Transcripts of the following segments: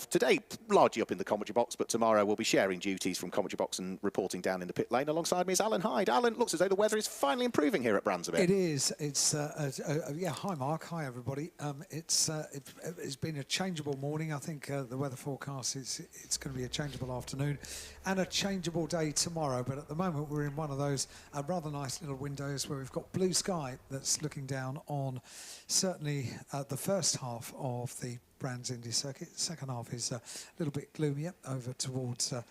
Today, largely up in the commentary box, but tomorrow we'll be sharing duties from commentary box and reporting down in the pit lane. Alongside me is Alan Hyde. Alan, it looks as though the weather is finally improving here at Brands a bit. It is. It's yeah. Hi, Mark. Hi, everybody. It's been a changeable morning. I think the weather forecast is it's going to be a changeable afternoon and a changeable day tomorrow. But at the moment, we're in one of those rather nice little windows where we've got blue sky that's looking down on certainly the first half of the Brands Indy circuit. The second half is a little bit gloomier over towards the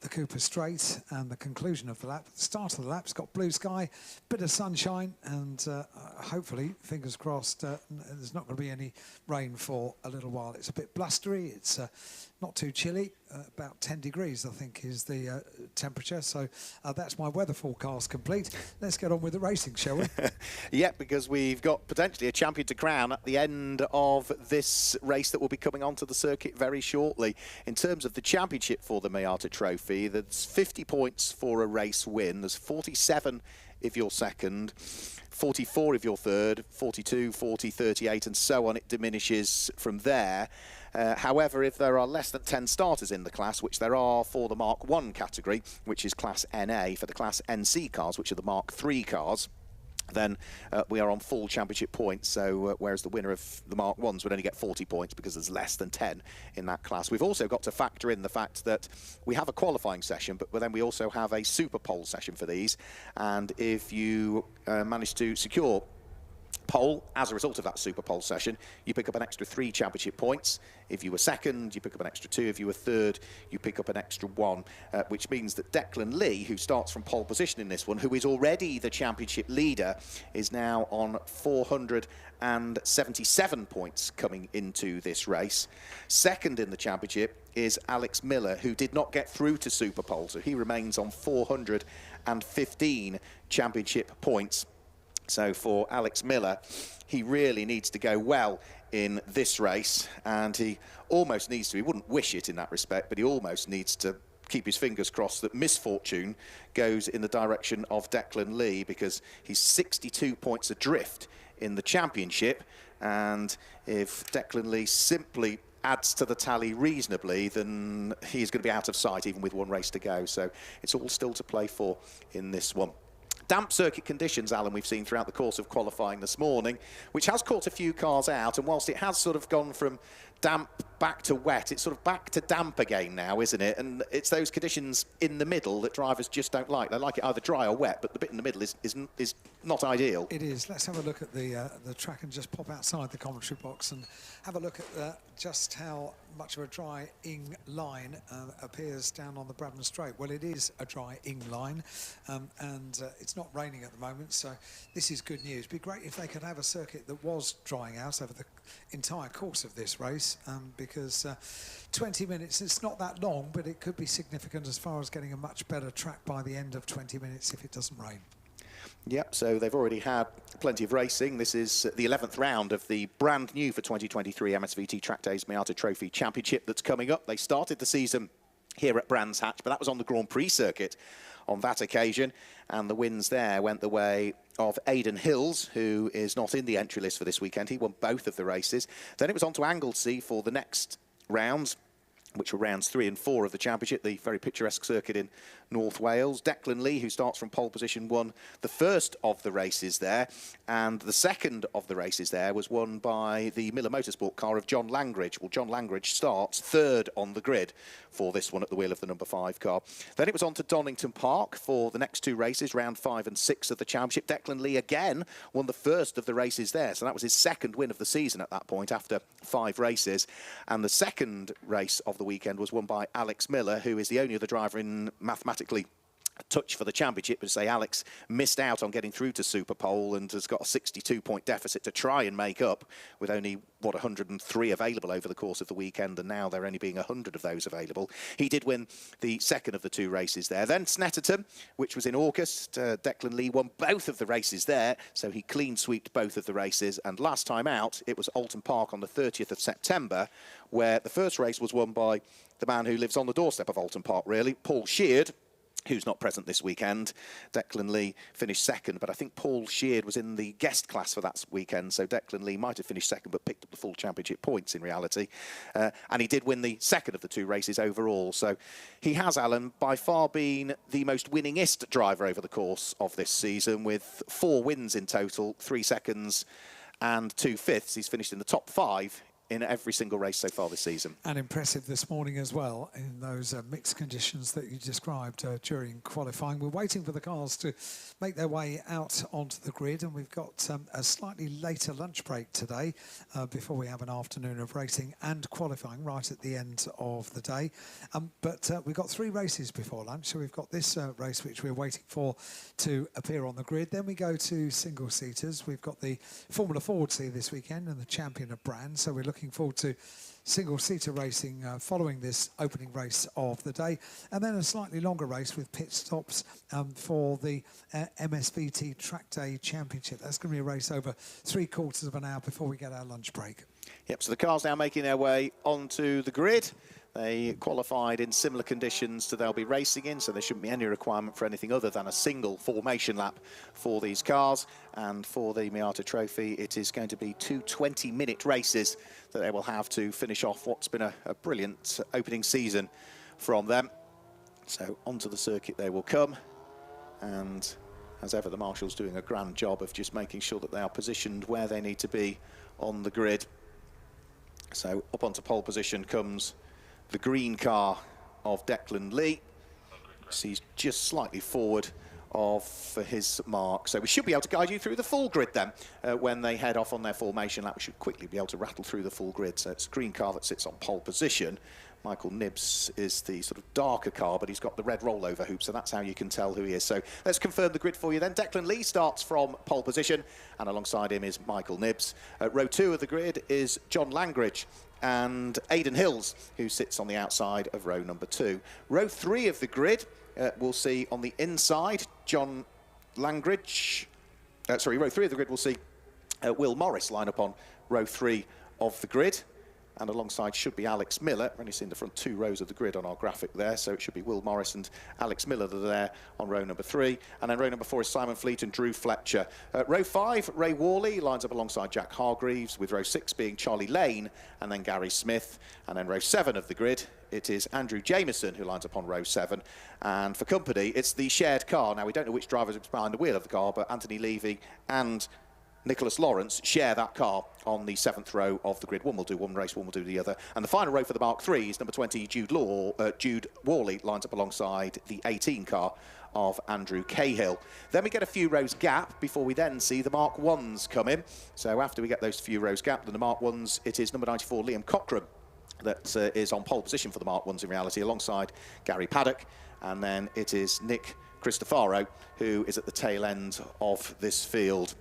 Cooper Straight and the conclusion of the lap. The start of the lap's got blue sky, bit of sunshine, and hopefully, fingers crossed, there's not going to be any rain for a little while. It's a bit blustery. It's not too chilly. About 10 degrees, I think, is the temperature. So that's my weather forecast complete. Let's get on with the racing, shall we? Yeah, because we've got potentially a champion to crown at the end of this race that will be coming onto the circuit very shortly. In terms of the championship for the Miata Trophy, there's 50 points for a race win. There's 47 if you're second, 44 if you're third, 42, 40, 38, and so on. It diminishes from there. However, if there are less than 10 starters in the class, which there are for the Mark 1 category, which is Class NA, for the Class NC cars, which are the Mark 3 cars, then we are on full championship points. So whereas the winner of the Mark 1s would only get 40 points because there's less than 10 in that class. We've also got to factor in the fact that we have a qualifying session, but then we also have a super pole session for these. And if you manage to secure pole as a result of that super pole session, you pick up an extra 3 championship points. If you were second, you pick up an extra 2. If you were third, you pick up an extra 1, which means that Declan Lee, who starts from pole position in this one, who is already the championship leader, is now on 477 points coming into this race. Second in the championship is Alex Miller, who did not get through to super pole, so he remains on 415 championship points. So for Alex Miller, he really needs to go well in this race, and he almost needs to, he wouldn't wish it in that respect, but he almost needs to keep his fingers crossed that misfortune goes in the direction of Declan Lee, because he's 62 points adrift in the championship, and if Declan Lee simply adds to the tally reasonably, then he's going to be out of sight even with one race to go. So it's all still to play for in this one. Damp circuit conditions, Alan, we've seen throughout the course of qualifying this morning, which has caught a few cars out, and whilst it has sort of gone from damp back to wet, it's sort of back to damp again now, isn't it? And it's those conditions in the middle that drivers just don't like. They like it either dry or wet, but the bit in the middle is not ideal. It is. Let's have a look at the track and just pop outside the commentary box and have a look at just how much of a dry-ing line appears down on the Brabham Straight. Well, it is a dry-ing line, and it's not raining at the moment, so this is good news. It'd be great if they could have a circuit that was drying out over the entire course of this race, because 20 minutes, it's not that long, but it could be significant as far as getting a much better track by the end of 20 minutes if it doesn't rain. Yep, so they've already had plenty of racing. This is the 11th round of the brand new for 2023 MSVT Trackday's Miata Trophy Championship that's coming up. They started the season here at Brands Hatch, but that was on the Grand Prix circuit on that occasion, and the wins there went the way of Aidan Hills, who is not in the entry list for this weekend. He won both of the races. Then it was on to Anglesey for the next rounds, which were rounds 3 and 4 of the championship, the very picturesque circuit in North Wales. Declan Lee, who starts from pole position, won the first of the races there, and the second of the races there was won by the Miller Motorsport car of John Langridge. Well, John Langridge starts third on the grid for this one at the wheel of the number 5 car. Then it was on to Donington Park for the next 2 races, round 5 and 6 of the championship. Declan Lee again won the first of the races there, so that was his second win of the season at that point after 5 races. And the second race of the weekend was won by Alex Miller, who is the only other driver in mathematically touch for the championship, but say Alex missed out on getting through to Super Pole and has got a 62-point deficit to try and make up, with only, what, 103 available over the course of the weekend, and now there only being 100 of those available. He did win the second of the 2 races there. Then Snetterton, which was in August. Declan Lee won both of the races there, so he clean sweeped both of the races. And last time out, it was Alton Park on the 30th of September, where the first race was won by the man who lives on the doorstep of Alton Park, really, Paul Sheard, who's not present this weekend. Declan Lee finished second, but I think Paul Sheard was in the guest class for that weekend, so Declan Lee might have finished second but picked up the full championship points in reality. And he did win the second of the 2 races overall. So he has, Alan, by far been the most winningest driver over the course of this season, with 4 wins in total, 3 seconds and 2 fifths. He's finished in the top 5 in every single race so far this season. And impressive this morning as well in those mixed conditions that you described during qualifying. We're waiting for the cars to make their way out onto the grid, and we've got a slightly later lunch break today before we have an afternoon of racing and qualifying right at the end of the day. But we've got 3 races before lunch, so we've got this race which we're waiting for to appear on the grid. Then we go to single-seaters. We've got the Formula Ford C this weekend and the Champion of Brands, so we're looking forward to single-seater racing following this opening race of the day, and then a slightly longer race with pit stops for the MSVT Trackday Championship. That's going to be a race over 3/4 of an hour before we get our lunch break. Yep, so the cars now making their way onto the grid. They qualified in similar conditions to they'll be racing in, so there shouldn't be any requirement for anything other than a single formation lap for these cars. And for the Miata Trophy, it is going to be 2 20-minute races that they will have to finish off what's been a brilliant opening season from them. So onto the circuit they will come, and as ever, the marshals doing a grand job of just making sure that they are positioned where they need to be on the grid. So up onto pole position comes the green car of Declan Lee. So he's just slightly forward of his mark. So we should be able to guide you through the full grid then. When they head off on their formation lap, we should quickly be able to rattle through the full grid. So it's a green car that sits on pole position. Michael Nibbs is the sort of darker car, but he's got the red rollover hoop, so that's how you can tell who he is. So let's confirm the grid for you then. Declan Lee starts from pole position, and alongside him is Michael Nibbs. Row 2 of the grid is John Langridge and Aidan Hills, who sits on the outside of row number 2. Row 3 of the grid, we'll see on the inside John Langridge. Row 3 of the grid, we'll see Will Morris line up on row 3 of the grid. And alongside should be Alex Miller. We've only seen the front 2 rows of the grid on our graphic there, so it should be Will Morris and Alex Miller that are there on row number 3. And then row number 4 is Simon Fleet and Drew Fletcher. Row 5, Ray Worley lines up alongside Jack Hargreaves, with row 6 being Charlie Lane and then Gary Smith. And then row 7 of the grid, it is Andrew Jameson who lines up on row 7. And for company, it's the shared car. Now, we don't know which driver is behind the wheel of the car, but Anthony Levy and Nicholas Lawrence share that car on the 7th row of the grid. One will do one race, one will do the other. And the final row for the Mark III is number 20, Jude Worley, lines up alongside the 18 car of Andrew Cahill. Then we get a few rows gap before we then see the Mark Is come in. So after we get those few rows gap, then the Mark Is, it is number 94, Liam Cochran, that is on pole position for the Mark Is in reality, alongside Gary Paddock. And then it is Nick Cristofaro, who is at the tail end of this field.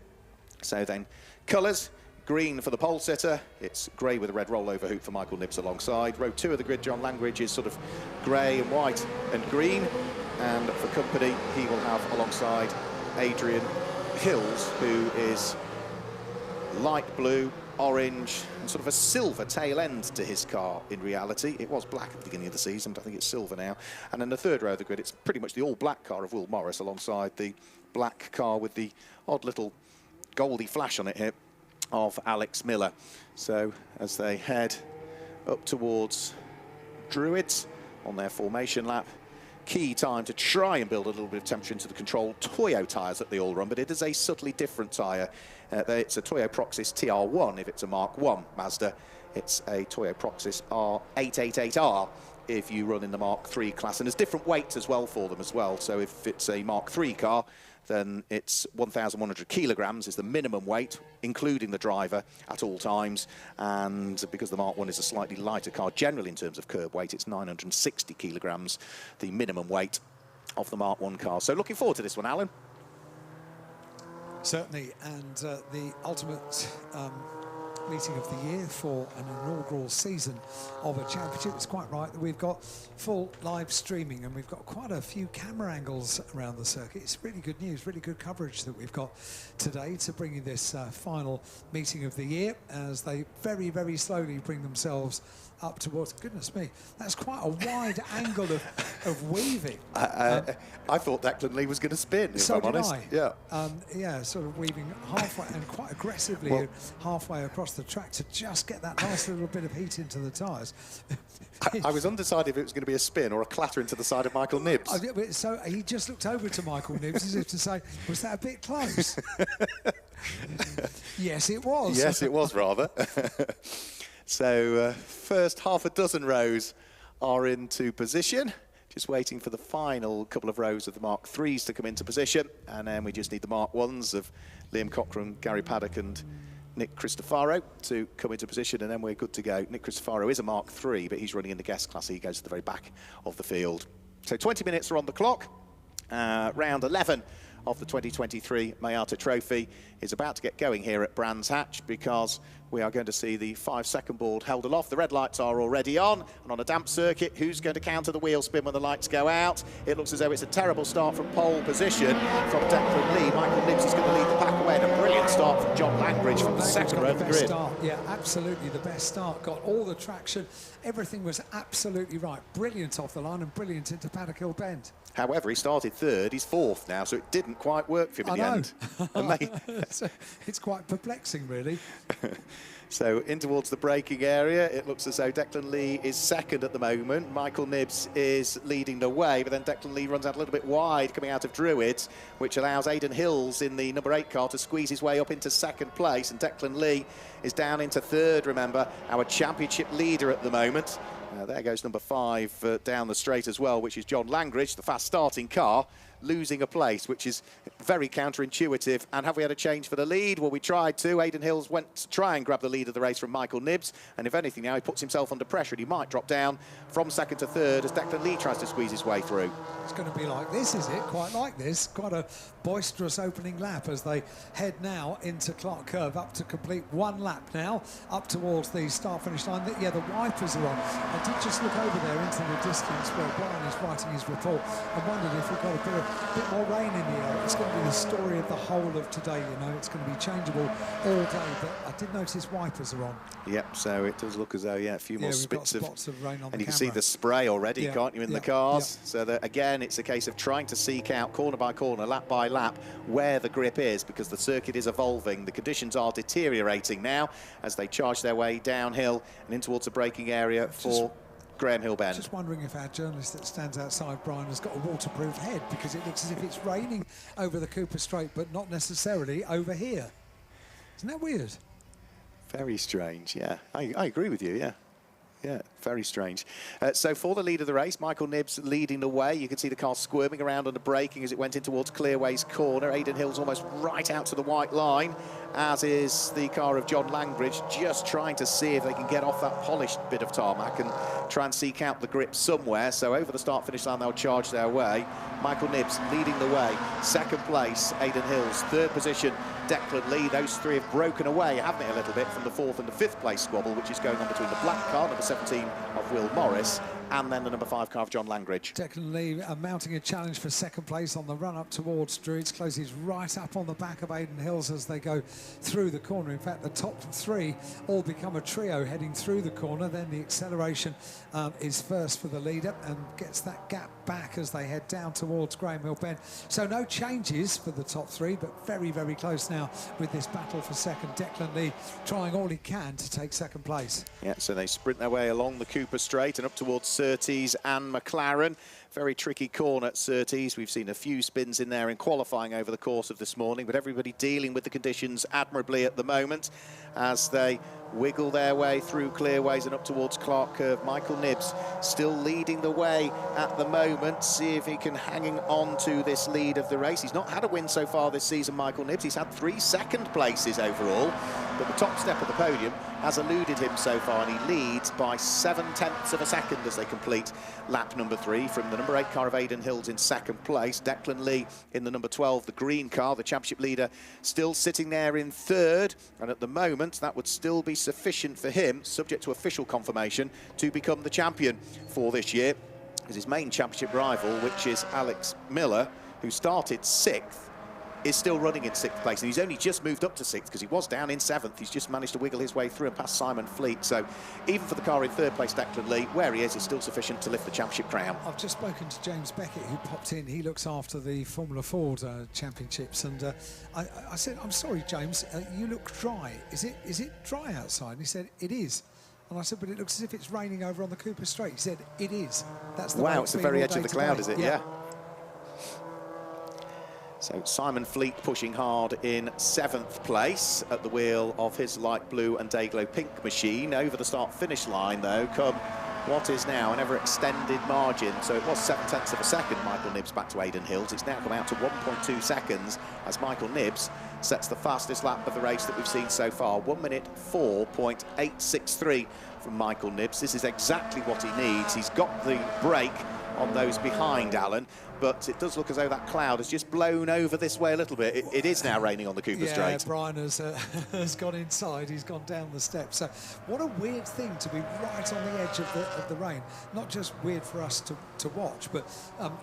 So then, colours, green for the pole sitter, it's grey with a red rollover hoop for Michael Nibbs alongside. Row 2 of the grid, John Langridge, is sort of grey and white and green. And for company, he will have alongside Adrian Hills, who is light blue, orange, and sort of a silver tail end to his car in reality. It was black at the beginning of the season, but I think it's silver now. And then the 3rd row of the grid, it's pretty much the all-black car of Will Morris alongside the black car with the odd little goldy flash on it here of Alex Miller. So as they head up towards Druids on their formation lap, key time to try and build a little bit of temperature into the control Toyo tyres that they all run, but it is a subtly different tyre. It's a Toyo Proxys TR1 if it's a Mark I Mazda. It's a Toyo Proxys R888R if you run in the Mark III class, and there's different weights as well for them as well. So if it's a Mark III car, then it's 1,100 kilograms is the minimum weight, including the driver at all times. And because the Mark I is a slightly lighter car, generally in terms of curb weight, it's 960 kilograms, the minimum weight of the Mark I car. So looking forward to this one, Alan. Certainly, and the ultimate meeting of the year for an inaugural season of a championship. It's quite right that we've got full live streaming and we've got quite a few camera angles around the circuit. It's really good news, really good coverage that we've got today to bring you this final meeting of the year as they very, very slowly bring themselves up towards, goodness me, that's quite a wide angle of weaving. I thought Declan Lee was going to spin, if so I'm honest. Yeah. Yeah, sort of weaving halfway and quite aggressively halfway across the track to just get that last little bit of heat into the tyres. I was undecided if it was going to be a spin or a clatter into the side of Michael Nibbs. So he just looked over to Michael Nibbs as if to say, was that a bit close? Yes, it was. Yes, it was rather. So first half a dozen rows are into position. Just waiting for the final couple of rows of the Mark 3s to come into position. And then we just need the Mark 1s of Liam Cochrane, Gary Paddock and Nick Cristofaro to come into position, and then we're good to go. Nick Cristofaro is a Mark 3, but he's running in the guest class. He goes to the very back of the field. So 20 minutes are on the clock. Round 11 of the 2023 Miata Trophy is about to get going here at Brands Hatch, because we are going to see the 5-second board held aloft. The red lights are already on, and on a damp circuit, who's going to counter the wheel spin when the lights go out? It looks as though it's a terrible start from pole position from Declan Lee. Michael Nibbs is going to lead the pack away, and a brilliant start from John Langridge from the second row of the grid. Start. Yeah, absolutely the best start. Got all the traction. Everything was absolutely right. Brilliant off the line and brilliant into Paddock Hill Bend. However, he started third, he's fourth now, so it didn't quite work for him in the end. It's quite perplexing, really. So in towards the braking area, it looks as though Declan Lee is second at the moment. Michael Nibbs is leading the way, but then Declan Lee runs out a little bit wide coming out of Druids, which allows Aidan Hills in the number 8 car to squeeze his way up into second place, and Declan Lee is down into third, remember, our championship leader at the moment. There goes number 5 down the straight as well, which is John Langridge, the fast starting car, losing a place, which is very counterintuitive. And have we had a change for the lead? Well, we tried to. Aidan Hills went to try and grab the lead of the race from Michael Nibbs, and if anything now he puts himself under pressure, and he might drop down from second to third as Declan Lee tries to squeeze his way through. It's going to be like this, is it? Quite like this. Quite a boisterous opening lap as they head now into Clark Curve, up to complete one lap now, up towards the start-finish line. Yeah, the wipers are on. I did just look over there into the distance where Brian is writing his report and wondered if we've got a bit more rain in the air. It's going to be the story of the whole of today, you know. It's going to be changeable all day, but I did notice wipers are on. Yep, so it does look as though, a few more spots of rain on the and you can camera. see the spray already, can't you, in the cars? So that, again, it's a case of trying to seek out corner by corner, lap by lap, where the grip is, because the circuit is evolving. The conditions are deteriorating now as they charge their way downhill and in towards the braking area for Graham Hill Bend. Just wondering if our journalist that stands outside, Brian, has got a waterproof head, because it looks as if it's raining over the Cooper Straight, but not necessarily over here. Isn't that weird? Very strange, yeah. I agree with you, yeah. Yeah, very strange. So for the lead of the race, Michael Nibbs leading the way. You can see the car squirming around under braking as it went in towards Clearway's corner. Aidan Hills almost right out to the white line, as is the car of John Langridge, just trying to see if they can get off that polished bit of tarmac and try and seek out the grip somewhere. So over the start-finish line, they'll charge their way. Michael Nibbs leading the way. Second place, Aidan Hills. Third position, Declan Lee. Those three have broken away, haven't they, a little bit, from the 4th and the 5th place squabble, which is going on between the black car, number 17 of Will Morris, and then the number 5 car of John Langridge. Declan Lee mounting a challenge for second place on the run up towards Druids, closes right up on the back of Aidan Hills as they go through the corner. In fact, the top 3 all become a trio heading through the corner. Then the acceleration is first for the leader and gets that gap back as they head down towards Graham Hill Bend. So no changes for the top 3, but very, very close now with this battle for second. Declan Lee trying all he can to take second place. Yeah, so they sprint their way along the Cooper Straight and up towards Surtees and McLaren. Very tricky corner at Surtees. We've seen a few spins in there in qualifying over the course of this morning, but everybody dealing with the conditions admirably at the moment as they wiggle their way through clearways and up towards Clark Curve. Michael Nibbs still leading the way at the moment. See if he can hang on to this lead of the race. He's not had a win so far this season, Michael Nibbs. He's had 3 second places overall, but the top step of the podium has eluded him so far, and he leads by 0.7 of a second as they complete lap number 3 from the number 8 car of Aidan Hills in second place. Declan Lee in the number 12, the green car, the championship leader, still sitting there in third, and at the moment that would still be sufficient for him, subject to official confirmation, to become the champion for this year. Because his main championship rival, which is Alex Miller, who started 6th, is still running in 6th place, and he's only just moved up to 6th because he was down in 7th. He's just managed to wiggle his way through and past Simon Fleet. So even for the car in 3rd place, Declan Lee, where he is still sufficient to lift the championship crown. I've just spoken to James Beckett, who popped in. He looks after the Formula Ford championships, and I said, I'm sorry, James, you look dry. Is it dry outside? And he said, it is. And I said, but it looks as if it's raining over on the Cooper Straight. He said, it is. That's the wow, it's the very edge of the cloud, today. is it? Yeah. So Simon Fleet pushing hard in 7th place at the wheel of his light blue and Dayglow pink machine. Over the start-finish line, though, come what is now an ever-extended margin. So it was 0.7 of a second, Michael Nibbs back to Aidan Hills. It's now come out to 1.2 seconds as Michael Nibbs sets the fastest lap of the race that we've seen so far. 1 minute 4.863 from Michael Nibbs. This is exactly what he needs. He's got the break on those behind, Alan, but it does look as though that cloud has just blown over this way a little bit. It is now raining on the Cooper Straight. Yeah, Brian has gone inside. He's gone down the steps. So what a weird thing to be right on the edge of the rain. Not just weird for us to watch, but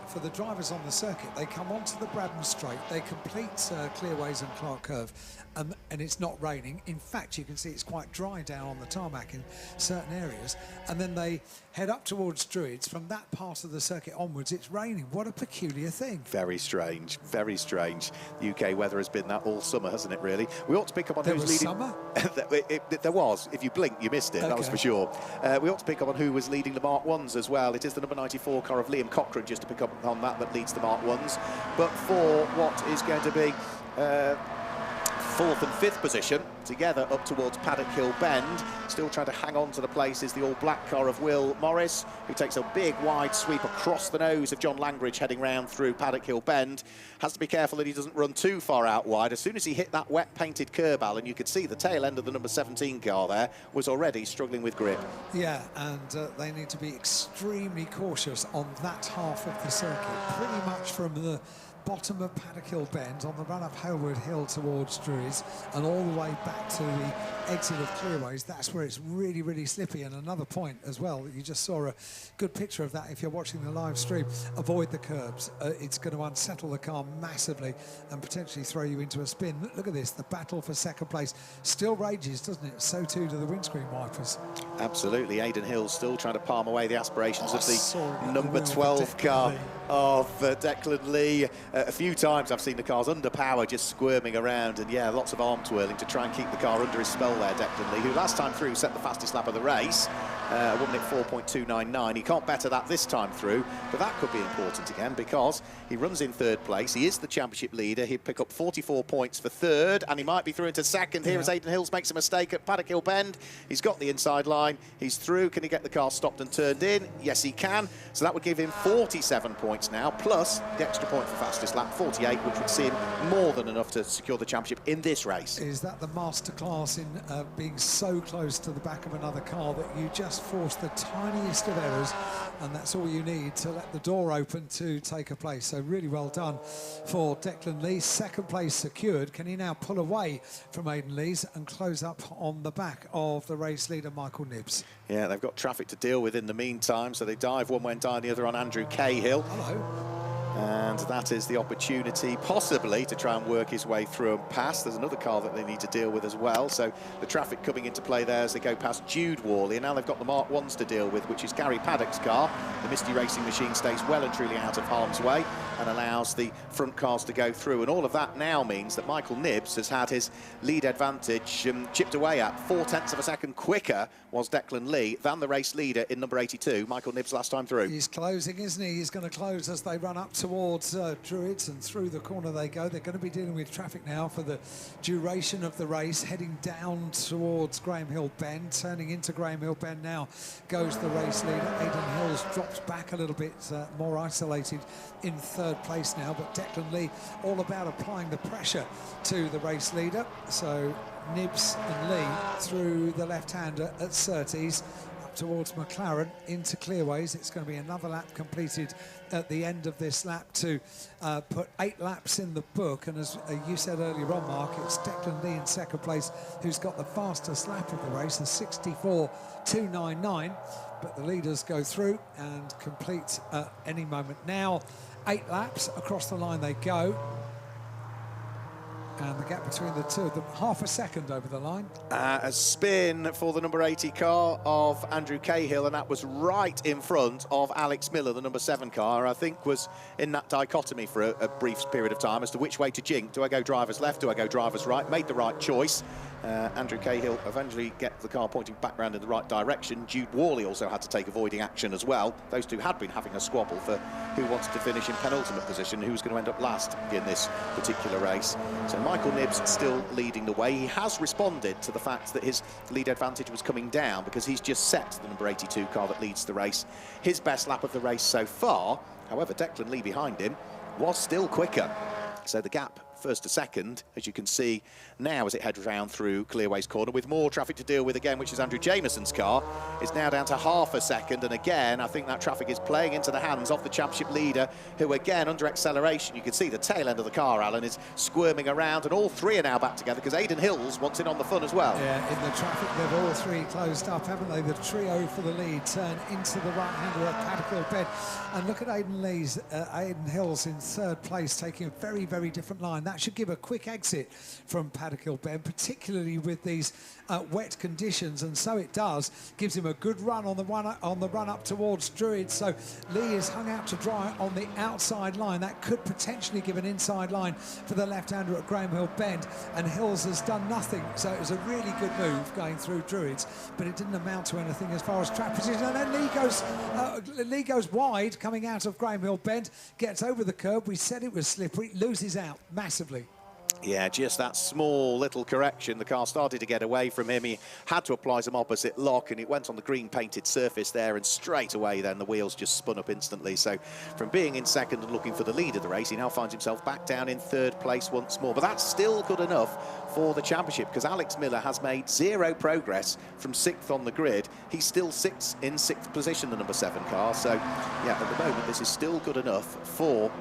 for the drivers on the circuit. They come onto the Brabham Straight, they complete Clearways and Clark Curve, and it's not raining. In fact, you can see it's quite dry down on the tarmac in certain areas, and then they head up towards Druids. From that part of the circuit onwards, it's raining. What a peculiar thing. Very strange, very strange. The UK weather has been that all summer, hasn't it, really? We ought to pick up on who's leading. Summer? There was. If you blinked, you missed it, okay. That was for sure. We ought to pick up on who was leading the Mark 1s as well. It is the number 94 car of Liam Cochrane, just to pick up on that leads the Mark 1s. But for what is going to be 4th and 5th position, together up towards Paddock Hill Bend, still trying to hang on to the place is the all-black car of Will Morris, who takes a big wide sweep across the nose of John Langridge heading round through Paddock Hill Bend. Has to be careful that he doesn't run too far out wide. As soon as he hit that wet painted curb, Alan, you could see the tail end of the number 17 car there was already struggling with grip. Yeah, and they need to be extremely cautious on that half of the circuit, pretty much from the bottom of Paddock Hill Bend on the run up Hellwood Hill towards Druids and all the way back to the exit of Clearways. That's where it's really, really slippy. And another point as well, you just saw a good picture of that if you're watching the live stream. Avoid the curbs. It's going to unsettle the car massively and potentially throw you into a spin. Look at this, the battle for second place still rages, doesn't it? So too do the windscreen wipers. Absolutely. Aidan Hill still trying to palm away the aspirations of the number 12 car of Declan Lee. A few times I've seen the cars under power just squirming around, and yeah, lots of arm twirling to try and keep the car under his spell there, Declan Lee, who last time through set the fastest lap of the race, 1 minute 4.299. He can't better that this time through, but that could be important again because he runs in 3rd place. He is the championship leader. He'd pick up 44 points for 3rd, and he might be through into 2nd here as Aidan Hills makes a mistake at Paddock Hill Bend. He's got the inside line. He's through. Can he get the car stopped and turned in? Yes, he can. So that would give him 47 points now, plus the extra point for fastest lap, 48, which would see him more than enough to secure the championship in this race. Is that the masterclass in being so close to the back of another car that you just force the tiniest of errors, and that's all you need to let the door open to take a place. So really well done for Declan Lee. 2nd place secured. Can he now pull away from Aidan Lee's and close up on the back of the race leader Michael Nibbs? Yeah, they've got traffic to deal with in the meantime, so they dive one way and dive the other on Andrew Cahill. Hello. And that is the opportunity, possibly, to try and work his way through and past. There's another car that they need to deal with as well. So the traffic coming into play there as they go past Jude Worley. And now they've got the Mark 1s to deal with, which is Gary Paddock's car. The Misty Racing machine stays well and truly out of harm's way and allows the front cars to go through. And all of that now means that Michael Nibbs has had his lead advantage chipped away at. 0.4 of a second quicker was Declan Lee than the race leader in number 82, Michael Nibbs, last time through. He's closing, isn't he? He's going to close as they run up to towards Druids, and through the corner they go. They're going to be dealing with traffic now for the duration of the race, heading down towards Graham Hill Bend. Turning into Graham Hill Bend now goes the race leader. Aidan Hills drops back a little bit, more isolated in third place now, but Declan Lee all about applying the pressure to the race leader. So Nibs and Lee through the left-hander at Surtees, up towards McLaren into Clearways. It's going to be another lap completed at the end of this lap to put 8 laps in the book. And as you said earlier on, Mark, it's Declan Lee in second place who's got the fastest lap of the race, a 64.299. But the leaders go through and complete at any moment now. 8 laps across the line they go. And the gap between the two of them, half a second over the line. A spin for the number 80 car of Andrew Cahill, and that was right in front of Alex Miller, the number 7 car. I think was in that dichotomy for a brief period of time as to which way to jink. Do I go driver's left? Do I go driver's right? Made the right choice. Andrew Cahill eventually get the car pointing back round in the right direction. Jude Worley also had to take avoiding action as well. Those two had been having a squabble for who wanted to finish in penultimate position, who was going to end up last in this particular race. So Michael Nibs still leading the way. He has responded to the fact that his lead advantage was coming down because he's just set the number 82 car that leads the race his best lap of the race so far. However, Declan Lee behind him was still quicker. So the gap first to second, as you can see now as it heads round through Clearways Corner with more traffic to deal with again, which is Andrew Jameson's car, is now down to half a second. And again, I think that traffic is playing into the hands of the championship leader, who again, under acceleration, you can see the tail end of the car, Alan, is squirming around, and all three are now back together because Aidan Hills wants in on the fun as well. Yeah, in the traffic, they've all three closed up, haven't they? The trio for the lead turn into the right-hander at Paddock Hill Bend. And look at Aidan Hills in third place, taking a very, very different line. That should give a quick exit from Paddock Hill Bend, particularly with these wet conditions, and so it does. Gives him a good run on the run up towards Druid. So Lee is hung out to dry on the outside line. That could potentially give an inside line for the left-hander at Graham Hill Bend, and Hills has done nothing. So it was a really good move going through Druids, but it didn't amount to anything as far as track position. And then Lee goes wide coming out of Graham Hill Bend, gets over the curb. We said it was slippery, loses out massively. Yeah, just that small little correction. The car started to get away from him. He had to apply some opposite lock, and it went on the green painted surface there, and straight away then the wheels just spun up instantly. So from being in second and looking for the lead of the race, he now finds himself back down in third place once more. But that's still good enough for the championship, because Alex Miller has made 0 progress from 6th on the grid. He still sits in 6th position, the number 7 car. So yeah, at the moment this is still good enough for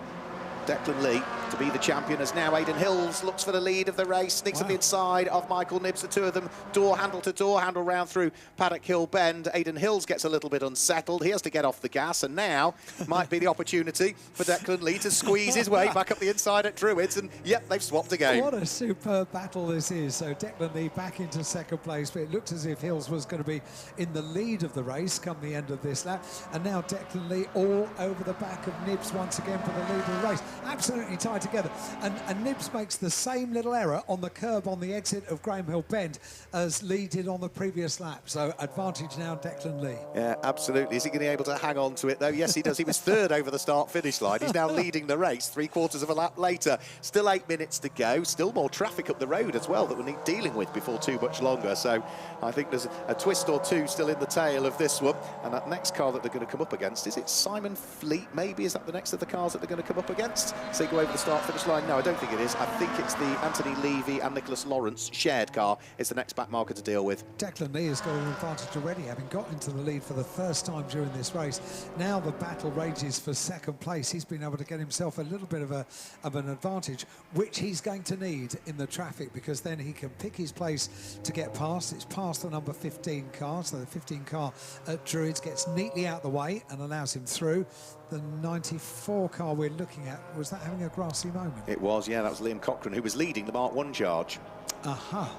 Declan Lee to be the champion, as now Aidan Hills looks for the lead of the race, sneaks on the inside of Michael Nibs, the two of them door handle to door handle round through Paddock Hill Bend. Aidan Hills gets a little bit unsettled. He has to get off the gas, and now might be the opportunity for Declan Lee to squeeze his way back up the inside at Druids, and yep, they've swapped again. What a superb battle this is. So Declan Lee back into second place, but it looked as if Hills was going to be in the lead of the race come the end of this lap, and now Declan Lee all over the back of Nibs once again for the lead of the race. Absolutely tied together, and Nibs makes the same little error on the curb on the exit of Graham Hill Bend as Lee did on the previous lap. So advantage now Declan Lee. Yeah, absolutely. Is he going to be able to hang on to it though? Yes, he does. He was third over the start-finish line. He's now leading the race 3/4 of a lap later. Still 8 minutes to go. Still more traffic up the road as well that we'll need dealing with before too much longer. So I think there's a twist or two still in the tail of this one. And that next car that they're going to come up against, is it Simon Fleet maybe? Is that the next of the cars that they're going to come up against? So they go over the start-finish line? No, I don't think it is. I think it's the Anthony Levy and Nicholas Lawrence shared car is the next back marker to deal with. Declan Lee has got an advantage already, having got into the lead for the first time during this race. Now the battle rages for second place. He's been able to get himself a little bit of an advantage, which he's going to need in the traffic, because then he can pick his place to get past. It's past the number 15 car, so the 15 car at Druids gets neatly out the way and allows him through. The 94 car we're looking at, was that having a grassy moment? It was, yeah. That was Liam Cochrane, who was leading the Mark 1 charge. Aha.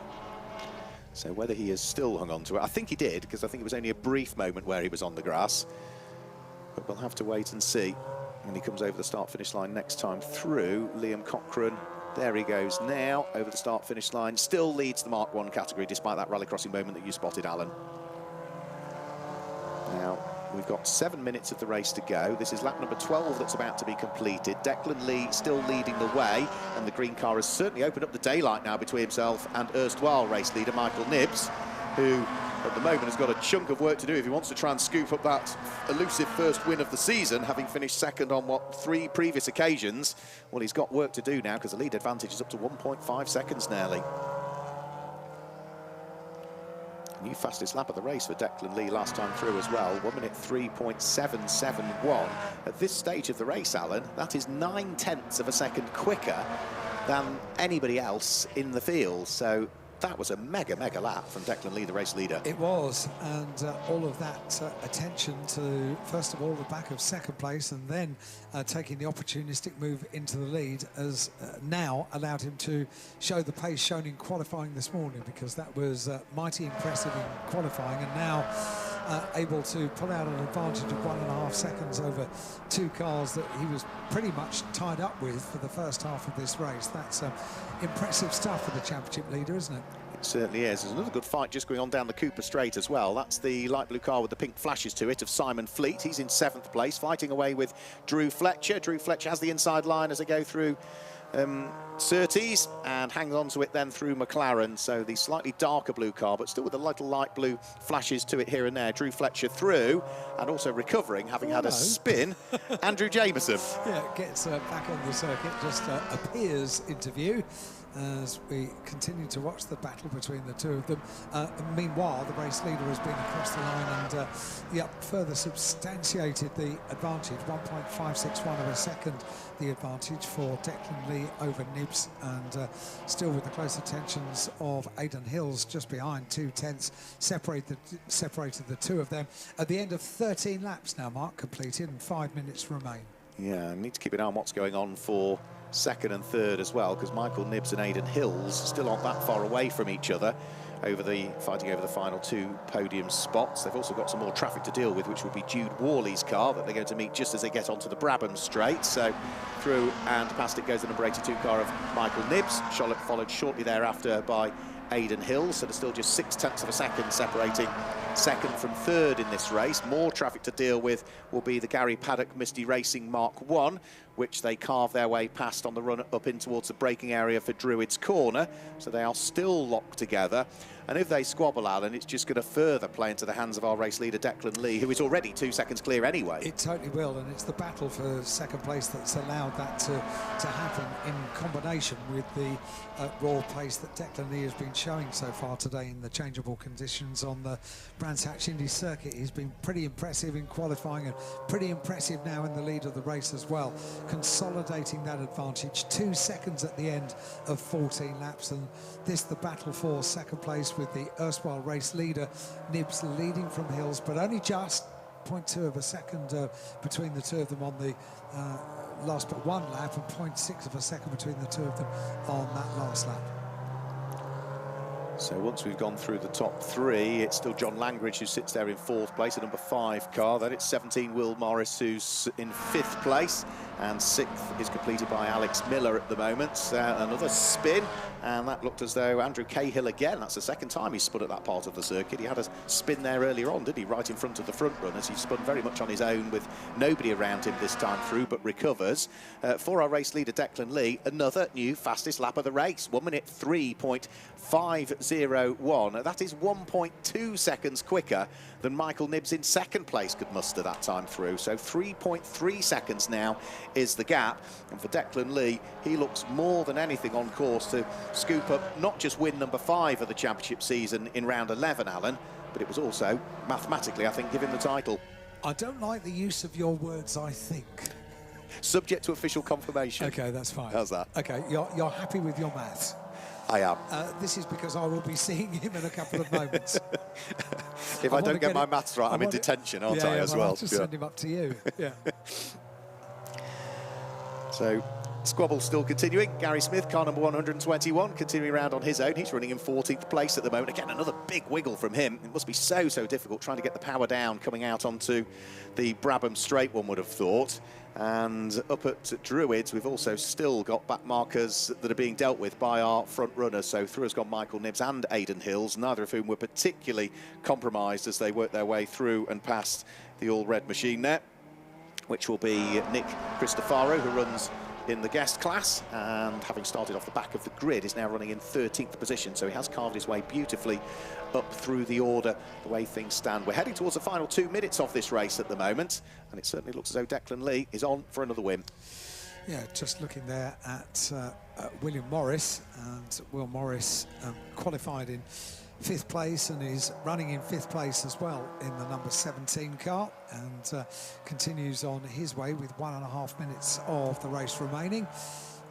So whether he has still hung on to it, I think he did, because I think it was only a brief moment where he was on the grass. But we'll have to wait and see when he comes over the start-finish line next time through. Liam Cochrane, there he goes now, over the start-finish line. Still leads the Mark 1 category, despite that rallycrossing moment that you spotted, Alan. Now, We've got 7 minutes of the race to go. This is lap number 12 that's about to be completed. Declan Lee still leading the way, and the green car has certainly opened up the daylight now between himself and erstwhile race leader Michael Nibbs, who at the moment has got a chunk of work to do if he wants to try and scoop up that elusive first win of the season, having finished second on, what, 3 previous occasions. Well, he's got work to do now because the lead advantage is up to 1.5 seconds nearly. New fastest lap of the race for Declan Lee last time through as well, 1 minute 3.771. At this stage of the race, Alan, that is 9/10 of a second quicker than anybody else in the field. So that was a mega lap from Declan Lee, the race leader. It was, and all of that attention to, first of all, the back of second place, and then taking the opportunistic move into the lead has now allowed him to show the pace shown in qualifying this morning, because that was mighty impressive in qualifying, and now able to pull out an advantage of 1.5 seconds over 2 cars that he was pretty much tied up with for the first half of this race. That's impressive stuff for the championship leader, isn't it? It certainly is. There's another good fight just going on down the Cooper Straight as well. That's the light blue car with the pink flashes to it of Simon Fleet. He's in 7th place, fighting away with Drew Fletcher. Drew Fletcher has the inside line as they go through Surtees and hangs on to it then through McLaren. So the slightly darker blue car, but still with a little light blue flashes to it here and there. Drew Fletcher through, and also recovering, having had a spin, Andrew Jameson. Yeah, gets back on the circuit, just appears into view as we continue to watch the battle between the two of them. Meanwhile, the race leader has been across the line and further substantiated the advantage, 1.561 of a second, the advantage for Declan Lee over Nibbs, and still with the close attentions of Aidan Hills just behind, 2/10 separated the two of them. At the end of 13 laps now, Mark, completed, and 5 minutes remain. Yeah, I need to keep an eye on what's going on for second and third as well, because Michael Nibbs and Aidan Hills still aren't that far away from each other fighting over the final 2 podium spots. They've also got some more traffic to deal with, which will be Jude Worley's car that they're going to meet just as they get onto the Brabham Straight. So through and past it goes the number 82 car of Michael Nibbs, followed shortly thereafter by Aidan Hills. So there's still just 0.6 of a second separating second from third in this race. More traffic to deal with will be the Gary Paddock Misty Racing Mark 1, which they carve their way past on the run up in towards the braking area for Druids Corner. So they are still locked together. And if they squabble, Alan, it's just going to further play into the hands of our race leader, Declan Lee, who is already 2 seconds clear anyway. It totally will, and it's the battle for second place that's allowed that to happen, in combination with the raw pace that Declan Lee has been showing so far today in the changeable conditions on the Brands Hatch Indy circuit. He's been pretty impressive in qualifying and pretty impressive now in the lead of the race as well, consolidating that advantage. 2 seconds at the end of 14 laps, and this the battle for second place, with the erstwhile race leader Nibbs leading from Hills, but only just 0.2 of a second between the two of them on the last but 1 lap, and 0.6 of a second between the two of them on that last lap. So once we've gone through the top 3, it's still John Langridge who sits there in 4th place, a number 5 car. Then it's 17 Will Morris who's in 5th place, and 6th is completed by Alex Miller at the moment. Another spin, and that looked as though Andrew Cahill again, that's the second time he's spun at that part of the circuit. He had a spin there earlier on, didn't he, right in front of the front runners. He spun very much on his own with nobody around him this time through, but recovers. For our race leader Declan Lee, another new fastest lap of the race, 1 minute 3.501. That is 1.2 seconds quicker than Michael Nibbs in 2nd place could muster that time through. So 3.3 seconds now is the gap, and for Declan Lee, he looks more than anything on course to scoop up not just win number 5 of the championship season in round 11, Alan, but it was also mathematically, I think, give him the title. I don't like the use of your words, I think. Subject to official confirmation. Okay, that's fine. How's that? Okay, you're happy with your maths? I am. This is because I will be seeing him in a couple of moments. If I don't get my maths right, I'm in detention, aren't I, as well? I'll just send him up to you. Yeah. So, squabble still continuing. Gary Smith, car number 121, continuing around on his own. He's running in 14th place at the moment. Again, another big wiggle from him. It must be so difficult trying to get the power down coming out onto the Brabham Straight, one would have thought. And up at Druids, we've also still got back markers that are being dealt with by our front runners. So through has gone Michael Nibbs and Aidan Hills, neither of whom were particularly compromised as they worked their way through and past the all-red machine there, which will be Nick Cristofaro, who runs in the guest class, and having started off the back of the grid is now running in 13th position, so he has carved his way beautifully up through the order the way things stand. We're heading towards the final 2 minutes of this race at the moment, and it certainly looks as though Declan Lee is on for another win. Yeah, just looking there at William Morris, and Will Morris qualified in 5th place and is running in 5th place as well in the number 17 car, and continues on his way with 1.5 minutes of the race remaining.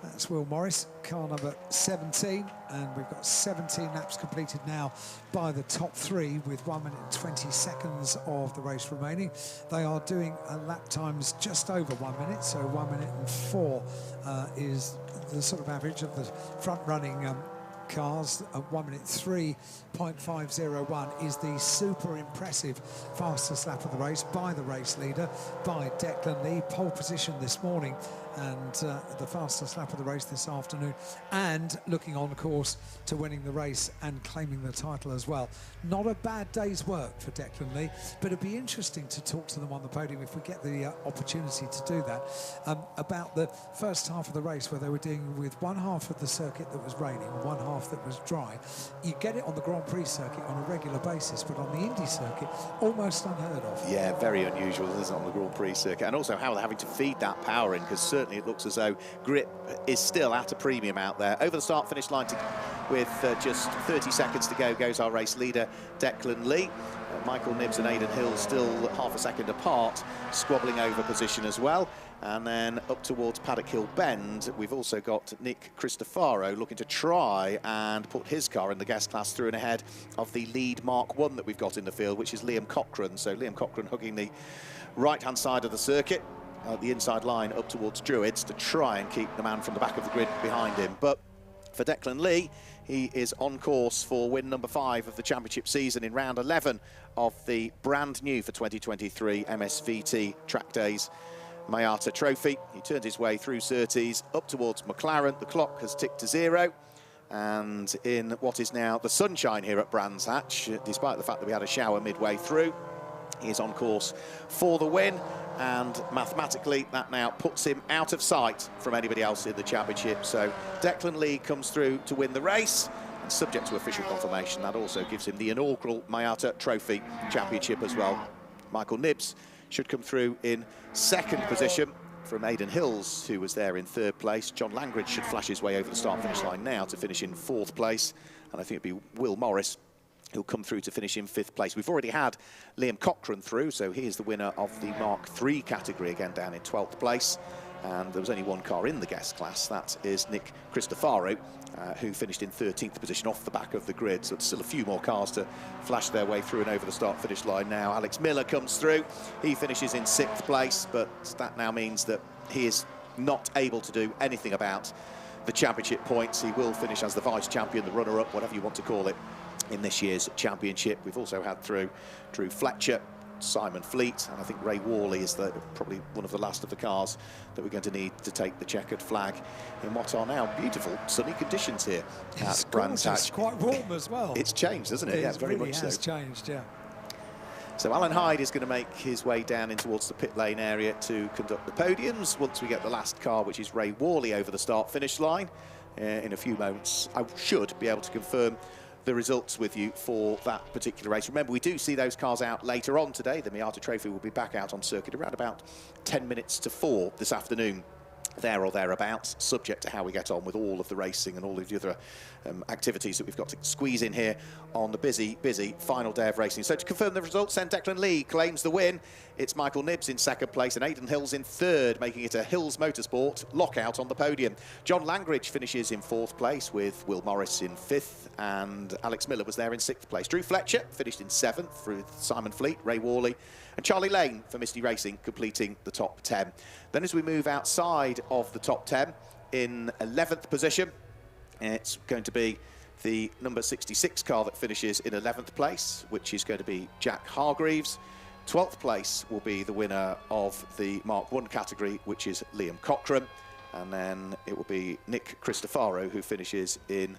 That's Will Morris, car number 17, and we've got 17 laps completed now by the top 3 with 1 minute and 20 seconds of the race remaining. They are doing lap times just over 1 minute, so 1 minute and 4 is the sort of average of the front-running cars. 1 minute 3.501 is the super impressive fastest lap of the race by the race leader, by Declan Lee. Pole position this morning, and the fastest lap of the race this afternoon, and looking on course to winning the race and claiming the title as well. Not a bad day's work for Declan Lee, but it'd be interesting to talk to them on the podium if we get the opportunity to do that, about the first half of the race, where they were dealing with one half of the circuit that was raining, one half that was dry. You get it on the Grand Prix circuit on a regular basis, but on the Indy circuit, almost unheard of. Yeah, very unusual, isn't it, on the Grand Prix circuit, and also how they're having to feed that power in, because certainly it looks as though grip is still at a premium out there. Over the start-finish line with just 30 seconds to go goes our race leader, Declan Lee. Michael Nibbs and Aidan Hill still half a second apart, squabbling over position as well. And then up towards Paddock Hill Bend, we've also got Nick Cristofaro looking to try and put his car in the guest class through and ahead of the lead Mark 1 that we've got in the field, which is Liam Cochrane. So Liam Cochrane hugging the right-hand side of the circuit, the inside line up towards Druids, to try and keep the man from the back of the grid behind him. But for Declan Lee, he is on course for win number 5 of the championship season in round 11 of the brand new for 2023 MSVT Trackdays Miata Trophy. He turned his way through Surtees up towards McLaren. The clock has ticked to 0. And in what is now the sunshine here at Brands Hatch, despite the fact that we had a shower midway through, he is on course for the win. And mathematically, that now puts him out of sight from anybody else in the championship. So Declan Lee comes through to win the race, and subject to official confirmation, that also gives him the inaugural Miata Trophy championship as well. Michael Nibbs should come through in 2nd position from Aidan Hills, who was there in 3rd place. John Langridge should flash his way over the start-finish line now to finish in 4th place. And I think it'll be Will Morris who'll come through to finish in 5th place. We've already had Liam Cochrane through, so he is the winner of the Mark 3 category, again down in 12th place. And there was only one car in the guest class, that is Nick Cristofaro, who finished in 13th position off the back of the grid. So it's still a few more cars to flash their way through and over the start-finish line now. Alex Miller comes through. He finishes in 6th place, but that now means that he is not able to do anything about the championship points. He will finish as the vice-champion, the runner-up, whatever you want to call it, in this year's championship. We've also had through Drew Fletcher, Simon Fleet, and I think Ray Worley is probably one of the last of the cars that we're going to need to take the checkered flag in what are now beautiful sunny conditions here at Brands Hatch. It's quite warm as well. It's changed, hasn't it? Yeah, very much so. It has changed, yeah. So Alan Hyde is going to make his way down in towards the pit lane area to conduct the podiums once we get the last car, which is Ray Worley, over the start-finish line. In a few moments, I should be able to confirm the results with you for that particular race. Remember, we do see those cars out later on today. The Miata Trophy will be back out on circuit around about 10 minutes to 4 this afternoon, there or thereabouts, subject to how we get on with all of the racing and all of the other activities that we've got to squeeze in here on the busy final day of racing. So to confirm the results, then Declan Lee claims the win. It's Michael Nibbs in 2nd place and Aidan Hills in 3rd, making it a Hills Motorsport lockout on the podium. John Langridge finishes in 4th place with Will Morris in 5th, and Alex Miller was there in 6th place. Drew Fletcher finished in 7th with Simon Fleet, Ray Worley, and Charlie Lane for Misty Racing completing the top 10. Then as we move outside of the top 10, in 11th position, it's going to be the number 66 car that finishes in 11th place, which is going to be Jack Hargreaves. 12th place will be the winner of the Mark 1 category, which is Liam Cochrane. And then it will be Nick Cristofaro, who finishes in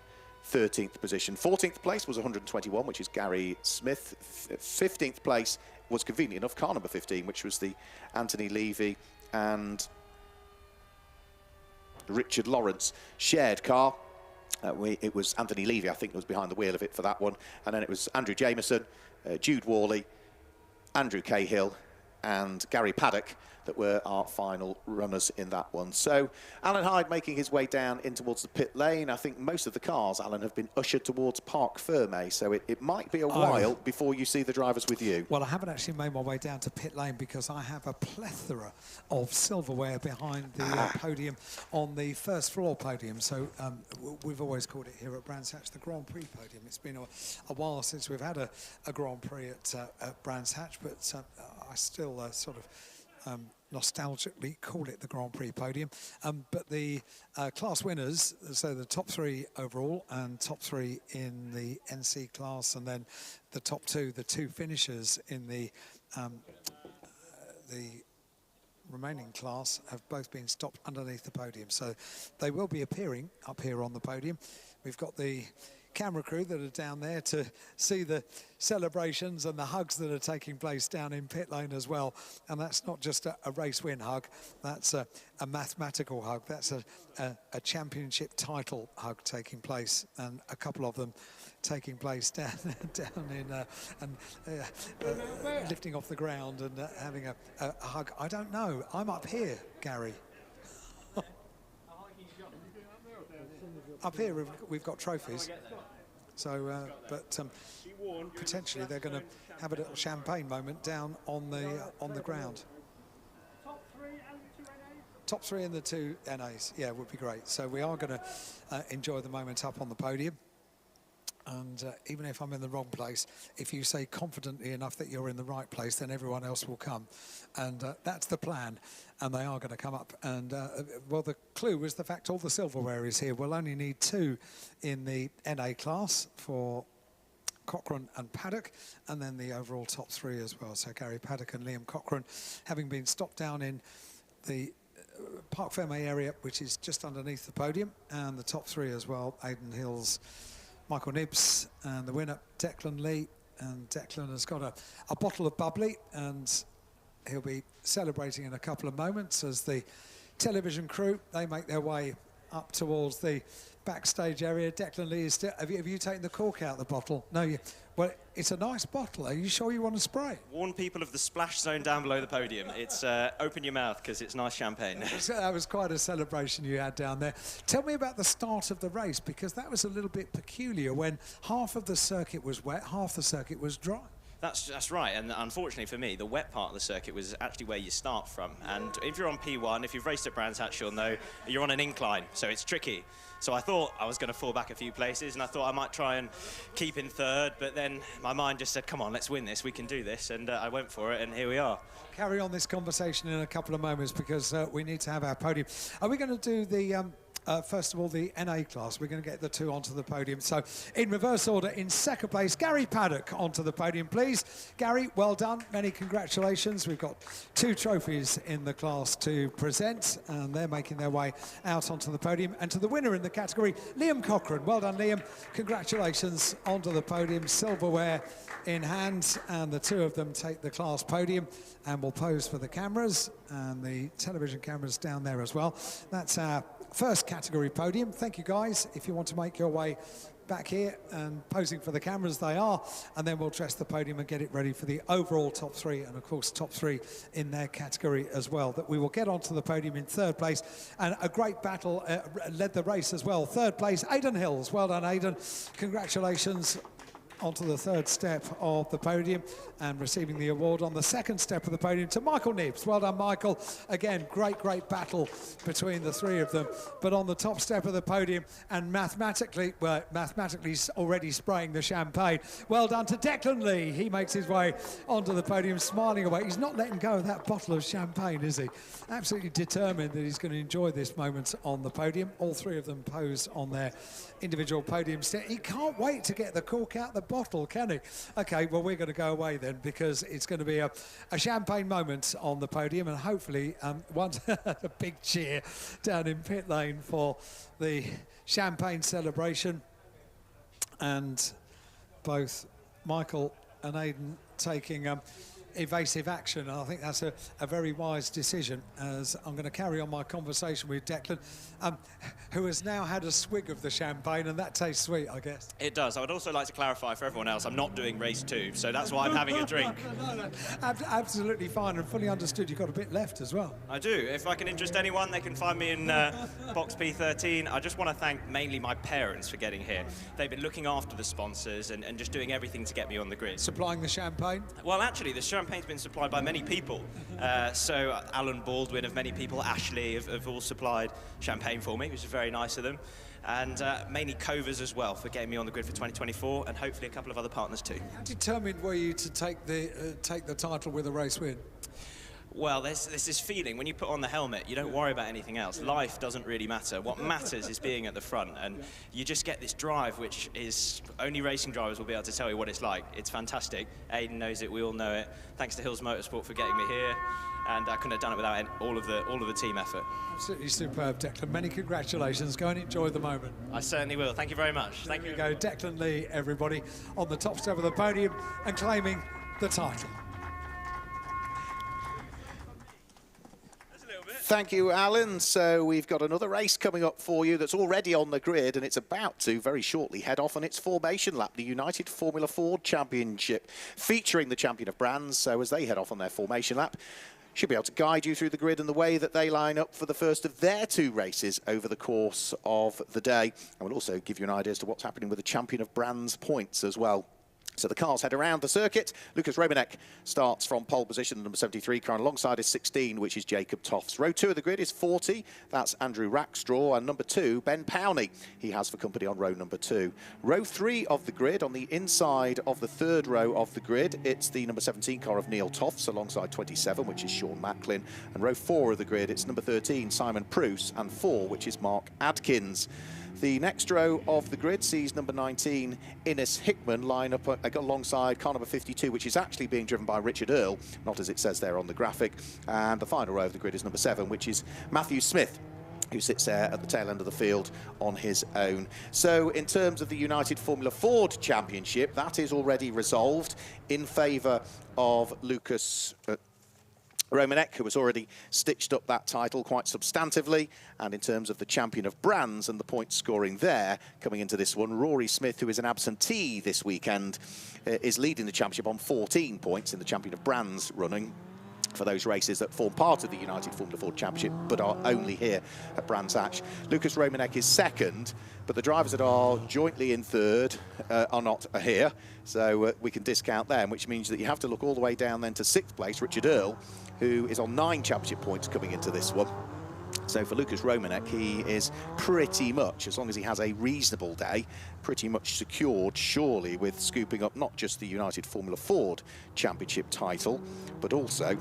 13th position. 14th place was 121, which is Gary Smith. 15th place was convenient enough car number 15, which was the Anthony Levy and Richard Lawrence shared car. It was Anthony Levy, I think, was behind the wheel of it for that one. And then it was Andrew Jameson, Jude Worley, Andrew Cahill and Gary Paddock that were our final runners in that one. So Alan Hyde making his way down in towards the pit lane. I think most of the cars, Alan, have been ushered towards Parc Fermé, so it might be a while before you see the drivers with you. Well, I haven't actually made my way down to pit lane because I have a plethora of silverware behind the podium on the first floor podium. So we've always called it here at Brands Hatch the Grand Prix podium. It's been a while since we've had a Grand Prix at Brands Hatch, but I still sort of nostalgically call it the Grand Prix podium. But the class winners, so the top 3 overall and top 3 in the NC class, and then the top 2, the 2 finishers in the remaining class have both been stopped underneath the podium. So they will be appearing up here on the podium. We've got the camera crew that are down there to see the celebrations and the hugs that are taking place down in pit lane as well. And that's not just a race win hug, that's a mathematical hug. That's a championship title hug taking place, and a couple of them taking place down in lifting off the ground and having a hug. I don't know, I'm up here, Gary. Up here we've got trophies, so but potentially they're going to have a little champagne moment down on the ground. Top 3 and the 2 NAs, yeah, would be great. So we are going to enjoy the moment up on the podium. And even if I'm in the wrong place, if you say confidently enough that you're in the right place, then everyone else will come. And that's the plan. And they are going to come up. And, well, the clue was the fact all the silverware is here. We'll only need 2 in the NA class for Cochrane and Paddock, and then the overall top 3 as well. So Gary Paddock and Liam Cochrane, having been stopped down in the Parc Fermé area, which is just underneath the podium, and the top 3 as well, Aidan Hills, Michael Nibbs, and the winner, Declan Lee. And Declan has got a bottle of bubbly, and he'll be celebrating in a couple of moments as the television crew, they make their way up towards the backstage area. Declan Lee is still, have you taken the cork out of the bottle? No, well, it's a nice bottle. Are you sure you want to spray? Warn people of the splash zone down below the podium. It's open your mouth because it's nice champagne. That was quite a celebration you had down there. Tell me about the start of the race, because that was a little bit peculiar when half of the circuit was wet, half the circuit was dry. That's right, and unfortunately for me, the wet part of the circuit was actually where you start from. And if you're on P1, if you've raced at Brands Hatch, you'll know you're on an incline, so it's tricky. So I thought I was going to fall back a few places, and I thought I might try and keep in 3rd, but then my mind just said, come on, let's win this, we can do this, and I went for it, and here we are. Carry on this conversation in a couple of moments, because we need to have our podium. Are we going to do the... first of all, the NA class, we're going to get the 2 onto the podium. So, in reverse order, in 2nd place, Gary Paddock onto the podium, please. Gary, well done. Many congratulations. We've got 2 trophies in the class to present, and they're making their way out onto the podium. And to the winner in the category, Liam Cochrane. Well done, Liam. Congratulations onto the podium, silverware in hand, and the 2 of them take the class podium and will pose for the cameras, and the television cameras down there as well. That's our first category podium. Thank you, guys. If you want to make your way back here and posing for the cameras, they are, and then we'll dress the podium and get it ready for the overall top 3, and of course top 3 in their category as well, that we will get onto the podium in 3rd place. And a great battle led the race as well. 3rd place, Aidan Hills. Well done, Aidan. Congratulations onto the 3rd step of the podium and receiving the award on the 2nd step of the podium to Michael Nibbs. Well done, Michael. Again, great battle between the 3 of them. But on the top step of the podium, and mathematically already spraying the champagne. Well done to Declan Lee. He makes his way onto the podium, smiling away. He's not letting go of that bottle of champagne, is he? Absolutely determined that he's going to enjoy this moment on the podium. All 3 of them pose on their individual podium step. He can't wait to get the cork out the bottle, can he? Okay, well, we're going to go away then, because it's going to be a champagne moment on the podium, and hopefully a big cheer down in pit lane for the champagne celebration. And both Michael and Aidan taking evasive action. And I think that's a very wise decision, as I'm going to carry on my conversation with Declan, who has now had a swig of the champagne, and that tastes sweet, I guess. It does. I would also like to clarify for everyone else, I'm not doing race 2, so that's why I'm having a drink. No. Absolutely fine, and fully understood. You've got a bit left as well. I do. If I can interest anyone, they can find me in box P13. I just want to thank mainly my parents for getting here. They've been looking after the sponsors and just doing everything to get me on the grid. Supplying the champagne? Well, actually, the champagne's been supplied by many people. So Alan Baldwin of many people, Ashley have all supplied champagne for me, which is very nice of them. And mainly Covers as well for getting me on the grid for 2024, and hopefully a couple of other partners too. How determined were you to take the title with a race win? Well, there's this feeling, when you put on the helmet, you don't worry about anything else. Life doesn't really matter. What matters is being at the front, and you just get this drive, which is only racing drivers will be able to tell you what it's like. It's fantastic. Aiden knows it, we all know it. Thanks to Hills Motorsport for getting me here, and I couldn't have done it without all of the team effort. Absolutely superb, Declan. Many congratulations. Go and enjoy the moment. I certainly will. Thank you very much. Thank you. Go, Declan Lee, everybody, on the top step of the podium and claiming the title. Thank you, Alan. So we've got another race coming up for you that's already on the grid, and it's about to very shortly head off on its formation lap, the United Formula Ford Championship, featuring the champion of Brands. So as they head off on their formation lap, should be able to guide you through the grid and the way that they line up for the first of their 2 races over the course of the day. And we'll also give you an idea as to what's happening with the champion of Brands points as well. So the cars head around the circuit. Lucas Romanek starts from pole position, number 73 car, and alongside is 16, which is Jacob Toffs. Row 2 of the grid is 40. That's Andrew Rackstraw, and number 2, Ben Powney. He has for company on row number 2. Row 3 of the grid, on the inside of the 3rd row of the grid, it's the number 17 car of Neil Toffs alongside 27, which is Sean Macklin. And row 4 of the grid, it's number 13, Simon Pruce, and 4, which is Mark Adkins. The next row of the grid sees number 19, Innes Hickman, line up alongside car number 52, which is actually being driven by Richard Earle, not as it says there on the graphic. And the final row of the grid is number 7, which is Matthew Smith, who sits there at the tail end of the field on his own. So in terms of the United Formula Ford Championship, that is already resolved in favour of Lucas Romanek, who has already stitched up that title quite substantively. And in terms of the champion of Brands and the point scoring there, coming into this one, Rory Smith, who is an absentee this weekend, is leading the championship on 14 points in the champion of Brands running for those races that form part of the United Formula Ford Championship but are only here at Brands Hatch. Lucas Romanek is second, but the drivers that are jointly in 3rd are not here, so we can discount them, which means that you have to look all the way down then to 6th place, Richard Earle, who is on 9 championship points coming into this one. So for Lucas Romanek, he is pretty much, as long as he has a reasonable day, pretty much secured, surely, with scooping up not just the United Formula Ford Championship title, but also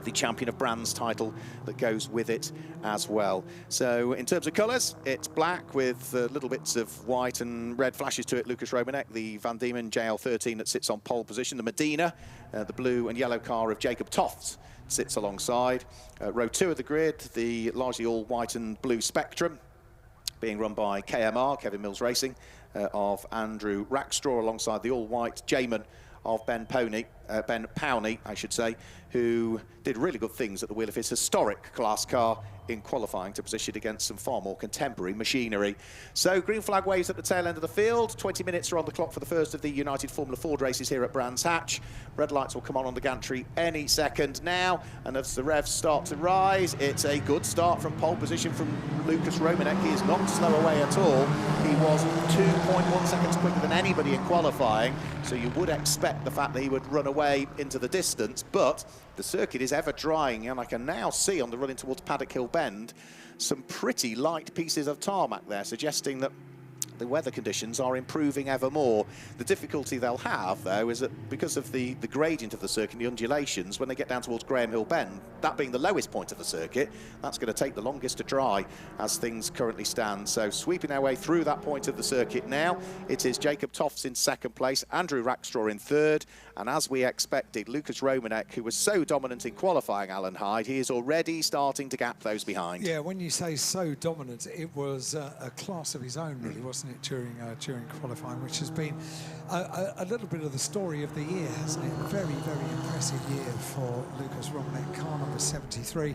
the champion of Brands title that goes with it as well. So in terms of colours, it's black with little bits of white and red flashes to it. Lucas Romanek, the Van Diemen JL13 that sits on pole position, the Medina, the blue and yellow car of Jacob Toffs sits alongside. Row 2 of the grid, the largely all white and blue Spectrum, being run by KMR, Kevin Mills Racing, of Andrew Rackstraw, alongside the all-white Jamin of Ben Powney, I should say, who did really good things at the wheel of his historic class car in qualifying to position against some far more contemporary machinery. So green flag waves at the tail end of the field. 20 minutes are on the clock for the first of the United Formula Ford races here at Brands Hatch. Red lights will come on the gantry any second now, and as the revs start to rise, it's a good start from pole position from Lucas Romanek. He is not slow away at all. He was 2.1 seconds quicker than anybody in qualifying, so you would expect the fact that he would run away into the distance, but the circuit is ever drying, and I can now see on the run in towards Paddock Hill Bend some pretty light pieces of tarmac there, suggesting that the weather conditions are improving ever more. The difficulty they'll have, though, is that because of the gradient of the circuit, the undulations, when they get down towards Graham Hill Bend, that being the lowest point of the circuit, that's going to take the longest to dry as things currently stand. So sweeping our way through that point of the circuit now, it is Jacob Toffs in 2nd place, Andrew Rackstraw in 3rd, and as we expected, Lucas Romanek, who was so dominant in qualifying, Alan Hyde, he is already starting to gap those behind. Yeah, when you say so dominant, it was a class of his own, really, wasn't it? hasn't it, during qualifying, which has been a little bit of the story of the year, hasn't it? Very, very impressive year for Lucas Romanek, car number 73.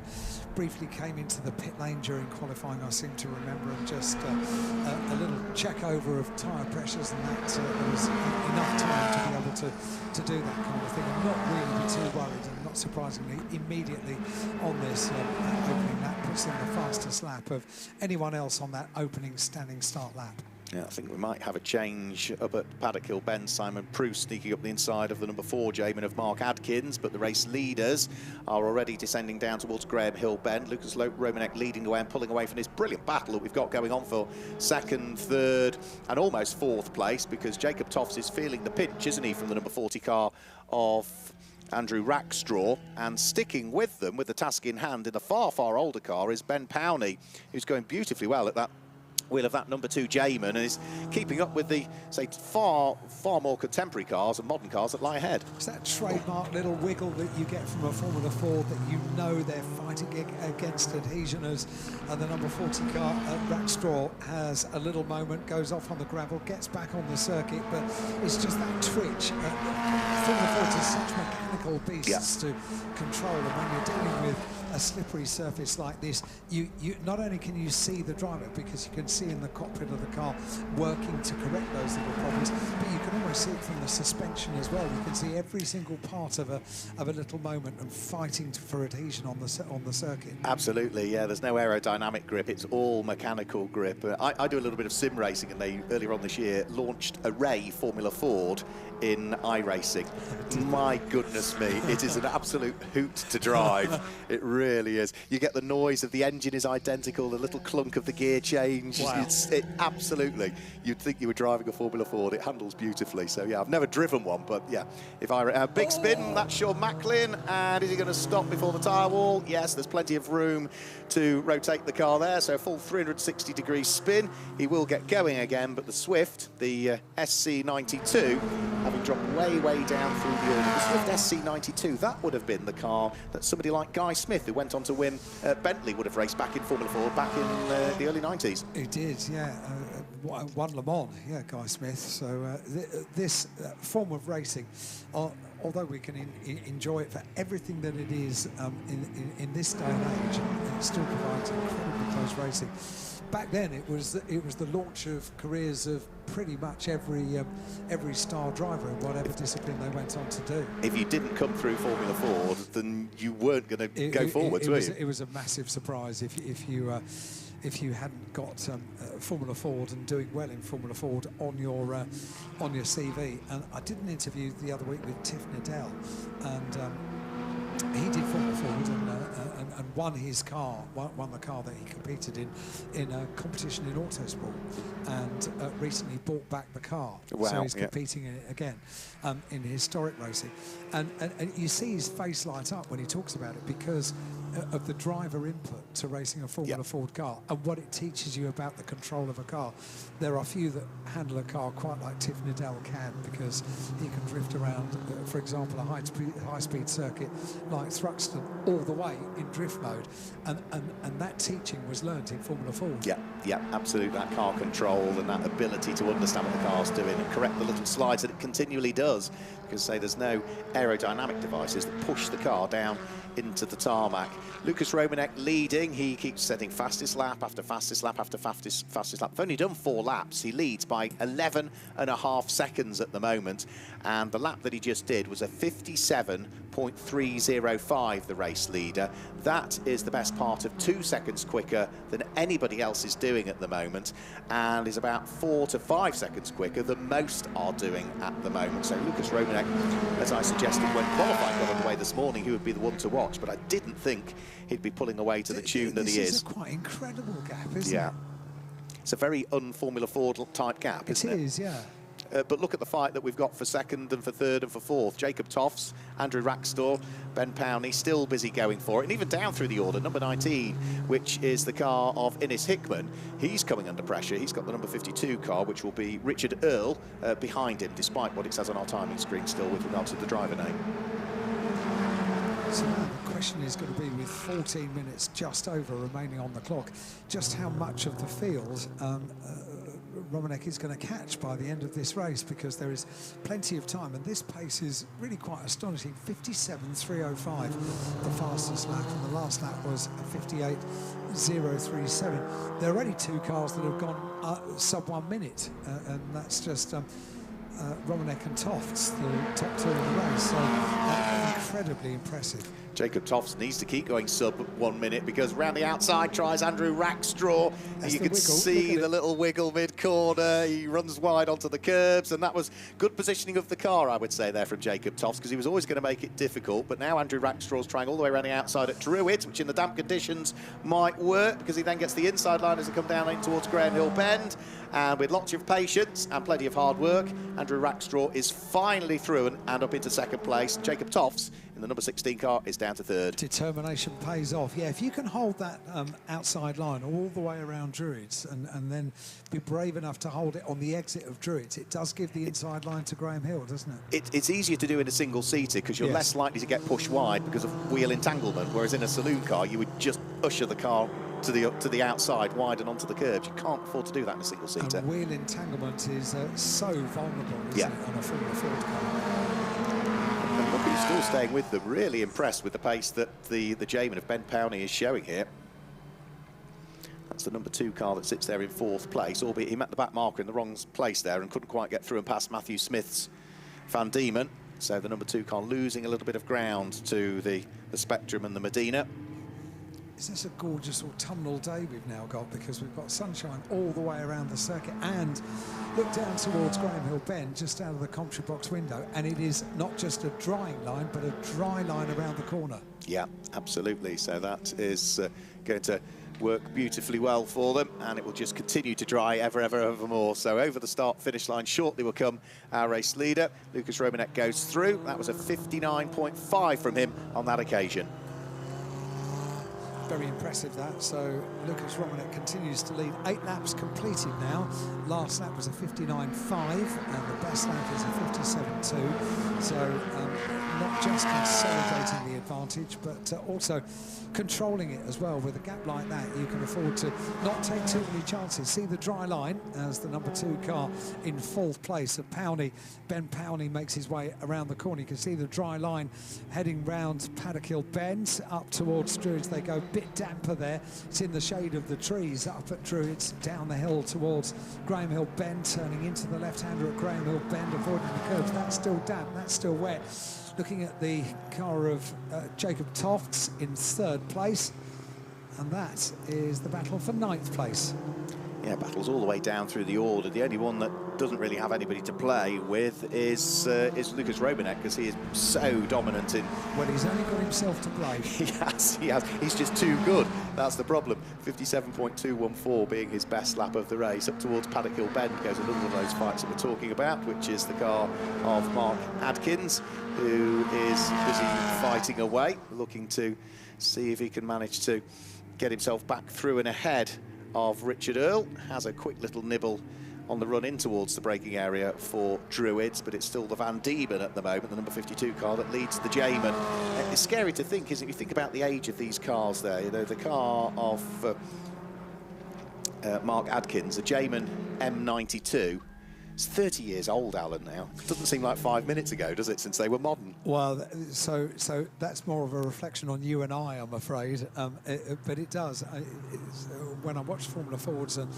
Briefly came into the pit lane during qualifying, I seem to remember, and just a little check over of tyre pressures, and that there was enough time to be able to do that kind of thing and not really be too worried. And not surprisingly, immediately on this opening lap puts in the fastest lap of anyone else on that opening standing start lap. Yeah, I think we might have a change up at Paddock Hill Bend. Simon Proust sneaking up the inside of the number 4 Jamin of Mark Adkins, but the race leaders are already descending down towards Graham Hill Bend. Lucas Romanek leading away and pulling away from this brilliant battle that we've got going on for 2nd, 3rd and almost 4th place, because Jacob Toffs is feeling the pinch, isn't he, from the number 40 car of Andrew Rackstraw, and sticking with them with the task in hand in the far, far older car is Ben Powney, who's going beautifully well at that wheel of that number 2 Jamin, and is keeping up with the, say, far more contemporary cars and modern cars that lie ahead. It's that trademark little wiggle that you get from a Formula Ford, that you know they're fighting against adhesion, as the number 40 car Rackstraw has a little moment, goes off on the gravel, gets back on the circuit, but it's just that twitch. Formula Fords are such mechanical beasts to control, and when you're dealing with a slippery surface like this, you not only can you see the driver, because you can see in the cockpit of the car working to correct those little problems, but you can almost see it from the suspension as well. You can see every single part of a little moment and fighting for adhesion on the circuit. Absolutely, yeah. There's no aerodynamic grip; it's all mechanical grip. I do a little bit of sim racing, and they earlier on this year launched a Ray Formula Ford in iRacing. My goodness me, it is an absolute hoot to drive. It really is. You get the noise of the engine is identical, the little clunk of the gear change. Wow. It absolutely, you'd think you were driving a Formula Ford. It handles beautifully. So yeah, I've never driven one, but yeah, if I big spin, that's Sean Macklin, and is he going to stop before the tyre wall? Yes, there's plenty of room to rotate the car there, so a full 360-degree spin. He will get going again, but the Swift, the SC92, having dropped way down through the order. The Swift SC92, that would have been the car that somebody like Guy Smith, who went on to win Bentley, would have raced back in Formula Ford back in the early 90s. He did, yeah. Won Le Mans, yeah, Guy Smith. So this form of racing, although we can enjoy it for everything that it is in this day and age, it still provides incredibly close racing. Back then, it was the launch of careers of pretty much every star driver in whatever discipline they went on to do. If you didn't come through Formula Ford, then you weren't going to go forwards, were you? It was a massive surprise if you hadn't got Formula Ford and doing well in Formula Ford on your CV. And I did an interview the other week with Tiff Needell, and he did Formula Ford and won his car, won the car that he competed in a competition in Autosport, and recently bought back the car. Wow, so he's competing in it again in historic racing. And you see his face light up when he talks about it, because of the driver input to racing a Formula Ford car and what it teaches you about the control of a car. There are few that handle a car quite like Tiff Needell can, because he can drift around, for example, a high-speed circuit like Thruxton all the way in drift mode, and that teaching was learnt in Formula Ford. Yeah, absolutely. That car control and that ability to understand what the car's doing and correct the little slides that it continually does, because say there's no aerodynamic devices that push the car down into the tarmac. Lucas Romanek leading. He keeps setting fastest lap after fastest lap after fastest lap. They've only done 4 laps. He leads by 11.5 seconds at the moment, and the lap that he just did was a 57.305, the race leader. That is the best part of 2 seconds quicker than anybody else is doing at the moment, and is about 4 to 5 seconds quicker than most are doing at the moment. So Lucas Romanek, as I suggested when qualifying got on the way this morning, he would be the one to watch, but I didn't think he'd be pulling away to the tune that he is. This is a quite incredible gap, isn't it? It's a very un-Formula Ford type gap, isn't it? It is, yeah. But look at the fight that we've got for 2nd and for 3rd and for 4th. Jacob Toffs, Andrew Rackstraw, Ben Powney, still busy going for it. And even down through the order, number 19, which is the car of Innes Hickman, he's coming under pressure. He's got the number 52 car, which will be Richard Earle behind him, despite what it says on our timing screen still with regard to the driver name. So now the question is going to be, with 14 minutes just over remaining on the clock, just how much of the field Romanek is going to catch by the end of this race, because there is plenty of time, and this pace is really quite astonishing. 57.305 the fastest lap, and the last lap was 58.037. There are already 2 cars that have gone sub 1 minute, and that's just Romanek and Tofts, the top 2 in the race, so incredibly impressive. Jacob Tofts needs to keep going sub 1 minute, because round the outside tries Andrew Rackstraw. That's you the can wiggle. see the little wiggle mid-corner. He runs wide onto the curbs, and that was good positioning of the car, I would say, there from Jacob Tofts, because he was always going to make it difficult. But now Andrew Rackstraw's trying all the way around the outside at Druids, which in the damp conditions might work, because he then gets the inside line as they come down in towards Graham Hill Bend. And with lots of patience and plenty of hard work, Andrew Rackstraw is finally through and up into second place. Jacob Tofts in the number 16 car is down to third. Determination pays off. Yeah, if you can hold that outside line all the way around Druids, and then be brave enough to hold it on the exit of Druids, it does give the inside line to Graham Hill, doesn't it? It's easier to do in a single-seater, because you're less likely to get pushed wide because of wheel entanglement, whereas in a saloon car you would just usher the car to the outside, wide and onto the curbs. You can't afford to do that in a single-seater. And wheel entanglement is so vulnerable, isn't it, on a Formula Ford car. And look, he's still staying with them. Really impressed with the pace that the Jamin of Ben Powney is showing here. That's the number 2 car that sits there in 4th place, albeit he met the back marker in the wrong place there and couldn't quite get through and past Matthew Smith's Van Diemen. So the number 2 car losing a little bit of ground to the Spectrum and the Medina. Is this a gorgeous autumnal day we've now got, because we've got sunshine all the way around the circuit, and look down towards Graham Hill Bend just out of the commentary box window, and it is not just a drying line but a dry line around the corner. Yeah, absolutely. So that is going to work beautifully well for them, and it will just continue to dry ever more. So over the start-finish line shortly will come our race leader. Lucas Romanek goes through. That was a 59.5 from him on that occasion. Very impressive, that. So Lucas Romanek continues to lead. 8 laps completed now. Last lap was a 59.5, and the best lap is a 57.2. So not just consolidating the advantage, but also controlling it as well. With a gap like that, you can afford to not take too many chances. See the dry line as the number 2 car in 4th place of Powney. Ben Powney makes his way around the corner. You can see the dry line heading round Paddock Hill Bend up towards Druids. They go a bit damper there. It's in the shade of the trees up at Druids, down the hill towards Graham Hill Bend, turning into the left-hander at Graham Hill Bend, avoiding the curbs. That's still damp, that's still wet. Looking at the car of Jacob Tofts in 3rd place, and that is the battle for 9th place. Yeah, battles all the way down through the order. The only one that doesn't really have anybody to play with is Lucas Romanek, because he is so dominant in... Well, he's only got himself to blame. He has. He's just too good. That's the problem. 57.214 being his best lap of the race. Up towards Paddock Hill Bend goes another of those fights that we're talking about, which is the car of Mark Adkins, who is busy fighting away, looking to see if he can manage to get himself back through and ahead of Richard Earl. Has a quick little nibble on the run in towards the braking area for Druids, but it's still the Van Diemen at the moment, the number 52 car that leads the Jamin. It's scary to think, isn't it? You think about the age of these cars there. You know, the car of Mark Adkins, the Jamin M92, it's 30 years old, Alan, now. It doesn't seem like 5 minutes ago, does it, since they were modern? Well, so that's more of a reflection on you and I, I'm afraid. But it does. When I watch Formula Fords and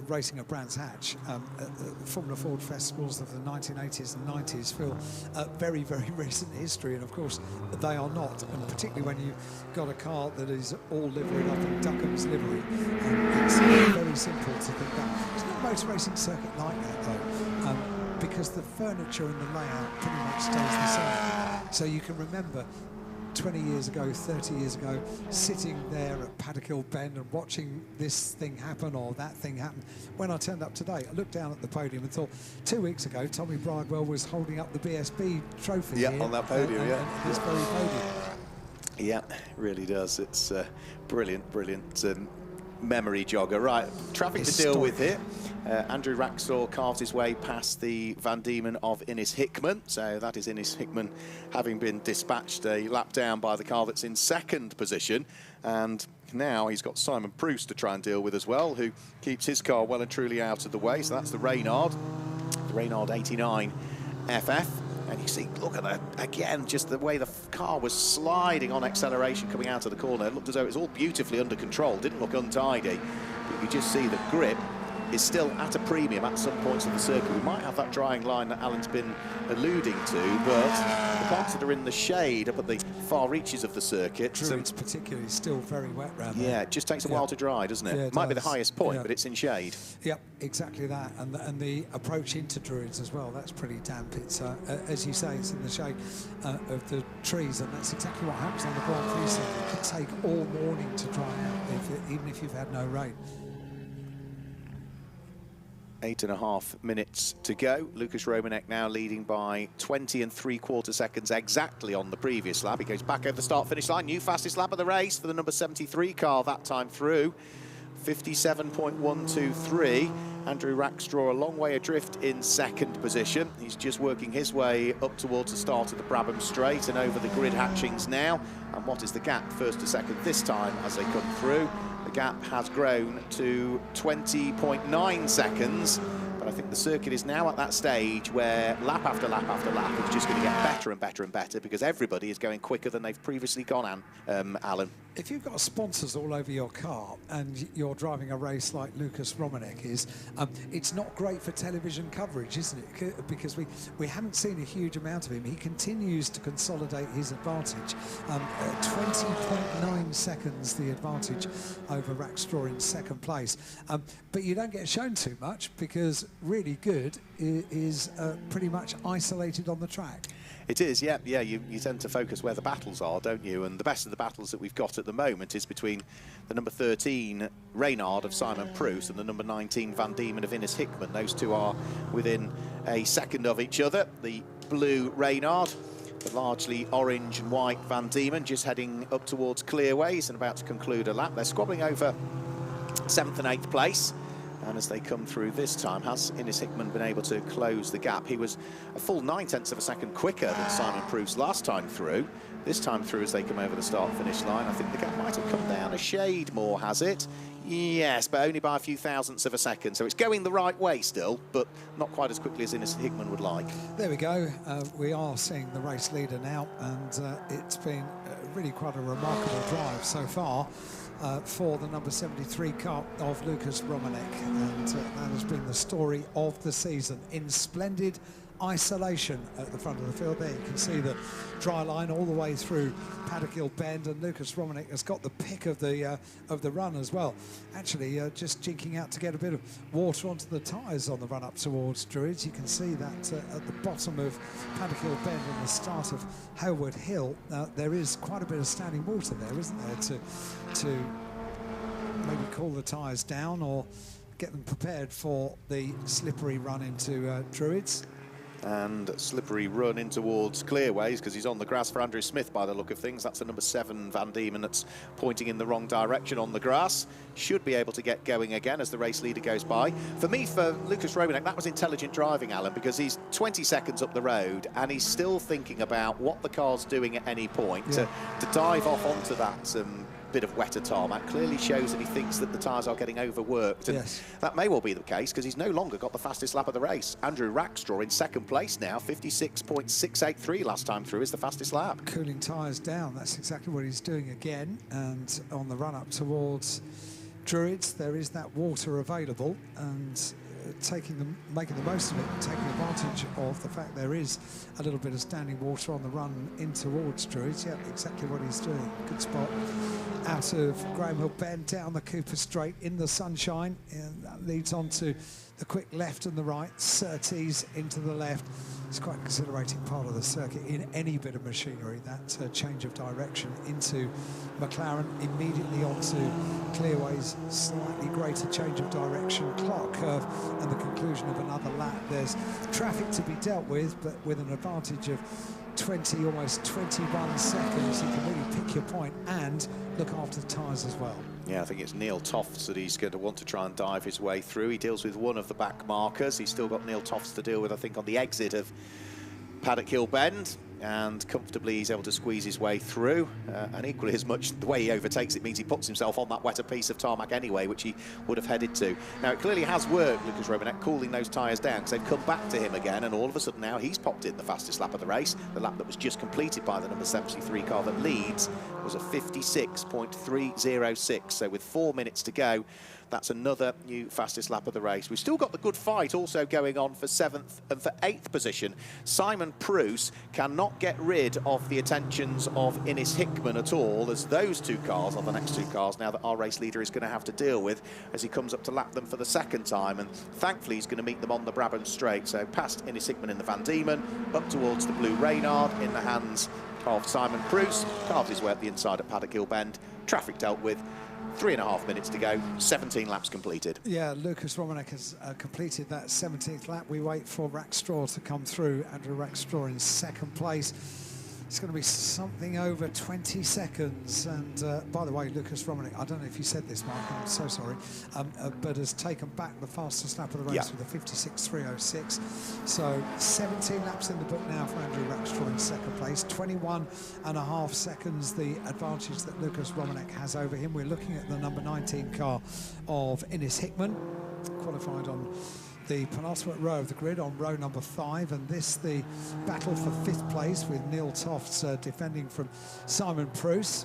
racing at Brands Hatch, Formula Ford festivals of the 1980s and 90s feel very, very recent history, and of course they are not, and particularly when you've got a car that is all liveried up in Duckham's livery. It's very simple to think that. There's no motor racing circuit like that though, because the furniture and the layout pretty much stays the same. So you can remember 20 years ago, 30 years ago, sitting there at Paddock Hill Bend and watching this thing happen or that thing happen. When I turned up today, I looked down at the podium and thought, 2 weeks ago, Tommy Bridewell was holding up the BSB trophy here, on that podium, this very podium. Yeah, it really does. It's brilliant memory jogger. Right, traffic to deal with here. Andrew Rackstraw carves his way past the Van Diemen of Innes Hickman. So that is Innes Hickman having been dispatched a lap down by the car that's in second position. And now he's got Simon Proust to try and deal with as well, who keeps his car well and truly out of the way. So that's the Reynard 89 FF. And you see, look at that, again, just the way the car was sliding on acceleration coming out of the corner. It looked as though it was all beautifully under control, didn't look untidy. But you just see the grip is still at a premium at some points of the circuit. We might have that drying line that Alan's been alluding to, but the parts that are in the shade up at the far reaches of the circuit. Druids particularly still very wet round there. Yeah, it just takes a while to dry, doesn't it? Yeah, it might be does. the highest point, but it's in shade. Yep, exactly that. And the approach into Druids as well, that's pretty damp. It's, as you say, it's in the shade of the trees, and that's exactly what happens on the Grand Prix circuit. It could take all morning to dry out, even if you've had no rain. 8.5 minutes to go. Lucas Romanek now leading by 20 3/4 seconds exactly on the previous lap. He goes back over the start-finish line. New fastest lap of the race for the number 73 car that time through. 57.123. Andrew Rackstraw a long way adrift in second position. He's just working his way up towards the start of the Brabham Straight and over the grid hatchings now. And what is the gap first to second this time as they come through? The gap has grown to 20.9 seconds. But I think the circuit is now at that stage where lap after lap after lap it's just going to get better and better and better because everybody is going quicker than they've previously gone, Alan. If you've got sponsors all over your car and you're driving a race like Lucas Romanek is, it's not great for television coverage, isn't it? Because we haven't seen a huge amount of him. He continues to consolidate his advantage. 20.9 seconds the advantage over Rackstraw in second place. But you don't get shown too much because really good is pretty much isolated on the track. It is, yeah. You tend to focus where the battles are, don't you? And the best of the battles that we've got at the moment is between the number 13 Reynard of Simon Proust and the number 19 Van Diemen of Innes Hickman. Those two are within a second of each other. The blue Reynard, the largely orange and white Van Diemen, just heading up towards Clearways and about to conclude a lap. They're squabbling over 7th and 8th place. And as they come through this time, has Innes Hickman been able to close the gap? He was a full 9/10 of a second quicker than Simon Proust last time through. This time through, as they come over the start-finish line, I think the gap might have come down a shade more, has it? Yes, but only by a few thousandths of a second. So it's going the right way still, but not quite as quickly as Innes Hickman would like. There we go. We are seeing the race leader now, and it's been really quite a remarkable drive so far. For the number 73 car of Lucas Romanek, and that has been the story of the season in splendid isolation at the front of the field. There you can see the dry line all the way through Paddock Hill Bend, and Lucas Romanek has got the pick of the run as well. Actually, just jinking out to get a bit of water onto the tyres on the run up towards Druids. You can see that at the bottom of Paddock Hill Bend and the start of Howard Hill, there is quite a bit of standing water there, isn't there, to maybe cool the tyres down or get them prepared for the slippery run into Druids. And slippery run in towards Clearways because he's on the grass for Andrew Smith by the look of things. That's the number 7 Van Diemen that's pointing in the wrong direction on the grass. Should be able to get going again as the race leader goes by. For me, for Lucas Romanek, that was intelligent driving, Alan, because he's 20 seconds up the road and he's still thinking about what the car's doing at any point. To dive off onto that bit of wetter tarmac clearly shows that he thinks that the tyres are getting overworked, and that may well be the case because he's no longer got the fastest lap of the race. Andrew Rackstraw in second place now, 56.683 last time through is the fastest lap. Cooling tyres down, that's exactly what he's doing again, and on the run up towards Druids there is that water available, and making the most of it, taking advantage of the fact there is a little bit of standing water on the run in towards Druids. Yeah, exactly what he's doing. Good spot out of Graham Hill Bend, down the Cooper Straight in the sunshine, and that leads on to the quick left and the right, Surtees into the left. It's quite an exhilarating part of the circuit in any bit of machinery, that change of direction into McLaren, immediately onto Clearways, slightly greater change of direction, Clark Curve, and the conclusion of another lap. There's traffic to be dealt with, but with an advantage of 20, almost 21 seconds. You can really pick your point and look after the tyres as well. Yeah, I think it's Neil Tofts that he's going to want to try and dive his way through. He deals with one of the back markers. He's still got Neil Tofts to deal with, I think, on the exit of Paddock Hill Bend, and comfortably he's able to squeeze his way through, and equally as much the way he overtakes it means he puts himself on that wetter piece of tarmac anyway, which he would have headed to. Now it clearly has worked, Lucas Romanek, cooling those tyres down, because they've come back to him again, and all of a sudden now he's popped in the fastest lap of the race. The lap that was just completed by the number 73 car that leads was a 56.306, so with 4 minutes to go, that's another new fastest lap of the race. We've still got the good fight also going on for 7th and for 8th position. Simon Pruce cannot get rid of the attentions of Innes Hickman at all, as those two cars are the next two cars now that our race leader is going to have to deal with as he comes up to lap them for the second time, and thankfully he's going to meet them on the Brabham Straight. So past Innes Hickman in the Van Diemen, up towards the Blue Reynard in the hands of Simon Pruce, carved his way up the inside at Paddock Hill Bend, traffic dealt with. 3.5 minutes to go, 17 laps completed. Yeah, Lucas Romanek has completed that 17th lap. We wait for Rackstraw to come through. Andrew Rackstraw in second place. It's going to be something over 20 seconds. And by the way, Lucas Romanek, I don't know if you said this, Mark, I'm so sorry, but has taken back the fastest lap of the race with a 56.306. So 17 laps in the book now for Andrew Rackstraw in second place. 21.5 seconds the advantage that Lucas Romanek has over him. We're looking at the number 19 car of Innes Hickman, qualified on the penultimate row of the grid on row number 5, and this the battle for 5th place with Neil Tofts defending from Simon Pruce,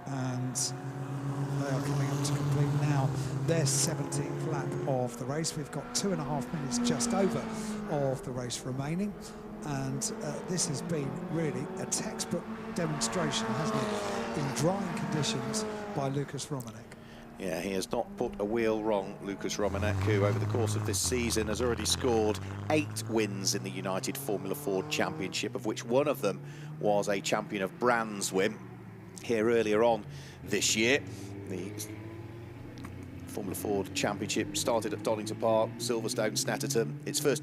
and they are coming up to complete now their 17th lap of the race. We've got 2.5 minutes just over of the race remaining, and this has been really a textbook demonstration, hasn't it, in drying conditions by Lucas Romanek. Yeah, he has not put a wheel wrong, Lucas Romanek, who over the course of this season has already scored 8 wins in the United Formula Ford Championship, of which one of them was a Champion of Brands win here earlier on this year. The Formula Ford Championship started at Donington Park, Silverstone, Snetterton. Its first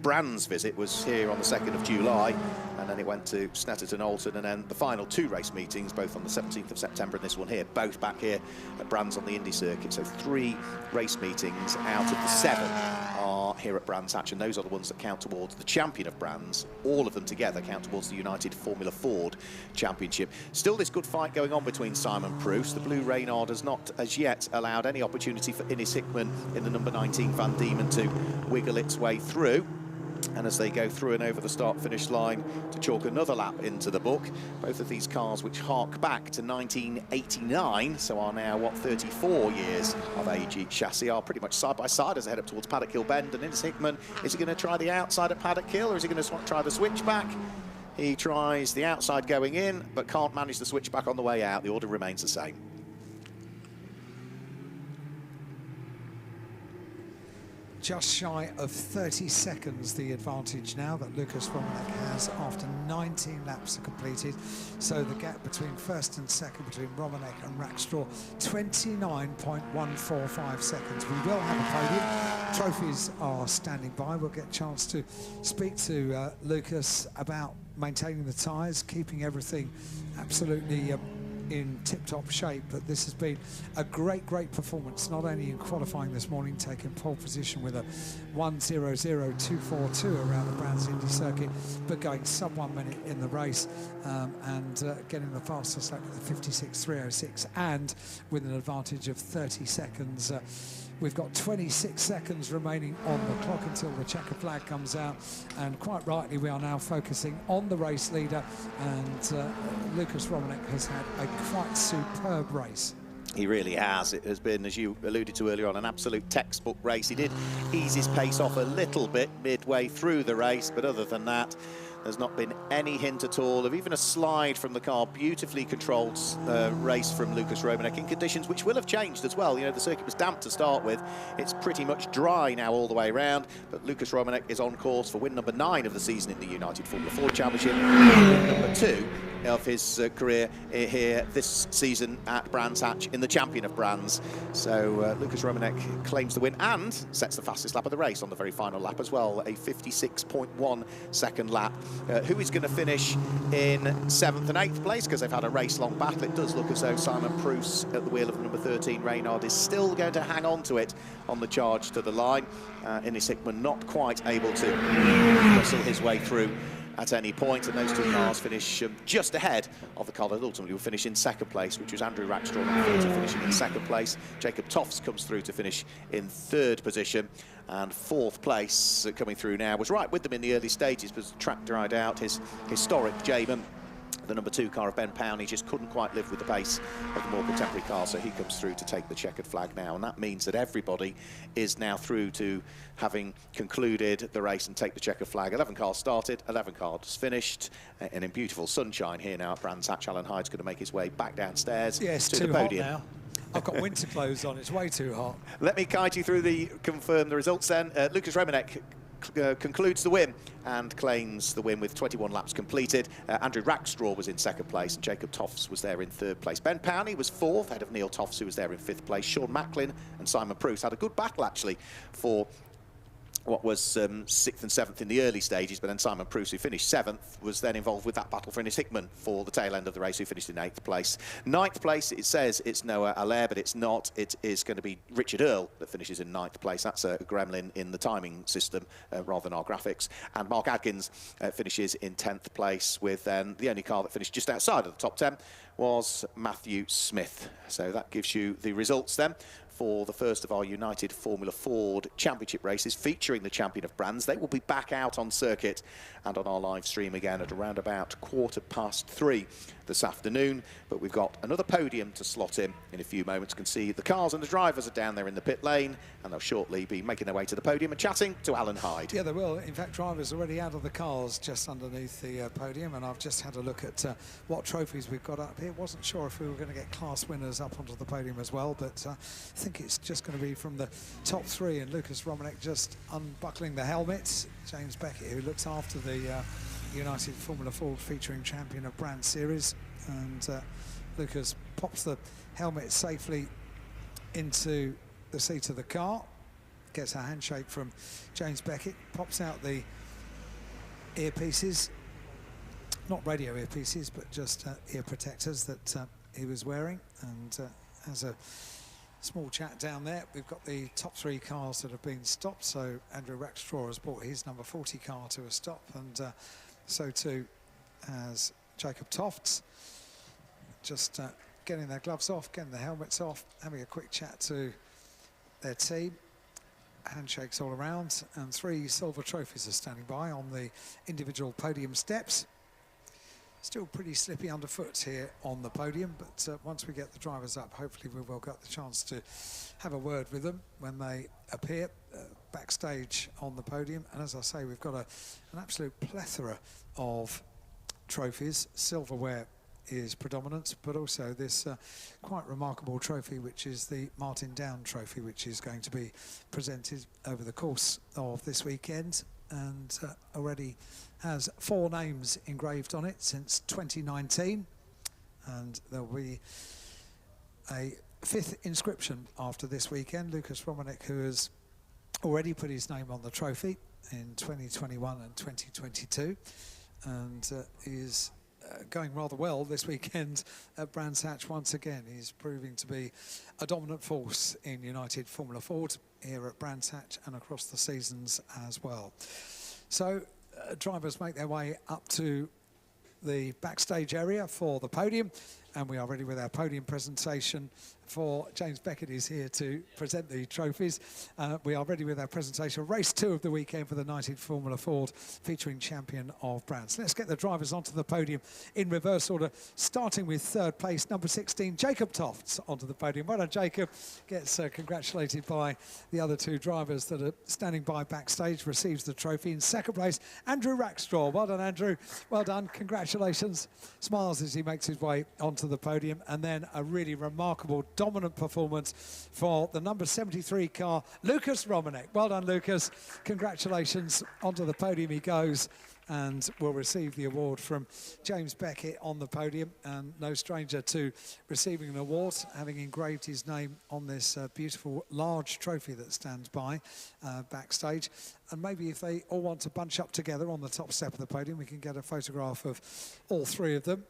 Brands visit was here on the 2nd of July, and then it went to Snetterton, Alton, and then the final 2 race meetings, both on the 17th of September and this one here, both back here at Brands on the Indy circuit. So 3 race meetings out of the 7 are here at Brands Hatch, and those are the ones that count towards the Champion of Brands. All of them together count towards the United Formula Ford Championship. Still this good fight going on between Simon Pruce. The Blue Reynard has not as yet allowed any opportunity for Innes Hickman in the number 19 Van Diemen to wiggle its way through. And as they go through and over the start-finish line to chalk another lap into the book, both of these cars, which hark back to 1989, so are now, what, 34 years of age each chassis, are pretty much side by side as they head up towards Paddock Hill Bend. And Innes Hickman, is he going to try the outside at Paddock Hill, or is he going to try the switchback? He tries the outside going in, but can't manage the switchback on the way out. The order remains the same. Just shy of 30 seconds the advantage now that Lucas Romanek has after 19 laps are completed. So the gap between first and second between Romanek and Rackstraw, 29.145 seconds. We will have a podium. Trophies are standing by. We'll get a chance to speak to Lucas about maintaining the tyres, keeping everything absolutely in tip-top shape. But this has been a great performance, not only in qualifying this morning, taking pole position with a 1:00.242 around the Brands Indy circuit, but going sub 1 minute in the race, and getting the fastest lap at the 56.306, and with an advantage of 30 seconds. We've got 26 seconds remaining on the clock until the checker flag comes out, and quite rightly we are now focusing on the race leader, and Lucas Romanek has had a quite superb race. He really has. It has been, as you alluded to earlier on, an absolute textbook race. He did ease his pace off a little bit midway through the race, but other than that, there's not been any hint at all of even a slide from the car. Beautifully controlled race from Lucas Romanek in conditions which will have changed as well. You know, the circuit was damp to start with. It's pretty much dry now all the way around, but Lucas Romanek is on course for win number 9 of the season in the United Formula Ford Championship, win number 2 of his career here this season at Brands Hatch in the Champion of Brands. So Lucas Romanek claims the win and sets the fastest lap of the race on the very final lap as well, a 56.1 second lap. Who is going to finish in 7th and 8th place, because they've had a race-long battle. It does look as though Simon Pruce at the wheel of number 13 Reynard is still going to hang on to it on the charge to the line. Innes Hickman not quite able to wrestle his way through at any point, and those two cars finish just ahead of the car that ultimately will finish in 2nd place, which was Andrew Rackstraw, number 30, finishing in 2nd place. Jacob Toffs comes through to finish in 3rd position, and 4th place coming through now was right with them in the early stages, but the track dried out. His historic Jamin, the number 2 car of Ben Powney, just couldn't quite live with the pace of the more contemporary car, so he comes through to take the checkered flag now, and that means that everybody is now through to having concluded the race and take the checkered flag. 11 cars started, 11 cars finished, and in beautiful sunshine here now at Brands Hatch. Alan Hyde's going to make his way back downstairs to the podium. Hot now. I've got winter clothes on, it's way too hot. Let me guide you through confirm the results then. Lucas Romanek concludes the win and claims the win with 21 laps completed. Andrew Rackstraw was in 2nd place and Jacob Toffs was there in 3rd place. Ben Powney was 4th, ahead of Neil Toffs, who was there in 5th place. Sean Macklin and Simon Pruce had a good battle actually for what was 6th and 7th in the early stages, but then Simon Pruce, who finished 7th, was then involved with that battle for Innes Hickman for the tail end of the race, who finished in 8th place. 9th place, it says it's Noah Allaire, but it's not. It is going to be Richard Earle that finishes in 9th place. That's a gremlin in the timing system rather than our graphics. And Mark Adkins finishes in 10th place, with then the only car that finished just outside of the top 10 was Matthew Smith. So that gives you the results then for the first of our United Formula Ford Championship races featuring the Champion of Brands. They will be back out on circuit and on our live stream again at around about 3:15 this afternoon. But we've got another podium to slot in a few moments. You can see the cars and the drivers are down there in the pit lane, and they'll shortly be making their way to the podium and chatting to Alan Hyde. Yeah, they will. In fact, drivers already out of the cars just underneath the podium, and I've just had a look at what trophies we've got up here. Wasn't sure if we were going to get class winners up onto the podium as well, but I think it's just going to be from the top 3, and Lucas Romanek just unbuckling the helmets. James Beckett, who looks after the United Formula Ford featuring Champion of Brands series, and Lucas pops the helmet safely into the seat of the car, gets a handshake from James Beckett, pops out the earpieces, not radio earpieces, but just ear protectors that he was wearing, and has a small chat down there. We've got the top 3 cars that have been stopped, so Andrew Rackstraw has brought his number 40 car to a stop, and so too has Jacob Toffs. Just getting their gloves off, getting their helmets off, having a quick chat to their team. Handshakes all around, and 3 silver trophies are standing by on the individual podium steps. Still pretty slippy underfoot here on the podium, but once we get the drivers up, hopefully we will get the chance to have a word with them when they appear backstage on the podium. And as I say, we've got an absolute plethora of trophies. Silverware is predominant, but also this quite remarkable trophy, which is the Martin Down Trophy, which is going to be presented over the course of this weekend, and already has 4 names engraved on it since 2019, and there'll be a 5th inscription after this weekend. Lucas Romanek, who has already put his name on the trophy in 2021 and 2022, and is going rather well this weekend at Brands Hatch once again. He's proving to be a dominant force in United Formula Ford here at Brands Hatch and across the seasons as well. So drivers make their way up to the backstage area for the podium, and we are ready with our podium presentation for James Beckett is here to present the trophies. We are ready with our presentation. Race 2 of the weekend for the United Formula Ford featuring Champion of Brands. Let's get the drivers onto the podium in reverse order, starting with 3rd place, number 16, Jacob Toffs onto the podium. Well done, Jacob. Gets congratulated by the other 2 drivers that are standing by backstage, receives the trophy. In 2nd place, Andrew Rackstraw. Well done, Andrew. Well done. Congratulations. Smiles as he makes his way onto the podium. And then a really remarkable dominant performance for the number 73 car, Lucas Romanek. Well done, Lucas. Congratulations. Onto the podium he goes. and will receive the award from James Beckett on the podium, and no stranger to receiving an award, having engraved his name on this beautiful large trophy that stands by backstage. And maybe if they all want to bunch up together on the top step of the podium, we can get a photograph of all three of them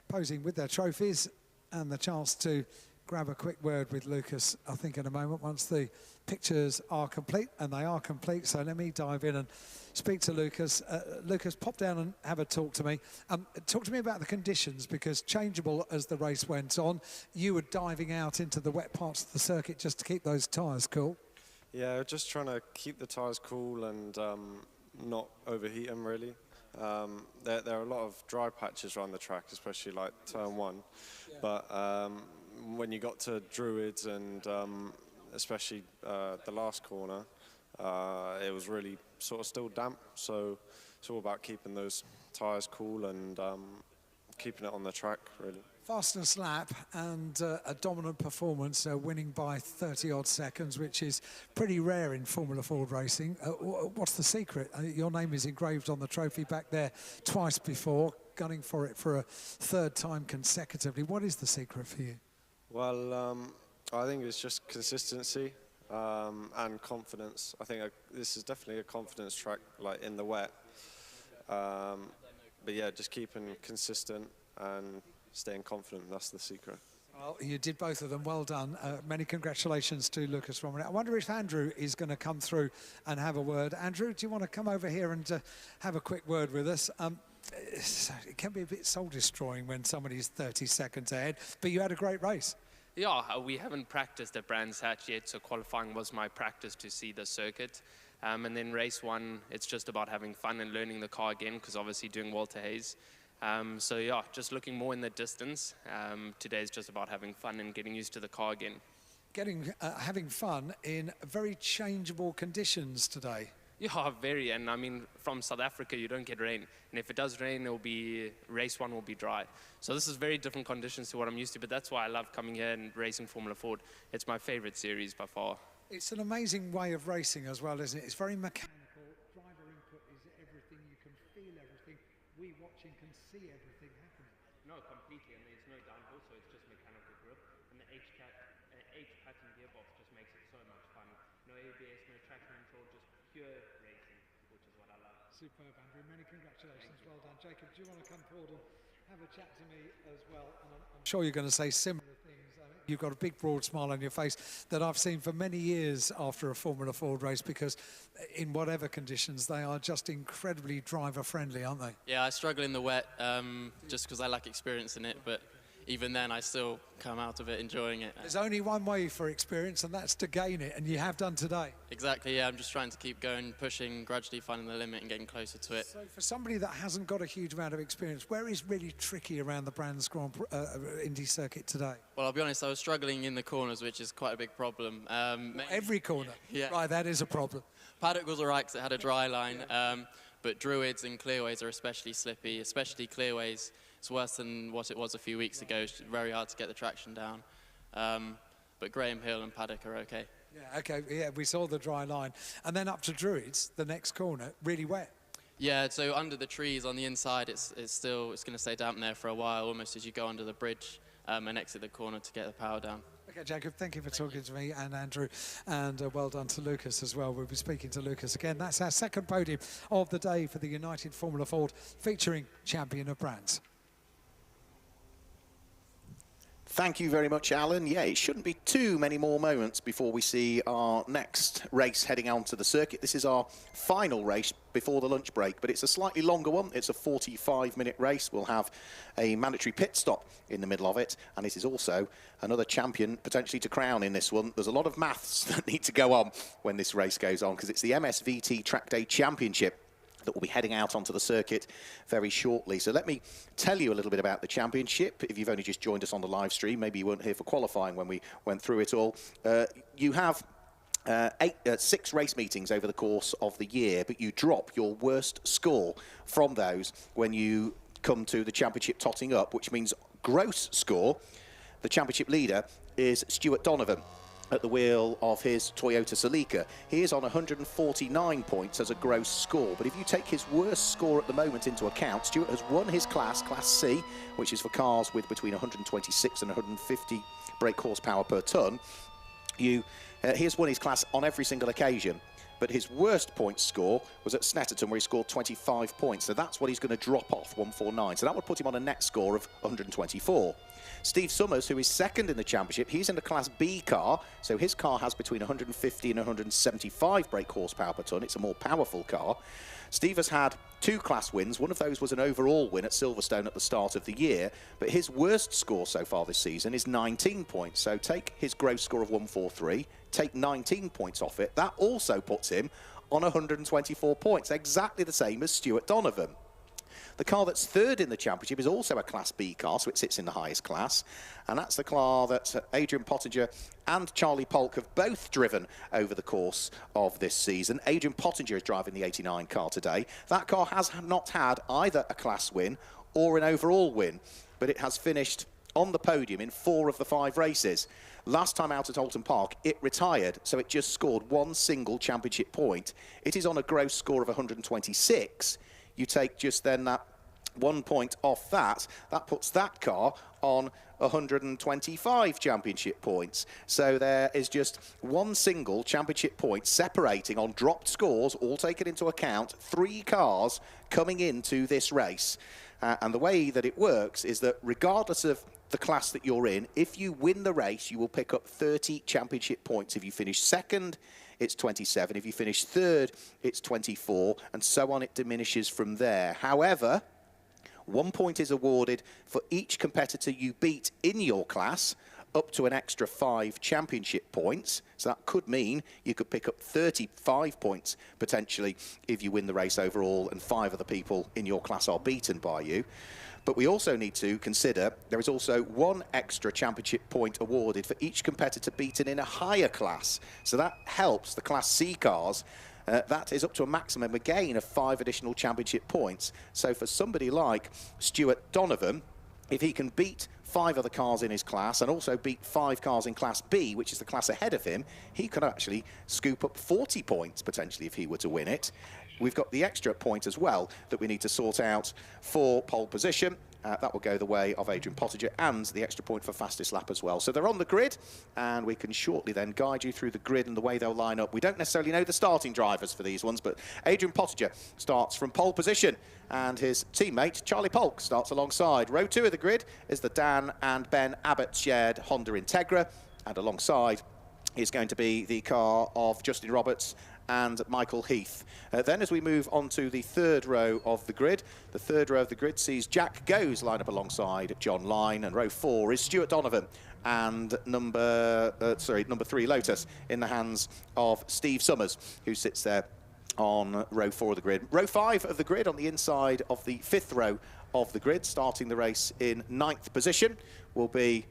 posing with their trophies, and the chance to grab a quick word with Lucas, I think, in a moment, once the pictures are complete, and they are complete. So let me dive in and speak to Lucas. Lucas, pop down and have a talk to me. Talk to me about the conditions, because changeable as the race went on, you were diving out into the wet parts of the circuit just to keep those tyres cool. Yeah, just trying to keep the tyres cool and not overheat them, really. There are a lot of dry patches around the track, especially like turn 1. Yeah. But when you got to Druids and especially the last corner, it was really sort of still damp. So it's all about keeping those tyres cool and keeping it on the track, really. Fastest lap and a dominant performance, winning by 30-odd seconds, which is pretty rare in Formula Ford racing. What's the secret? Your name is engraved on the trophy back there twice before, gunning for it for a third time consecutively. What is the secret for you? Well, I think it's just consistency and confidence. I think this is definitely a confidence track, like in the wet. But yeah, just keeping consistent and staying confident, that's the secret. Well, you did both of them, well done. Many congratulations to Lucas Romero. I wonder if Andrew is going to come through and have a word. Andrew, do you want to come over here and have a quick word with us? It can be a bit soul-destroying when somebody's 30 seconds ahead, but you had a great race. Yeah, we haven't practiced at Brands Hatch yet, so qualifying was my practice to see the circuit. And then race 1, it's just about having fun and learning the car again, because obviously doing Walter Hayes. So yeah, just looking more in the distance. Today's just about having fun and getting used to the car again. Having fun in very changeable conditions today. Yeah, very. And I mean, from South Africa, you don't get rain. And if it does rain, race 1 will be dry. So this is very different conditions to what I'm used to, but that's why I love coming here and racing Formula Ford. It's my favorite series by far. It's an amazing way of racing as well, isn't it? It's very mechanical. Driver input is everything. You can feel everything. We watching can see everything happening. No, completely. And there's no downhill, so it's just mechanical grip. And the H-pattern gearbox just makes it so much fun. No ABS, no traction control, just pure racing, which is what I love. Superb, Andrew. Many congratulations. Well done. Jacob, do you want to come forward and have a chat to me as well? And I'm sure you're going to say similar things. You've got a big, broad smile on your face that I've seen for many years after a Formula Ford race, because in whatever conditions, they are just incredibly driver-friendly, aren't they? Yeah, I struggle in the wet just because I lack experience in it, but even then I still come out of it enjoying it. There's only one way for experience, and that's to gain it, and you have done today. Exactly, yeah, I'm just trying to keep going, pushing, gradually finding the limit and getting closer to it. So for somebody that hasn't got a huge amount of experience, where is really tricky around the Brands Indy circuit today? Well, I'll be honest, I was struggling in the corners, which is quite a big problem. Every corner? Yeah. Right, that is a problem. Paddock was all right because it had a dry line, but Druids and clearways are especially slippy, especially clearways. It's worse than what it was a few weeks ago. It's very hard to get the traction down. But Graham Hill and Paddock are okay. Yeah, okay, yeah, we saw the dry line. And then up to Druids, the next corner, really wet. Yeah, so under the trees on the inside, it's going to stay damp there for a while, almost as you go under the bridge and exit the corner to get the power down. Okay, Jacob, thank you for talking to me and Andrew, and well done to Lucas as well. We'll be speaking to Lucas again. That's our second podium of the day for the United Formula Ford, featuring Champion of Brands. Thank you very much, Alan. Yeah, it shouldn't be too many more moments before we see our next race heading onto the circuit. This is our final race before the lunch break, but it's a slightly longer one. It's a 45-minute race. We'll have a mandatory pit stop in the middle of it, and this is also another champion potentially to crown in this one. There's a lot of maths that need to go on when this race goes on, because it's the MSVT Trackday Championship that will be heading out onto the circuit very shortly. So let me tell you a little bit about the championship. If you've only just joined us on the live stream, maybe you weren't here for qualifying when we went through it all. You have 6 race meetings over the course of the year, but you drop your worst score from those when you come to the championship totting up, which means gross score. The championship leader is Stuart Donovan. at the wheel of his Toyota Celica. He is on 149 points as a gross score, but if you take his worst score at the moment into account, Stuart has won his class, Class C, which is for cars with between 126 and 150 brake horsepower per tonne. He has won his class on every single occasion, but his worst point score was at Snetterton, where he scored 25 points. So that's what he's going to drop off, 149. So that would put him on a net score of 124. Steve Summers, who is second in the championship, he's in a Class B car, so his car has between 150 and 175 brake horsepower per tonne. It's a more powerful car. Steve has had 2 class wins. One of those was an overall win at Silverstone at the start of the year, but his worst score so far this season is 19 points. So take his gross score of 143, take 19 points off it. That also puts him on 124 points, exactly the same as Stuart Donovan. The car that's third in the championship is also a Class B car, so it sits in the highest class. And that's the car that Adrian Pottinger and Charlie Polk have both driven over the course of this season. Adrian Pottinger is driving the 89 car today. That car has not had either a class win or an overall win, but it has finished on the podium in 4 of the 5 races. Last time out at Alton Park, it retired, so it just scored 1 single championship point. It is on a gross score of 126. You take just then that 1 point off that puts that car on 125 championship points. So there is just 1 single championship point separating on dropped scores, all taken into account, 3 cars coming into this race. And the way that it works is that regardless of the class that you're in, if you win the race, you will pick up 30 championship points. If you finish second, it's 27. If you finish third, it's 24, and so on. It diminishes from there. However, 1 point is awarded for each competitor you beat in your class, up to an extra 5 championship points. So that could mean you could pick up 35 points potentially if you win the race overall and 5 of the people in your class are beaten by you. But we also need to consider there is also 1 extra championship point awarded for each competitor beaten in a higher class. So that helps the Class C cars. That is up to a maximum, again, of 5 additional championship points. So for somebody like Stuart Donovan, if he can beat 5 other cars in his class and also beat 5 cars in Class B, which is the class ahead of him, he could actually scoop up 40 points potentially if he were to win it. We've got the extra point as well that we need to sort out for pole position. That will go the way of Adrian Pottinger, and the extra point for fastest lap as well. So they're on the grid, and we can shortly then guide you through the grid and the way they'll line up. We don't necessarily know the starting drivers for these ones, but Adrian Pottinger starts from pole position, and his teammate Charlie Polk starts alongside. Row 2 of the grid is the Dan and Ben Abbott shared Honda Integra, and alongside is going to be the car of Justin Roberts and Michael Heath. Then as we move on to the 3rd row of the grid, the 3rd row of the grid sees Jack Goes line up alongside John Line, and row 4 is Stuart Donovan and number 3 Lotus in the hands of Steve Summers, who sits there on row 4 of the grid. Row 5 of the grid on the inside of the 5th row of the grid, starting the race in 9th position, will be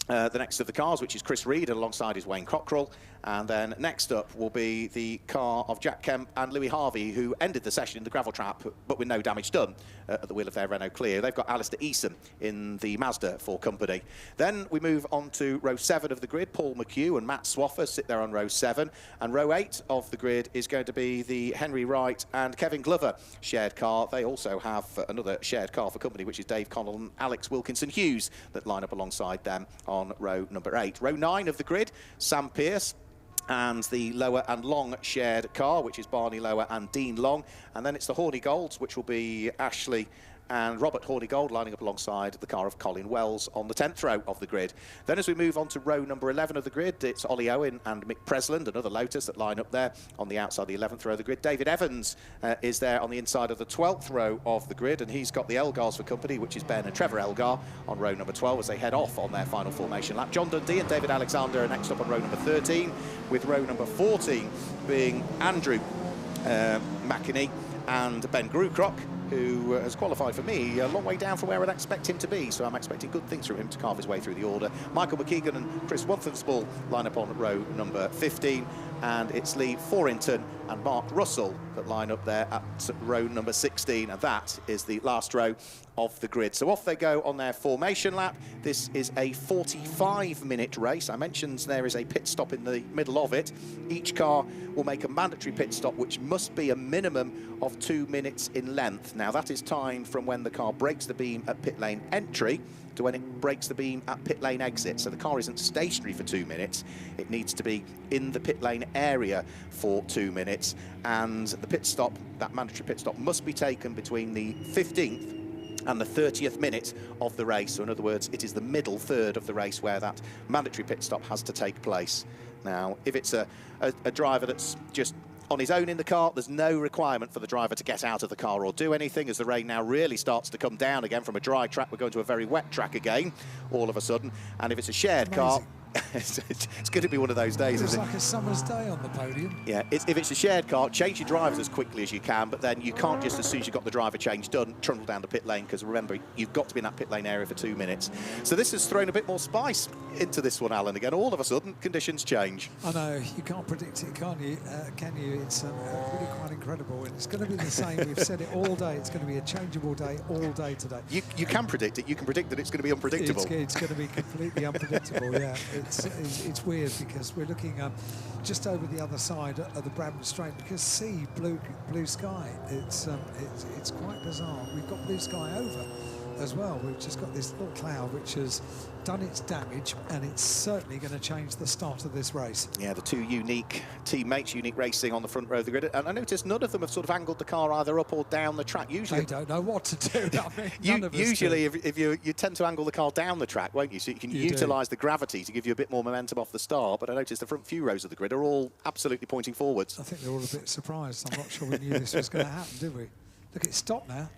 the next of the cars, which is Chris Reed, and alongside is Wayne Cockrell. And then next up will be the car of Jack Kemp and Louis Harvey, who ended the session in the gravel trap, but with no damage done at the wheel of their Renault Clio. They've got Alistair Eason in the Mazda for company. Then we move on to row 7 of the grid. Paul McHugh and Matt Swaffer sit there on row 7. And row 8 of the grid is going to be the Henry Wright and Kevin Glover shared car. They also have another shared car for company, which is Dave Connell and Alex Wilkinson Hughes, that line up alongside them on row number 8. Row 9 of the grid, Sam Pearce and the Lower and Long shared car, which is Barney Lower and Dean Long. And then it's the Horny Golds, which will be Ashley and Robert Hornigold lining up alongside the car of Colin Wells on the 10th row of the grid. Then as we move on to row number 11 of the grid, it's Ollie Owen and Mick Presland, another Lotus, that line up there on the outside the 11th row of the grid. David Evans is there on the inside of the 12th row of the grid, and he's got the Elgars for company, which is Ben and Trevor Elgar on row number 12 as they head off on their final formation lap. John Dundee and David Alexander are next up on row number 13, with row number 14 being Andrew McInerney and Ben Grewcrock, who has qualified for me a long way down from where I'd expect him to be, so I'm expecting good things from him to carve his way through the order. Michael McKeegan and Chris Wonthenspool line up on row number 15, and it's Lee Forington and Mark Russell that line up there at row number 16, and that is the last row of the grid. So off they go on their formation lap. This is a 45-minute race. I mentioned there is a pit stop in the middle of it. Each car will make a mandatory pit stop, which must be a minimum of 2 minutes in length. Now, that is timed from when the car breaks the beam at pit lane entry to when it breaks the beam at pit lane exit. So the car isn't stationary for 2 minutes. It needs to be in the pit lane area for 2 minutes. And the pit stop, that mandatory pit stop, must be taken between the 15th and the 30th minute of the race. So in other words, it is the middle third of the race where that mandatory pit stop has to take place. Now, if it's a driver that's just on his own in the car, there's no requirement for the driver to get out of the car or do anything. As the rain now really starts to come down again from a dry track, we're going to a very wet track again all of a sudden. And if it's a shared car, it's going to be one of those days, It's isn't it? like a summer's day on the podium. Yeah, if it's a shared car, change your drivers as quickly as you can, but then you can't just, as soon as you've got the driver change done, trundle down the pit lane, because remember, you've got to be in that pit lane area for 2 minutes. So this has thrown a bit more spice into this one, Alan. Again, all of a sudden, conditions change. I know, you can't predict it, can you? It's really quite incredible, and it's going to be the same. We've said it all day. It's going to be a changeable day all day today. You can predict it. You can predict that it's going to be unpredictable. It's going to be completely unpredictable, yeah. It's weird because we're looking just over the other side of the Bradman Strait, because see blue sky. It's quite bizarre. We've got blue sky over as well. We've just got this little cloud which has done its damage, and it's certainly going to change the start of this race. Yeah, the two unique teammates, Unique Racing on the front row of the grid, and I noticed none of them have sort of angled the car either up or down the track. Usually they don't know what to do. I mean, usually if you tend to angle the car down the track, won't you? So you can utilise the gravity to give you a bit more momentum off the start. But I noticed the front few rows of the grid are all absolutely pointing forwards. I think they're all a bit surprised. I'm not sure we knew this was going to happen, did we? Look, it's stopped now.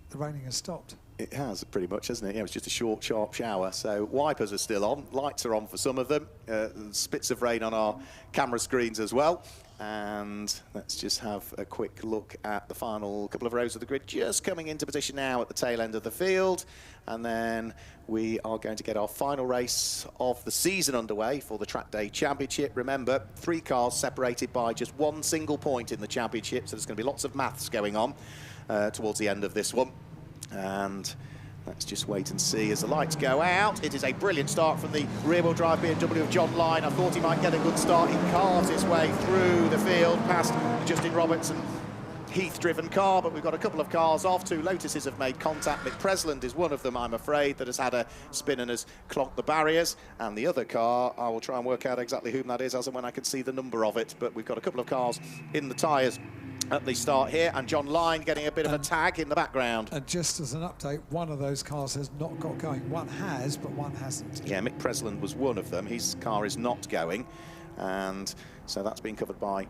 The raining has stopped. It has, pretty much, hasn't it? Yeah, it was just a short, sharp shower. So wipers are still on, lights are on for some of them, spits of rain on our camera screens as well. And let's just have a quick look at the final couple of rows of the grid, just coming into position now at the tail end of the field. And then we are going to get our final race of the season underway for the Trackday Championship. Remember, 3 cars separated by just 1 single point in the championship, so there's going to be lots of maths going on towards the end of this one. And let's just wait and see as the lights go out. It is a brilliant start from the rear-wheel drive BMW of John Lyne. I thought he might get a good start. He carves his way through the field past Justin Roberts and Heath-driven car, but we've got a couple of cars off. 2 Lotuses have made contact. Mick Presland is one of them, I'm afraid, that has had a spin and has clocked the barriers. And the other car, I will try and work out exactly whom that is as and when I can see the number of it. But we've got a couple of cars in the tyres at the start here, and John Lyne getting a bit of a tag in the background. And just as an update, one of those cars has not got going. One has, but one hasn't. Yeah, Mick Presland was one of them. His car is not going, and so that's been covered by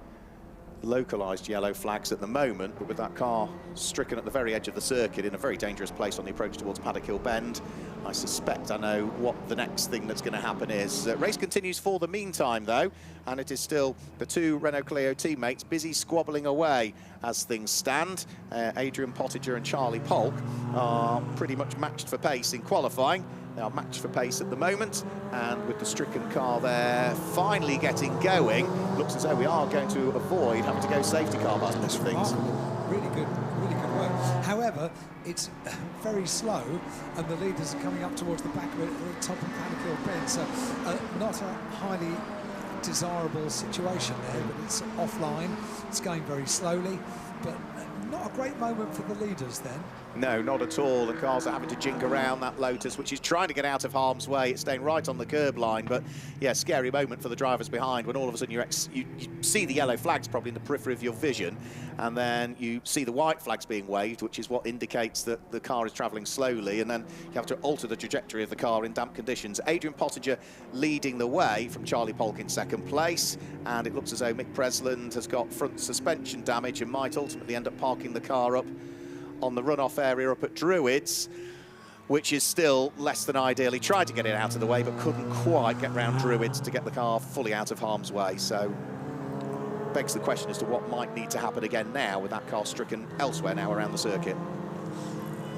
localised yellow flags at the moment, but with that car stricken at the very edge of the circuit in a very dangerous place on the approach towards Paddock Hill Bend, I suspect I know what the next thing that's going to happen is. Race continues for the meantime, though, and it is still the 2 Renault Clio teammates busy squabbling away as things stand. Adrian Pottinger and Charlie Polk are pretty much matched for pace in qualifying. They are matched for pace at the moment, and with the stricken car there finally getting going, looks as though we are going to avoid having to go safety car by things. Really good work. However, it's very slow, and the leaders are coming up towards the back of it at the top of Paddock Hill Bend, so not a highly desirable situation there, but it's offline. It's going very slowly, but not a great moment for the leaders then. No, not at all. The cars are having to jink around that Lotus, which is trying to get out of harm's way. It's staying right on the curb line, but yeah, scary moment for the drivers behind when all of a sudden you see the yellow flags probably in the periphery of your vision, and then you see the white flags being waved, which is what indicates that the car is travelling slowly, and then you have to alter the trajectory of the car in damp conditions. Adrian Pottinger leading the way from Charlie Polk in 2nd place, and it looks as though Mick Presland has got front suspension damage and might ultimately end up parking the car up on the runoff area up at Druids, which is still less than ideal. He tried to get it out of the way, but couldn't quite get round Druids to get the car fully out of harm's way. So, begs the question as to what might need to happen again now with that car stricken elsewhere now around the circuit.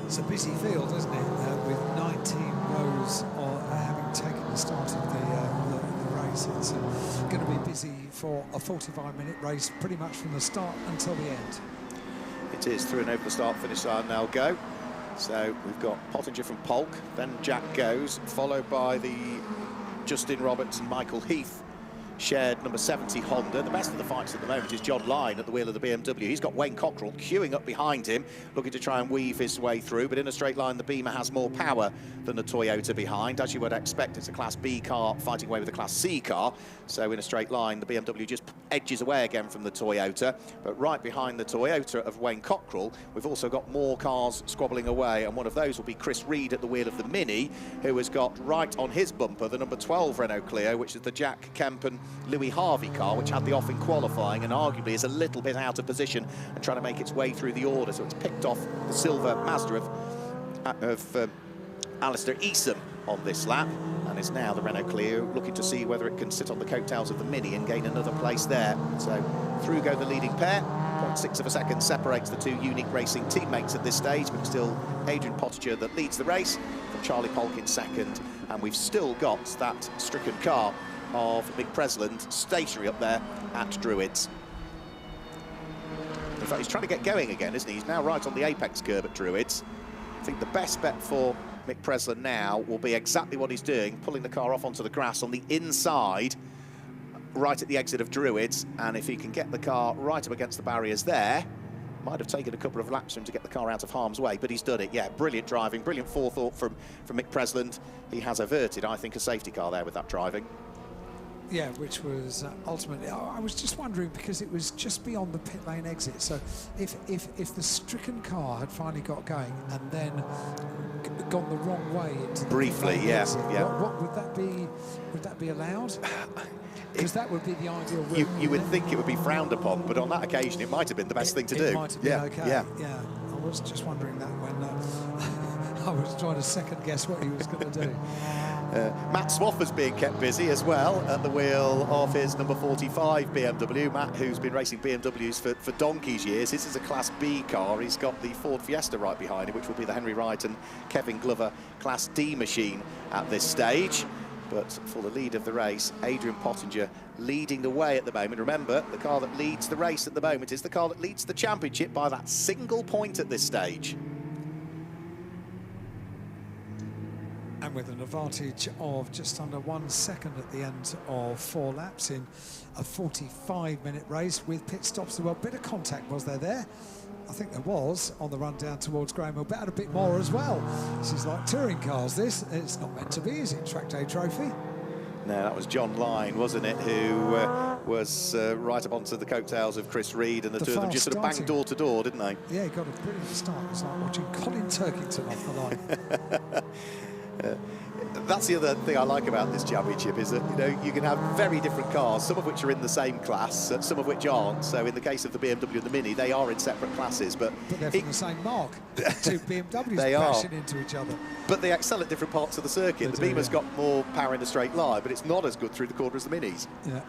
It's a busy field, isn't it? With 19 rows having taken the start of the race. It's going to be busy for for a 45-minute race, pretty much from the start until the end. It is through and over the start-finish line they'll go. So we've got Pottinger from Polk, then Jack goes, followed by the Justin Roberts and Michael Heath shared number 70 Honda. The best of the fights at the moment is John Lyne at the wheel of the BMW. He's got Wayne Cockrell queuing up behind him, looking to try and weave his way through, but in a straight line the Beamer has more power than the Toyota behind. As you would expect, it's a Class B car fighting away with a Class C car, so in a straight line the BMW just edges away again from the Toyota, but right behind the Toyota of Wayne Cockrell we've also got more cars squabbling away, and one of those will be Chris Reed at the wheel of the Mini, who has got right on his bumper the number 12 Renault Clio, which is the Jack Kemp and Louis Harvey car, which had the off in qualifying and arguably is a little bit out of position and trying to make its way through the order. So it's picked off the silver Mazda of Alistair Easom on this lap, and is now the Renault Clio looking to see whether it can sit on the coattails of the Mini and gain another place there. So through go the leading pair. 0.6 of a second separates the two Unique Racing teammates at this stage, but still Adrian Pottinger that leads the race from Charlie Polk in second, and we've still got that stricken car of Mick Presland stationary up there at Druids. In fact, he's trying to get going again, isn't he? He's now right on the apex curve at Druids. I think the best bet for Mick Presland now will be exactly what he's doing, pulling the car off onto the grass on the inside, right at the exit of Druids, and if he can get the car right up against the barriers there, might have taken a couple of laps for him to get the car out of harm's way, but he's done it. Yeah, brilliant driving, brilliant forethought from Mick Presland. He has averted, I think, a safety car there with that driving. Yeah, which was ultimately, I was just wondering, because it was just beyond the pit lane exit, so if the stricken car had finally got going and then gone the wrong way into the briefly, pit lane exit, yeah. what would that be allowed? Because that would be the ideal route. You would think it would be frowned upon, but on that occasion it might have been the best thing to do. It might have been okay. Yeah. I was just wondering that when I was trying to second guess what he was going to do. Matt Swaffer's being kept busy as well at the wheel of his number 45 BMW. Matt, who's been racing BMWs for donkey's years. This is a Class B car. He's got the Ford Fiesta right behind him, which will be the Henry Wright and Kevin Glover Class D machine at this stage. But for the lead of the race, Adrian Pottinger leading the way at the moment. Remember, the car that leads the race at the moment is the car that leads the championship by that single point at this stage. And with an advantage of just under 1 second at the end of 4 laps in a 45-minute race with pit stops. Well, a bit of contact was there? I think there was on the run down towards Graham Hill, but a bit more as well. This is like touring cars, this. It's not meant to be, is it? Trackday Trophy. No, that was John Lyne, wasn't it, who was right up onto the coattails of Chris Reed, and the two of them just sort of banged door to door, didn't they? Yeah, he got a brilliant start. It was like watching Colin Turkington off the line. That's the other thing I like about this championship, is that, you know, you can have very different cars, some of which are in the same class, some of which aren't. So in the case of the BMW and the Mini, they are in separate classes, but they're from the same mark. Two BMWs they bashing into each other. But they excel at different parts of the circuit. The Beamer's got more power in a straight line, but it's not as good through the corner as the Minis. Yeah,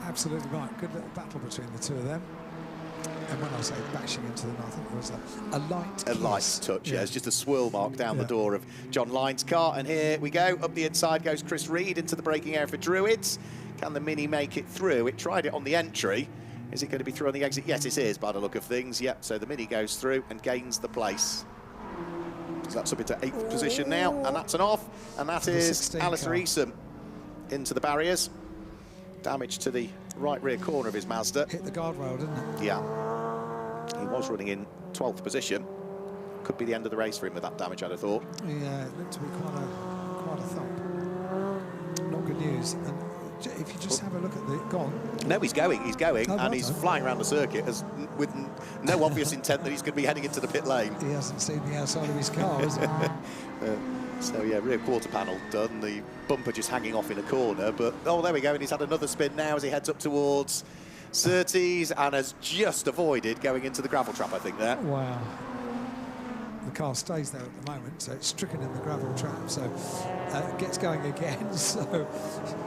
absolutely right. Good little battle between the two of them. And when I say bashing into them, I think it was a light kiss. Light touch, yeah. It's just a swirl mark down the door of John Lyne's car. And here we go. Up the inside goes Chris Reed into the braking area for Druids. Can the Mini make it through? It tried it on the entry. Is it going to be through on the exit? Yes, it is, by the look of things. Yep, so the Mini goes through and gains the place. So that's up into 8th position now, and that's an off. And that is Alistair Easom into the barriers. Damage to the right rear corner of his Mazda. Hit the guardrail, didn't it? Yeah. He was running in 12th position. Could be the end of the race for him with that damage, I'd have thought. Yeah, it looked to be quite a thump. Not good news. And if you just have a look at the... Gone. No, he's going, oh, and he's flying around the circuit with no obvious intent that he's going to be heading into the pit lane. He hasn't seen the outside of his car, has he? So, yeah, rear quarter panel done. The bumper just hanging off in a corner. But, oh, there we go. And he's had another spin now as he heads up towards Surtees and has just avoided going into the gravel trap, I think, there. Wow. the car stays there at the moment, so it's stricken in the gravel trap, so it gets going again. So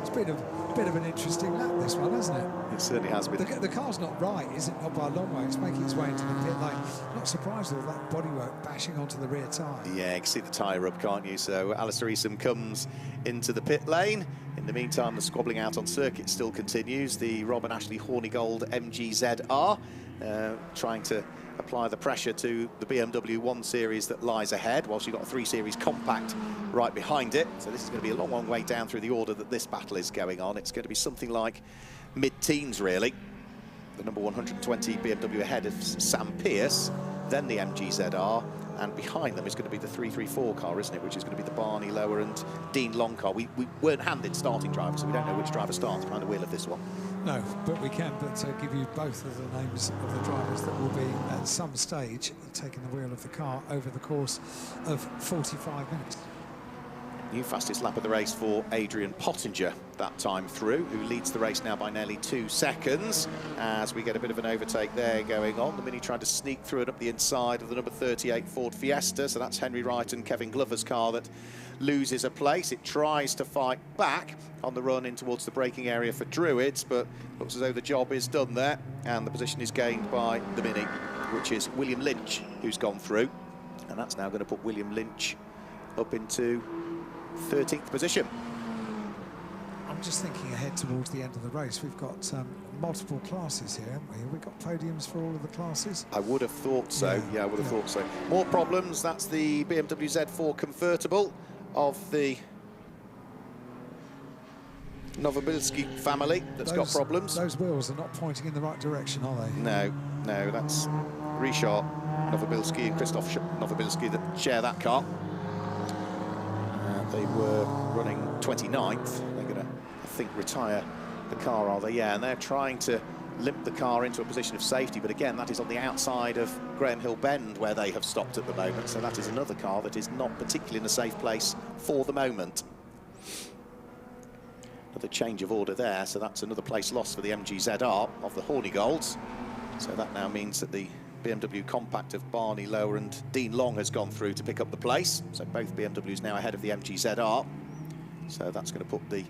it's been a bit of an interesting lap, this one, hasn't it? It certainly has been. The car's not right, is it? Not by a long way. It's making its way into the pit lane. Not surprised with all that bodywork bashing onto the rear tyre. Yeah, you can see the tyre rub, can't you? So Alistair Easom comes into the pit lane. In the meantime, the squabbling out on circuit still continues. The Rob and Ashley Hornigold MGZR trying to apply the pressure to the BMW 1 Series that lies ahead, whilst you've got a 3 Series compact right behind it. So this is going to be a long, long way down through the order that this battle is going on. It's going to be something like mid-teens, really. The number 120 BMW ahead of Sam Pearce, then the MGZR, and behind them is going to be the 334 car, isn't it, which is going to be the Barney Lower and Dean Long car. We weren't handed starting drivers, so we don't know which driver starts behind the wheel of this one. No, but we can give you both of the names of the drivers that will be at some stage taking the wheel of the car over the course of 45 minutes. New fastest lap of the race for Adrian Pottinger that time through, who leads the race now by nearly 2 seconds. As we get a bit of an overtake there going on, the Mini trying to sneak through it up the inside of the number 38 Ford Fiesta. So that's Henry Wright and Kevin Glover's car that loses a place. It tries to fight back on the run in towards the braking area for Druids, but looks as though the job is done there, and the position is gained by the Mini, which is William Lynch, who's gone through, and that's now going to put William Lynch up into 13th position. I'm just thinking ahead towards the end of the race. We've got multiple classes here, haven't we? Have we got podiums for all of the classes? I would have thought so. Yeah, I would have thought so. More problems. That's the BMW Z4 convertible of the Novobilski family that's got problems. Those wheels are not pointing in the right direction, are they? No, that's Richard Novobilski and Christoph Novobilski that share that car. They were running 29th. They're going to, I think, retire the car, are they? Yeah, and they're trying to limp the car into a position of safety, but again, that is on the outside of Graham Hill Bend, where they have stopped at the moment, so that is another car that is not particularly in a safe place for the moment. Another change of order there, so that's another place lost for the MGZR of the Hornigolds. So that now means that the BMW compact of Barney Lower and Dean Long has gone through to pick up the place. So both BMWs now ahead of the MGZR. So that's going to put the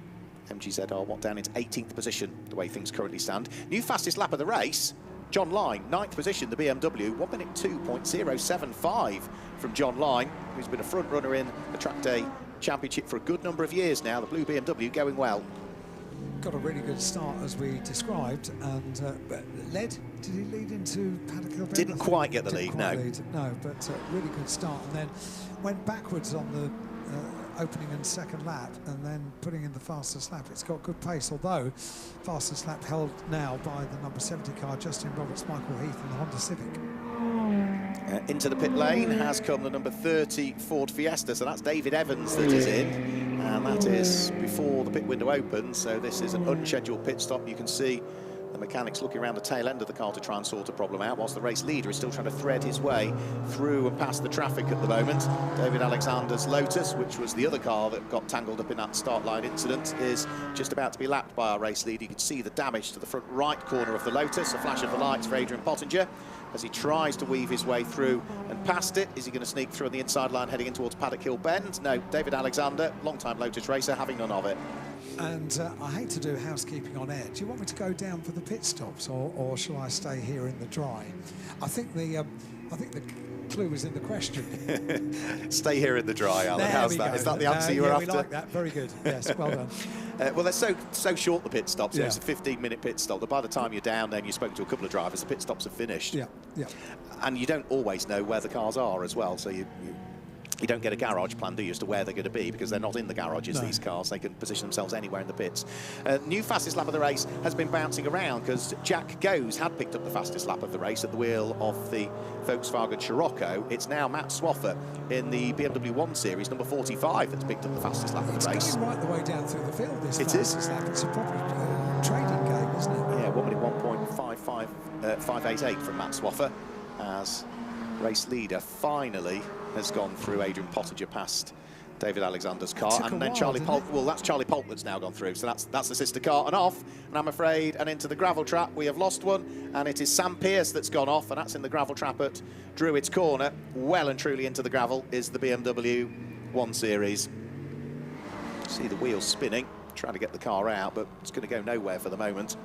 MGZR down into 18th position, the way things currently stand. New fastest lap of the race, John Line, 9th position, the BMW, 1 minute 2.075 from John Line, who's been a front runner in the Trackday Championship for a good number of years now. The blue BMW going well. Got a really good start, as we described, and did he lead into Paddock Hill Bend? Didn't quite get the lead, no. No, but really good start, and then went backwards on the opening and second lap, and then putting in the fastest lap. It's got good pace, although fastest lap held now by the number 70 car, Justin Roberts, Michael Heath, and the Honda Civic. Into the pit lane has come the number 30 Ford Fiesta, so that's David Evans that is in, and that is before the pit window opens, so this is an unscheduled pit stop. You can see the mechanics looking around the tail end of the car to try and sort a problem out, whilst the race leader is still trying to thread his way through and past the traffic at the moment. David Alexander's Lotus, which was the other car that got tangled up in that start line incident, is just about to be lapped by our race leader. You can see the damage to the front right corner of the Lotus, a flash of the lights for Adrian Pottinger as he tries to weave his way through and past it. Is he going to sneak through on the inside line heading in towards Paddock Hill Bend? No, David Alexander, long-time Lotus racer, having none of it. And I hate to do housekeeping on air. Do you want me to go down for the pit stops, or shall I stay here in the dry? I think the clue is in the question. Stay here in the dry, Alan. How's that? Is that the answer you were after? We like that. Very good. Yes, well done. Well, they're so short, the pit stops. Yeah. It's a 15-minute pit stop. But by the time you're down there and you've spoken to a couple of drivers, the pit stops are finished. Yeah. And you don't always know where the cars are as well. So you don't get a garage plan, do you, as to where they're going to be, because they're not in the garages, these cars. They can position themselves anywhere in the pits. New fastest lap of the race has been bouncing around because Jack Goes had picked up the fastest lap of the race at the wheel of the Volkswagen Scirocco. It's now Matt Swaffer in the BMW 1 Series, number 45, that's picked up the fastest lap of the race. It's going right the way down through the field, this it fastest is. lap. It's a proper trading game, isn't it? Yeah, 1 minute 1.588 from Matt Swaffer, as race leader finally has gone through Adrian Pottinger past David Alexander's car, took a and then while, Charlie didn't Polk. it? Well, that's Charlie Polk that's now gone through, so that's the sister car, and off. And I'm afraid, and into the gravel trap, we have lost one, and it is Sam Pearce that's gone off, and that's in the gravel trap at Druids Corner. Well and truly into the gravel is the BMW 1 Series. See the wheels spinning, trying to get the car out, but it's going to go nowhere for the moment.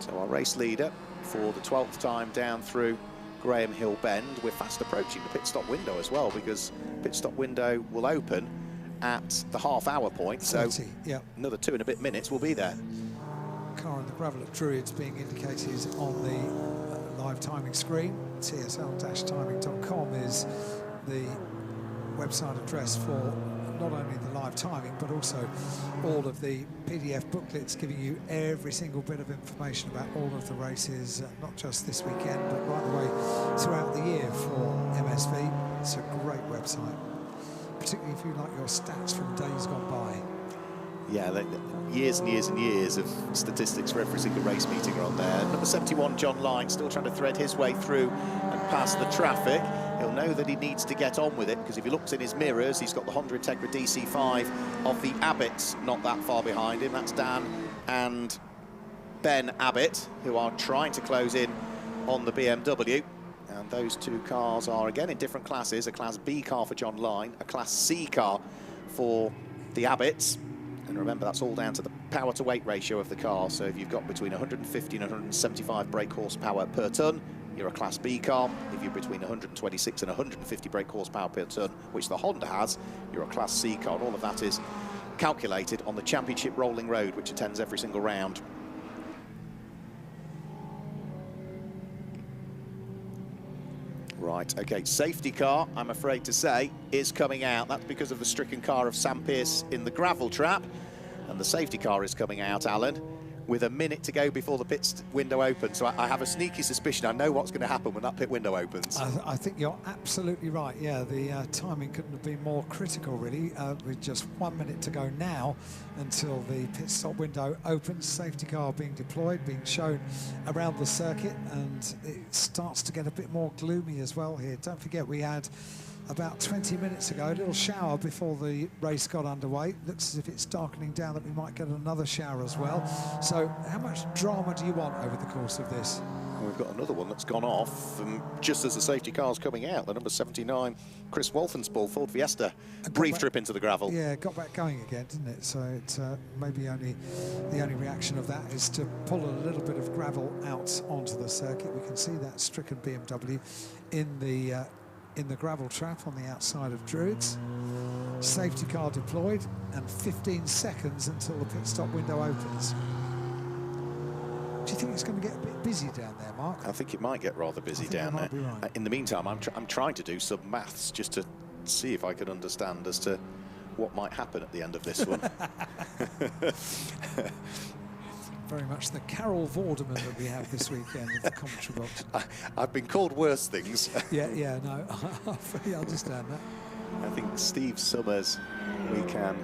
So our race leader for the 12th time down through Graham Hill Bend. We're fast approaching the pit stop window as well, because pit stop window will open at the half-hour point. 30, so yeah. another 2 and a bit minutes will be there. Car in the gravel at Druids being indicated on the live timing screen. tsl-timing.com is the website address for not only the live timing, but also all of the PDF booklets giving you every single bit of information about all of the races, not just this weekend, but right the way throughout the year for MSV. It's a great website, particularly if you like your stats from days gone by. Yeah, years and years and years of statistics for every single race meeting are on there. Number 71, John Lyne, still trying to thread his way through and past the traffic. He'll know that he needs to get on with it, because if he looks in his mirrors, he's got the Honda Integra DC5 of the Abbotts not that far behind him. That's Dan and Ben Abbott, who are trying to close in on the BMW. And those two cars are, again, in different classes. A Class B car for John Lyne, a Class C car for the Abbotts. And remember, that's all down to the power-to-weight ratio of the car. So if you've got between 150 and 175 brake horsepower per tonne, you're a Class B car. If you're between 126 and 150 brake horsepower per tonne, which the Honda has, you're a Class C car. And all of that is calculated on the Championship rolling road, which attends every single round. Right, okay, safety car, I'm afraid to say, is coming out. That's because of the stricken car of Sam Pearce in the gravel trap. And the safety car is coming out, Alan, with a minute to go before the pit window opens. So I have a sneaky suspicion I know what's going to happen when that pit window opens. I think you're absolutely right. Yeah, the timing couldn't have been more critical, really. With just 1 minute to go now until the pit stop window opens. Safety car being deployed, being shown around the circuit, and it starts to get a bit more gloomy as well here. Don't forget, we had about 20 minutes ago a little shower before the race got underway. Looks as if it's darkening down, that we might get another shower as well. So how much drama do you want over the course of this? We've got another one that's gone off just as the safety car's coming out. The number 79, Chris Wolfenspool, Ford Fiesta. Brief trip into the gravel. Yeah, got back going again, didn't it? So it maybe the only reaction of that is to pull a little bit of gravel out onto the circuit. We can see that stricken BMW in the gravel trap on the outside of Druids. Safety car deployed, and 15 seconds until the pit stop window opens. Do you think it's going to get a bit busy down there, Mark? I think it might get rather busy down there. Right. In the meantime, I'm trying to do some maths just to see if I can understand as to what might happen at the end of this one. Very much the Carol Vorderman that we have this weekend in the commentary box. I've been called worse things. Yeah, no, I fully understand that. I think Steve Summers, we can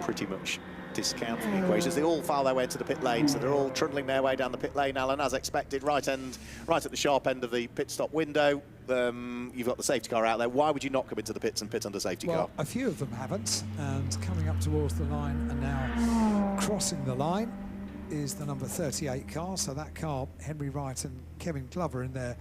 pretty much discount from the equations. They all file their way into the pit lane, so they're all trundling their way down the pit lane, Alan, as expected, right at the sharp end of the pit stop window. You've got the safety car out there. Why would you not come into the pits and pit under safety car? Well, a few of them haven't, and coming up towards the line and now crossing the line is the number 38 car. So that car, Henry Wright and Kevin Glover in their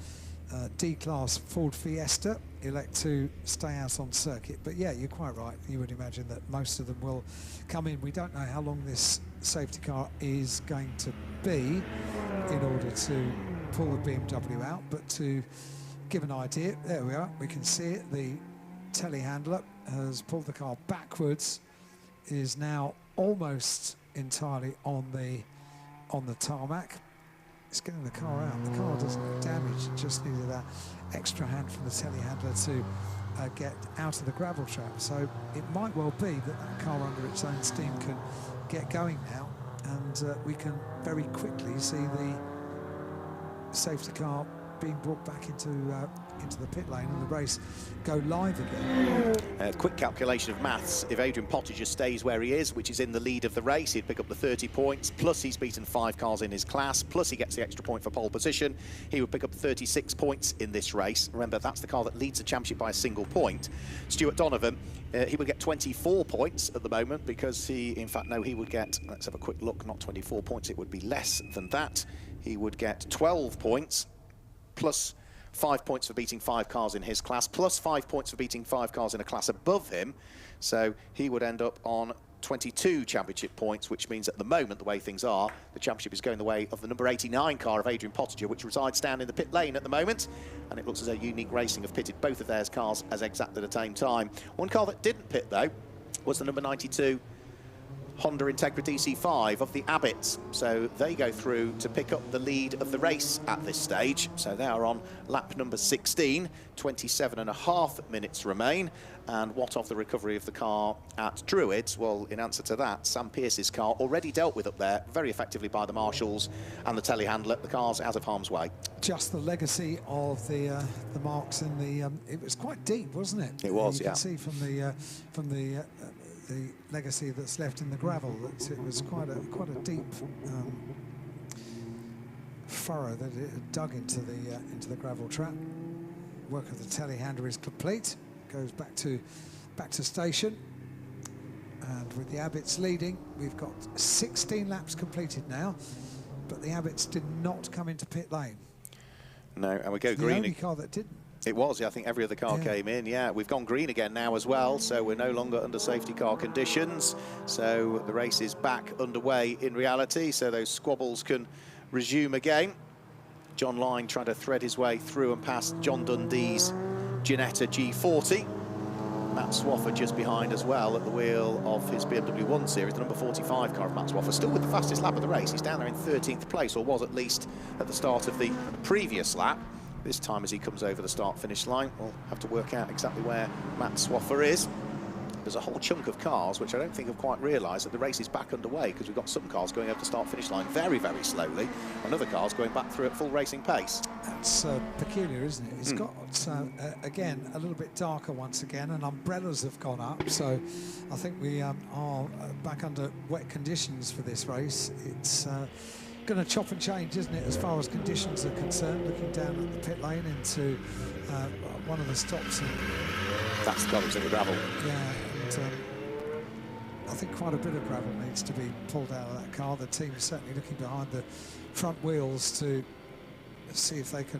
D-Class Ford Fiesta, elect to stay out on circuit. But yeah, you're quite right. You would imagine that most of them will come in. We don't know how long this safety car is going to be in order to pull the BMW out, but to give an idea, there we are, we can see it. The telehandler has pulled the car backwards, is now almost entirely on the tarmac. It's getting the car out. The car doesn't look damaged. It just needed that extra hand from the telehandler to get out of the gravel trap. So it might well be that that car under its own steam can get going now, and we can very quickly see the safety car being brought back into the pit lane and the race go live again. Quick calculation of maths. If Adrian Pottinger stays where he is, which is in the lead of the race, he'd pick up the 30 points, plus he's beaten 5 cars in his class, plus he gets the extra point for pole position. He would pick up 36 points in this race. Remember, that's the car that leads the championship by a single point. Stuart Donovan, he would get 24 points at the moment because he would get, let's have a quick look, not 24 points, it would be less than that. He would get 12 points, plus 5 points for beating 5 cars in his class, plus 5 points for beating 5 cars in a class above him. So he would end up on 22 championship points, which means at the moment, the way things are, the championship is going the way of the number 89 car of Adrian Pottinger, which resides down in the pit lane at the moment. And it looks as though Unique Racing have pitted both of their cars at exactly the same time. One car that didn't pit, though, was the number 92 Honda Integra DC5 of the Abbotts. So they go through to pick up the lead of the race at this stage. So they are on lap number 16, 27.5 minutes remain. And what of the recovery of the car at Druids? Well, in answer to that, Sam Pearce's car already dealt with up there very effectively by the marshals and the telehandler. The car's out of harm's way. Just the legacy of the marks in the. It was quite deep, wasn't it? It was, you yeah. can see from the legacy that's left in the gravel that it was quite a deep furrow that it dug into the gravel trap. Work of the telehandler is complete. Goes back to station, and with the Abbotts leading, we've got 16 laps completed now, but the Abbotts did not come into pit lane. No, and we go it's green. The only car that didn't. It was, yeah, I think every other car came in, yeah. We've gone green again now as well, so we're no longer under safety car conditions. So the race is back underway in reality, so those squabbles can resume again. John Line trying to thread his way through and past John Dundee's Ginetta G40. Matt Swaffer just behind as well at the wheel of his BMW 1 Series, the number 45 car of Matt Swaffer, still with the fastest lap of the race. He's down there in 13th place, or was at least at the start of the previous lap. This time as he comes over the start-finish line, we'll have to work out exactly where Matt Swaffer is. There's a whole chunk of cars which I don't think have quite realised that the race is back underway, because we've got some cars going over the start-finish line very, very slowly, and other cars going back through at full racing pace. That's peculiar, isn't it? It's got, again, a little bit darker once again, and umbrellas have gone up, so I think we are back under wet conditions for this race. It's going to chop and change, isn't it, as far as conditions are concerned, looking down at the pit lane into one of the stops. And that's the car that's in the gravel. Yeah, and I think quite a bit of gravel needs to be pulled out of that car. The team is certainly looking behind the front wheels to see if they can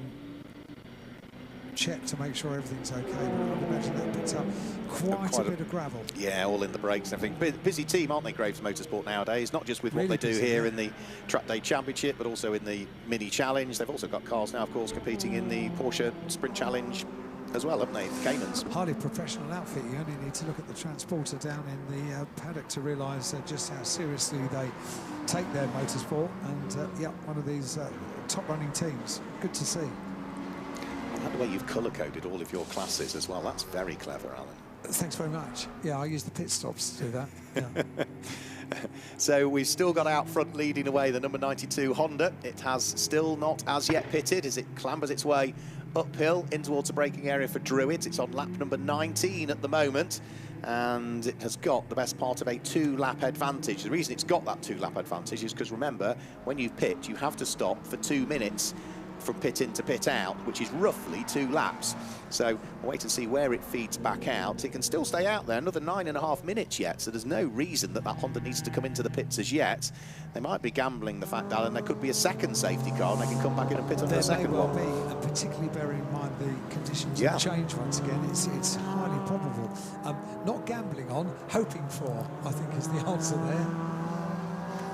check to make sure everything's okay. But I'd imagine that picks up quite a bit of gravel. Yeah, all in the brakes and everything. Busy team, aren't they, Graves Motorsport nowadays? Not just with what they do here in the Trackday Championship, but also in the Mini Challenge. They've also got cars now, of course, competing in the Porsche Sprint Challenge as well, haven't they? The Caymans. Highly professional outfit. You only need to look at the transporter down in the paddock to realise just how seriously they take their motorsport. And yeah, one of these top running teams. Good to see. I like the way you've colour-coded all of your classes as well. That's very clever, Alan. Thanks very much. Yeah, I use the pit stops to do that. Yeah. So we've still got out front leading away the number 92 Honda. It has still not as yet pitted as it clambers its way uphill in towards the braking area for Druids. It's on lap number 19 at the moment, and it has got the best part of a 2-lap advantage. The reason it's got that 2-lap advantage is because, remember, when you pit, you have to stop for 2 minutes from pit in to pit out, which is roughly 2 laps. So we'll wait and see where it feeds back out. It can still stay out there another 9.5 minutes yet, so there's no reason that Honda needs to come into the pits as yet. They might be gambling the fact, Alan, there could be a second safety car and they can come back in and pit on the second one. There may well be, and particularly bearing in mind the conditions have changed once again. It's highly probable. Not gambling on, hoping for, I think, is the answer there.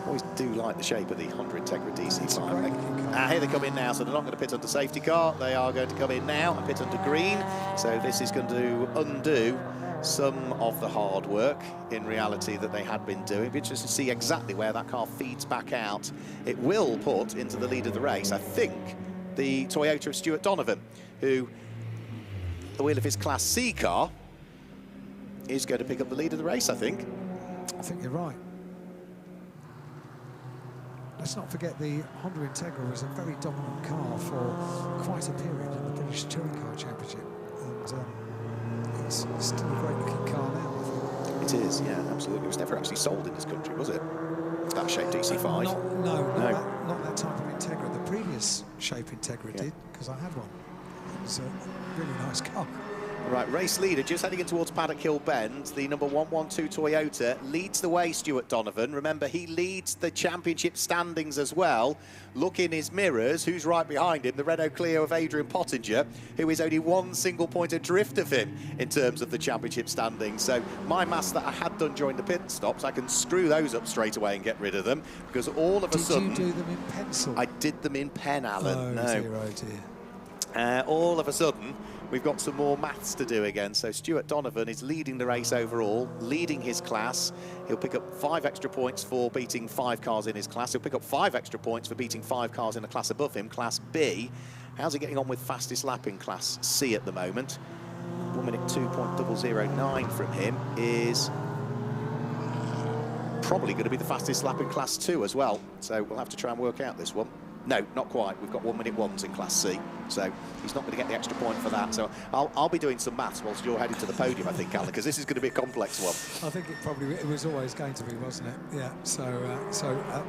Always do like the shape of the Honda Integra DC5. Here they come in now, so they're not going to pit under safety car. They are going to come in now and pit under green. So this is going to undo some of the hard work, in reality, that they had been doing. It'll be interesting to see exactly where that car feeds back out. It will put into the lead of the race, I think, the Toyota of Stuart Donovan, who, the wheel of his Class C car, is going to pick up the lead of the race, I think. I think you're right. let's not forget the Honda Integra was a very dominant car for quite a period in the British Touring Car Championship, and it's still a great looking car now, I think. It is, yeah, absolutely. It was never actually sold in this country, was it? That shape DC5? Not that type of Integra. The previous shape Integra did, because I had one. It was a really nice car. Right, race leader just heading in towards Paddock Hill Bend. The number 112 Toyota leads the way, Stuart Donovan. Remember, he leads the championship standings as well. Look in his mirrors, who's right behind him? The Renault Clio of Adrian Pottinger, who is only 1 single point adrift of him in terms of the championship standings. So my maths that I had done during the pit stops, I can screw those up straight away and get rid of them, because all of a sudden... Did you do them in pencil? I did them in pen, Alan. Oh, no. dear, oh dear. All of a sudden, we've got some more maths to do again. So Stuart Donovan is leading the race overall, leading his class. He'll pick up 5 extra points for beating 5 cars in his class. He'll pick up 5 extra points for beating 5 cars in the class above him, Class B. How's he getting on with fastest lap in Class C at the moment? 1 minute 2.009 from him is probably going to be the fastest lap in Class 2 as well. So we'll have to try and work out this one. No, not quite. We've got 1 minute 1s in Class C, so he's not going to get the extra point for that. So I'll be doing some maths whilst you're heading to the podium, I think, Alan, because this is going to be a complex one. I think it was always going to be, wasn't it? Yeah. So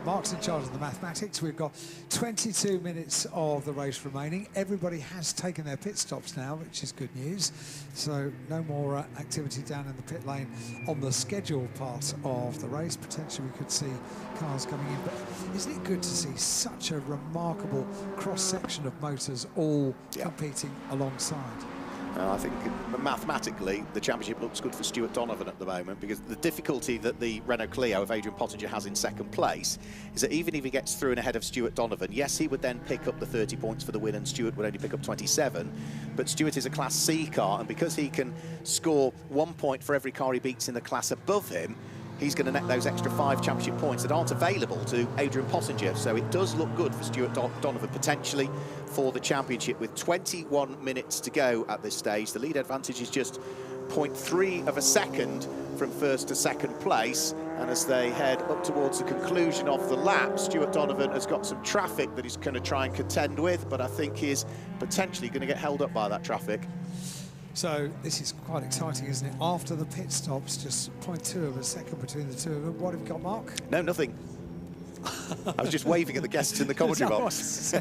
Mark's in charge of the mathematics. We've got 22 minutes of the race remaining. Everybody has taken their pit stops now, which is good news. So no more activity down in the pit lane on the scheduled part of the race. Potentially we could see cars coming in, but isn't it good to see such a remarkable cross-section of motors all competing alongside? I think mathematically the championship looks good for Stuart Donovan at the moment, because the difficulty that the Renault Clio of Adrian Pottinger has in second place is that even if he gets through and ahead of Stuart Donovan, yes, he would then pick up the 30 points for the win and Stuart would only pick up 27, but Stuart is a Class C car, and because he can score 1 point for every car he beats in the class above him, he's going to net those extra 5 championship points that aren't available to Adrian Pottinger. So it does look good for Stuart Donovan potentially for the championship with 21 minutes to go at this stage. The lead advantage is just 0.3 of a second from first to second place. And as they head up towards the conclusion of the lap, Stuart Donovan has got some traffic that he's going to try and contend with, but I think he's potentially going to get held up by that traffic. So this is quite exciting, isn't it? After the pit stops, just 0.2 of a second between the two of them. What have you got, Mark? No, nothing. I was just waving at the guests in the commentary box. I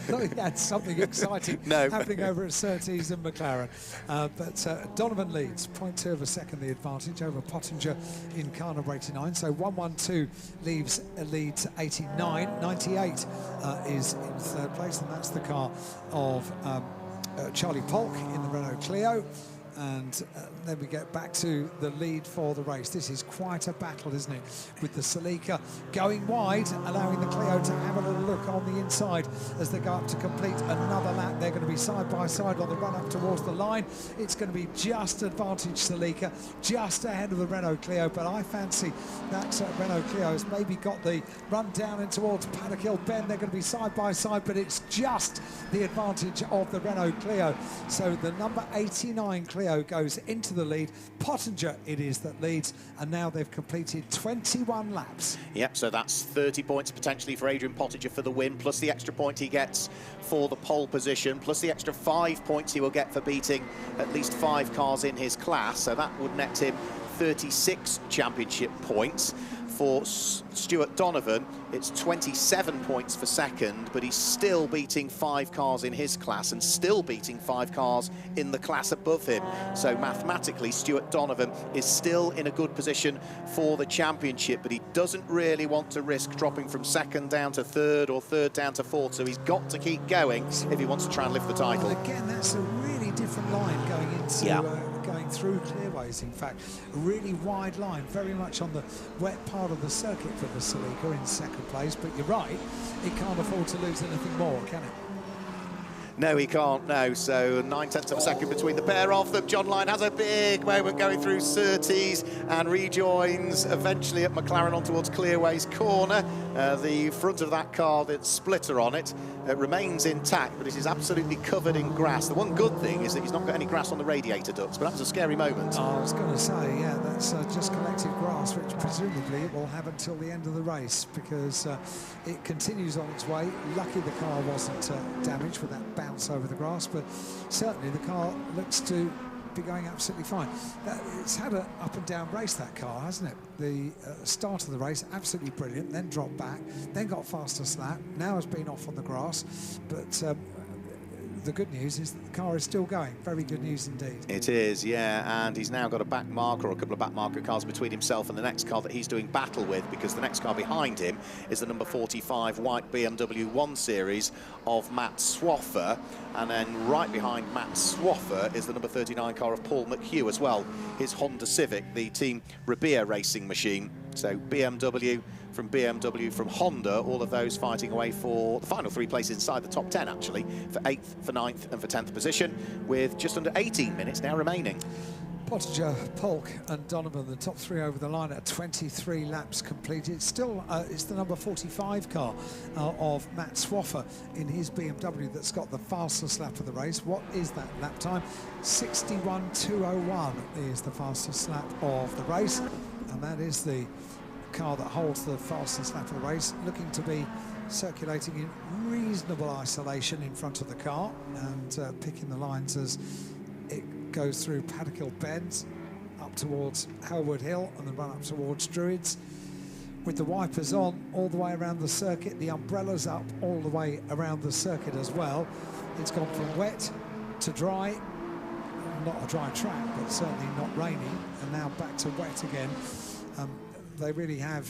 thought he had something exciting happening over at Surtees and McLaren. But Donovan leads, 0.2 of a second the advantage over Pottinger in car number 89. So 112 leads 89. 98 is in third place, and that's the car of Charlie Polk in the Renault Clio. And then we get back to the lead for the race. This is quite a battle, isn't it? With the Celica going wide, allowing the Clio to have a little look on the inside as they go up to complete another lap. They're going to be side by side on the run up towards the line. It's going to be just advantage Celica, just ahead of the Renault Clio. But I fancy that Renault Clio has maybe got the run down and towards Paddock Hill Bend. They're going to be side by side, but it's just the advantage of the Renault Clio. So the number 89 Clio goes into the lead. Pottinger it is that leads, and now they've completed 21 laps. Yep, so that's 30 points potentially for Adrian Pottinger for the win, plus the extra point he gets for the pole position, plus the extra 5 points he will get for beating at least 5 cars in his class. So that would net him 36 championship points. For Stuart Donovan, it's 27 points for second, but he's still beating 5 cars in his class and still beating 5 cars in the class above him. So mathematically, Stuart Donovan is still in a good position for the championship, but he doesn't really want to risk dropping from second down to third or third down to fourth, so he's got to keep going if he wants to try and lift the title. Well, again, that's a really different line going into going through clearways. In fact, a really wide line, very much on the wet part of the circuit for the Celica in second place. But you're right, it can't afford to lose anything more, can it? No, he can't, no. So 9/10 of a second between the pair of them. John Lyon has a big moment going through Surtees and rejoins eventually at McLaren on towards Clearway's corner. The front of that car, that splitter on it, remains intact, but it is absolutely covered in grass. The one good thing is that he's not got any grass on the radiator ducts, but that was a scary moment. I was going to say, yeah, that's just collected grass, which presumably it will have until the end of the race, because it continues on its way. Lucky the car wasn't damaged with that bounce over the grass, but certainly the car looks to be going absolutely fine. It's had an up and down race, that car, hasn't it? The start of the race, absolutely brilliant, then dropped back, then got faster slap, now has been off on the grass, but the good news is that the car is still going. Very good news indeed. It is, yeah, and he's now got a back marker, or a couple of back marker cars between himself and the next car that he's doing battle with, because the next car behind him is the number 45 white BMW 1 Series of Matt Swaffer, and then right behind Matt Swaffer is the number 39 car of Paul McHugh as well, his Honda Civic, the Team Rabea racing machine. So BMW from Honda, all of those fighting away for the final 3 places inside the top 10, actually, for 8th, for 9th and for 10th position, with just under 18 minutes now remaining. Pottinger, Polk and Donovan, the top 3 over the line at 23 laps completed. Still, it's the number 45 car of Matt Swaffer in his BMW that's got the fastest lap of the race. What is that lap time? 61.201 is the fastest lap of the race, and that is the car that holds the fastest lap of the race, looking to be circulating in reasonable isolation in front of the car and picking the lines as it goes through Paddock Hill Bends up towards Hellwood Hill and then run up towards Druids, with the wipers on all the way around the circuit, the umbrellas up all the way around the circuit as well. It's gone from wet to dry, not a dry track, but certainly not raining, and now back to wet again. They really have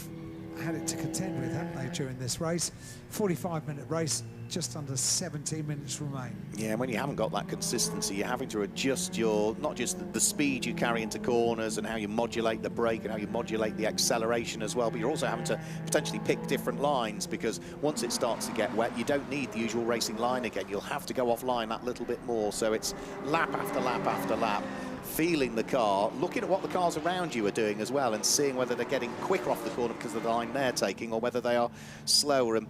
had it to contend with, haven't they, during this race? 45-minute race, just under 17 minutes remain. Yeah, and when you haven't got that consistency, you're having to adjust your, not just the speed you carry into corners and how you modulate the brake and how you modulate the acceleration as well, but you're also having to potentially pick different lines, because once it starts to get wet, you don't need the usual racing line again. You'll have to go offline that little bit more. So it's lap after lap after lap, feeling the car, looking at what the cars around you are doing as well, and seeing whether they're getting quicker off the corner because of the line they're taking, or whether they are slower, and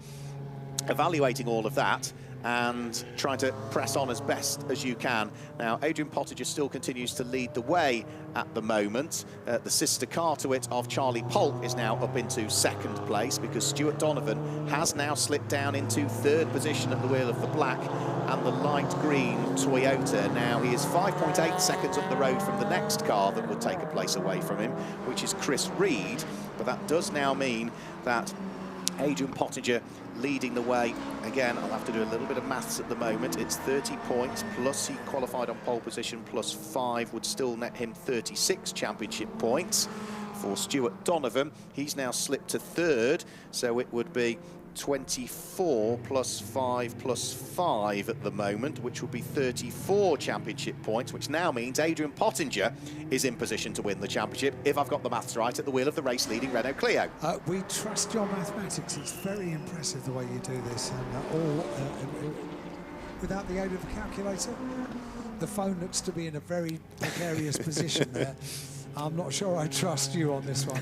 evaluating all of that and trying to press on as best as you can. Now, Adrian Pottinger still continues to lead the way at the moment. The sister car to it of Charlie Polk is now up into 2nd place, because Stuart Donovan has now slipped down into 3rd position at the wheel of the black and the light green Toyota. Now, he is 5.8 seconds up the road from the next car that would take a place away from him, which is Chris Reed, but that does now mean that Adrian Pottinger leading the way. Again, I'll have to do a little bit of maths at the moment. It's 30 points, plus he qualified on pole position, plus 5 would still net him 36 championship points. For Stuart Donovan, he's now slipped to 3rd, so it would be 24 plus 5 plus 5 at the moment, which would be 34 championship points, which now means Adrian Pottinger is in position to win the championship, if I've got the maths right, at the wheel of the race leading Renault Clio. We trust your mathematics. It's very impressive the way you do this, and all without the aid of the calculator. The phone looks to be in a very precarious position there. I'm not sure I trust you on this one.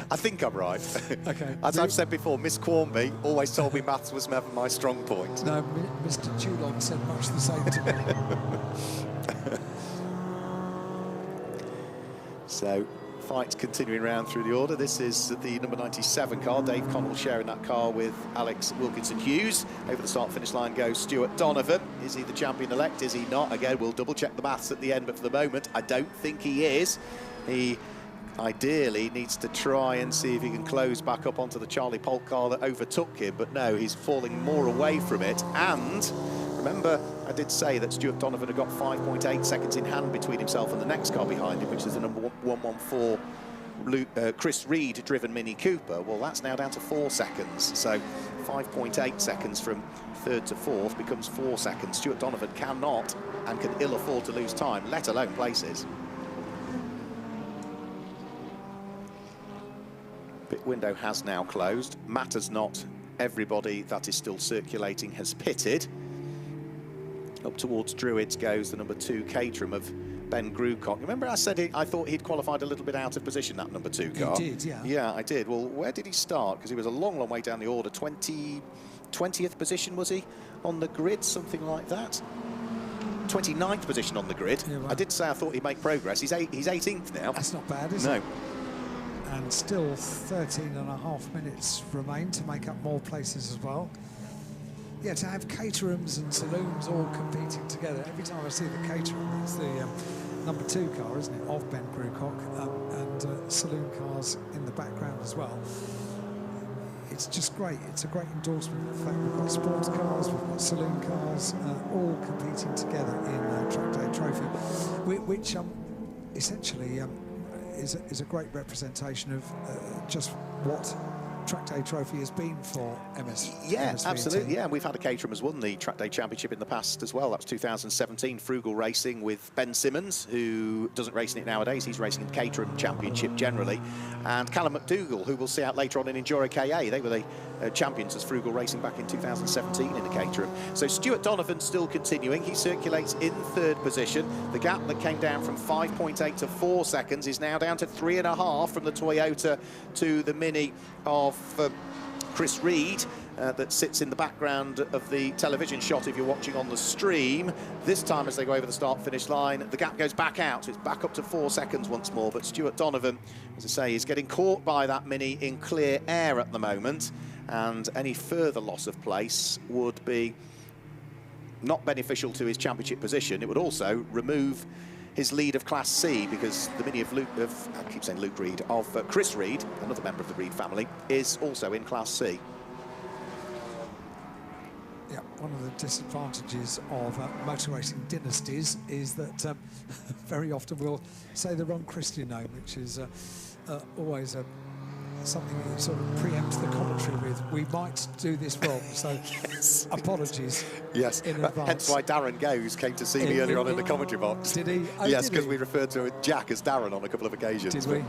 I think I'm right. Okay. As I've said before, Miss Quarmby always told me maths was never my strong point. No, Mr. Toulon said much the same to me. So, fights continuing around through the order. This is the number 97 car, Dave Connell sharing that car with Alex Wilkinson-Hughes. Over the start-finish line goes Stuart Donovan. Is he the champion-elect? Is he not? Again, we'll double-check the maths at the end, but for the moment, I don't think he is. He ideally needs to try and see if he can close back up onto the Charlie Polk car that overtook him, but no, he's falling more away from it. And remember, I did say that Stuart Donovan had got 5.8 seconds in hand between himself and the next car behind him, which is the number 114 Chris Reed driven Mini Cooper. Well, that's now down to 4 seconds. So 5.8 seconds from 3rd to 4th becomes 4 seconds. Stuart Donovan cannot and can ill afford to lose time, let alone places. Pit window has now closed. Matt has not everybody that is still circulating has pitted. Up towards Druids goes the number 2 Caterham of Ben Grucock. Remember I said I thought he'd qualified a little bit out of position, that number 2 car? He did, yeah. Yeah, I did. Well, where did he start? Because he was a long, long way down the order. 20th position, was he, on the grid? Something like that. 29th position on the grid. Yeah, well, I did say I thought he'd make progress. He's 18th now. That's not bad, is it? And still 13.5 minutes remain to make up more places as well. Yeah, to have Caterhams and Saloons all competing together. Every time I see the Caterham, it's the number 2 car, isn't it, of Ben Grucock, and Saloon cars in the background as well. It's just great. It's a great endorsement of the fact we've got sports cars, we've got saloon cars, all competing together in Trackday Trophy, which essentially is a great representation of just what Trackday Trophy has been for MSVT. Yeah, absolutely. Yeah, and we've had a Caterham has won the Trackday Championship in the past as well. That was 2017 Frugal Racing with Ben Simmons, who doesn't race in it nowadays. He's racing in the Caterham Championship generally. And Callum McDougall, who we'll see out later on in EnduroKA. They were the champions as Frugal Racing back in 2017 in the Caterham. So Stuart Donovan still continuing. He circulates in 3rd position. The gap that came down from 5.8 to 4 seconds is now down to 3.5 from the Toyota to the Mini of Chris Reed that sits in the background of the television shot if you're watching on the stream. This time as they go over the start-finish line, the gap goes back out, so it's back up to 4 seconds once more. But Stuart Donovan, as I say, is getting caught by that Mini in clear air at the moment, and any further loss of place would be not beneficial to his championship position. It would also remove his lead of Class C, because the Mini of I keep saying Luke Reed, of Chris Reed, another member of the Reed family, is also in Class C. Yeah, one of the disadvantages of motor racing dynasties is that very often we'll say the wrong Christian name, which is always something you sort of preempt the commentary with. We might do this wrong, so yes. Apologies. Yes, in advance. Hence why Darren Goes came to see me earlier on in the commentary box. Did he? Oh, yes, because we referred to Jack as Darren on a couple of occasions. Did we?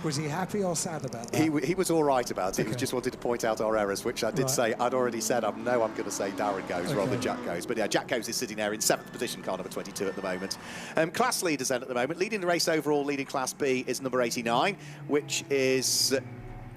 Was he happy or sad about that? He was all right about it. Okay. He just wanted to point out our errors, which I did say. I'd already said, I'm going to say Darren Goes rather than Jack Goes. But yeah, Jack Goes is sitting there in 7th position, car number 22 at the moment. Class leaders then at the moment. Leading the race overall, leading Class B is number 89, which is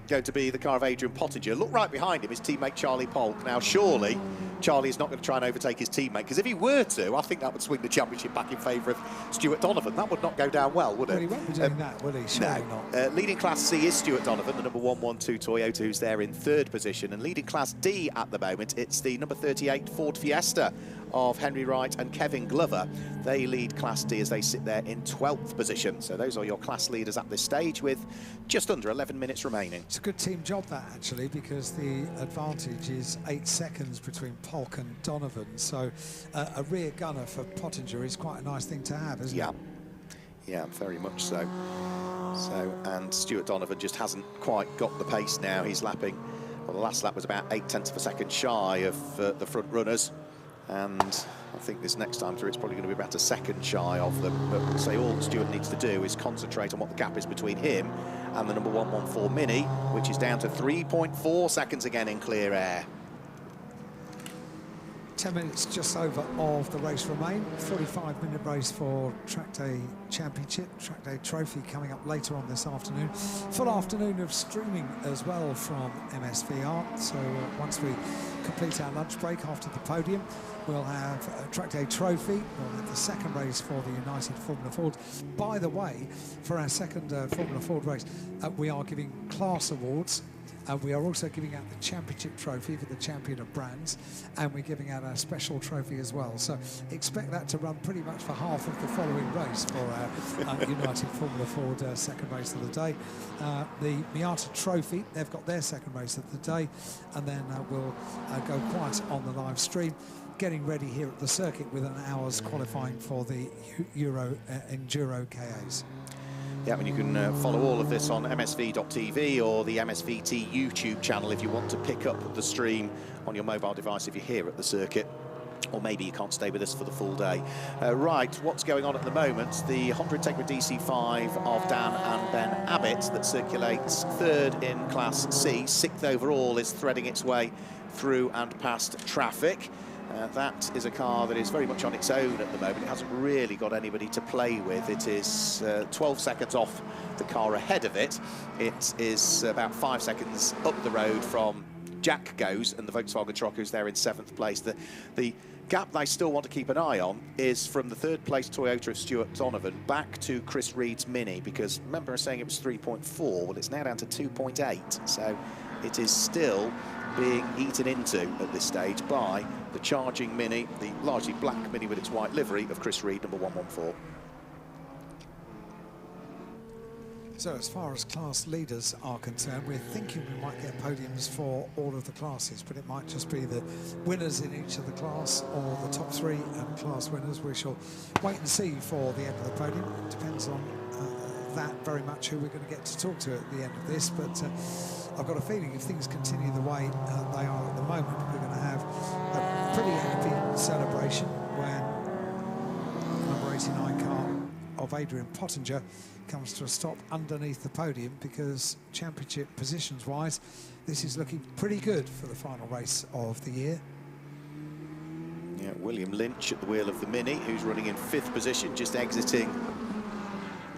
going to be the car of Adrian Pottinger. Look right behind him, his teammate Charlie Polk. Now, surely Charlie is not going to try and overtake his teammate, because if he were to, I think that would swing the championship back in favour of Stuart Donovan. That would not go down well, would it? Well, he won't be doing that, will he? Surely not. Leading Class C is Stuart Donovan, the number 112 Toyota, who's there in 3rd position. And leading Class D at the moment, it's the number 38 Ford Fiesta of Henry Wright and Kevin Glover. They lead Class D as they sit there in 12th position. So those are your class leaders at this stage, with just under 11 minutes remaining. It's a good team job, that, actually, because the advantage is 8 seconds between Polk and Donovan. So a rear gunner for Pottinger is quite a nice thing to have, isn't it? Yeah, very much so. And Stuart Donovan just hasn't quite got the pace now. He's lapping, well, the last lap was about 0.8 of a second shy of the front runners. And I think this next time through it's probably going to be about a second shy of them. But say all that Stuart needs to do is concentrate on what the gap is between him and the number 114 Mini, which is down to 3.4 seconds again in clear air. 10 minutes just over of the race remain. 45-minute race for Trackday Championship, Trackday Trophy coming up later on this afternoon. Full afternoon of streaming as well from MSVR. So once we complete our lunch break after the podium, we'll have Trackday Trophy. We'll have the second race for the United Formula Ford. By the way, for our second Formula Ford race, we are giving class awards. We are also giving out the Championship Trophy for the champion of Brands, and we're giving out our special trophy as well. So expect that to run pretty much for half of the following race for our United Formula Ford second race of the day. The Miata Trophy, they've got their second race of the day, and then we'll go quiet on the live stream, getting ready here at the circuit with an hour's qualifying for the Enduro KAs. Yeah, and you can follow all of this on msv.tv or the MSVT YouTube channel if you want to pick up the stream on your mobile device if you're here at the circuit. Or maybe you can't stay with us for the full day. Right, what's going on at the moment? The Honda Integra DC5 of Dan and Ben Abbott pit that circulates third in Class C. Sixth overall is threading its way through and past traffic. That is a car that is very much on its own at the moment. It hasn't really got anybody to play with. It is 12 seconds off the car ahead of it. It is about 5 seconds up the road from Jack Goes and the Volkswagen truck, who's there in 7th place. The gap they still want to keep an eye on is from the 3rd place Toyota of Stuart Donovan back to Chris Reed's Mini, because remember I was saying it was 3.4, well it's now down to 2.8, so it is still being eaten into at this stage by the charging Mini, the largely black Mini with its white livery of Chris Reed, number 114. So as far as class leaders are concerned, we're thinking we might get podiums for all of the classes, but it might just be the winners in each of the class or the top 3 and class winners. We shall wait and see for the end of the podium. It depends on that very much who we're going to get to talk to at the end of this, but I've got a feeling if things continue the way they are at the moment, we're going to have a pretty happy celebration when number 89 car of Adrian Pottinger comes to a stop underneath the podium, because championship positions wise this is looking pretty good for the final race of the year. Yeah, William Lynch at the wheel of the Mini, who's running in 5th position, just exiting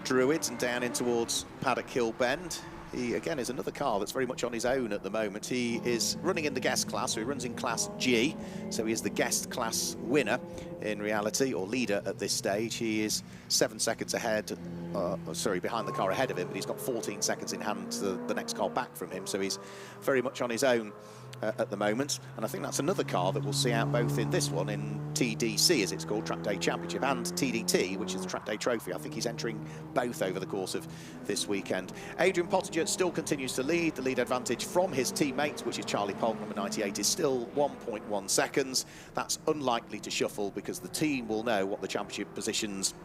Druids and down in towards Paddock Hill Bend. He again is another car that's very much on his own at the moment. He is running in the guest class, so he runs in Class G, so he is the guest class winner in reality, or leader at this stage. He is 7 seconds ahead, behind the car ahead of him, but he's got 14 seconds in hand to the next car back from him, so he's very much on his own at the moment. And I think that's another car that we'll see out both in this one, in TDC as it's called, Trackday Championship, and TDT, which is the Trackday Trophy. I think he's entering both over the course of this weekend. Adrian Pottinger still continues to lead. The lead advantage from his teammate, which is Charlie Polk, number 98, is still 1.1 seconds. That's unlikely to shuffle because the team will know what the championship positions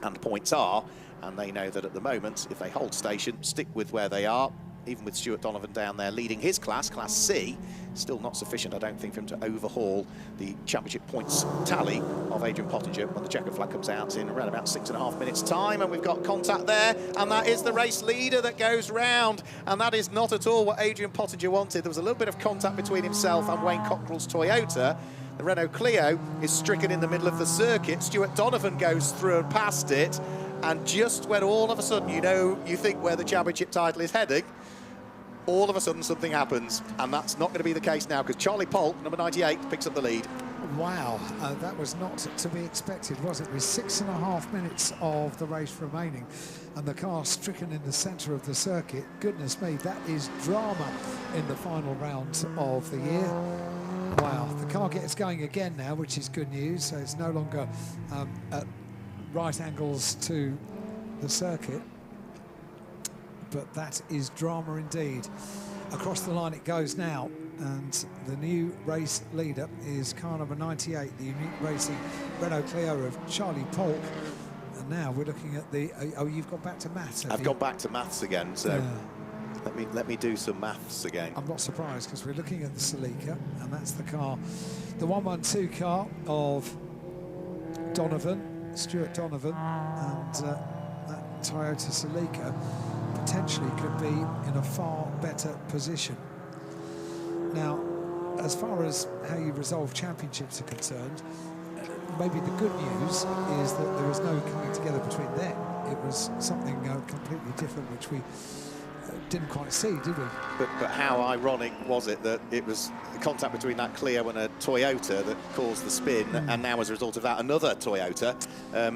and points are, and they know that at the moment, if they hold station, stick with where they are, even with Stuart Donovan down there leading his class, Class C, still not sufficient, I don't think, for him to overhaul the championship points tally of Adrian Pottinger when the checker flag comes out in around about 6.5 minutes time. And we've got contact there, and that is the race leader that goes round, and that is not at all what Adrian Pottinger wanted. There was a little bit of contact between himself and Wayne Cockrell's Toyota. The Renault Clio is stricken in the middle of the circuit. Stuart Donovan goes through and past it, and just when all of a sudden you think where the championship title is heading, all of a sudden something happens, and that's not going to be the case now, because Charlie Polk, number 98, picks up the lead. Wow, that was not to be expected, was it? With 6.5 minutes of the race remaining and the car stricken in the centre of the circuit, goodness me, that is drama in the final round of the year. Wow, the car gets going again now, which is good news, so it's no longer at right angles to the circuit. But that is drama indeed. Across the line it goes now, and the new race leader is car number 98, the Unique Racing Renault Clio of Charlie Polk. And now we're looking at the, oh, you've gone back to maths. I've gone back to maths again, so let me do some maths again. I'm not surprised, because we're looking at the Celica, and that's the car, the 112 car of Donovan, Stuart Donovan, and that Toyota Celica potentially could be in a far better position. Now, as far as how you resolve championships are concerned, maybe the good news is that there was no coming together between them. It was something completely different, which we didn't quite see, did we? But how ironic was it that it was the contact between that Clio and a Toyota that caused the spin, and now as a result of that another Toyota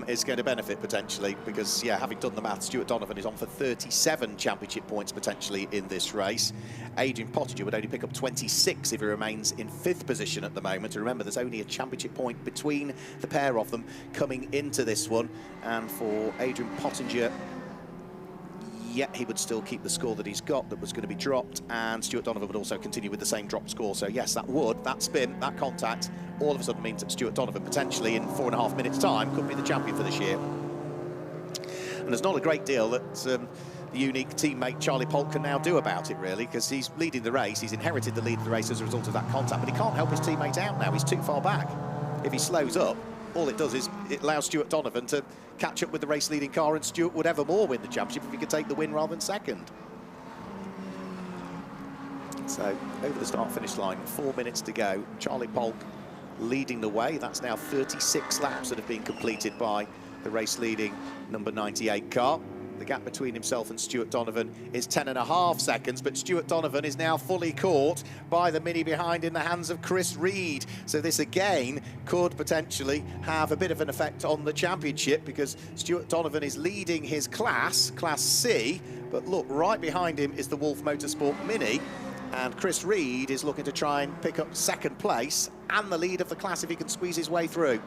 is going to benefit potentially, because yeah, having done the math, Stuart Donovan is on for 37 championship points potentially in this race. Adrian Pottinger would only pick up 26 if he remains in 5th position at the moment. And remember, there's only a championship point between the pair of them coming into this one, and for Adrian Pottinger, yet he would still keep the score that he's got that was going to be dropped, and Stuart Donovan would also continue with the same drop score. So yes, that spin, that contact, all of a sudden means that Stuart Donovan potentially in 4.5 minutes time could be the champion for this year. And there's not a great deal that the Unique teammate Charlie Polk can now do about it, really, because he's leading the race. He's inherited the lead of the race as a result of that contact, but he can't help his teammate out now. He's too far back. If he slows up, all it does is it allows Stuart Donovan to catch up with the race-leading car, and Stuart would evermore win the championship if he could take the win rather than second. So, over the start-finish line, 4 minutes to go. Charlie Polk leading the way. That's now 36 laps that have been completed by the race-leading number 98 car. The gap between himself and Stuart Donovan is 10.5 seconds, but Stuart Donovan is now fully caught by the Mini behind in the hands of Chris Reed. So this again could potentially have a bit of an effect on the championship, because Stuart Donovan is leading his class, Class C, but look, right behind him is the Wolf Motorsport Mini, and Chris Reed is looking to try and pick up second place and the lead of the class if he can squeeze his way through.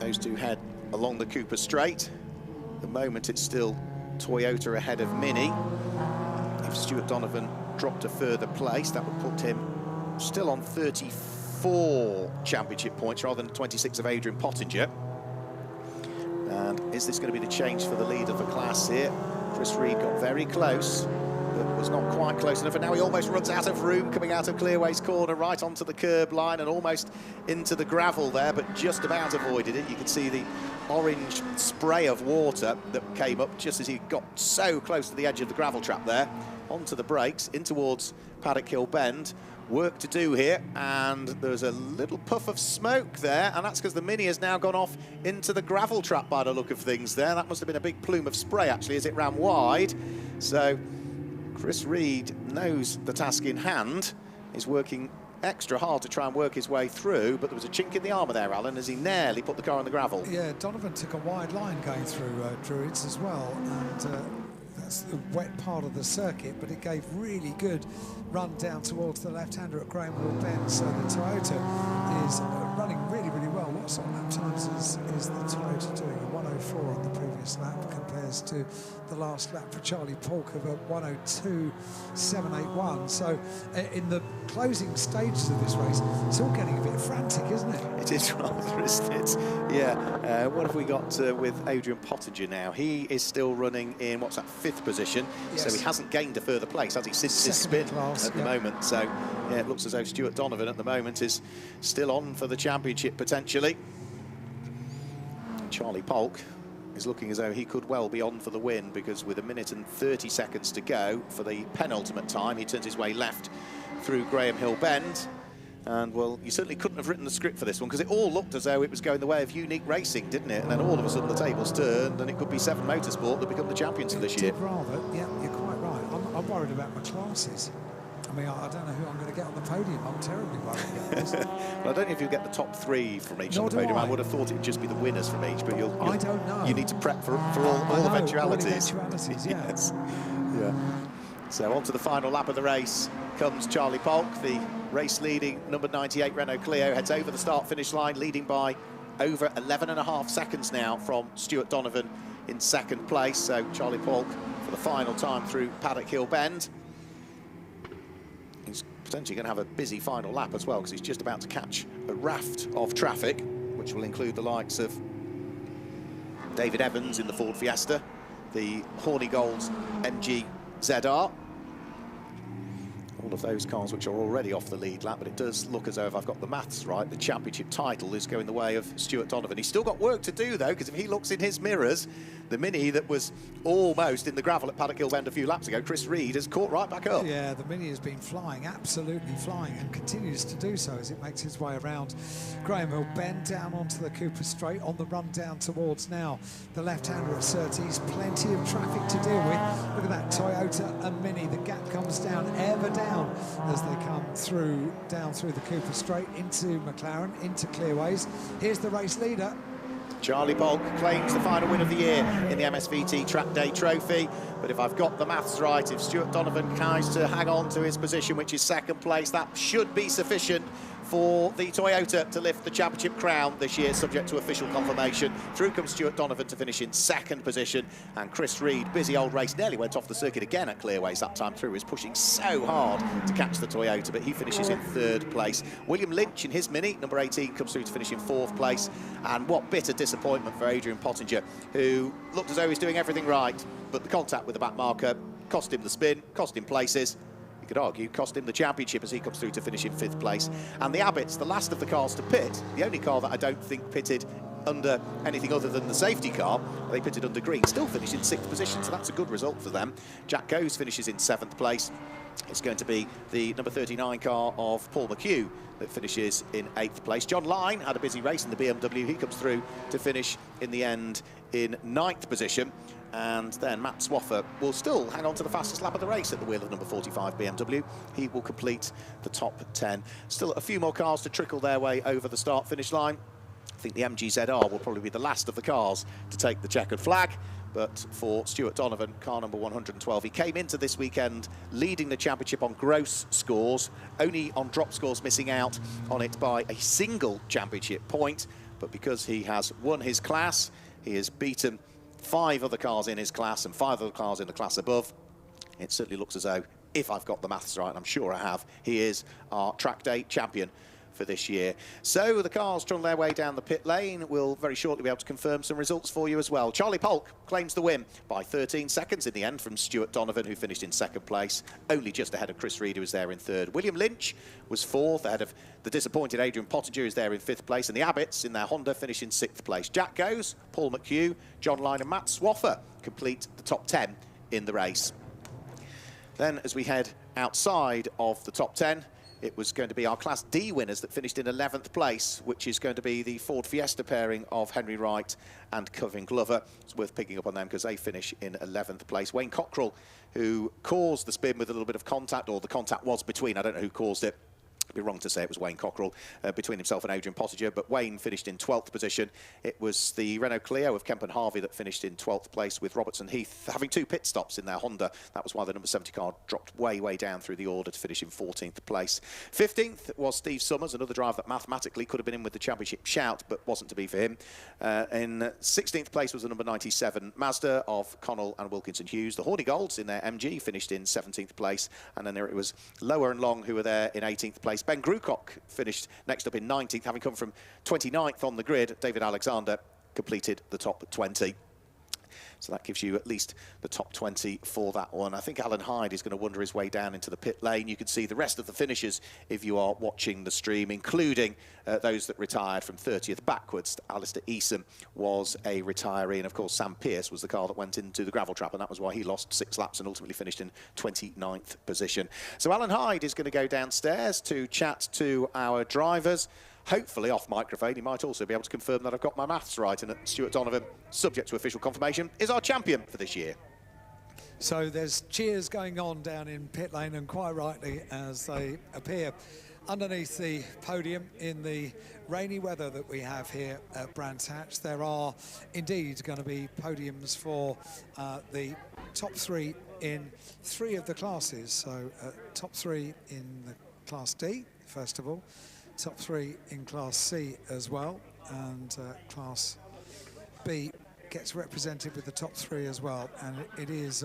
Those two head along the Cooper Straight. At the moment, it's still Toyota ahead of Mini. If Stuart Donovan dropped a further place, that would put him still on 34 championship points rather than 26 of Adrian Pottinger. And is this going to be the change for the lead of the class here? Chris Reed got very close, but was not quite close enough, and now he almost runs out of room coming out of Clearway's corner, right onto the curb line and almost into the gravel there, but just about avoided it. You can see the orange spray of water that came up just as he got so close to the edge of the gravel trap there. Onto the brakes, in towards Paddock Hill Bend. Work to do here, and there's a little puff of smoke there, and that's because the Mini has now gone off into the gravel trap by the look of things there. That must have been a big plume of spray actually as it ran wide. So Chris Reed knows the task in hand, is working extra hard to try and work his way through, but there was a chink in the armour there, Alan, as he nearly put the car on the gravel. Yeah, Donovan took a wide line going through Druids as well, and that's the wet part of the circuit, but it gave really good run down towards the left-hander at Graham Hill Bend, so the Toyota is running really, really well. What sort of lap times is the Toyota doing? A 1:04 on the previous lap compares to the last lap for Charlie Polk of a 1:02.781. So in the closing stages of this race, it's all getting a bit frantic, isn't it? It is rather, isn't it? Yeah. What have we got with Adrian Pottinger now? He is still running in, what's that, 5th position. Yes. So he hasn't gained a further place, has he, since his spin at the moment. So, yeah, it looks as though Stuart Donovan at the moment is still on for the championship, potentially. Charlie Polk is looking as though he could well be on for the win, because with 1 minute and 30 seconds to go for the penultimate time, he turns his way left through Graham Hill Bend. And, well, you certainly couldn't have written the script for this one, because it all looked as though it was going the way of Unique Racing, didn't it? And then all of a sudden the tables turned, and it could be 7 Motorsport that become the champions of this year. Rather, yeah, you're quite right. I'm worried about my classes. I mean, I don't know who I'm going to get on the podium. I'm terribly worried about this. Well, I don't know if you'll get the top 3 from each on the podium. I would have thought it would just be the winners from each, but I don't know. You need to prep for all eventualities. All eventualities, yeah. Yes. Yeah. So on to the final lap of the race comes Charlie Polk, the race-leading number 98 Renault Clio, heads over the start-finish line, leading by over 11.5 seconds now from Stuart Donovan in second place. So Charlie Polk for the final time through Paddock Hill Bend. He's potentially going to have a busy final lap as well, because he's just about to catch a raft of traffic, which will include the likes of David Evans in the Ford Fiesta, the Horny Gold's MG ZR, all of those cars which are already off the lead lap. But it does look as though, if I've got the maths right, the championship title is going the way of Stuart Donovan. He's still got work to do, though, because if he looks in his mirrors, the Mini that was almost in the gravel at Paddock Hill Bend a few laps ago, Chris Reed, has caught right back up. Yeah, the Mini has been flying, absolutely flying, and continues to do so as it makes its way around Graham Hill Bend, down onto the Cooper Straight, on the run down towards now the left-hander at Surtees. Plenty of traffic to deal with. Look at that Toyota and Mini. The gap comes down, ever down, as they come through, down through the Cooper Straight into McLaren, into Clearways. Here's the race leader. Charlie Polk claims the final win of the year in the MSVT Trackday Trophy. But if I've got the maths right, if Stuart Donovan tries to hang on to his position, which is second place, that should be sufficient for the Toyota to lift the championship crown this year, subject to official confirmation. Through comes Stuart Donovan to finish in second position, and Chris Reed, busy old race, nearly went off the circuit again at Clearways that time through, is pushing so hard to catch the Toyota, but he finishes in third place. William Lynch in his Mini, number 18, comes through to finish in fourth place. And what bitter disappointment for Adrian Pottinger, who looked as though he's doing everything right, but the contact with the back marker cost him the spin, cost him places. could argue, cost him the championship as he comes through to finish in 5th place. And the Abbotts, the last of the cars to pit, the only car that I don't think pitted under anything other than the safety car, they pitted under green, still finished in 6th position, so that's a good result for them. Jack Goes finishes in 7th place. It's going to be the number 39 car of Paul McHugh that finishes in 8th place. John Lyne had a busy race in the BMW. He comes through to finish in the end in 9th position. And then Matt Swaffer will still hang on to the fastest lap of the race at the wheel of number 45 BMW. He will complete the top 10. Still a few more cars to trickle their way over the start-finish line. I think the MG-ZR will probably be the last of the cars to take the checkered flag. But for Stuart Donovan, car number 112, he came into this weekend leading the championship on gross scores, only on drop scores missing out on it by a single championship point. But because he has won his class, he has beaten 5 other cars in his class and 5 other cars in the class above. It certainly looks as though, if I've got the maths right, and I'm sure I have, he is our track day champion for this year. So the cars trundle their way down the pit lane. We'll very shortly be able to confirm some results for you as well. Charlie Polk claims the win by 13 seconds in the end from Stuart Donovan, who finished in 2nd place, only just ahead of Chris Reed, who was there in 3rd. William Lynch was 4th, ahead of the disappointed Adrian Pottinger, who's there in 5th place, and the Abbotts in their Honda finish in 6th place. Jack Goes, Paul McHugh, John Lyne and Matt Swaffer complete the top 10 in the race. Then as we head outside of the top 10, it was going to be our Class D winners that finished in 11th place, which is going to be the Ford Fiesta pairing of Henry Wright and Kevin Glover. It's worth picking up on them because they finish in 11th place. Wayne Cockrell, who caused the spin with a little bit of contact, or the contact was between, I don't know who caused it. It'd be wrong to say it was Wayne Cockrell between himself and Adrian Pottinger, but Wayne finished in 12th position. It was the Renault Clio of Kemp and Harvey that finished in 12th place, with Robertson Heath having 2 pit stops in their Honda. That was why the number 70 car dropped way, way down through the order to finish in 14th place. 15th was Steve Summers, another driver that mathematically could have been in with the championship shout, but wasn't to be for him. In 16th place was the number 97 Mazda of Connell and Wilkinson Hughes. The Horny Golds in their MG finished in 17th place, and then there it was Lower and Long who were there in 18th place. Ben Grucock finished next up in 19th, having come from 29th on the grid. David Alexander completed the top 20. So that gives you at least the top 20 for that one. I think Alan Hyde is going to wander his way down into the pit lane. You can see the rest of the finishers if you are watching the stream, including those that retired from 30th backwards. Alistair Eason was a retiree, and of course Sam Pearce was the car that went into the gravel trap, and that was why he lost 6 laps and ultimately finished in 29th position. So Alan Hyde is going to go downstairs to chat to our drivers. Hopefully off microphone, he might also be able to confirm that I've got my maths right and that Stuart Donovan, subject to official confirmation, is our champion for this year. So there's cheers going on down in pit lane, and quite rightly, as they appear underneath the podium in the rainy weather that we have here at Brands Hatch. There are indeed going to be podiums for the top 3 in 3 of the classes. So top 3 in the Class D, first of all. Top 3 in Class C as well, and Class B gets represented with the top 3 as well. And it is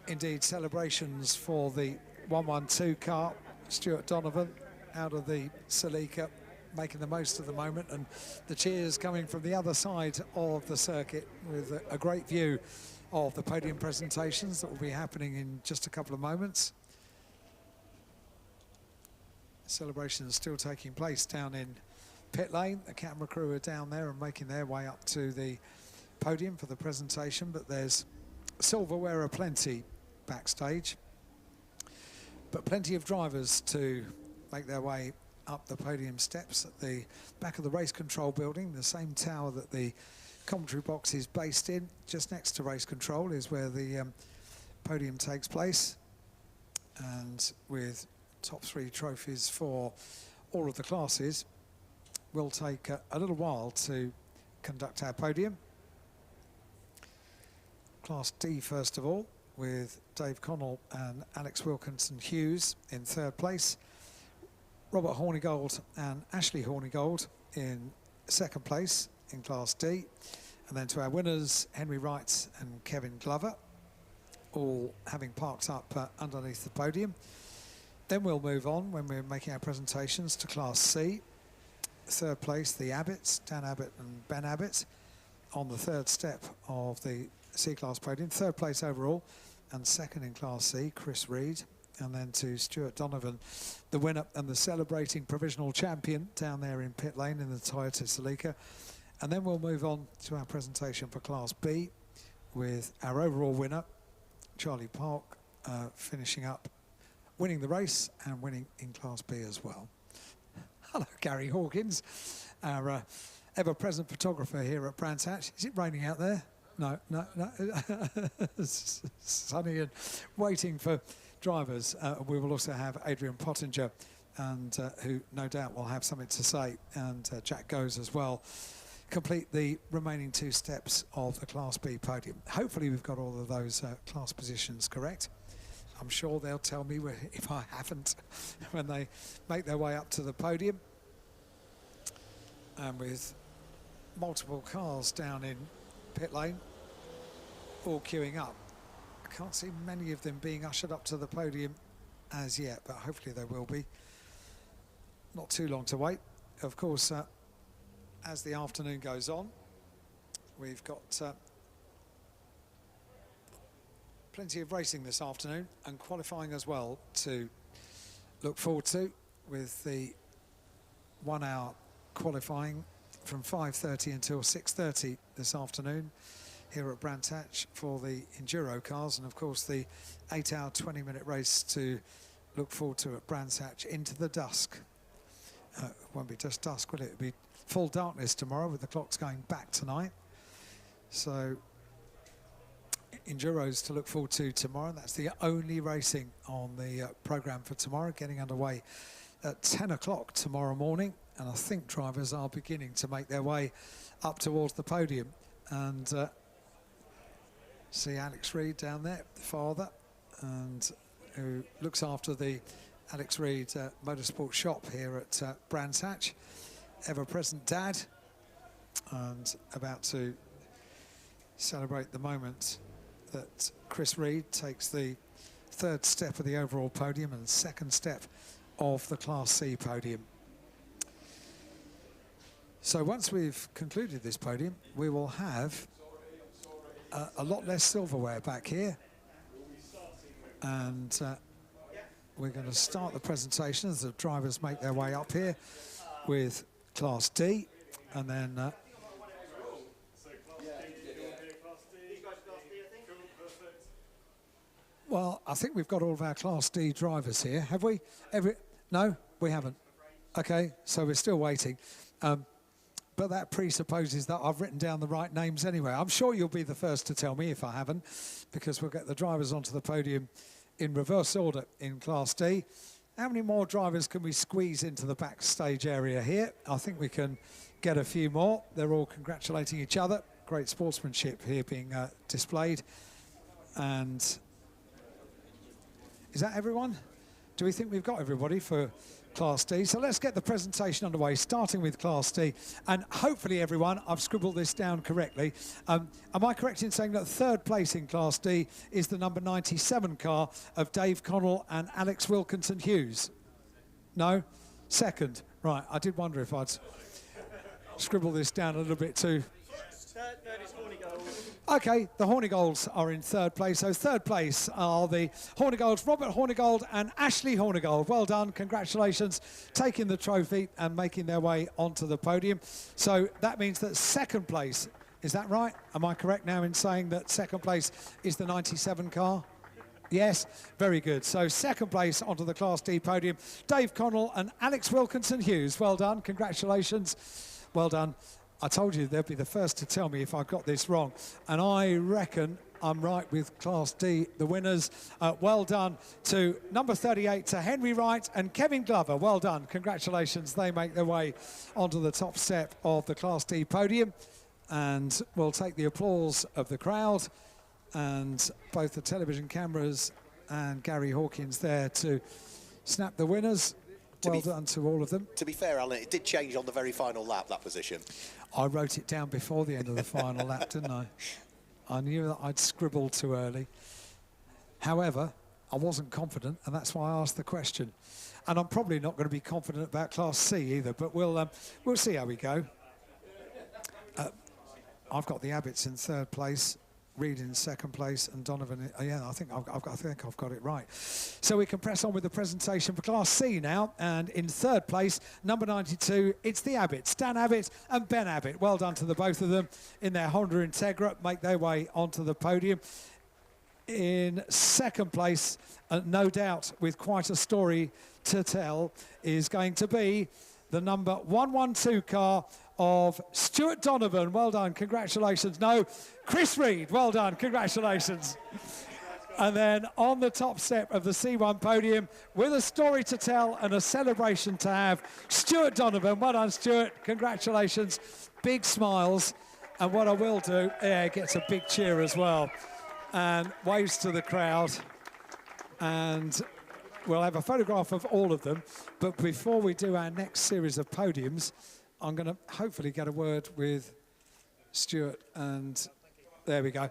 indeed celebrations for the 112 car, Stuart Donovan, out of the Celica, making the most of the moment, and the cheers coming from the other side of the circuit with a great view of the podium presentations that will be happening in just a couple of moments. Celebrations still taking place down in pit lane. The camera crew are down there and making their way up to the podium for the presentation, but there's silverware aplenty backstage, but plenty of drivers to make their way up the podium steps at the back of the race control building, the same tower that the commentary box is based in. Just next to race control is where the podium takes place, and with top 3 trophies for all of the classes. Will take a little while to conduct our podium. Class D first of all, with Dave Connell and Alex Wilkinson Hughes in 3rd place. Robert Hornigold and Ashley Hornigold in 2nd place in Class D. And then to our winners, Henry Wright and Kevin Glover, all having parked up underneath the podium. Then we'll move on, when we're making our presentations, to Class C. 3rd place, the Abbotts, Dan Abbott and Ben Abbott, on the 3rd step of the C-Class podium. 3rd place overall, and 2nd in Class C, Chris Reed. and then to Stuart Donovan, the winner and the celebrating provisional champion down there in pit lane in the Toyota Celica. And then we'll move on to our presentation for Class B with our overall winner, Charlie Park, finishing up, winning the race and winning in Class B as well. Hello, Gary Hawkins, our ever-present photographer here at Brands Hatch. Is it raining out there? No. Sunny and waiting for drivers. We will also have Adrian Pottinger, and who no doubt will have something to say, and Jack Goes as well. Complete the remaining 2 steps of the Class B podium. Hopefully we've got all of those class positions correct. I'm sure they'll tell me if I haven't when they make their way up to the podium. And with multiple cars down in pit lane, all queuing up. I can't see many of them being ushered up to the podium as yet, but hopefully they will be. Not too long to wait. Of course, as the afternoon goes on, we've got plenty of racing this afternoon and qualifying as well to look forward to, with the 1 hour qualifying from 5:30 until 6:30 this afternoon here at Brands Hatch for the Enduro cars, and of course the 8 hour 20-minute race to look forward to at Brands Hatch into the dusk. It won't be just dusk, will it? It'll be full darkness tomorrow with the clocks going back tonight. So Enduros to look forward to tomorrow. That's the only racing on the programme for tomorrow, getting underway at 10 o'clock tomorrow morning. And I think drivers are beginning to make their way up towards the podium. And see Alex Reed down there, the father, and who looks after the Alex Reed motorsport shop here at Brands Hatch. Ever-present dad, and about to celebrate the moment that Chris Reed takes the 3rd step of the overall podium and 2nd step of the Class C podium. So once we've concluded this podium, we will have a lot less silverware back here, and we're going to start the presentation as the drivers make their way up here with Class D, and then well, I think we've got all of our Class D drivers here. Have we? No, we haven't. Okay, so we're still waiting. But that presupposes that I've written down the right names anyway. I'm sure you'll be the first to tell me if I haven't, because we'll get the drivers onto the podium in reverse order in Class D. How many more drivers can we squeeze into the backstage area here? I think we can get a few more. They're all congratulating each other. Great sportsmanship here being displayed. And is that everyone? Do we think we've got everybody for Class D? So let's get the presentation underway, starting with Class D. And hopefully, everyone, I've scribbled this down correctly. Am I correct in saying that 3rd place in Class D is the number 97 car of Dave Connell and Alex Wilkinson Hughes? No? 2nd. Right, I did wonder if I'd scribble this down a little bit too. Okay, the Hornigolds are in 3rd place. So 3rd place are the Hornigolds, Robert Hornigold and Ashley Hornigold. Well done, congratulations, taking the trophy and making their way onto the podium. So that means that 2nd place, is that right? Am I correct now in saying that 2nd place is the 97 car? Yes, very good. So 2nd place onto the Class D podium, Dave Connell and Alex Wilkinson Hughes. Well done, congratulations, well done. I told you they'd be the first to tell me if I got this wrong. And I reckon I'm right with Class D, the winners. Well done to number 38, to Henry Wright and Kevin Glover. Well done. Congratulations. They make their way onto the top step of the Class D podium. And we'll take the applause of the crowd and both the television cameras and Gary Hawkins there to snap the winners. Well done to all of them. To be fair, Alan, it did change on the very final lap, that position. I wrote it down before the end of the final lap, didn't I? I knew that I'd scribbled too early. However, I wasn't confident, and that's why I asked the question. And I'm probably not going to be confident about Class C either, but we'll see how we go. I've got the Abbotts in 3rd place, Reed in second place, and Donovan. Yeah, I think I've got it right. So we can press on with the presentation for Class C now, and in third place, number 92, it's the Abbotts, Dan Abbott and Ben Abbott. Well done to the both of them in their Honda Integra, make their way onto the podium. In second place, no doubt with quite a story to tell, is going to be the number 112 car of Stuart Donovan. Well done, congratulations. No, Chris Reed, well done, congratulations. And then on the top step of the C1 podium, with a story to tell and a celebration to have, Stuart Donovan. Well done, Stuart, congratulations. Big smiles. And what I will do, gets a big cheer as well. And waves to the crowd. And we'll have a photograph of all of them. But before we do our next series of podiums, I'm going to hopefully get a word with Stuart, and there we go.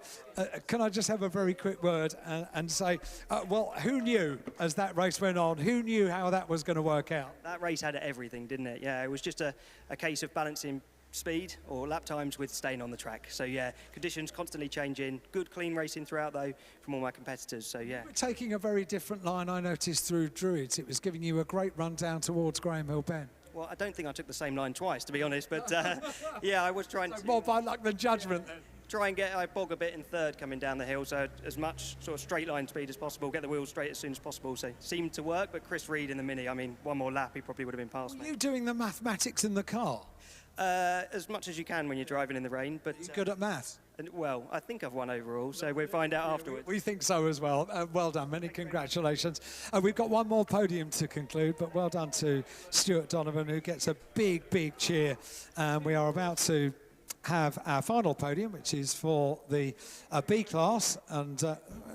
Can I just have a very quick word and say, well, who knew as that race went on, who knew how that was going to work out? That race had everything, didn't it? Yeah, it was just a case of balancing speed or lap times with staying on the track. So yeah, conditions constantly changing. Good clean racing throughout though from all my competitors. So yeah. We're taking a very different line, I noticed, through Druids. It was giving you a great run down towards Graham Hill Bend. Well, I don't think I took the same line twice, to be honest, but yeah, I was trying to... More by luck than judgment then. I bog a bit in third coming down the hill, so as much sort of straight line speed as possible, get the wheels straight as soon as possible. So seemed to work, but Chris Reed in the Mini, I mean, one more lap, he probably would have been past me. Were you doing the mathematics in the car? As much as you can when you're driving in the rain, but... You're good at maths? Well, I think I've won overall, so we'll find out afterwards. We think so as well. Well done, many congratulations. We've got one more podium to conclude, but well done to Stuart Donovan, who gets a big, big cheer. We are about to have our final podium, which is for the B class, and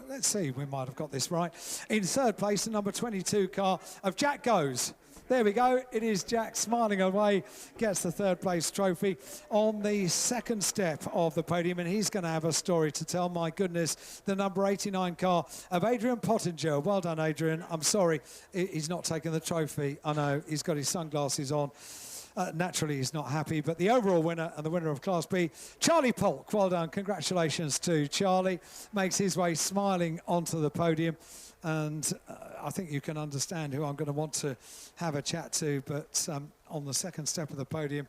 let's see, we might have got this right. In third place, the number 22 car of Jack Goes. There we go, it is Jack smiling away, gets the third place trophy on the second step of the podium, and he's going to have a story to tell. My goodness, the number 89 car of Adrian Pottinger. Well done, Adrian. I'm sorry, he's not taking the trophy. I know, he's got his sunglasses on. Naturally, he's not happy, but the overall winner and the winner of Class B, Charlie Polk. Well done, congratulations to Charlie. Makes his way smiling onto the podium. And I think you can understand who I'm going to want to have a chat to, but on the second step of the podium,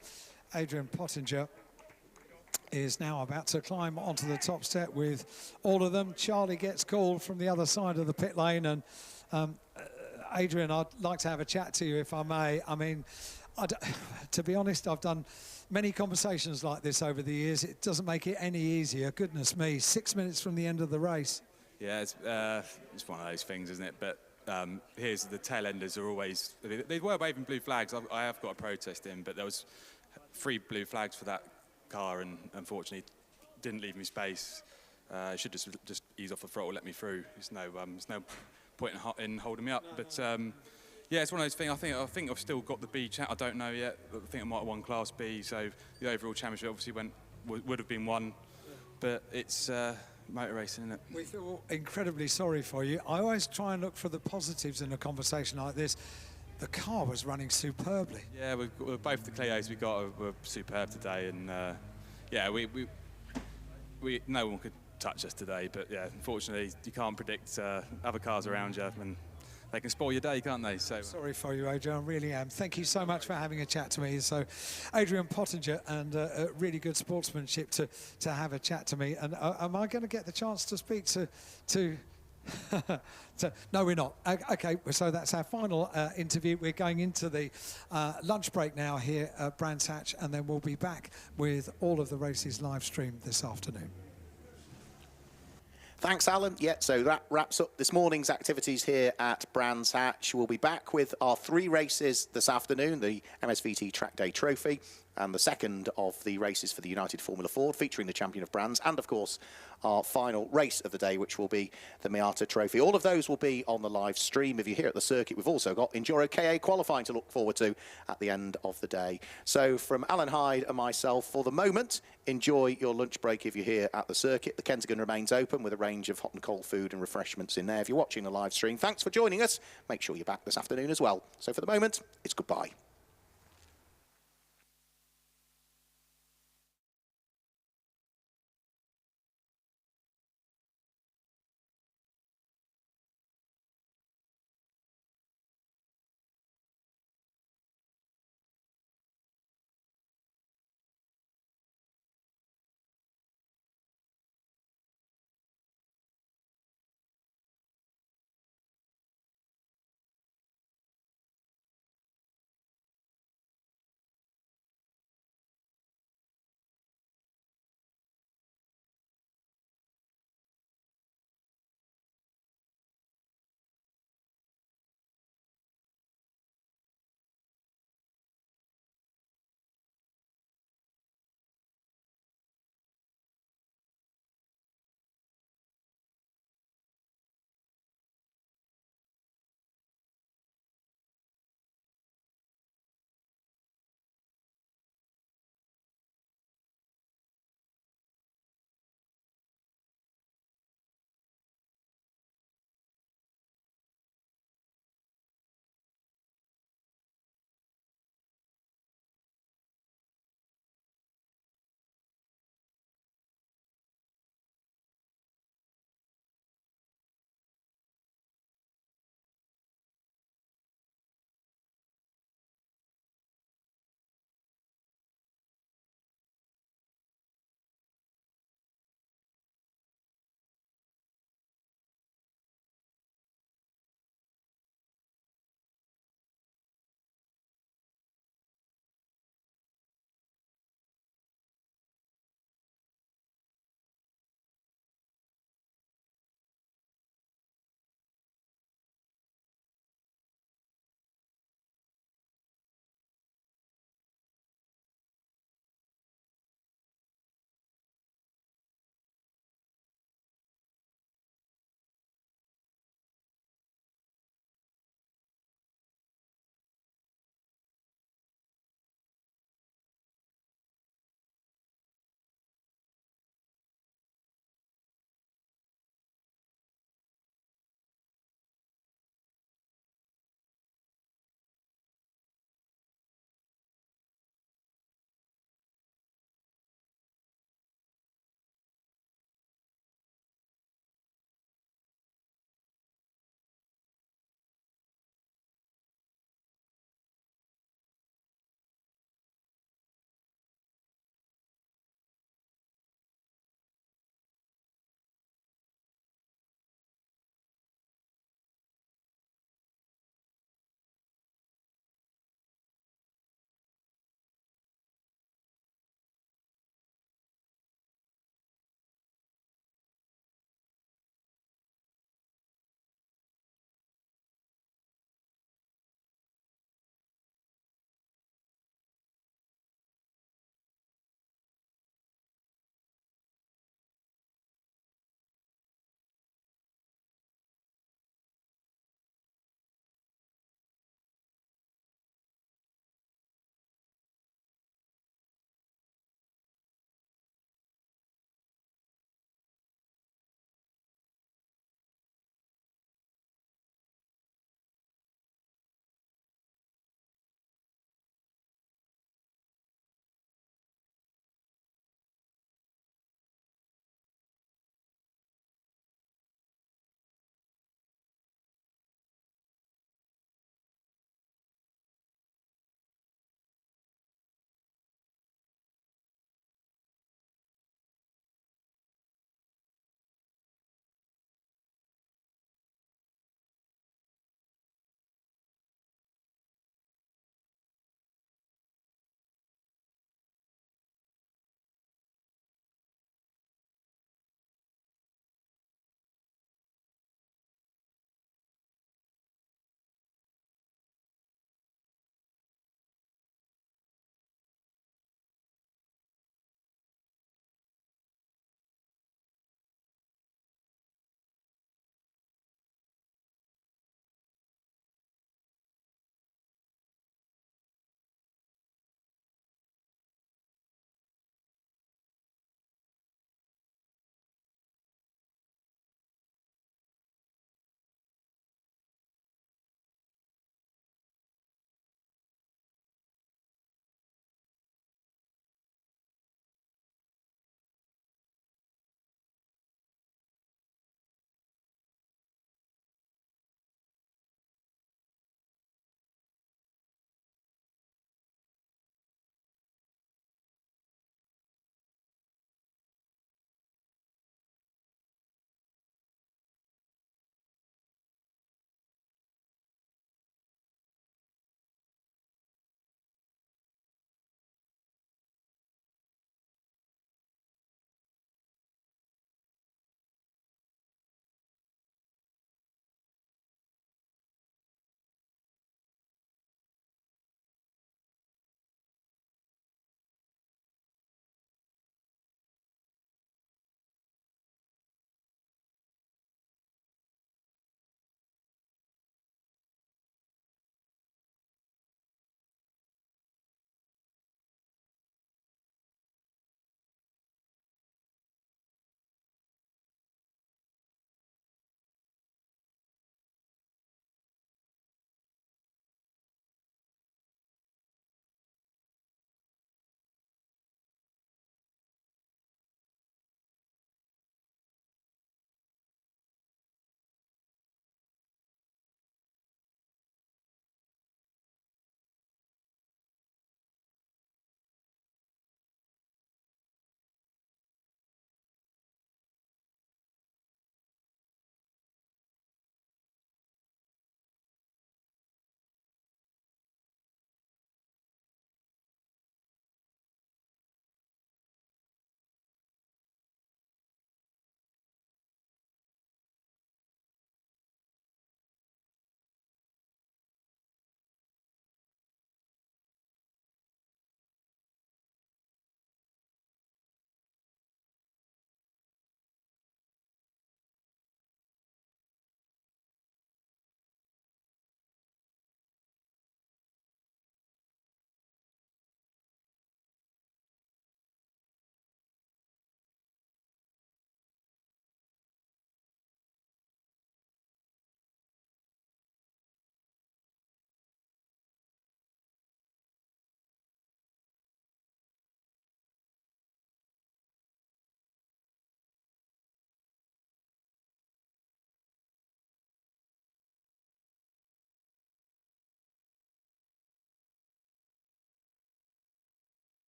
Adrian Pottinger is now about to climb onto the top step with all of them. Charlie gets called from the other side of the pit lane, and Adrian, I'd like to have a chat to you if I may. I mean, to be honest, I've done many conversations like this over the years. It doesn't make it any easier. Goodness me, 6 minutes from the end of the race. Yeah, it's one of those things, isn't it? But here's the tail enders are always... They were waving blue flags. I have got a protest in, but there was 3 blue flags for that car, and unfortunately didn't leave me space. Should just ease off the throttle, let me through. There's no point in holding me up. But yeah, it's one of those things. I think I've still got the B chat. I don't know yet. I think I might have won Class B. So the overall championship obviously would have been won, but it's motor racing, isn't it? We feel incredibly sorry for you. I always try and look for the positives in a conversation like this. The car was running superbly. Yeah, both the KAs we got were superb today, and yeah, we no one could touch us today. But yeah, unfortunately, you can't predict other cars around you, and they can spoil your day, can't they? So sorry for you, Adrian, I really am. Thank you so much for having a chat to me. So, Adrian Pottinger, and really good sportsmanship to have a chat to me. And am I going to get the chance to speak to no, we're not. Okay, so that's our final interview. We're going into the lunch break now here at Brands Hatch, and then we'll be back with all of the races live streamed this afternoon. Thanks, Alan. Yeah, so that wraps up this morning's activities here at Brands Hatch. We'll be back with our 3 races this afternoon, the MSVT Trackday Trophy, and the second of the races for the United Formula Ford, featuring the champion of Brands, and of course our final race of the day, which will be the Miata Trophy. All of those will be on the live stream. If you're here at the circuit, we've also got EnduroKA qualifying to look forward to at the end of the day. So from Alan Hyde and myself, for the moment, enjoy your lunch break if you're here at the circuit. The Kentagon remains open with a range of hot and cold food and refreshments in there. If you're watching the live stream, thanks for joining us. Make sure you're back this afternoon as well. So for the moment, it's goodbye.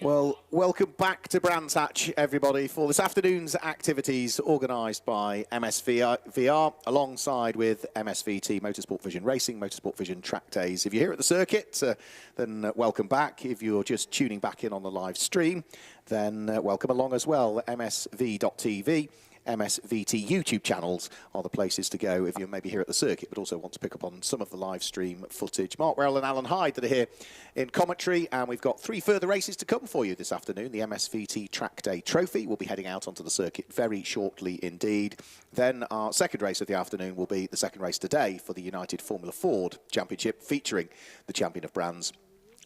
Well, welcome back to Brands Hatch, everybody, for this afternoon's activities organised by MSVR alongside with MSVT Motorsport Vision Racing, Motorsport Vision Track Days. If you're here at the circuit, then welcome back. If you're just tuning back in on the live stream, then welcome along as well. MSV.TV. MSVT YouTube channels are the places to go if you're maybe here at the circuit but also want to pick up on some of the live stream footage. Mark Werrell and Alan Hyde that are here in commentary, and we've got 3 further races to come for you this afternoon. The MSVT Trackday Trophy will be heading out onto the circuit very shortly indeed. Then our second race of the afternoon will be the second race today for the United Formula Ford Championship, featuring the champion of Brands.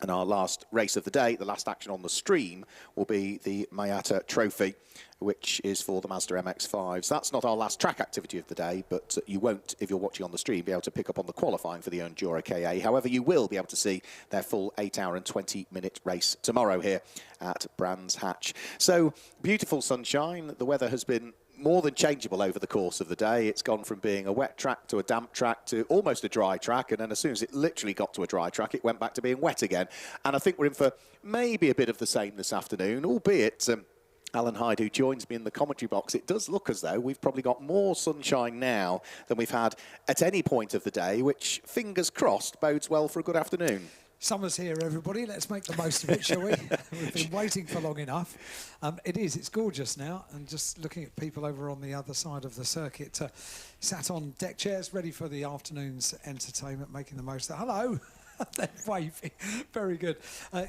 And our last race of the day, the last action on the stream, will be the Miata Trophy, which is for the Mazda MX-5s. That's not our last track activity of the day, but you won't, if you're watching on the stream, be able to pick up on the qualifying for the EnduroKA. However, you will be able to see their full 8-hour and 20-minute race tomorrow here at Brands Hatch. So, beautiful sunshine. The weather has been more than changeable over the course of the day. It's gone from being a wet track to a damp track to almost a dry track, and then as soon as it literally got to a dry track, it went back to being wet again. And I think we're in for maybe a bit of the same this afternoon, albeit Alan Hyde, who joins me in the commentary box, it does look as though we've probably got more sunshine now than we've had at any point of the day, which, fingers crossed, bodes well for a good afternoon. Summer's here, everybody. Let's make the most of it, shall we? We've been waiting for long enough. It's gorgeous now. And just looking at people over on the other side of the circuit, sat on deck chairs, ready for the afternoon's entertainment, making the most of it. Hello. They're waving. Very good.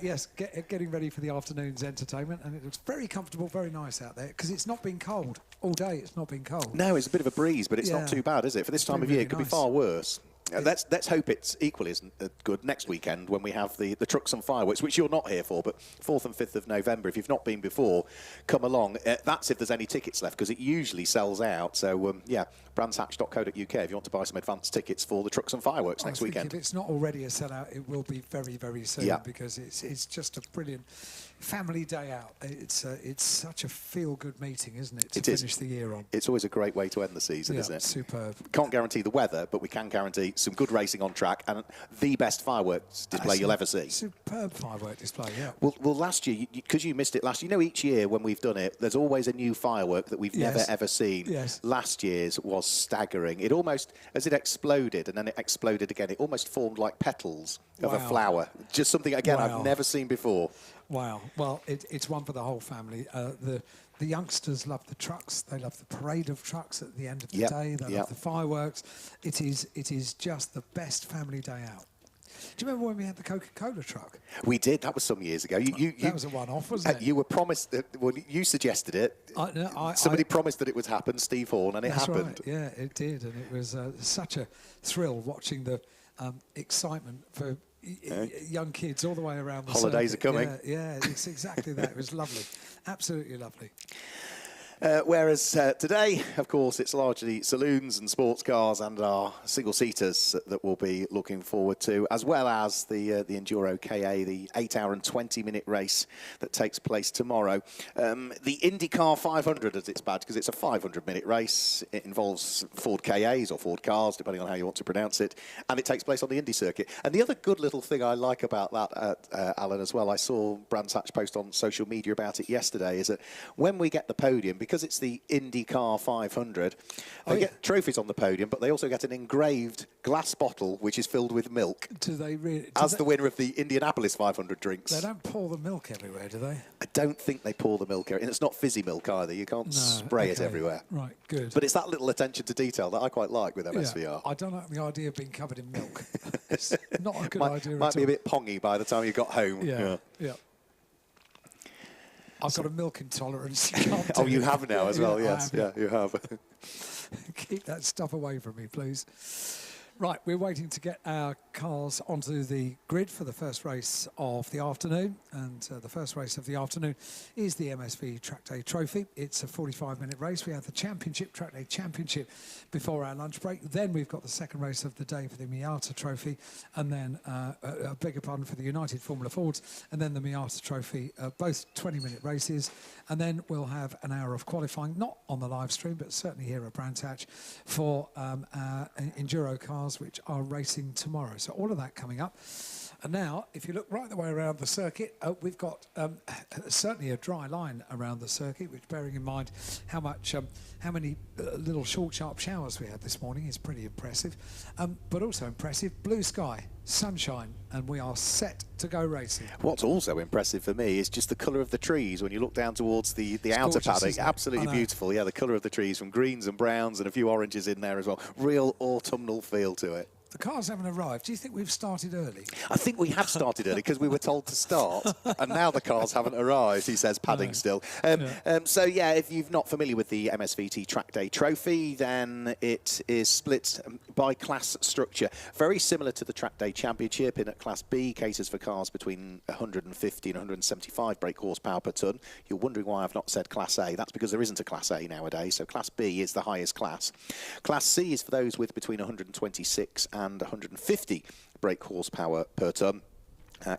Yes, getting ready for the afternoon's entertainment. And it looks very comfortable, very nice out there, because it's not been cold. All day it's not been cold. No, it's a bit of a breeze, but it's not too bad, is it? For this time of year, really it could be nice. far worse. Let's hope it's equally as good next weekend when we have the trucks and fireworks, which you're not here for, but 4th and 5th of November. If you've not been before, come along. That's if there's any tickets left, because it usually sells out. So, yeah, brandshatch.co.uk if you want to buy some advance tickets for the trucks and fireworks next weekend. If it's not already a sellout, it will be very, very soon, because it's just a brilliant family day out. It's such a feel-good meeting, isn't it, to finish the year on? It's always a great way to end the season, isn't it? Superb. Can't guarantee the weather, but we can guarantee some good racing on track and the best fireworks display you'll ever see. Superb firework display, yeah. Well, last year, because you missed it last year, you know, each year when we've done it, there's always a new firework that we've never, ever seen. Yes. Last year's was staggering. It almost, as it exploded and then it exploded again, it almost formed like petals of a flower. Just something, again, I've never seen before. Wow. Well, it's one for the whole family. The youngsters love the trucks. They love the parade of trucks at the end of the day. They love the fireworks. It is just the best family day out. Do you remember when we had the Coca-Cola truck? We did. That was some years ago. That was a one-off, wasn't it? You were promised, well, you suggested it. Somebody promised that it would happen, Steve Horn, and it happened. Right. Yeah, it did. And it was such a thrill watching the excitement for young kids all the way around the Holidays circuit. are coming. Yeah, it's exactly that. It was lovely. Absolutely lovely. Whereas today, of course, it's largely saloons and sports cars and our single-seaters that we'll be looking forward to, as well as the EnduroKA, the 8-hour and 20-minute race that takes place tomorrow. The IndyCar 500 as its badge, because it's a 500-minute race. It involves Ford KAs or Ford cars, depending on how you want to pronounce it, and it takes place on the Indy circuit. And the other good little thing I like about that, Alan, as well, I saw Brands Hatch post on social media about it yesterday, is that when we get the podium, because it's the IndyCar 500, they get trophies on the podium, but they also get an engraved glass bottle which is filled with milk. Do they really? As the winner of the Indianapolis 500 drinks. They don't pour the milk everywhere, do they? I don't think they pour the milk everywhere. And it's not fizzy milk either. You can't spray it everywhere. Right, good. But it's that little attention to detail that I quite like with MSVR. Yeah, I don't like the idea of being covered in milk. It's not a good idea Might at be all. a bit pongy by the time you got home. Yeah. I've got a milk intolerance. You you have now as well, yes. Yeah, you have. Keep that stuff away from me, please. Right, we're waiting to get our cars onto the grid for the first race of the afternoon. And the first race of the afternoon is the MSV Trackday Trophy. It's a 45-minute race. We have the Trackday Championship before our lunch break. Then we've got the second race of the day for the Miata Trophy. And then, I beg your pardon, for the United Formula Fords. And then the Miata Trophy, both 20-minute races. And then we'll have an hour of qualifying, not on the live stream, but certainly here at Brands Hatch for our Enduro cars, which are racing tomorrow. So all of that coming up. And now, if you look right the way around the circuit, we've got certainly a dry line around the circuit, which, bearing in mind how many little short, sharp showers we had this morning, is pretty impressive. But also impressive, blue sky, sunshine, and we are set to go racing. What's also impressive for me is just the colour of the trees when you look down towards the outer paddock. Absolutely beautiful. Yeah, the colour of the trees, from greens and browns and a few oranges in there as well. Real autumnal feel to it. The cars haven't arrived. Do you think we've started early? I think we have started early because we were told to start, and now the cars haven't arrived, he says, padding still. So, yeah, if you're not familiar with the MSVT Trackday Trophy, then it is split by class structure. Very similar to the Trackday Championship, in that Class B caters for cars between 150 and 175 brake horsepower per tonne. You're wondering why I've not said Class A. That's because there isn't a Class A nowadays, so Class B is the highest class. Class C is for those with between 126 and 150 brake horsepower per tonne.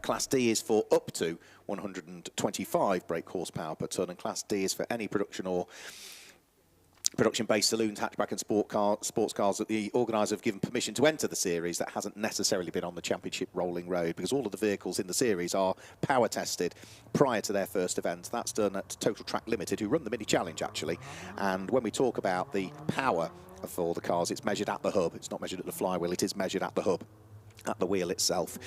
Class D is for up to 125 brake horsepower per tonne, and Class D is for any production or production-based saloons, hatchback and sports cars that the organiser have given permission to enter the series that hasn't necessarily been on the championship rolling road, because all of the vehicles in the series are power tested prior to their first event. That's done at Total Track Limited, who run the mini challenge actually. And when we talk about the power for the cars, it's measured at the hub. It's not measured at the flywheel, it is measured at the hub, at the wheel itself.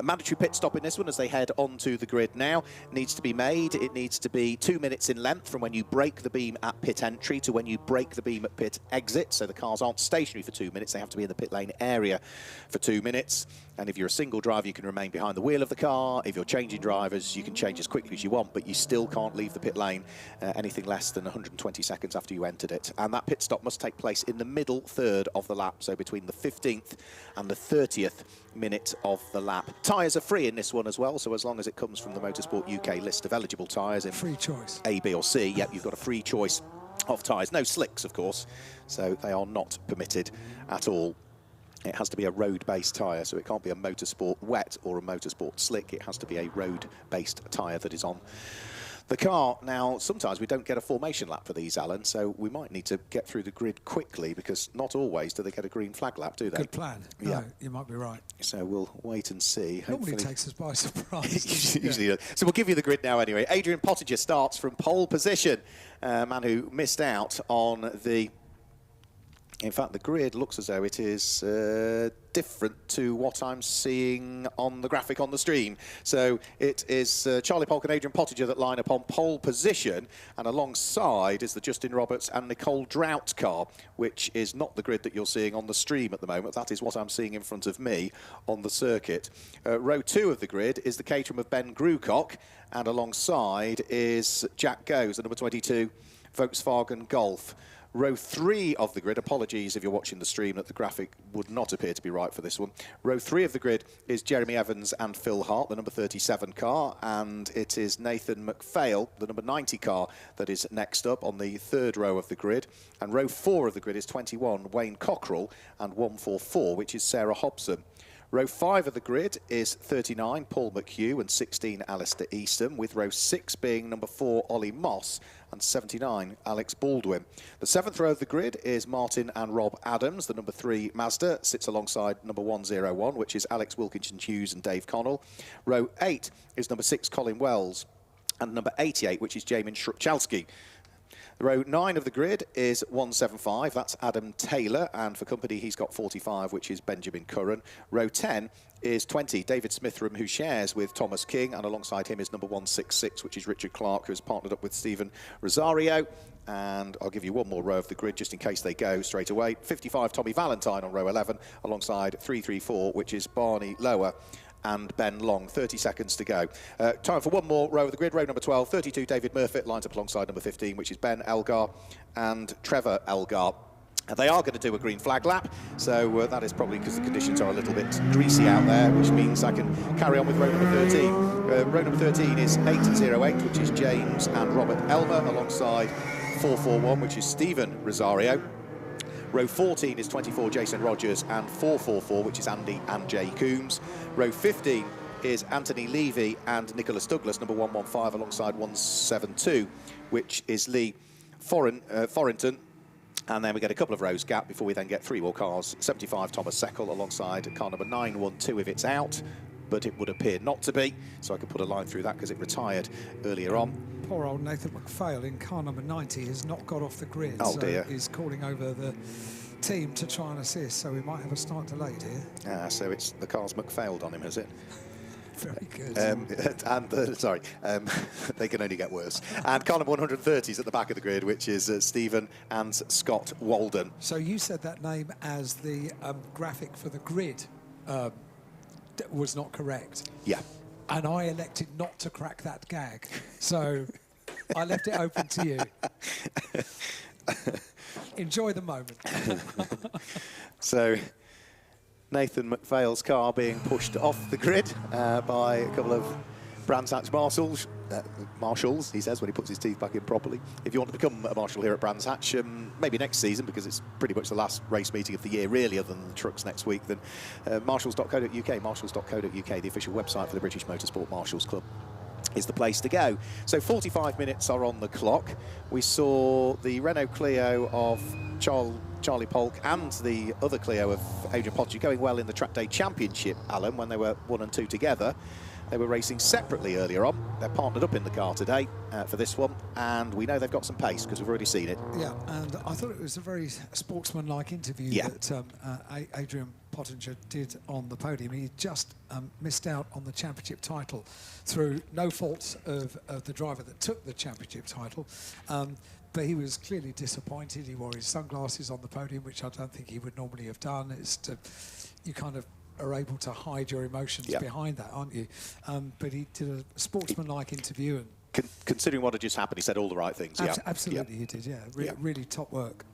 Mandatory pit stop in this one as they head onto the grid now needs to be made. It needs to be 2 minutes in length from when you break the beam at pit entry to when you break the beam at pit exit. So the cars aren't stationary for 2 minutes, they have to be in the pit lane area for 2 minutes. And if you're a single driver, you can remain behind the wheel of the car. If you're changing drivers, you can change as quickly as you want, but you still can't leave the pit lane anything less than 120 seconds after you entered it. And that pit stop must take place in the middle third of the lap, so between the 15th and the 30th minute of the lap. Tyres are free in this one as well, so as long as it comes from the Motorsport UK list of eligible tyres in free choice A, B or C, yep, you've got a free choice of tyres. No slicks, of course, so they are not permitted at all. It has to be a road-based tyre, so it can't be a motorsport wet or a motorsport slick. It has to be a road-based tyre that is on the car. Now, sometimes we don't get a formation lap for these, Alan, so we might need to get through the grid quickly, because not always do they get a green flag lap, do they? Good plan. Yeah. No, you might be right. So we'll wait and see. Normally it takes us by surprise. Usually, so we'll give you the grid now anyway. Adrian Pottinger starts from pole position, man who missed out on the... In fact, the grid looks as though it is different to what I'm seeing on the graphic on the stream. So it is Charlie Polk and Adrian Pottinger that line up on pole position, and alongside is the Justin Roberts and Nicole Drought car, which is not the grid that you're seeing on the stream at the moment. That is what I'm seeing in front of me on the circuit. Row 2 of the grid is the Caterham of Ben Grucock, and alongside is Jack Goes, the number 22 Volkswagen Golf. Row 3 of the grid, apologies if you're watching the stream that the graphic would not appear to be right for this one. Row 3 of the grid is Jeremy Evans and Phil Hart, the number 37 car, and it is Nathan McPhail, the number 90 car, that is next up on the 3rd row of the grid. And row 4 of the grid is 21 Wayne Cockrell and 144, which is Sarah Hobson. Row 5 of the grid is 39 Paul McHugh and 16 Alistair Easton, with row 6 being number 4 Ollie Moss and 79 Alex Baldwin. The 7th row of the grid is Martin and Rob Adams. The number 3 Mazda sits alongside number 101, which is Alex Wilkinson Hughes and Dave Connell. Row 8 is number 6 Colin Wells and number 88, which is Jamin Shruchalski. Row 9 of the grid is 175, that's Adam Taylor, and for company he's got 45, which is Benjamin Curran. Row 10 is 20, David Smithram, who shares with Thomas King, and alongside him is number 166, which is Richard Clark, who has partnered up with Stephen Rosario. And I'll give you one more row of the grid just in case they go straight away. 55 Tommy Valentine on row 11, alongside 334, which is Barney Lower and Ben Long. 30 seconds to go. Time for one more row of the grid. Row number 12, 32 David Murphy lines up alongside number 15, which is Ben Elgar and Trevor Elgar. They are going to do a green flag lap, so that is probably because the conditions are a little bit greasy out there, which means I can carry on with row number 13. Row number 13 is 808, which is James and Robert Elmer, alongside 441, which is Stephen Rosario. Row 14 is 24 Jason Rogers and 444, which is Andy and Jay Coombs. Row 15 is Anthony Levy and Nicholas Douglas, number 115, alongside 172, which is Lee Forrington. And then we get a couple of rows gap before we then get 3 more cars. 75 Thomas Seckel alongside car number 912 if it's out, but it would appear not to be. So I could put a line through that because it retired earlier on. Poor old Nathan McPhail in car number 90 has not got off the grid. Oh, so dear. He's calling over the team to try and assist, so we might have a start delayed here. So it's the car's McPhailed on him, has it? Very good. Sorry, they can only get worse. And car number 130 is at the back of the grid, which is Stephen and Scott Walden. So you said that name as the graphic for the grid was not correct. Yeah. And I elected not to crack that gag. So I left it open to you. Enjoy the moment. So Nathan McPhail's car being pushed off the grid by a couple of Brands Hatch marshals, he says when he puts his teeth back in properly. If you want to become a marshal here at Brands Hatch, maybe next season, because it's pretty much the last race meeting of the year, really, other than the trucks next week, then marshals.co.uk, marshals.co.uk, the official website for the British Motorsport Marshals Club, is the place to go. So 45 minutes are on the clock. We saw the Renault Clio of Charlie Polk and the other Clio of Adrian Pottinger going well in the Trackday Championship, Alan, when they were 1 and 2 together. They were racing separately earlier on. They're partnered up in the car today for this one, and we know they've got some pace because we've already seen it. Yeah, and I thought it was a very sportsman-like interview that Adrian Pottinger did on the podium. He just missed out on the championship title through no fault of the driver that took the championship title. But he was clearly disappointed. He wore his sunglasses on the podium, which I don't think he would normally have done. You kind of are able to hide your emotions behind that, aren't you? But he did a sportsman-like interview. And considering what had just happened, he said all the right things. Absolutely, he did, really top work.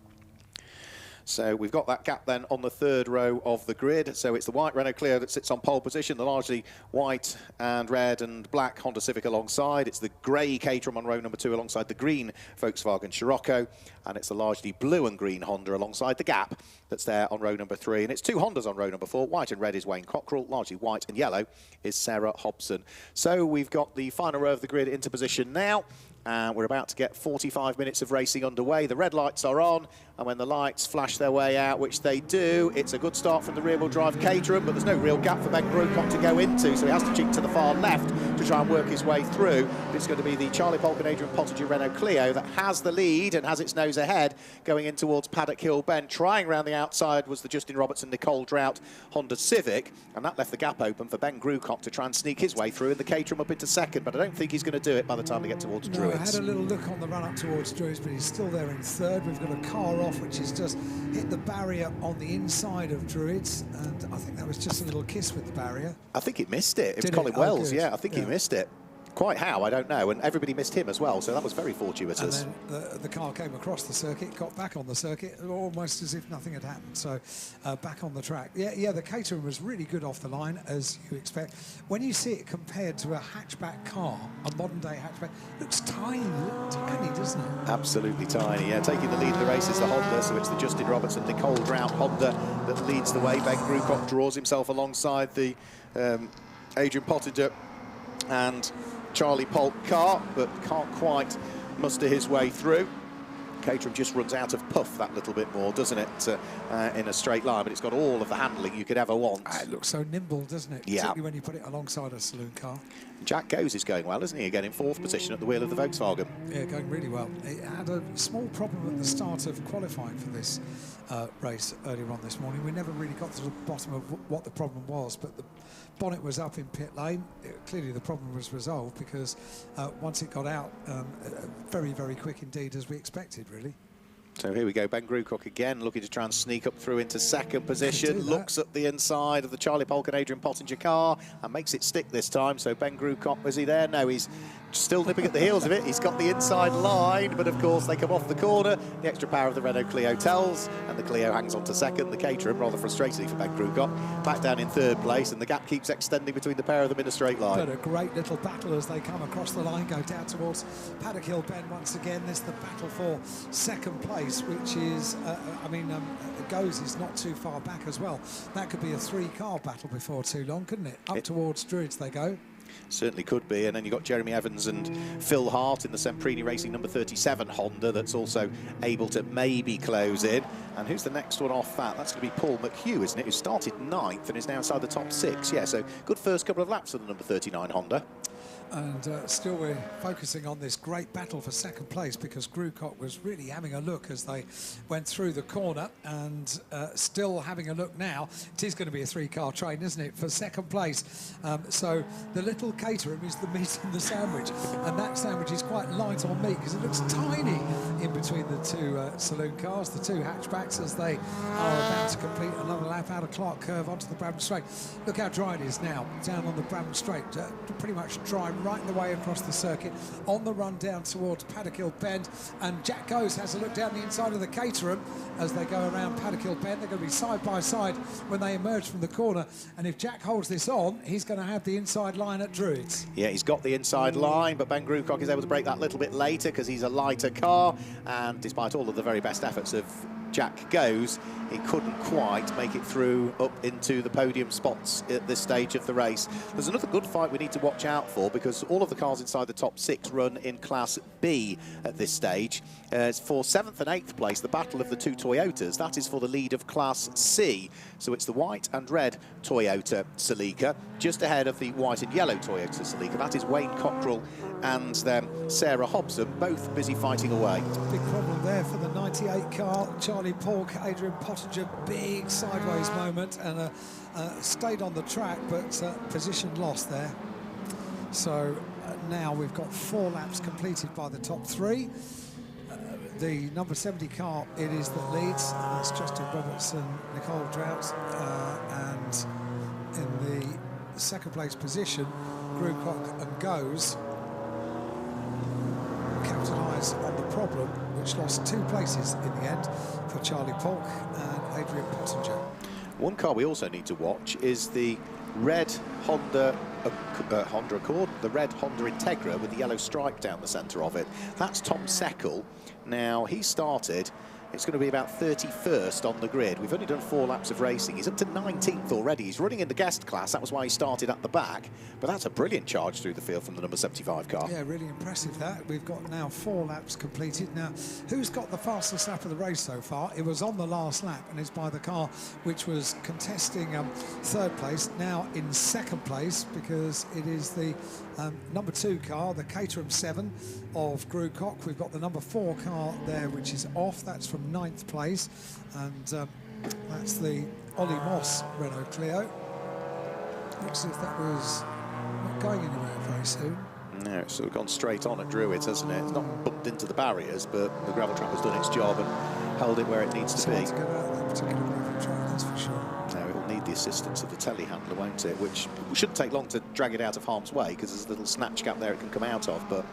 So we've got that gap then on the 3rd row of the grid. So it's the white Renault Clio that sits on pole position, the largely white and red and black Honda Civic alongside. It's the grey Caterham on row number 2 alongside the green Volkswagen Scirocco. And it's the largely blue and green Honda alongside the Gap that's there on row number 3. And it's 2 Hondas on row number 4. White and red is Wayne Cockrell. Largely white and yellow is Sarah Hobson. So we've got the final row of the grid into position now. And we're about to get 45 minutes of racing underway. The red lights are on, and when the lights flash their way out, which they do, it's a good start from the rear-wheel drive Caterham, but there's no real gap for Ben Grucock to go into, so he has to cheat to the far left to try and work his way through. But it's going to be the Charlie Polk and Adrian Pottinger Renault Clio that has the lead and has its nose ahead going in towards Paddock Hill Bend. Trying round the outside was the Justin Robertson Nicole Drought Honda Civic, and that left the gap open for Ben Grucock to try and sneak his way through, and the Caterham up into 2nd, but I don't think he's going to do it by the time they get towards Druids. I had a little look on the run up towards Druids, but he's still there in 3rd. We've got a car off which has just hit the barrier on the inside of Druids, and I think that was just a little kiss with the barrier. I think he missed it. It was Colin Wells, I think he missed it. Quite how, I don't know, and everybody missed him as well, so that was very fortuitous. And then the car came across the circuit, got back on the circuit, almost as if nothing had happened, so back on the track. Yeah, the Caterham was really good off the line, as you expect. When you see it compared to a hatchback car, a modern-day hatchback, it looks tiny, doesn't it? Absolutely tiny, yeah. Taking the lead of the race is the Honda, so it's the Justin Robertson Nicole Drought Honda that leads the way. Ben Grucock draws himself alongside the Adrian Pottinger and Charlie Polk car, but can't quite muster his way through. Caterham just runs out of puff that little bit more, doesn't it, in a straight line, but it's got all of the handling you could ever want. It looks so nimble, doesn't it? Particularly when you put it alongside a saloon car. Jack Goes is going well, isn't he? Again in 4th position at the wheel of the Volkswagen. Yeah, going really well. He had a small problem at the start of qualifying for this race earlier on this morning. We never really got to the bottom of what the problem was, but the bonnet was up in pit lane. Clearly the problem was resolved because once it got out, very, very quick indeed, as we expected, really. So here we go, Ben Grucock again, looking to try and sneak up through into 2nd position, looks at the inside of the Charlie Polk and Adrian Pottinger car and makes it stick this time. So Ben Grucock, is he there? No, he's still nipping at the heels of it. He's got the inside line, but of course they come off the corner. The extra power of the Renault Clio tells, and the Clio hangs on to 2nd. The Caterham, rather frustratingly for Ben Grucock, back down in 3rd place, and the gap keeps extending between the pair of them in a straight line. But a great little battle as they come across the line, go down towards Paddock Hill Bend once again. There's the battle for 2nd place, which is, Goes is not too far back as well. That could be a 3-car battle before too long, couldn't it? Up towards Druids they go. Certainly could be. And then you've got Jeremy Evans and Phil Hart in the Semprini Racing number 37 Honda that's also able to maybe close in. And who's the next one off that? That's going to be Paul McHugh, isn't it, who started 9th and is now inside the top 6. Yeah, so good first couple of laps for the number 39 Honda. And still we're focusing on this great battle for second place, because Grewcock was really having a look as they went through the corner, and still having a look now. It is going to be a 3-car train, isn't it, for second place. So the little Caterham is the meat and the sandwich, and that sandwich is quite light on meat because it looks tiny in between the two saloon cars, the two hatchbacks, as they are about to complete another lap out of Clark Curve onto the Bramham Straight. Look how dry it is now down on the Bramham Straight, pretty much dry right the way across the circuit, on the run down towards Paddock Hill Bend. And Jack Goes has a look down the inside of the Caterham as they go around Paddock Hill Bend. They're going to be side by side when they emerge from the corner, and if Jack holds this on, he's going to have the inside line at Druids. Yeah, he's got the inside line, but Ben Grewcock is able to break that a little bit later because he's a lighter car, and despite all of the very best efforts of Jack Goes, he couldn't quite make it through up into the podium spots at this stage of the race. There's another good fight we need to watch out for, because all of the cars inside the top 6 run in Class B at this stage. For 7th and 8th place, the battle of the 2 Toyotas, that is for the lead of Class C. So it's the white and red Toyota Celica, just ahead of the white and yellow Toyota Celica. That is Wayne Cockrell and Sarah Hobson, both busy fighting away. Big problem there for the 98 car. Charlie Polk, Adrian Pottinger, big sideways moment, and stayed on the track, but position lost there. So now we've got 4 laps completed by the top 3. The number 70 car, it is that leads. That's Justin Robertson, Nicole Drought, and in the second place position, Grewcock and Goes capitalise on the problem, which lost 2 places in the end for Charlie Polk and Adrian Pottinger. One car we also need to watch is the red Honda Accord, the red Honda Integra with the yellow stripe down the centre of it. That's Tom Seckel. Now, he started, it's going to be about 31st on the grid. We've only done 4 laps of racing. He's up to 19th already. He's running in the guest class. That was why he started at the back. But that's a brilliant charge through the field from the number 75 car. Yeah, really impressive that. We've got now 4 laps completed. Now, who's got the fastest lap of the race so far? It was on the last lap, and it's by the car which was contesting 3rd place, now in 2nd place, because it is the number 2 car, the Caterham 7 of Grewcock. We've got the number 4 car there, which is off. That's from 9th place, and that's the Ollie Moss Renault Clio. Looks as if that was not going anywhere very soon. No, it's sort of gone straight on at Druids, hasn't it? It's not bumped into the barriers, but the gravel trap has done its job and held it where it needs to be. It's hard to get out of that particular gravel track, that's for sure. Now, it will need the assistance of the telehandler, won't it? Which shouldn't take long to drag it out of harm's way, because there's a little snatch gap there it can come out of, but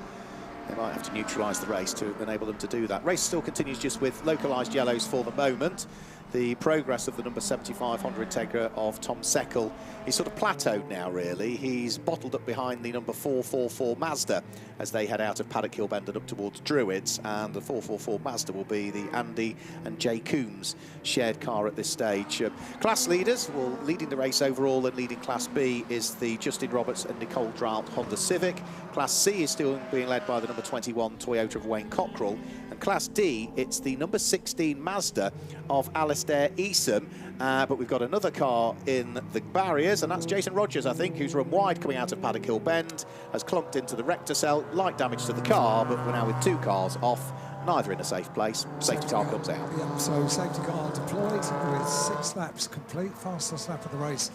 they might have to neutralise the race to enable them to do that. Race still continues just with localised yellows for the moment. The progress of the number 75 Honda Integra of Tom Seckel is sort of plateaued now, really. He's bottled up behind the number 444 Mazda as they head out of Paddock Hill Bend and up towards Druids, and the 444 Mazda will be the Andy and Jay Coombs shared car at this stage. Class leaders, well, leading the race overall and leading Class B is the Justin Roberts and Nicole Drought Honda Civic. Class C is still being led by the number 21 Toyota of Wayne Cockrell. And Class D, it's the number 16 Mazda of Alistair Easom. But we've got another car in the barriers, and that's Jason Rogers, I think, who's run wide coming out of Paddock Hill Bend, has clunked into the rector cell, light damage to the car, but we're now with 2 cars off, neither in a safe place. Safety car comes out. Yeah, so safety car deployed with 6 laps complete. Fastest lap of the race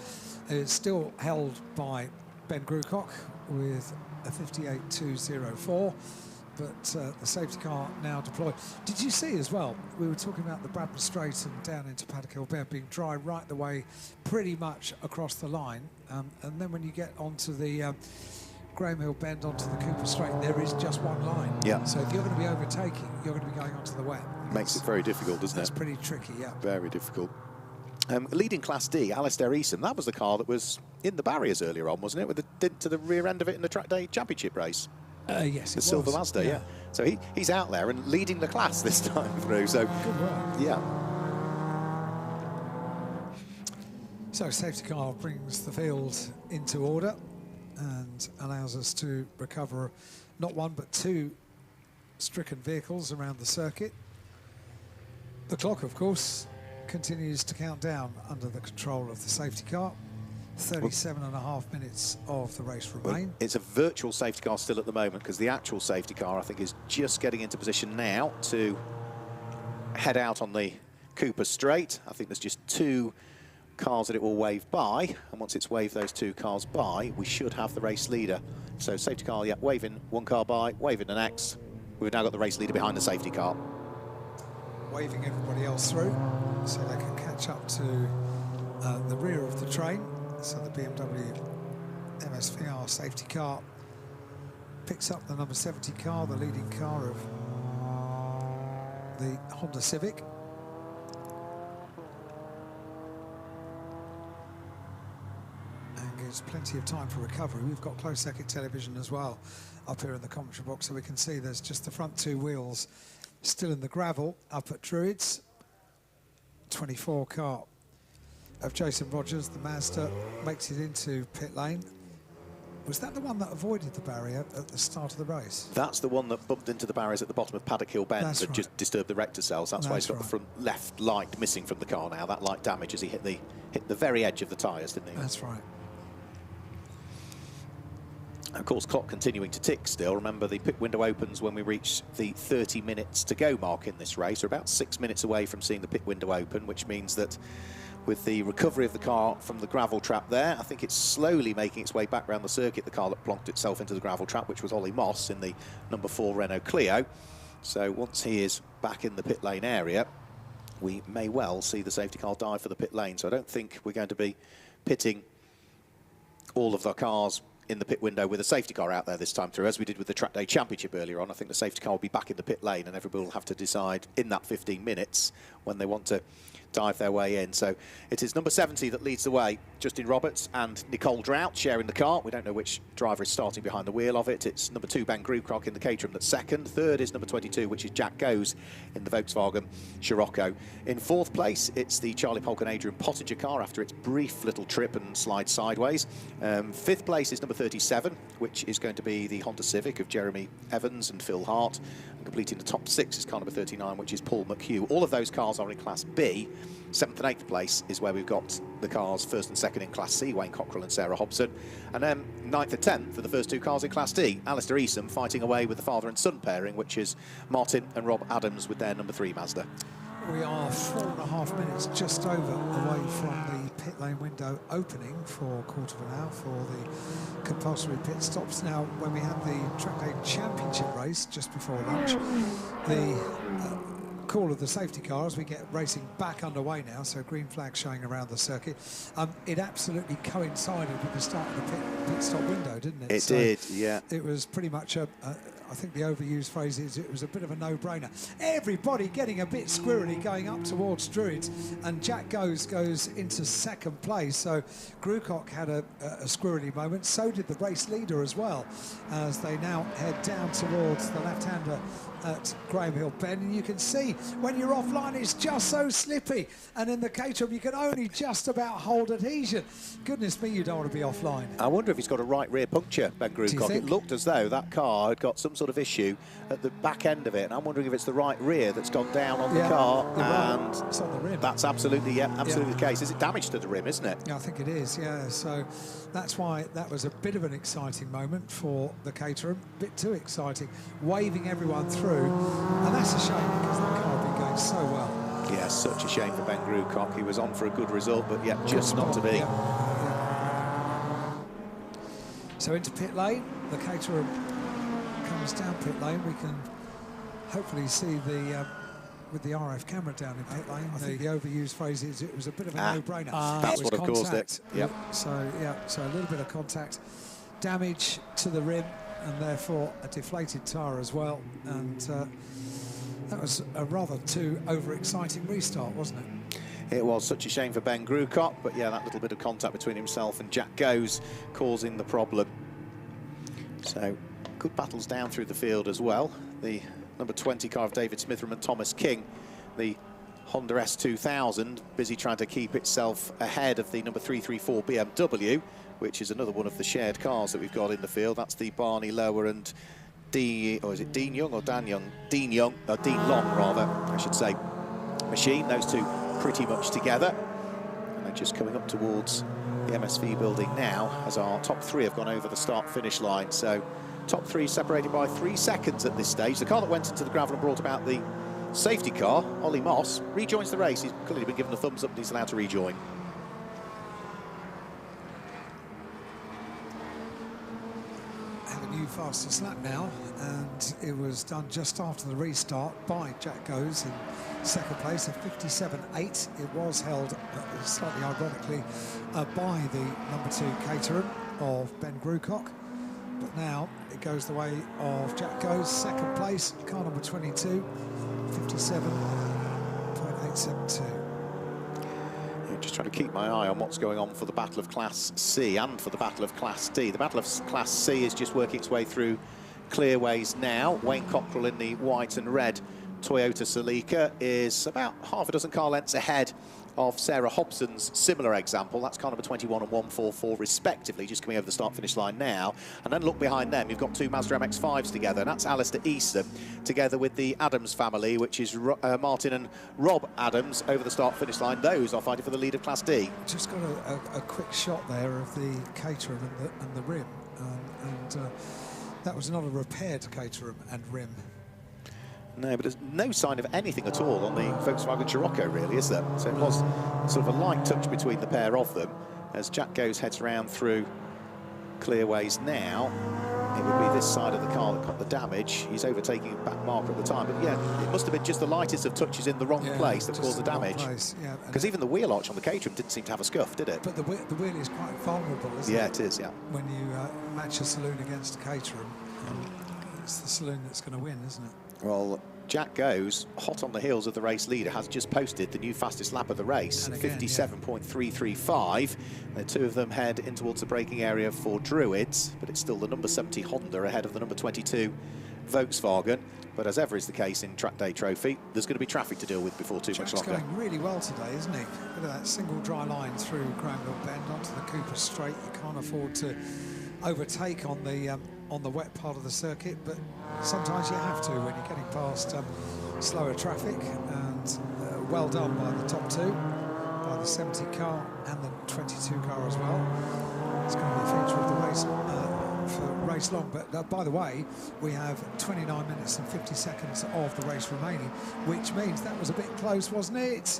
is still held by Ben Grewcock with a 58.204. But the safety car now deployed. Did you see as well, we were talking about the Bramham Straight and down into Paddock Hill Bend being dry right the way pretty much across the line. And then when you get onto the Graham Hill Bend onto the Cooper Straight, there is just one line. Yeah. So if you're going to be overtaking, you're going to be going onto the wet. Makes it very difficult, doesn't it? That's pretty tricky, yeah. Very difficult. Leading Class D, Alistair Easom, that was the car that was in the barriers earlier on, wasn't it? With the dint to the rear end of it in the Trackday Championship race. Yes, the silver Mazda, yeah. So he's out there and leading the class this time through. So good work. Yeah. So safety car brings the field into order. and allows us to recover not one but two stricken vehicles around the circuit. The clock, of course, continues to count down under the control of the safety car. 37.5 minutes of the race remain. Well, it's a virtual safety car still at the moment, because the actual safety car, I think, is just getting into position now to head out on the Cooper straight. I think there's just two cars that it will wave by, and once it's waved those two cars by, we should have the race leader. So safety car, yeah, waving one car by, waving the next. We've now got the race leader behind the safety car. Waving everybody else through so they can catch up to the rear of the train. So the BMW MSVR safety car picks up the number 70 car, the leading car of the Honda Civic. And gives plenty of time for recovery. We've got closed circuit television as well up here in the commentary box, so we can see there's just the front two wheels still in the gravel up at Druids. 24 car of Jason Rogers, the Mazda, makes it into pit lane. Was that the one that avoided the barrier at the start of the race? That's the one that bumped into the barriers at the bottom of Paddock Hill Bend. That's and right. Just disturbed the rector cells. That's why he's got the front left light missing from the car now. That light damage as he hit the very edge of the tyres, didn't he? That's right. Of course, clock continuing to tick still. Remember, the pit window opens when we reach the 30 minutes to go mark in this race. We're about 6 minutes away from seeing the pit window open, which means that with the recovery of the car from the gravel trap there, I think it's slowly making its way back around the circuit, the car that plonked itself into the gravel trap, which was Ollie Moss in the number 4 Renault Clio. So once he is back in the pit lane area, we may well see the safety car dive for the pit lane. So I don't think we're going to be pitting all of the cars in the pit window with a safety car out there this time through, as we did with the Trackday Championship earlier on. I think the safety car will be back in the pit lane, and everybody will have to decide in that 15 minutes when they want to dive their way in. So it is number 70 that leads the way, Justin Roberts and Nicole Drought sharing the car. We don't know which driver is starting behind the wheel of it. It's number 2 Ben Grewcock in the Caterham that's second. Third is number 22, which is Jack Goes in the Volkswagen Scirocco. In fourth place, it's the Charlie Polk and Adrian Pottinger car after its brief little trip and slide sideways. Fifth place is number 37, which is going to be the Honda Civic of Jeremy Evans and Phil Hart. And completing the top 6 is car number 39, which is Paul McHugh. All of those cars are in Class B. 7th and 8th place is where we've got the cars 1st and 2nd in Class C, Wayne Cockrell and Sarah Hobson. And then 9th and 10th are the first 2 cars in Class D. Alistair Easom fighting away with the father and son pairing, which is Martin and Rob Adams with their number 3 Mazda. We are 4.5 minutes just over away from the pit lane window opening for a quarter of an hour for the compulsory pit stops. Now, when we had the Trackday Championship race just before lunch, the call of the safety cars, we get racing back underway now, so green flag showing around the circuit. It absolutely coincided with the start of the pit stop window, didn't it? It did, yeah. It was pretty much I think the overused phrase is it was a bit of a no-brainer. Everybody getting a bit squirrely going up towards Druids, and Jack Goes into second place. So Grewcock had a squirrely moment. So did the race leader as well, as they now head down towards the left-hander at Graham Hill Bend. And you can see when you're offline, it's just so slippy. And in the Caterham, you can only just about hold adhesion. Goodness me, you don't want to be offline. I wonder if he's got a right rear puncture, Ben Grewcock. It looked as though that car had got some sort of issue at the back end of it, and I'm wondering if it's the right rear that's gone down on the car, and it's on the rim. That's absolutely the case. Is it damage to the rim, isn't it? Yeah, I think it is, yeah. So that's why that was a bit of an exciting moment for the Caterham, a bit too exciting, waving everyone through, and that's a shame because that car had been going so well. Yeah, such a shame for Ben Grewcock. He was on for a good result, but yeah, just not to be. So into pit lane, the Caterham comes down pit lane. We can hopefully see the with the RF camera down in pit lane. I think the overused phrase is it was a bit of a no-brainer. That's what have caused it. Yep. So a little bit of contact, damage to the rim, and therefore a deflated tyre as well. And that was a rather too overexciting restart, wasn't it? It was such a shame for Ben Grewcock, but yeah, that little bit of contact between himself and Jack Goes causing the problem. So good battles down through the field as well. The number 20 car of David Smithram and Thomas King, the Honda S2000, busy trying to keep itself ahead of the number 334 BMW, which is another one of the shared cars that we've got in the field. That's the Barney Lower and is it Dean Young or Dan Young? Dean Young, Dean Long rather, I should say, machine. Those two pretty much together. And they're just coming up towards the MSV building now, as our top three have gone over the start-finish line. So top three separated by 3 seconds at this stage. The car that went into the gravel and brought about the safety car, Ollie Moss, rejoins the race. He's clearly been given a thumbs up and he's allowed to rejoin. Fastest lap now, and it was done just after the restart by Jack Goes in second place at 57.8. It was held slightly ironically by the number 2 Caterham of Ben Grucock, but now it goes the way of Jack Goes, second place, car number 22, 57.872. Just trying to keep my eye on what's going on for the Battle of Class C and for the Battle of Class D. The Battle of Class C is just working its way through clearways now. Wayne Cockrell in the white and red Toyota Celica is about half a dozen car lengths ahead of Sarah Hobson's similar example. That's car number 21 and 144 respectively, just coming over the start-finish line now. And then look behind them, you've got 2 Mazda MX-5s together, and that's Alistair Easton together with the Adams family, which is Martin and Rob Adams over the start-finish line. Those are fighting for the lead of Class D. Just got a quick shot there of the Caterham and the rim, and that was not a repaired Caterham and rim. No, but there's no sign of anything at all on the Volkswagen Scirocco, really, is there? So it was sort of a light touch between the pair of them. As Jack Goes heads around through clearways now, it would be this side of the car that got the damage. He's overtaking a back marker at the time, but yeah, it must have been just the lightest of touches in the wrong place that caused the damage. Because even the wheel arch on the Caterham didn't seem to have a scuff, did it? But the wheel is quite vulnerable, isn't it? Yeah, it is, yeah. When you match a saloon against a Caterham, it's the saloon that's going to win, isn't it? Well, Jack Goes, hot on the heels of the race leader, has just posted the new fastest lap of the race, 57.335. The two of them head in towards the braking area for Druids, but it's still the number 70 Honda ahead of the number 22 Volkswagen. But as ever is the case in Trackday Trophy, there's going to be traffic to deal with before too much longer. Jack's going really well today, isn't he? Look at that single dry line through Granville Bend onto the Cooper Straight. You can't afford to overtake on the wet part of the circuit, but sometimes you have to when you're getting past slower traffic. And well done by the top two, by the 70 car and the 22 car as well. It's going to be a feature of the race for race long. But by the way, we have 29 minutes and 50 seconds of the race remaining, which means that was a bit close, wasn't it?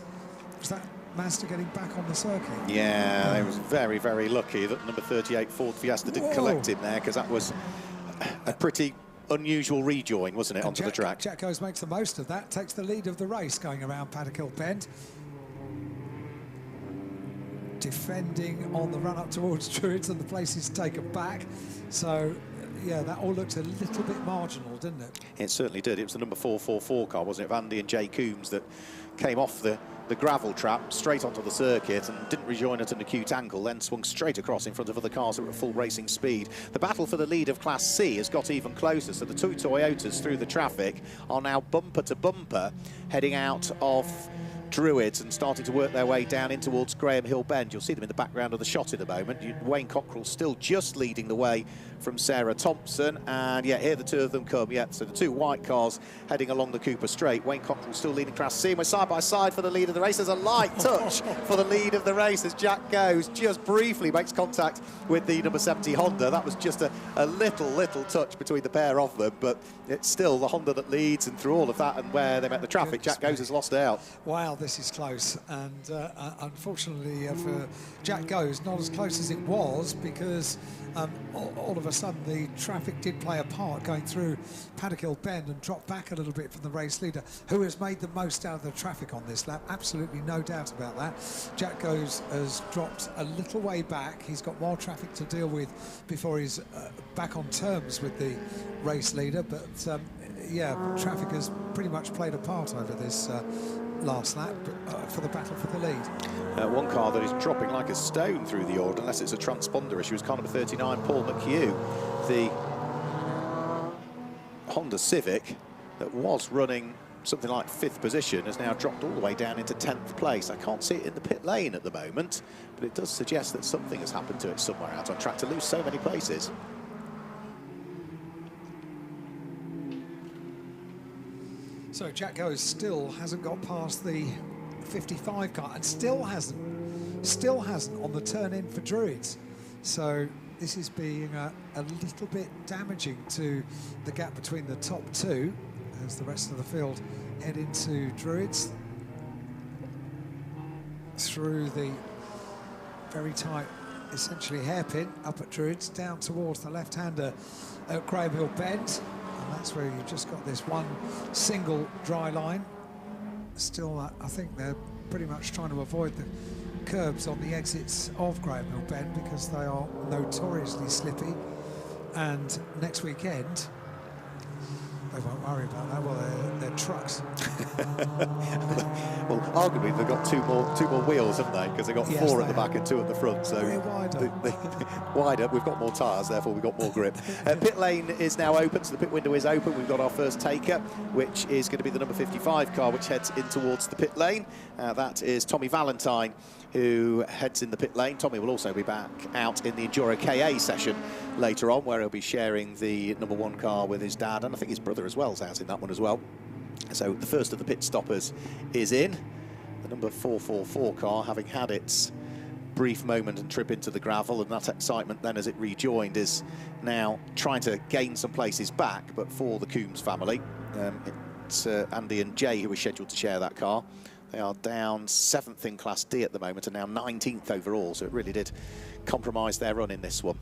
Was that Mazda getting back on the circuit? Yeah, they was very, very lucky that number 38 Ford Fiesta didn't collect him there, because that was a pretty unusual rejoin, wasn't it, onto the track. Jack Goes makes the most of that, takes the lead of the race going around Paddock Hill Bend. Defending on the run up towards Druids, and the place is taken back. So, yeah, that all looked a little bit marginal, didn't it? It certainly did. It was the number 444 car, wasn't it, Vandy and Jay Coombs, that came off the gravel trap straight onto the circuit and didn't rejoin at an acute angle, then swung straight across in front of other cars that were at full racing speed. The battle for the lead of Class C has got even closer, so the two Toyotas through the traffic are now bumper to bumper heading out of Druids and starting to work their way down in towards Graham Hill Bend. You'll see them in the background of the shot in a moment. Wayne Cockrell still just leading the way from Sarah Thompson, and yeah, here the two of them come. Yeah, so the two white cars heading along the Cooper Straight. Wayne Cockrell still leading Class C, and we're side by side for the lead of the race. There's a light touch for the lead of the race as Jack Goes just briefly makes contact with the number 70 Honda. That was just a little touch between the pair of them, but it's still the Honda that leads, and through all of that and where they met the traffic, Jack Goes has lost out. Wow, this is close, and unfortunately for Jack Goes, not as close as it was, because all of a sudden the traffic did play a part going through Paddock Hill Bend and dropped back a little bit from the race leader, who has made the most out of the traffic on this lap. Absolutely no doubt about that. Jack Goes has dropped a little way back. He's got more traffic to deal with before he's back on terms with the race leader, but yeah, traffic has pretty much played a part over this last lap for the battle for the lead. One car that is dropping like a stone through the order, unless it's a transponder issue, is car number 39, Paul McHugh, the Honda Civic that was running something like 5th position has now dropped all the way down into 10th place. I can't see it in the pit lane at the moment, but it does suggest that something has happened to it somewhere out on track to lose so many places. So Jack Goes still hasn't got past the 55 car, and still hasn't on the turn in for Druids. So this is being a little bit damaging to the gap between the top two as the rest of the field head into Druids through the very tight, essentially hairpin up at Druids, down towards the left-hander at Graham Hill Bend. And that's where you've just got this one single dry line. Still, I think they're pretty much trying to avoid the curbs on the exits of Graham Hill Bend because they are notoriously slippy. And next weekend, they won't worry about that. Well, they're trucks. Well, arguably they've got two more wheels, haven't they? Because they've got 4 at the back and 2 at the front. So they're wider. Wider. We've got more tyres, therefore we've got more grip. Pit lane is now open, so the pit window is open. We've got our first taker, which is going to be the number 55 car, which heads in towards the pit lane. That is Tommy Valentine, who heads in the pit lane. Tommy will also be back out in the Enduro KA session later on, where he'll be sharing the number 1 car with his dad, and I think his brother as well is out in that one as well. So the first of the pit stoppers is in. The number 444 car, having had its brief moment and trip into the gravel, and that excitement then as it rejoined is now trying to gain some places back. But for the Coombs family, it's Andy and Jay who are scheduled to share that car. They are down 7th in Class D at the moment and now 19th overall, so it really did compromise their run in this one.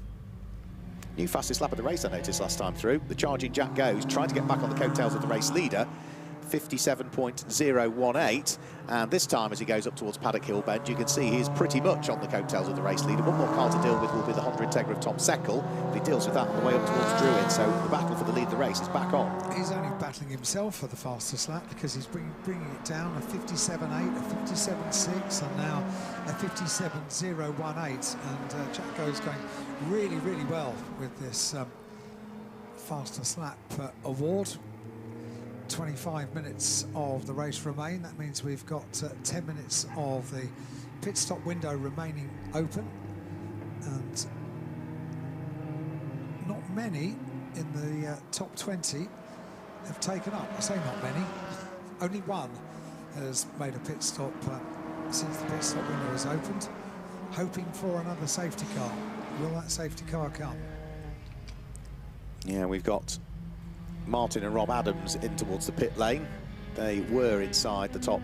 New fastest lap of the race, I noticed last time through. The charging Jack Goes, trying to get back on the coattails of the race leader, 57.018, and this time as he goes up towards Paddock Hill Bend, you can see he is pretty much on the coattails of the race leader. One more car to deal with will be the Honda Integra of Tom Seckle, but he deals with that on the way up towards Druid, so the battle for the lead of the race is back on. He's only battling himself for the fastest lap because he's bringing it down, a 57.8, a 57.6, and now a 57.018, and Jack Goes going really, really well with this fastest lap award. 25 minutes of the race remain. That means we've got 10 minutes of the pit stop window remaining open, and not many in the top 20 have taken up. I say not many, only one has made a pit stop since the pit stop window has opened, hoping for another safety car. Will that safety car come? Yeah, we've got Martin and Rob Adams in towards the pit lane. They were inside the top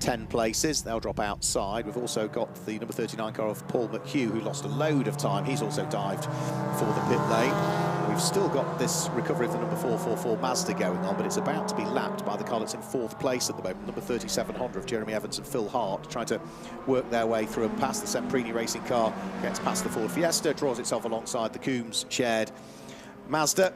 10 places. They'll drop outside. We've also got the number 39 car of Paul McHugh, who lost a load of time. He's also dived for the pit lane. We've still got this recovery of the number 444 Mazda going on, but it's about to be lapped by the car that's in 4th place at the moment, number 37 Honda of Jeremy Evans and Phil Hart, trying to work their way through and past the Semprini racing car, gets past the Ford Fiesta, draws itself alongside the Coombs shared Mazda.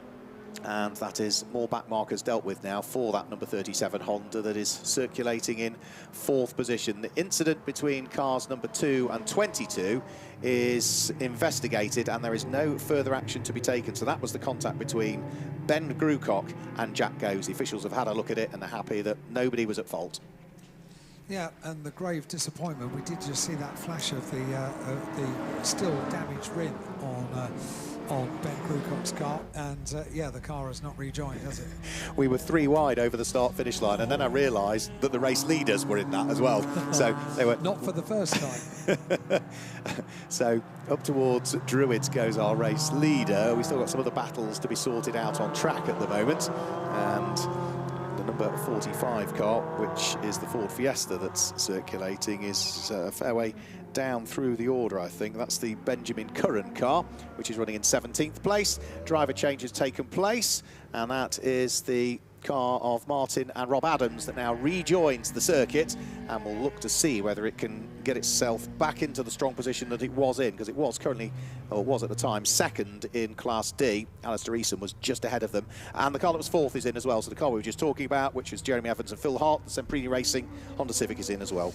And that is more back markers dealt with now for that number 37 Honda that is circulating in 4th position. The incident between cars number 2 and 22 is investigated, and there is no further action to be taken. So that was the contact between Ben Grucock and Jack Goes. The officials have had a look at it and are happy that nobody was at fault. Yeah, and the grave disappointment, we did just see that flash of the still damaged rim on Ben Grucock's car, and yeah, the car has not rejoined, has it? We were 3 wide over the start-finish line, and then I realised that the race leaders were in that as well. So they were not for the first time. So up towards Druids goes our race leader. We've still got some other battles to be sorted out on track at the moment, and the number 45 car, which is the Ford Fiesta that's circulating, is a fair way down through the order, I think. That's the Benjamin Curran car, which is running in 17th place. Driver change has taken place, and that is the car of Martin and Rob Adams that now rejoins the circuit, and will look to see whether it can get itself back into the strong position that it was in, because it was currently, or was at the time, 2nd in Class D. Alistair Eason was just ahead of them, and the car that was 4th is in as well. So the car we were just talking about, which was Jeremy Evans and Phil Hart, the Semprini Racing Honda Civic, is in as well.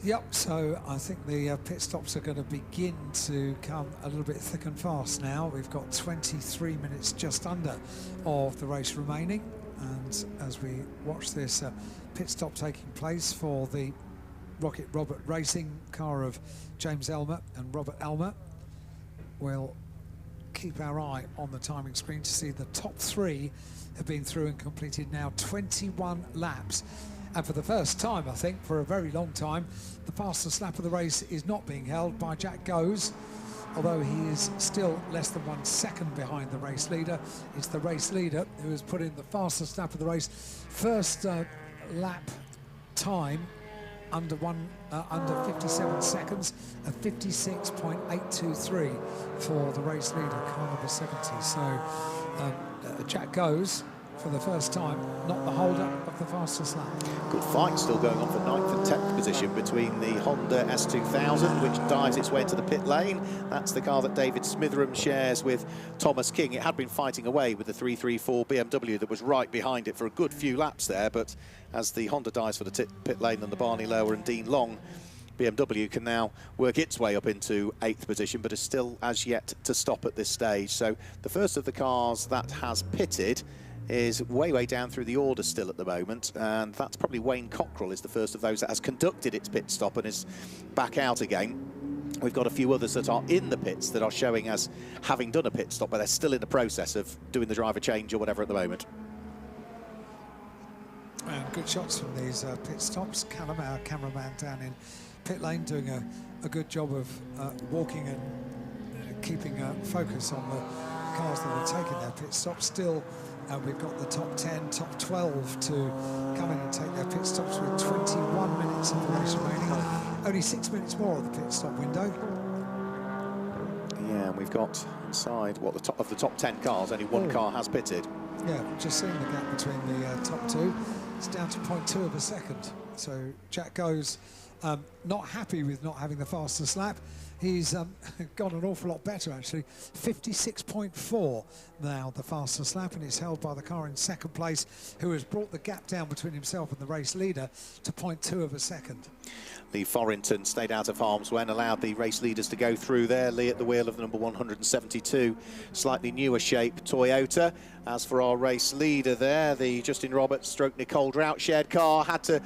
Yep, so I think the pit stops are going to begin to come a little bit thick and fast now. We've got 23 minutes just under of the race remaining, And as we watch this pit stop taking place for the Rocket Robert Racing car of James Elmer and Robert Elmer, we'll keep our eye on the timing screen to see the top 3 have been through and completed now 21 laps. And for the first time, I think, for a very long time, the fastest lap of the race is not being held by Jack Goes, although he is still less than 1 second behind the race leader. It's the race leader who has put in the fastest lap of the race. First lap time under 57 seconds, a 56.823 for the race leader, car number 70. So Jack Goes, for the first time, not the hold-up of the fastest lap. Good fight still going on for 9th and 10th position between the Honda S2000, which dives its way into the pit lane. That's the car that David Smitheram shares with Thomas King. It had been fighting away with the 334 BMW that was right behind it for a good few laps there, but as the Honda dives for the pit lane and the Barney Lower and Dean Long BMW can now work its way up into 8th position, but is still as yet to stop at this stage. So the first of the cars that has pitted is way down through the order still at the moment, and that's probably Wayne Cockrell is the first of those that has conducted its pit stop and is back out again. We've got a few others that are in the pits that are showing as having done a pit stop, but they're still in the process of doing the driver change or whatever at the moment. And good shots from these pit stops. Callum, our cameraman down in pit lane, doing a good job of walking and keeping focus on the cars that are taking their pit stops. Still, we've got the top 10, top 12 to come in and take their pit stops with 21 minutes of the race remaining. Only 6 minutes more of the pit stop window. Yeah, and we've got inside what the top of the top 10 cars, only one car has pitted. Yeah, just seeing the gap between the top 2. It's down to 0.2 of a second. So Jack Goes not happy with not having the fastest lap. He's gone an awful lot better, actually. 56.4 now, the fastest lap, and it's held by the car in second place, who has brought the gap down between himself and the race leader to 0.2 of a second. Lee Forrington stayed out of harm's way and allowed the race leaders to go through there. Lee at the wheel of the number 172, slightly newer shape Toyota. As for our race leader there, the Justin Roberts stroke Nicole Drought shared car had to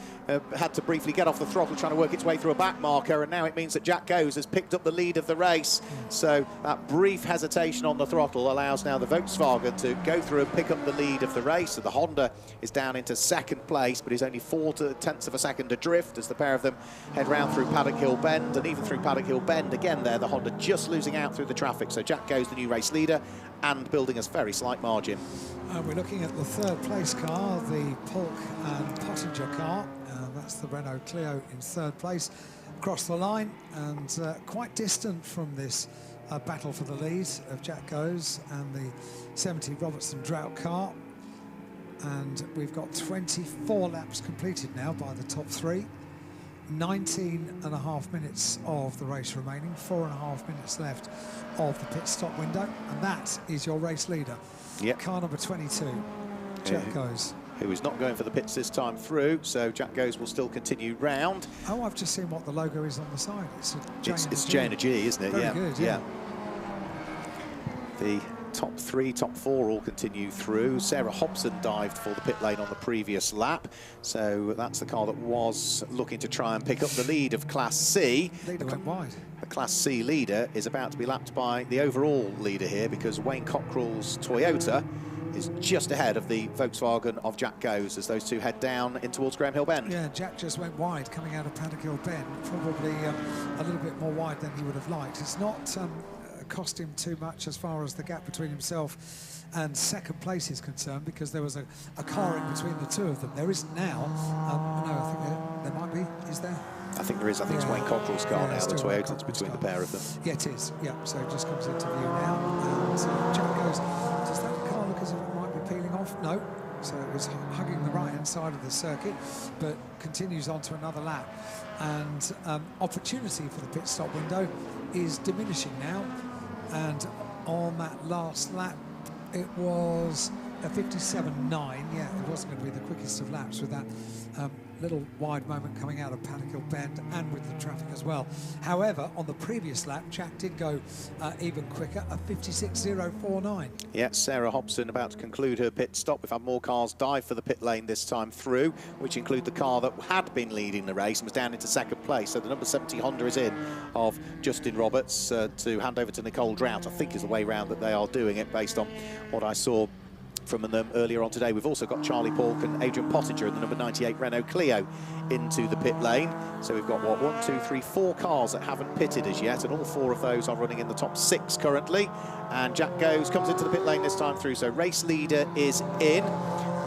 briefly get off the throttle, trying to work its way through a back marker, and now it means that Jack Goes has picked up the lead of the race. So that brief hesitation on the throttle allows now the Volkswagen to go through and pick up the lead of the race. So the Honda is down into second place, but is only 0.4 of a second adrift as the pair of them head round through Paddock Hill Bend, and even through Paddock Hill Bend again there, the Honda just losing out through the traffic. So Jack Goes, the new race leader, and building a very slight margin. We're looking at the third place car, the Polk and Pottinger car. That's the Renault Clio in third place. Across the line, and quite distant from this battle for the lead of Jack Goes and the 70 Robertson Drought car. And we've got 24 laps completed now by the top 3. 19.5 minutes of the race remaining, 4.5 minutes left of the pit stop window, and that is your race leader. Yep. Car number 22, Jack Goes. Who is not going for the pits this time through, so Jack Goes will still continue round. Oh, I've just seen what the logo is on the side. It's J and a G, isn't it? Very yeah. good, yeah. The top 3, top 4 all continue through. Sarah Hobson dived for the pit lane on the previous lap, so that's the car that was looking to try and pick up the lead of Class C. Leader went wide. The Class C leader is about to be lapped by the overall leader here, because Wayne Cockrell's Toyota is just ahead of the Volkswagen of Jack Goes as those two head down in towards Graham Hill Bend. Yeah, Jack just went wide coming out of Paddock Hill Bend, probably a little bit more wide than he would have liked. It's not cost him too much as far as the gap between himself and second place is concerned, because there was a car in between the two of them. There isn't now. No, I think there might be. Is there? I think there is. I think it's Wayne Cockrell's car now, the Toyota's between the pair of them. Yeah, it is. Yeah, so it just comes into view now. And Jack Goes, does that car look as if it might be peeling off? No. So it was hugging the right-hand side of the circuit, but continues on to another lap. And opportunity for the pit stop window is diminishing now. And on that last lap, it was a 57.9. Yeah, it wasn't going to be the quickest of laps with that little wide moment coming out of Paddock Bend and with the traffic as well. However, on the previous lap, Jack did go even quicker, a 56.049. Yeah, Sarah Hobson about to conclude her pit stop. We've had more cars dive for the pit lane this time through, which include the car that had been leading the race and was down into second place. So the number 70 Honda is in of Justin Roberts to hand over to Nicole Drought. I think is the way round that they are doing it based on what I saw from them earlier on today. We've also got Charlie Paulk and Adrian Pottinger in the number 98 Renault Clio into the pit lane. So we've got, what, 1, 2, 3, 4 cars that haven't pitted as yet, and all 4 of those are running in the top 6 currently. And Jack comes into the pit lane this time through, so race leader is in.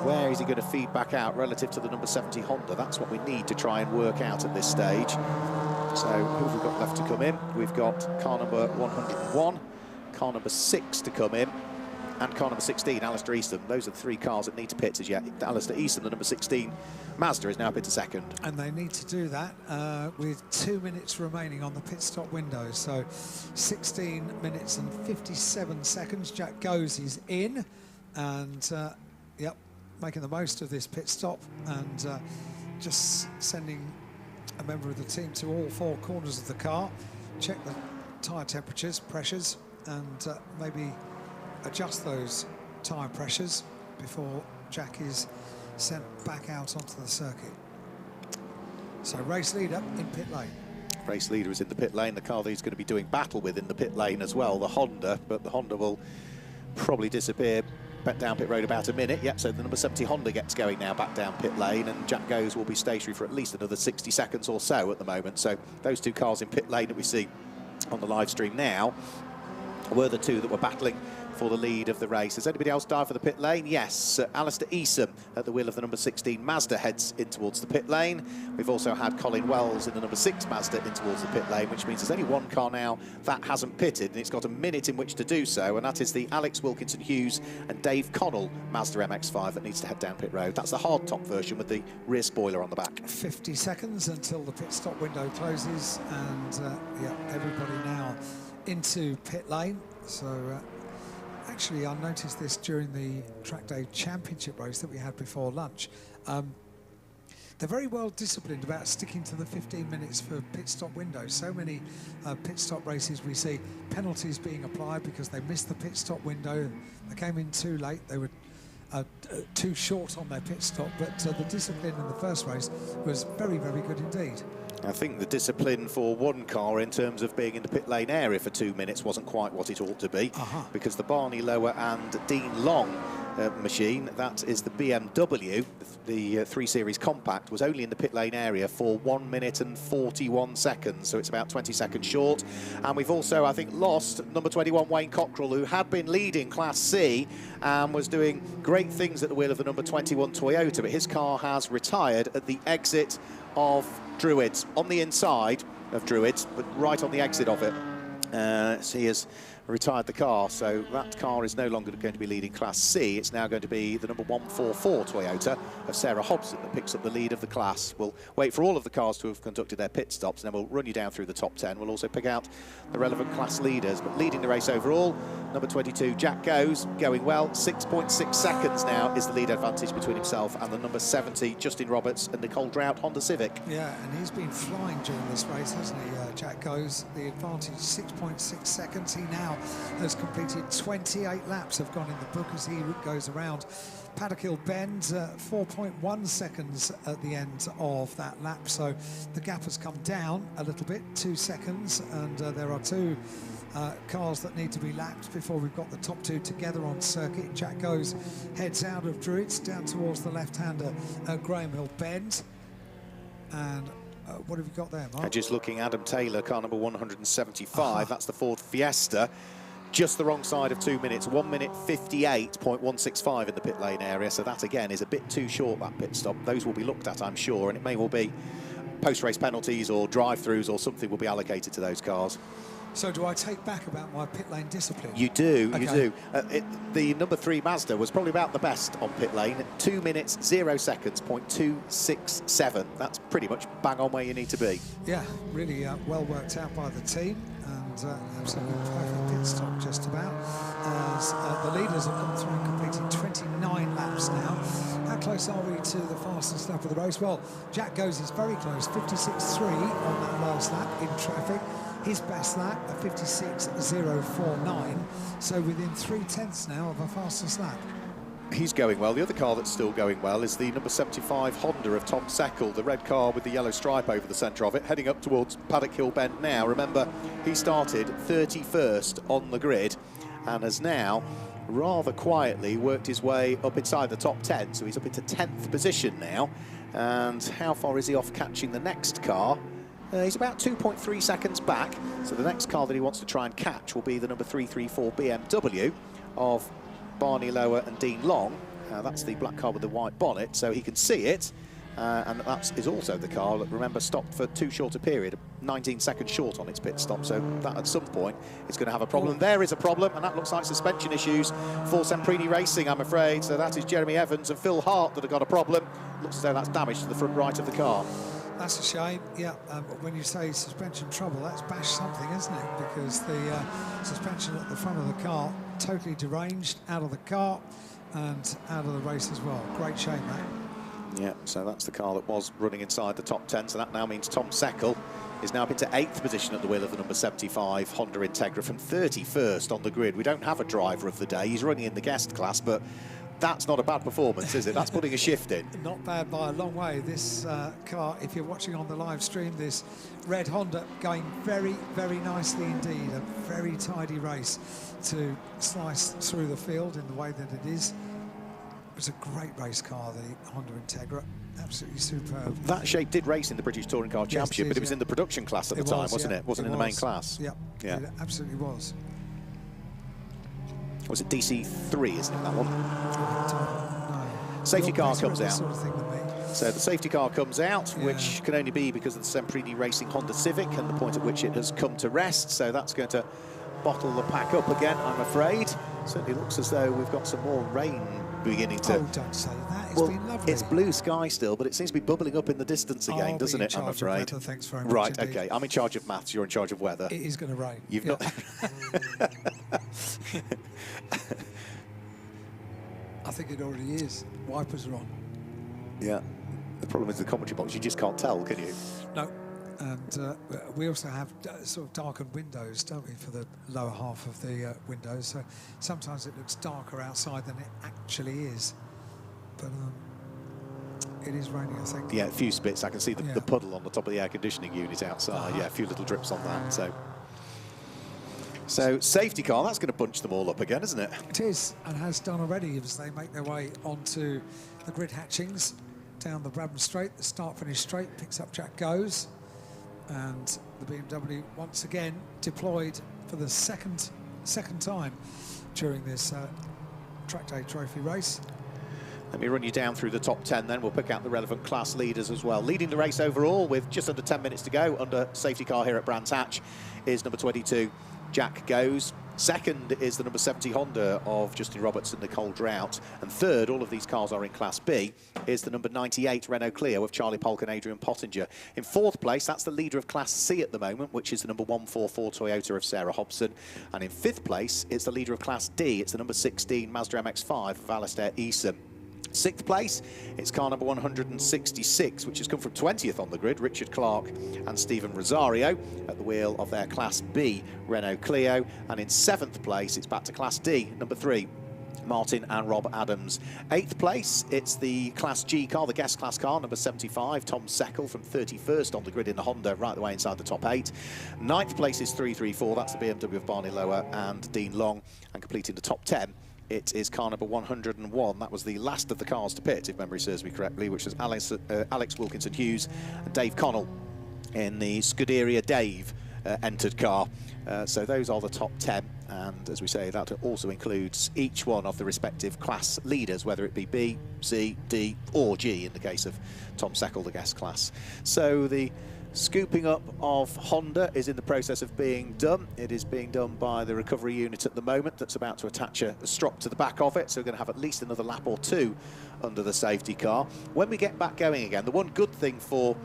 Where is he going to feed back out relative to the number 70 Honda? That's what we need to try and work out at this stage. So who have we got left to come in? We've got car number 101, car number 6 to come in, and car number 16, Alistair Easton. Those are the 3 cars that need to pit as yet. Alistair Easton, the number 16 Mazda, is now pit to second. And they need to do that with 2 minutes remaining on the pit stop window. So 16 minutes and 57 seconds. Jack goes, he's in, and yep, making the most of this pit stop, and just sending a member of the team to all 4 corners of the car, check the tyre temperatures, pressures, and maybe adjust those tyre pressures before Jack is sent back out onto the circuit. So race leader in pit lane. Race leader is in the pit lane. The car that he's going to be doing battle with in the pit lane as well, the Honda, but the Honda will probably disappear back down pit road about a minute. Yep, so the number 70 Honda gets going now back down pit lane, and Jack will be stationary for at least another 60 seconds or so at the moment. So those 2 cars in pit lane that we see on the live stream now were the 2 that were battling for the lead of the race. Has anybody else dive for the pit lane? Yes, Alistair Easton at the wheel of the number 16 Mazda heads in towards the pit lane. We've also had Colin Wells in the number 6 Mazda in towards the pit lane, which means there's only 1 car now that hasn't pitted, and it's got a minute in which to do so, and that is the Alex Wilkinson Hughes and Dave Connell Mazda MX-5 that needs to head down pit road. That's the hard top version with the rear spoiler on the back. 50 seconds until the pit stop window closes, and yeah, everybody now into pit lane. So actually, I noticed this during the Trackday Championship race that we had before lunch. They're very well disciplined about sticking to the 15 minutes for pit stop windows. So many pit stop races we see penalties being applied because they missed the pit stop window. They came in too late. They were too short on their pit stop. But the discipline in the first race was very, very good indeed. I think the discipline for 1 car in terms of being in the pit lane area for 2 minutes wasn't quite what it ought to be, because the Barney Lower and Dean Long machine, that is the BMW, the 3 Series Compact, was only in the pit lane area for 1 minute and 41 seconds, so it's about 20 seconds short. And we've also, I think, lost number 21 Wayne Cockrell, who had been leading Class C and was doing great things at the wheel of the number 21 Toyota, but his car has retired at the exit of Druids, on the inside of Druids, but right on the exit of it. So he has retired the car, so that car is no longer going to be leading Class C. It's now going to be the number 144 Toyota of Sarah Hobson that picks up the lead of the class. We'll wait for all of the cars to have conducted their pit stops, and then we'll run you down through the top 10. We'll also pick out the relevant class leaders, but leading the race overall, number 22 Jack going well. 6.6 seconds now is the lead advantage between himself and the number 70 Justin Roberts and Nicole Drought Honda Civic. Yeah, and he's been flying during this race, hasn't he? Jack the advantage 6.6 seconds. He now has completed 28 laps, have gone in the book as he goes around Paddock Bend, 4.1 seconds at the end of that lap, so the gap has come down a little bit, 2 seconds, and there are 2 cars that need to be lapped before we've got the top 2 together on circuit. Jack heads out of Druids down towards the left-hander Graham Hill Bend, and what have you got there, Mark? Just looking, Adam Taylor, car number 175, that's the Ford Fiesta, just the wrong side of 2 minutes, 1 minute 58.165 in the pit lane area, so that again is a bit too short, that pit stop. Those will be looked at, I'm sure, and it may well be post-race penalties or drive-throughs or something will be allocated to those cars. So do I take back about my pit lane discipline? You do, Okay. you do. The number 3 Mazda was probably about the best on pit lane. 2 minutes, 0 seconds, 0.267. That's pretty much bang on where you need to be. Yeah, really well worked out by the team, and absolutely perfect pit stop just about. As the leaders have gone through and completed 29 laps now. How close are we to the fastest lap of the race? Well, Jack Goes is very close, 56.3 on that last lap in traffic. His best lap, a 56.049, so within 3/10 now of a fastest lap. He's going well. The other car that's still going well is the number 75 Honda of Tom Seckel, the red car with the yellow stripe over the centre of it, heading up towards Paddock Hill Bend now. Remember, he started 31st on the grid and has now rather quietly worked his way up inside the top 10, so he's up into 10th position now. And how far is he off catching the next car? He's about 2.3 seconds back, so the next car that he wants to try and catch will be the number 334 BMW of Barney Lower and Dean Long. That's the black car with the white bonnet, so he can see it. And that is also the car that, remember, stopped for too short a period, 19 seconds short on its pit stop, so that at some point it's going to have a problem. There is a problem, and that looks like suspension issues for Semprini Racing, I'm afraid. So that is Jeremy Evans and Phil Hart that have got a problem. Looks as though that's damage to the front right of the car. That's a shame, yeah. When you say suspension trouble, that's bashed something, isn't it? Because the suspension at the front of the car totally deranged, out of the car and out of the race as well. Great shame, that. Yeah, so that's the car that was running inside the top 10, so that now means Tom Seckel is now up into 8th position at the wheel of the number 75 Honda Integra from 31st on the grid. We don't have a driver of the day. He's running in the guest class, but that's not a bad performance, is it? That's putting a shift in. Not bad by a long way. This car, if you're watching on the live stream, this red Honda going very, very nicely indeed. A very tidy race to slice through the field in the way that it is. It was a great race car, the Honda Integra. Absolutely superb. That shape did race in the British Touring Car Championship, but it was in the production class at the time, wasn't it? Wasn't in the main class. Yep. Yeah, It absolutely was. Was it DC3, isn't it, that one? No. Safety You're car better comes at this out. sort of thing than me. So the safety car comes out, Yeah. which can only be because of the Semprini Racing Honda Civic and the point at which it has come to rest. So that's going to bottle the pack up again, I'm afraid. Certainly looks as though we've got some more rain beginning to... Oh, don't say that. It's well, been lovely. it's blue sky still, but it seems to be bubbling up in the distance again, I'll doesn't be in it, I'm charge of afraid? weather, thanks very much Right, indeed. OK. I'm in charge of maths, you're in charge of weather. It is going to rain. You've Yeah. not... I think it already is. Wipers are on. Yeah. The problem is the commentary box, you just can't tell, can you? No. And we also have sort of darkened windows, don't we, for the lower half of the windows. So sometimes it looks darker outside than it actually is. But it is raining, I think. Yeah, a few spits. I can see the Yeah. puddle on the top of the air conditioning unit outside. Yeah, a few little drips on that. So safety car, that's going to bunch them all up again, isn't it? It is, and has done already as they make their way onto the grid hatchings down the Bradman Straight. The start-finish straight picks up Jack Goes, and the BMW once again deployed for the second time during this Trackday Trophy race. Let me run you down through the top 10 then. We'll pick out the relevant class leaders as well. Leading the race overall with just under 10 minutes to go under safety car here at Brands Hatch is number 22, Jack Goes. Second is the number 70 Honda of Justin Roberts and Nicole Drought. And third, all of these cars are in Class B, is the number 98 Renault Clio of Charlie Polk and Adrian Pottinger. In fourth place, that's the leader of Class C at the moment, which is the number 144 Toyota of Sarah Hobson. And in fifth place, it's the leader of Class D. It's the number 16 Mazda MX-5 of Alistair Eason. Sixth place, it's car number 166, which has come from 20th on the grid, Richard Clark and Stephen Rosario at the wheel of their Class B Renault Clio. And in seventh place, it's back to Class D, number 3, Martin and Rob Adams. Eighth place, it's the Class G car, the guest class car, number 75, Tom Seckel from 31st on the grid in the Honda, right the way inside the top 8. Ninth place is 334, that's the BMW of Barney Lower and Dean Long. And completing the top 10, it is car number 101. That was the last of the cars to pit, if memory serves me correctly, which was Alex Wilkinson Hughes and Dave Connell in the Scuderia Dave entered car. So those are the top 10. And as we say, that also includes each one of the respective class leaders, whether it be B, C, D or G in the case of Tom Seckel, the guest class. So the Scooping up of Honda is in the process of being done. It is being done by the recovery unit at the moment that's about to attach a strop to the back of it, so we're going to have at least another lap or two under the safety car. When we get back going again, the one good thing for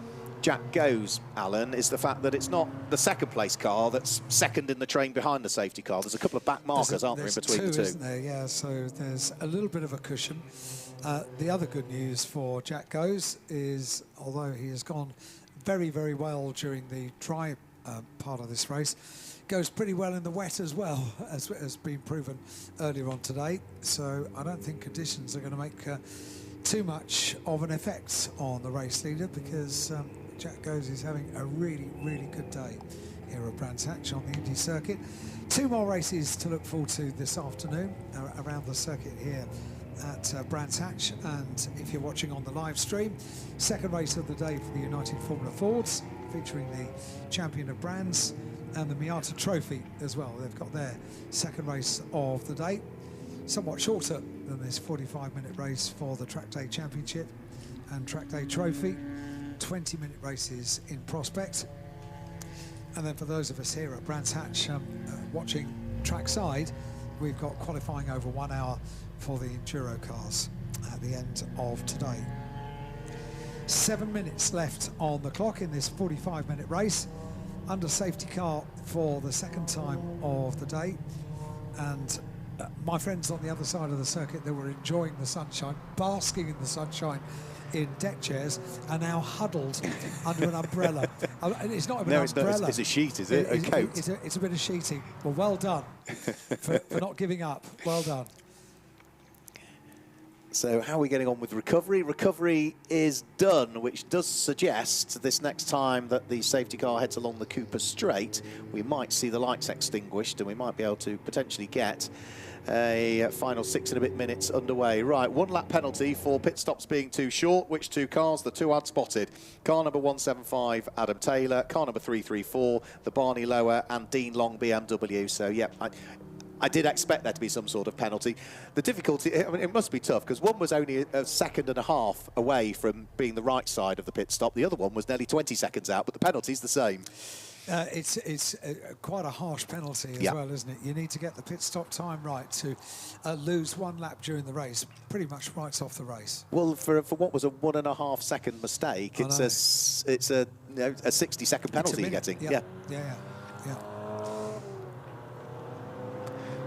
Jack Goes, Alan, is the fact that it's not the second place car that's second in the train behind the safety car. There's a couple of back markers, aren't there, in between the two? Isn't there? Yeah, so there's a little bit of a cushion. The other good news for Jack Goes is, although he has gone very, very well during the dry part of this race, goes pretty well in the wet as well, as has been proven earlier on today. So I don't think conditions are going to make too much of an effect on the race leader, because Jack Goes is having a really, really good day here at Brands Hatch on the Indy circuit. Two more races to look forward to this afternoon around the circuit here at Brands Hatch, and if you're watching on the live stream, second race of the day for the United Formula Fords, featuring the champion of Brands and the Miata Trophy as well. They've got their second race of the day, somewhat shorter than this 45-minute race for the Trackday Championship and Trackday Trophy. 20-minute races in prospect. And then for those of us here at Brands Hatch watching trackside, we've got qualifying over 1 hour for the Enduro cars at the end of today. 7 minutes left on the clock in this 45-minute race. Under safety car for the second time of the day. And my friends on the other side of the circuit that were enjoying the sunshine, basking in the sunshine in deck chairs, are now huddled under an umbrella. It's not even an umbrella. It's a sheet, is it? A coat? It's a bit of sheeting. Well, well done for not giving up. Well done. So how are we getting on with recovery? Recovery is done, which does suggest this next time that the safety car heads along the Cooper Straight, we might see the lights extinguished and we might be able to potentially get a final 6 and a bit minutes underway. Right, 1 lap penalty for pit stops being too short. Which two cars? The two I'd spotted. Car number 175, Adam Taylor. Car number 334, the Barney Lower and Dean Long BMW. So, yeah, I did expect there to be some sort of penalty. The difficulty, I mean, it must be tough, because one was only a second and a half away from being the right side of the pit stop. The other one was nearly 20 seconds out, but the penalty's the same. It's quite a harsh penalty as well, isn't it? You need to get the pit stop time right to lose 1 lap during the race. Pretty much writes off the race. Well, for what was a 1.5 second mistake, it's a 60-second penalty you're getting. Yeah.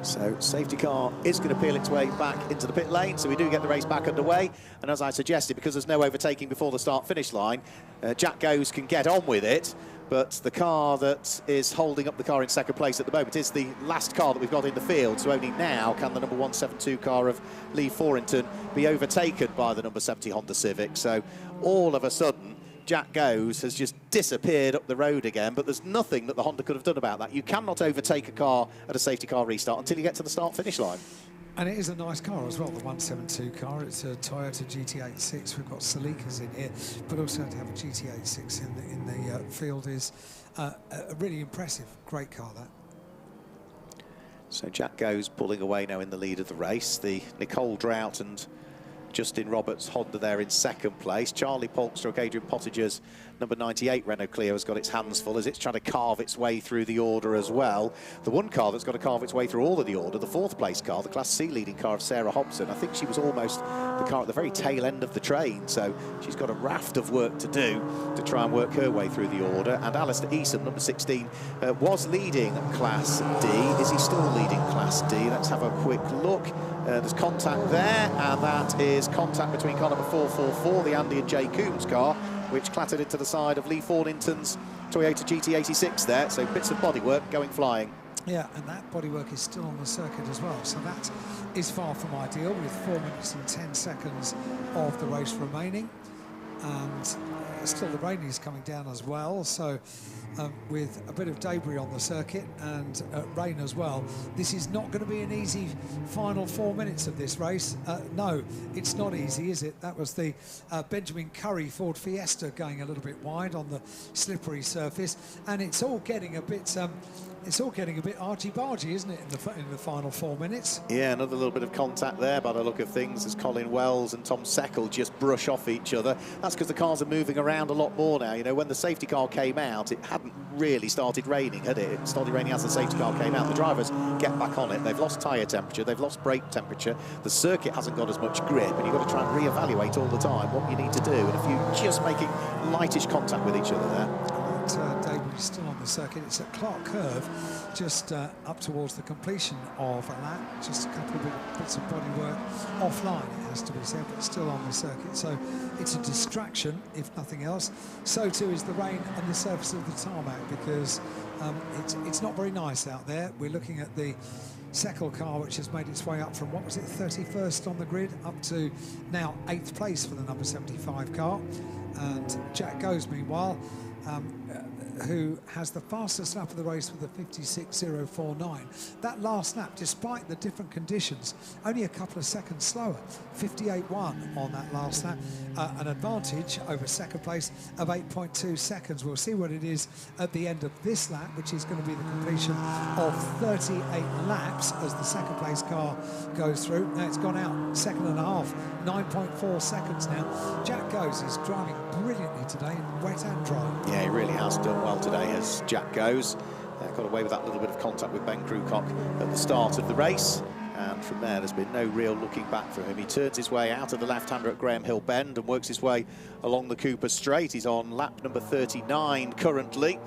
So safety car is going to peel its way back into the pit lane, so we do get the race back underway. And as I suggested, because there's no overtaking before the start-finish line, Jack Goes can get on with it. But the car that is holding up the car in second place at the moment is the last car that we've got in the field. So only now can the number 172 car of Lee Forington be overtaken by the number 70 Honda Civic. So all of a sudden, Jack Goes has just disappeared up the road again, but there's nothing that the Honda could have done about that. You cannot overtake a car at a safety car restart until you get to the start-finish line. And it is a nice car as well, the 172 car. It's a Toyota GT86. We've got Celica's in here, but also to have a GT86 in the field is a really impressive, great car, that. So Jack Goes pulling away now in the lead of the race. The Nicole Drought and Justin Roberts Honda there in second place. Charlie Polkstroke, Adrian Pottinger's number 98 Renault Clio has got its hands full as it's trying to carve its way through the order as well. The one car that's got to carve its way through all of the order, the 4th place car, the Class C leading car of Sarah Hobson. I think she was almost the car at the very tail end of the train, so she's got a raft of work to do to try and work her way through the order. And Alistair Eason, number 16, was leading Class D. Is he still leading Class D? Let's have a quick look. There's contact there, and that is contact between car number 444, the Andy and Jay Coombs car, which clattered into the side of Lee Forington's Toyota GT86 there. So bits of bodywork going flying. Yeah, and that bodywork is still on the circuit as well. So that is far from ideal, with 4 minutes and 10 seconds of the race remaining. And still the rain is coming down as well. So with a bit of debris on the circuit and rain as well, this is not going to be an easy final 4 minutes of this race. No, it's not easy, is it? That was the Benjamin Curry Ford Fiesta going a little bit wide on the slippery surface, and it's all getting a bit It's all getting a bit argy-bargy, isn't it, in the final 4 minutes? Yeah, another little bit of contact there by the look of things as Colin Wells and Tom Seckel just brush off each other. That's because the cars are moving around a lot more now. You know, when the safety car came out, it hadn't really started raining, had it? It started raining as the safety car came out. The drivers get back on it. They've lost tyre temperature. They've lost brake temperature. The circuit hasn't got as much grip, and you've got to try and re-evaluate all the time what you need to do. And if you're just making lightish contact with each other there. David is still on the circuit. It's at Clark Curve, just up towards the completion of a lap. Just a couple of bits of bodywork offline, it has to be said, but still on the circuit. So it's a distraction, if nothing else. So too is the rain and the surface of the tarmac, because it's not very nice out there. We're looking at the Seckel car, which has made its way up from, what was it, 31st on the grid, up to now 8th place for the number 75 car. And Jack Goes, meanwhile, who has the fastest lap of the race with a 56.049. That last lap, despite the different conditions, only a couple of seconds slower, 58.1 on that last lap, an advantage over second place of 8.2 seconds. We'll see what it is at the end of this lap, which is going to be the completion of 38 laps as the second place car goes through. Now it's gone out second and a half, 9.4 seconds now. Jack Goes is driving brilliantly today in wet and dry. Yeah, he really has done well today as Jack Goes. Got away with that little bit of contact with Ben Krukok at the start of the race, and from there there's been no real looking back for him. He turns his way out of the left-hander at Graham Hill Bend and works his way along the Cooper Straight. He's on lap number 39 currently,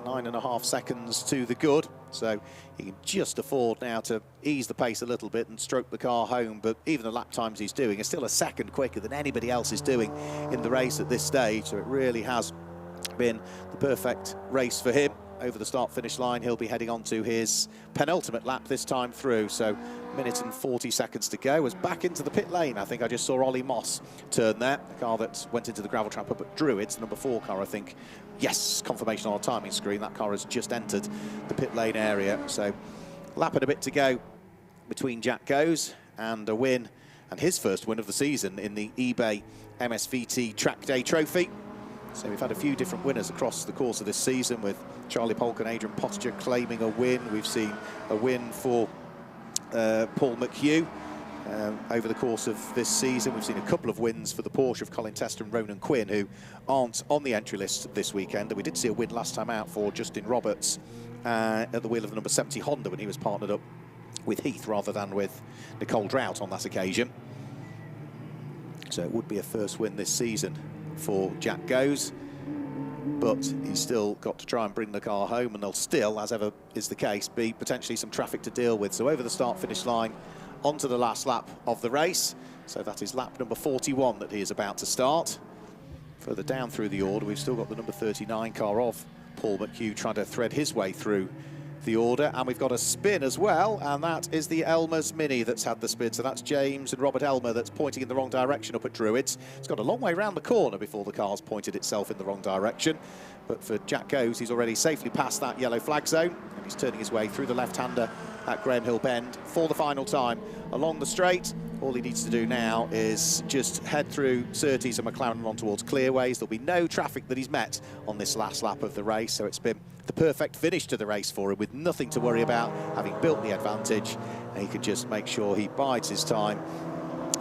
9.5 seconds to the good, so he can just afford now to ease the pace a little bit and stroke the car home. But even the lap times he's doing are still a second quicker than anybody else is doing in the race at this stage, so it really has been the perfect race for him. Over the start-finish line, he'll be heading on to his penultimate lap this time through, so minute and 40 seconds to go. As back into the pit lane, I think I just saw Ollie Moss turn there, the car that went into the gravel trap up at Druids, the number 4 car, I think. Yes, confirmation on a timing screen, that car has just entered the pit lane area. So lap and a bit to go between Jack Goes and a win, and his first win of the season in the eBay MSVT Trackday Trophy. So we've had a few different winners across the course of this season, with Charlie Polk and Adrian Pottinger claiming a win. We've seen a win for Paul McHugh over the course of this season. We've seen a couple of wins for the Porsche of Colin Tester and Ronan Quinn, who aren't on the entry list this weekend. And we did see a win last time out for Justin Roberts at the wheel of the number 70 Honda when he was partnered up with Heath rather than with Nicole Drought on that occasion. So it would be a first win this season for Jack Goes, but he's still got to try and bring the car home, and there'll still, as ever is the case, be potentially some traffic to deal with. So over the start-finish line, onto the last lap of the race. So that is lap number 41 that he is about to start. Further down through the order, we've still got the number 39 car of Paul McHugh trying to thread his way through the order, and we've got a spin as well, and that is the Elmer's Mini that's had the spin. So that's James and Robert Elmer that's pointing in the wrong direction up at Druids. It's got a long way round the corner before the car's pointed itself in the wrong direction, but for Jack Goes, he's already safely passed that yellow flag zone, and he's turning his way through the left-hander at Graham Hill Bend for the final time along the straight. All he needs to do now is just head through Surtees and McLaren and on towards Clearways. There'll be no traffic that he's met on this last lap of the race, so it's been the perfect finish to the race for him, with nothing to worry about, having built the advantage, and he can just make sure he bides his time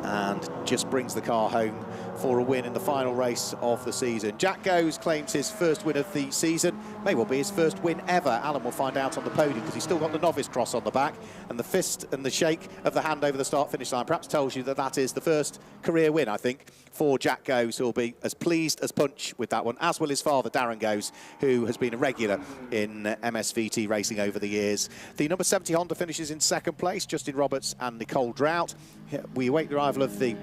and just brings the car home for a win in the final race of the season. Jack Goes claims his first win of the season, may well be his first win ever. Alan will find out on the podium, because he's still got the novice cross on the back, and the fist and the shake of the hand over the start-finish line perhaps tells you that that is the first career win, I think, for Jack Goes, who'll be as pleased as punch with that one, as will his father, Darren Goes, who has been a regular in MSVT racing over the years. The number 70 Honda finishes in second place, Justin Roberts and Nicole Drought. We await the arrival of the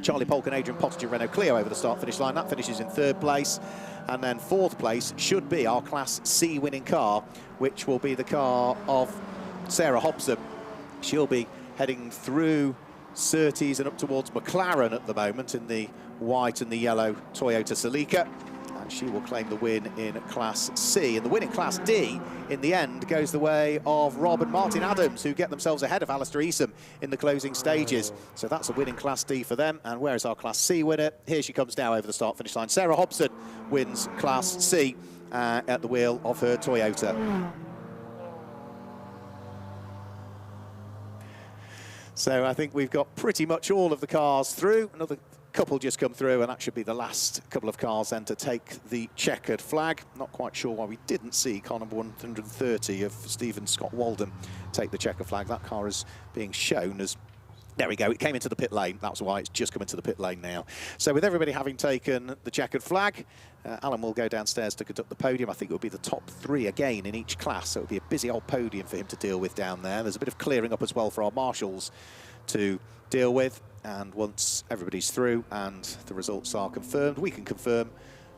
Charlie Polk and Adrian Pottinger Renault Clio over the start-finish line. That finishes in third place. And then fourth place should be our Class C winning car, which will be the car of Sarah Hobson. She'll be heading through Surtees and up towards McLaren at the moment in the white and the yellow Toyota Celica. And she will claim the win in Class C. And the win in Class D, in the end, goes the way of Rob and Martin Adams, who get themselves ahead of Alistair Easom in the closing stages. So that's a win in Class D for them. And where is our Class C winner? Here she comes now over the start-finish line. Sarah Hobson wins Class C at the wheel of her Toyota. So I think we've got pretty much all of the cars through. Another couple just come through, and that should be the last couple of cars then to take the checkered flag. Not quite sure why we didn't see car number 130 of Stephen Scott Walden take the checkered flag. That car is being shown as... There we go, it came into the pit lane. That's why it's just come into the pit lane now. So with everybody having taken the checkered flag, Alan will go downstairs to conduct the podium. I think it will be the top 3 again in each class. So it'll be a busy old podium for him to deal with down there. There's a bit of clearing up as well for our marshals to deal with. And once everybody's through and the results are confirmed, we can confirm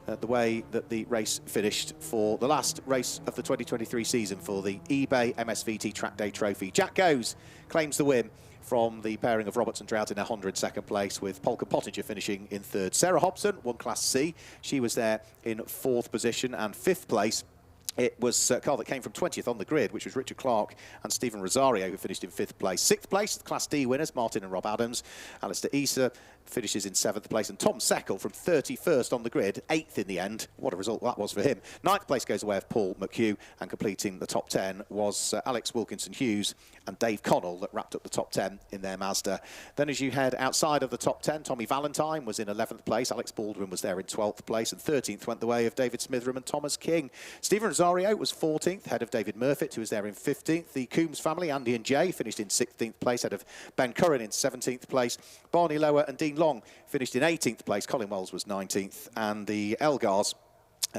the way that the race finished for the last race of the 2023 season for the eBay MSVT Trackday Trophy. Jack Goes claims the win from the pairing of Roberts and Drought in a Honda in second place, with Polka Pottinger finishing in third. Sarah Hobson won Class C. She was there in 4th position, and 5th place. It was a car that came from 20th on the grid, which was Richard Clark and Stephen Rosario, who finished in 5th place. 6th place, the Class D winners, Martin and Rob Adams. Alistair Issa finishes in 7th place, and Tom Seckel from 31st on the grid, 8th in the end. What a result that was for him. 9th place goes away of Paul McHugh, and completing the top 10 was Alex Wilkinson-Hughes and Dave Connell that wrapped up the top 10 in their Mazda. Then as you head outside of the top 10, Tommy Valentine was in 11th place, Alex Baldwin was there in 12th place, and 13th went the way of David Smitheram and Thomas King. Stephen Rosario was 14th, ahead of David Murfitt, who was there in 15th. The Coombs family, Andy and Jay, finished in 16th place, ahead of Ben Curran in 17th place. Barney Lower and Dean Long finished in 18th place. Colin Wells was 19th, and the Elgars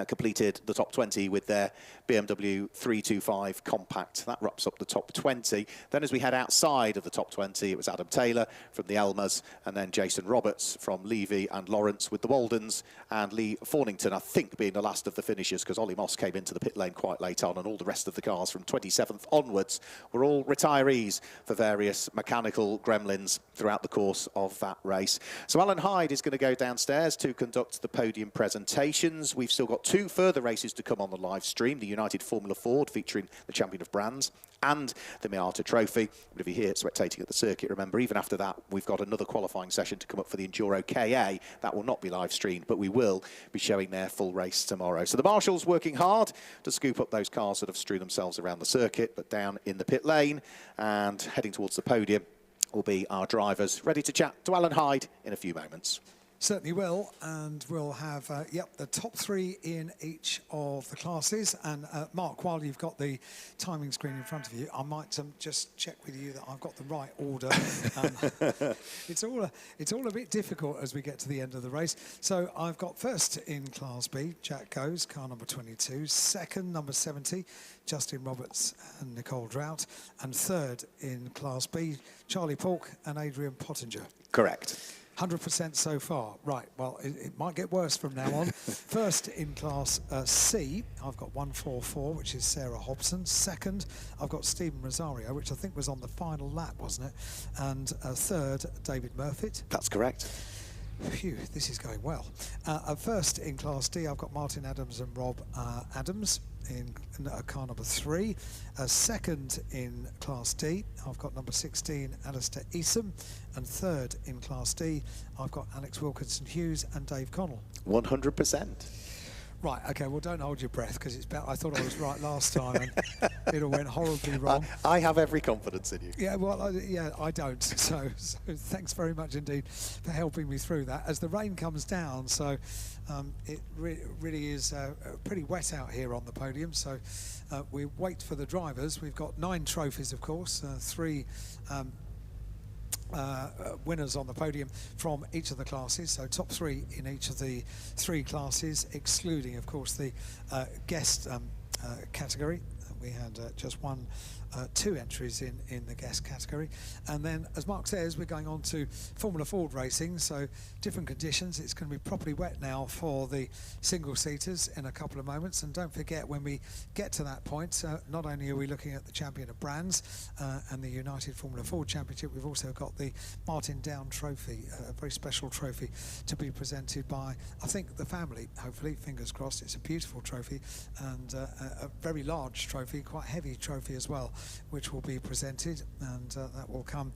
completed the top 20 with their BMW 325 Compact. That wraps up the top 20. Then as we head outside of the top 20, it was Adam Taylor from the Elmers, and then Jason Roberts from Levy and Lawrence, with the Waldens and Lee Fornington, I think, being the last of the finishers, because Ollie Moss came into the pit lane quite late on, and all the rest of the cars from 27th onwards were all retirees for various mechanical gremlins throughout the course of that race. So Alan Hyde is going to go downstairs to conduct the podium presentations. We've still got 2 further races to come on the live stream: the United Formula Ford featuring the champion of Brands and the Miata Trophy. But if you're here spectating at the circuit, remember, even after that, we've got another qualifying session to come up for the Enduro KA. That will not be live streamed, but we will be showing their full race tomorrow. So the marshals working hard to scoop up those cars that have strewn themselves around the circuit, but down in the pit lane and heading towards the podium will be our drivers, ready to chat to Alan Hyde in a few moments. Certainly will, and we'll have, the top 3 in each of the classes. And Mark, while you've got the timing screen in front of you, I might just check with you that I've got the right order. It's all a bit difficult as we get to the end of the race. So I've got first in Class B, Jack Goes, car number 22. Second, number 70, Justin Roberts and Nicole Drought. And third in Class B, Charlie Polk and Adrian Pottinger. Correct. 100% so far. Right, well, it might get worse from now on. First in Class C, I've got 144, which is Sarah Hobson. Second, I've got Stephen Rosario, which I think was on the final lap, wasn't it? And third, David Murfitt. That's correct. Phew, this is going well. First in Class D, I've got Martin Adams and Rob Adams in car number 3. Second in Class D, I've got number 16, Alistair Easom. And third in Class D, I've got Alex Wilkinson-Hughes and Dave Connell. 100%. Right, OK, well, don't hold your breath, because it's I thought I was right last time, and it all went horribly wrong. I have every confidence in you. Yeah, well, I don't. So thanks very much indeed for helping me through that. As the rain comes down, so it really is pretty wet out here on the podium. So we wait for the drivers. We've got 9 trophies, of course, 3 winners on the podium from each of the classes, so top 3 in each of the 3 classes, excluding, of course, the guest category. We had just 2 entries in the guest category. And then, as Mark says, we're going on to Formula Ford racing, so different conditions. It's going to be properly wet now for the single-seaters in a couple of moments. And don't forget, when we get to that point, not only are we looking at the champion of Brands and the United Formula Ford Championship, we've also got the Martin Down Trophy, a very special trophy to be presented by, I think, the family, hopefully, fingers crossed. It's a beautiful trophy and a very large trophy, quite heavy trophy as well, which will be presented, and that will come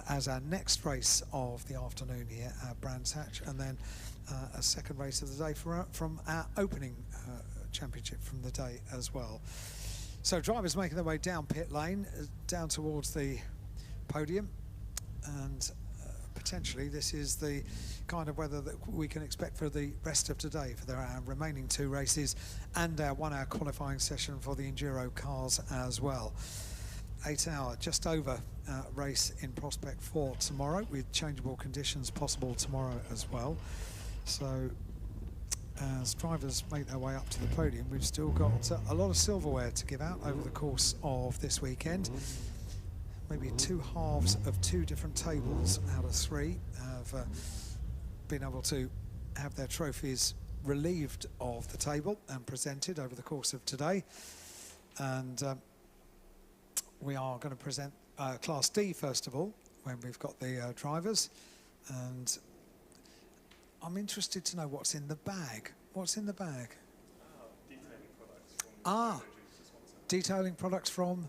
as our next race of the afternoon here at Brands Hatch, and then a second race of the day from our opening championship from the day as well. So drivers making their way down pit lane, down towards the podium, and potentially this is the kind of weather that we can expect for the rest of today, for our remaining 2 races and our 1-hour qualifying session for the Enduro cars as well. 8-hour, just over race in prospect for tomorrow, with changeable conditions possible tomorrow as well. So as drivers make their way up to the podium, we've still got a lot of silverware to give out over the course of this weekend. Maybe 2 halves of 2 different tables out of 3 have been able to have their trophies relieved of the table and presented over the course of today. And we are going to present Class D first of all, when we've got the drivers. And I'm interested to know what's in the bag. What's in the bag? Detailing products from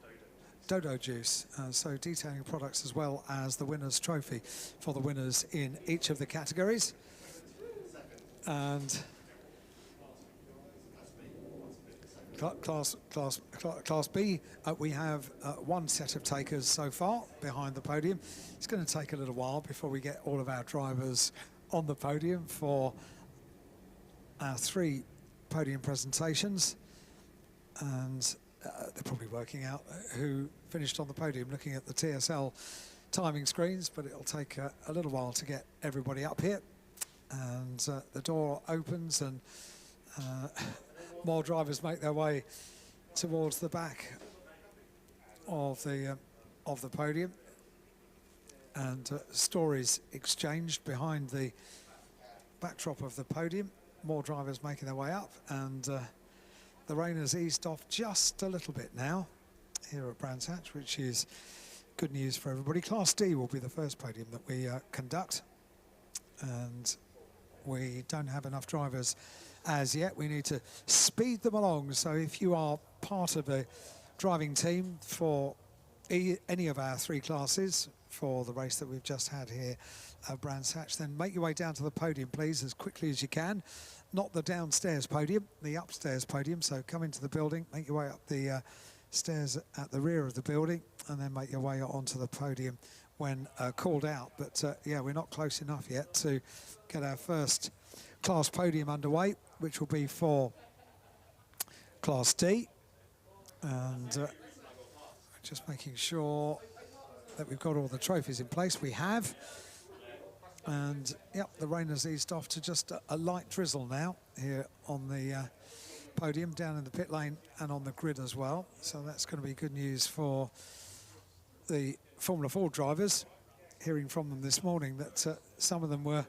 Dodo Juice. So detailing products as well as the winner's trophy for the winners in each of the categories. And Class B, we have 1 set of takers so far behind the podium. It's going to take a little while before we get all of our drivers on the podium for our 3 podium presentations. And they're probably working out who finished on the podium, looking at the TSL timing screens, but it'll take a little while to get everybody up here. And the door opens and more drivers make their way towards the back of the podium, and stories exchanged behind the backdrop of the podium. More drivers making their way up, and the rain has eased off just a little bit now here at Brands Hatch, which is good news for everybody. Class D will be the first podium that we conduct, and we don't have enough drivers as yet. We need to speed them along. So if you are part of a driving team for any of our 3 classes for the race that we've just had here at Brands Hatch, then make your way down to the podium, please, as quickly as you can. Not the downstairs podium, the upstairs podium. So come into the building, make your way up the stairs at the rear of the building, and then make your way onto the podium when called out. But yeah, we're not close enough yet to get our first class podium underway, which will be for Class D. And just making sure that we've got all the trophies in place. We have. And yep, the rain has eased off to just a light drizzle now here on the podium, down in the pit lane and on the grid as well. So that's going to be good news for the Formula 4 drivers. Hearing from them this morning that some of them were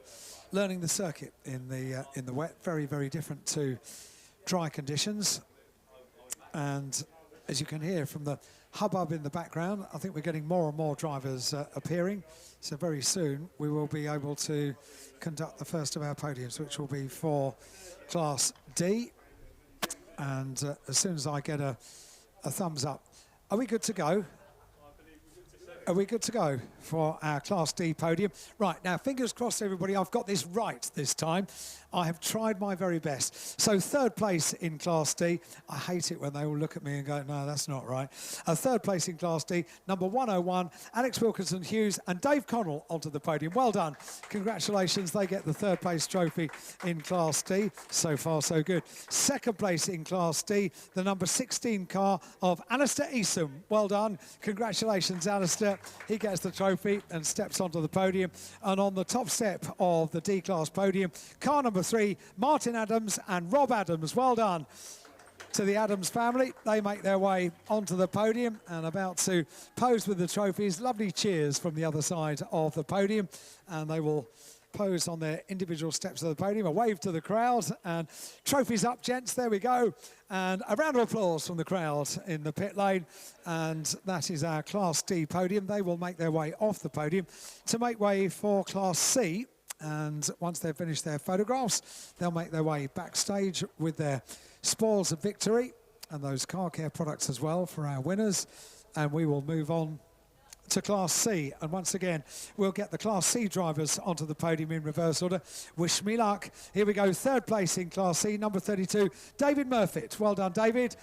learning the circuit in the wet, very, very different to dry conditions. And as you can hear from the hubbub in the background, I think we're getting more and more drivers appearing. So very soon we will be able to conduct the first of our podiums, which will be for Class D. And as soon as I get a thumbs up, are we good to go? Are we good to go for our Class D podium? Right, now, fingers crossed, everybody, I've got this right this time. I have tried my very best. So 3rd place in Class D. I hate it when they all look at me and go, no, that's not right. 3rd place in Class D, number 101, Alex Wilkinson-Hughes and Dave Connell onto the podium. Well done. Congratulations. They get the 3rd place trophy in Class D. So far, so good. 2nd place in Class D, the number 16 car of Alistair Easom. Well done. Congratulations, Alistair. He gets the trophy and steps onto the podium. And on the top step of the D-Class podium, car number 3, Martin Adams and Rob Adams. Well done to the Adams family. They make their way onto the podium and about to pose with the trophies. Lovely cheers from the other side of the podium. And they will pose on their individual steps of the podium. A wave to the crowd and trophies up, gents. There we go. And a round of applause from the crowd in the pit lane. And that is our Class D podium. They will make their way off the podium to make way for Class C. And once they've finished their photographs, they'll make their way backstage with their spoils of victory and those car care products as well for our winners. And we will move on to Class C. And once again, we'll get the Class C drivers onto the podium in reverse order. Wish me luck. Here we go, 3rd place in Class C, number 32, David Murfitt. Well done, David.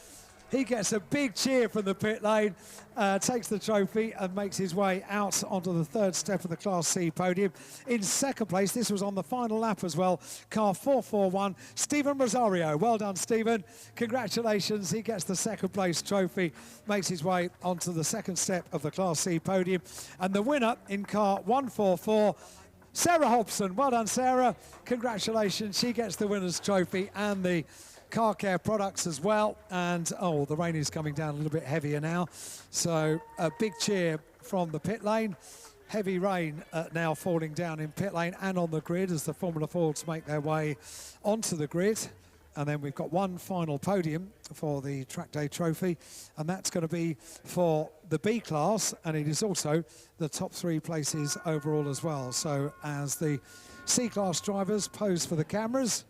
He gets a big cheer from the pit lane, takes the trophy and makes his way out onto the third step of the Class C podium. In second place, this was on the final lap as well, car 441, Stephen Rosario. Well done, Stephen. Congratulations. He gets the second place trophy, makes his way onto the second step of the Class C podium. And the winner in car 144, Sarah Hobson. Well done, Sarah. Congratulations. She gets the winner's trophy and the car care products as well. And oh, the rain is coming down a little bit heavier now, so a big cheer from the pit lane. Heavy rain now falling down in pit lane and on the grid as the Formula Fords make their way onto the grid. And then we've got one final podium for the Trackday Trophy, and that's going to be for the B class, and it is also the top 3 places overall as well. So as the C class drivers pose for the cameras,